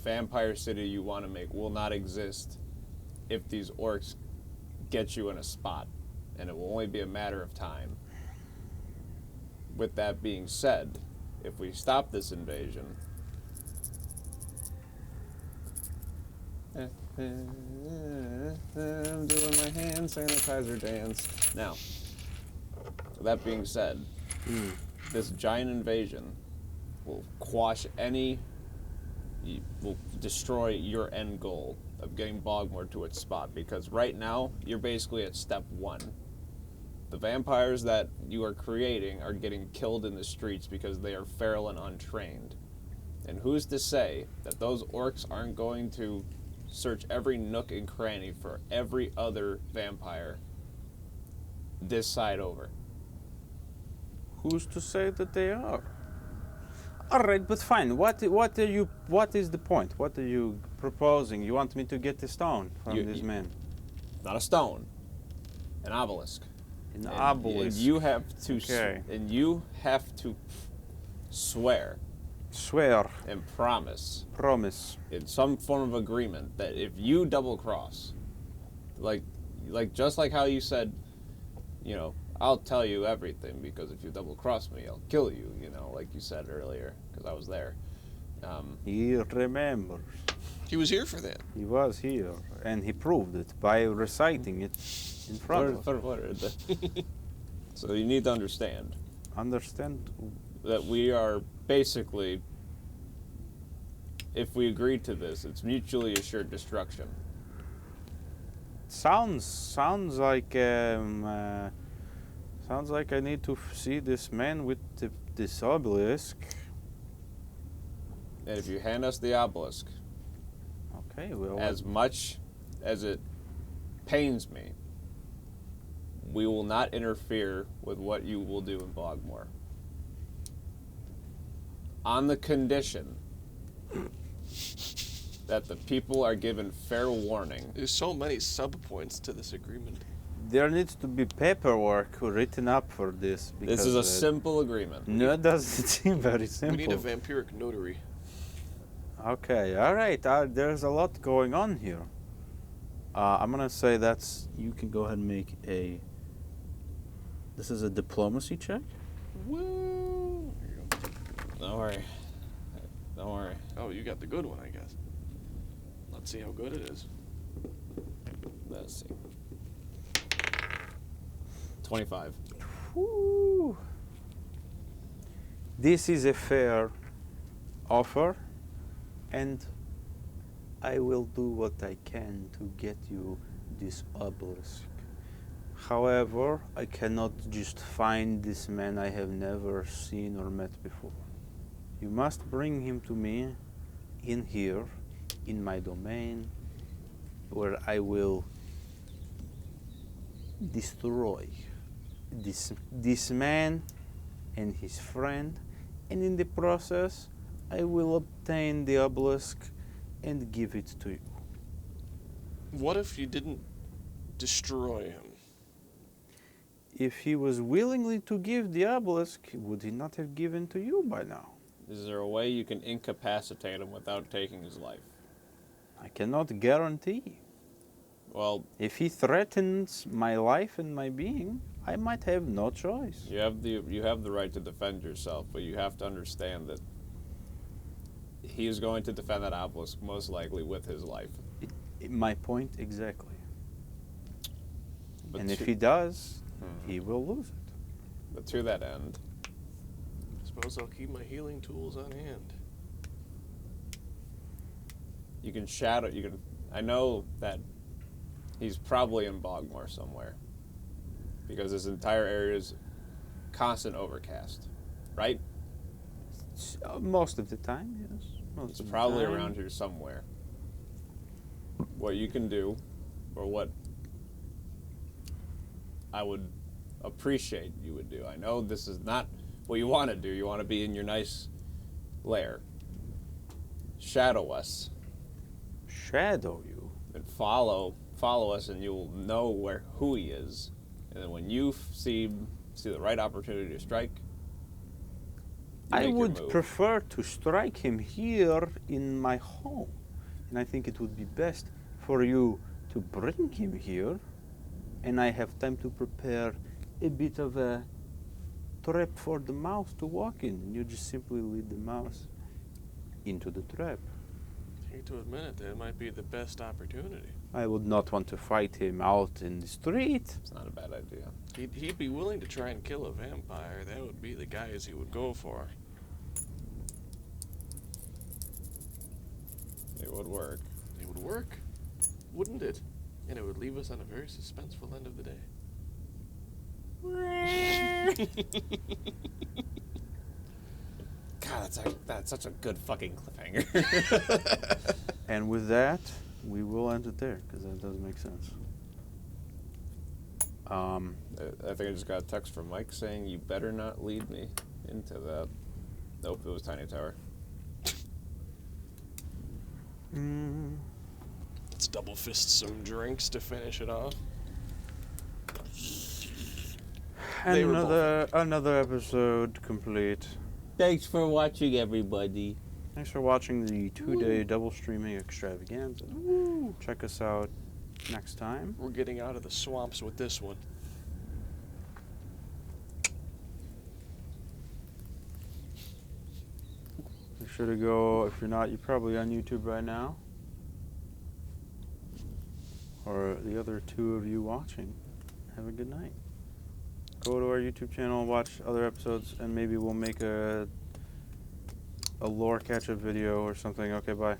vampire city you want to make will not exist if these orcs get you in a spot, and it will only be a matter of time. With that being said, if we stop this invasion, I'm doing my hand sanitizer dance. Now, that being said, this giant invasion will quash will destroy your end goal of getting Bogmore to its spot, because right now, you're basically at step 1. The vampires that you are creating are getting killed in the streets because they are feral and untrained. And who's to say that those orcs aren't going to search every nook and cranny for every other vampire this side over? Who's to say that they are? All right, but fine. What is the point? What are you proposing? You want me to get the stone from this man? Not a stone, an obelisk. An obelisk. And you have to. Okay. And you have to swear. Swear. And promise. Promise. In some form of agreement that if you double cross, like just like how you said, you know, I'll tell you everything because if you double cross me, I'll kill you. You know, like you said earlier, because I was there. He remembers. He was here for that. He was here, and he proved it by reciting it in front of us. So you need to understand. Understand? That we are basically, if we agree to this, it's mutually assured destruction. Sounds like I need to see this man with this obelisk. And if you hand us the obelisk, okay, well, as much as it pains me, we will not interfere with what you will do in Bogmore. On the condition that the people are given fair warning. There's so many sub-points to this agreement. there needs to be paperwork written up for this. This is a simple agreement. No, it doesn't seem very simple. We need a vampiric notary. Okay, all right. There's a lot going on here. I'm gonna say you can go ahead and make a. This is a diplomacy check. Woo! Don't worry. Don't worry. Oh, you got the good one, I guess. Let's see how good it is. Let's see. 25. Woo. This is a fair offer, and I will do what I can to get you this obelisk. However, I cannot just find this man I have never seen or met before. You must bring him to me in here, in my domain, where I will destroy this man and his friend, and in the process I will obtain the obelisk and give it to you. What if you didn't destroy him? If he was willingly to give the obelisk, would he not have given to you by now? Is there a way you can incapacitate him without taking his life? I cannot guarantee. Well, If he threatens my life and my being, I might have no choice. you have the right to defend yourself, but you have to understand that he is going to defend that obelisk most likely with his life. My point exactly. But And if to- he does, he will lose it. But to that end, I suppose I'll keep my healing tools on hand. you can shadow. You can. I know that he's probably in Bogmore somewhere, because this entire area is constant overcast, right? Most of the time, yes. Most It's of the probably time. around here somewhere. What you can do, or what I would appreciate you would do. I know this is not what you want to do. You want to be in your nice lair. Shadow us Shadow you. and follow us, and you'll know who he is. And then when you see the right opportunity to strike, you I make your would move. prefer to strike him here in my home. And I think it would be best for you to bring him here, and I have time to prepare a bit of a trap for the mouse to walk in. And you just simply lead the mouse into the trap. Hate to admit it, that might be the best opportunity. I would not want to fight him out in the street. It's not a bad idea. He'd be willing to try and kill a vampire. That would be the guys he would go for. It would work. It would work, wouldn't it? And it would leave us on a very suspenseful end of the day. God, that's such a good fucking cliffhanger. And with that, we will end it there, because that does make sense. I think I just got a text from Mike saying, "You better not lead me into that." Nope, it was Tiny Tower. Let's double fist some drinks to finish it off. And They were another episode complete. Thanks for watching, everybody. Thanks for watching the 2-day double streaming extravaganza. Check us out next time. We're getting out of the swamps with this one. Be sure to go, if you're not, you're probably on YouTube right now. Or the other two of you watching. Have a good night. Go to our YouTube channel, watch other episodes, and maybe we'll make a lore catch-up video or something. Okay, bye.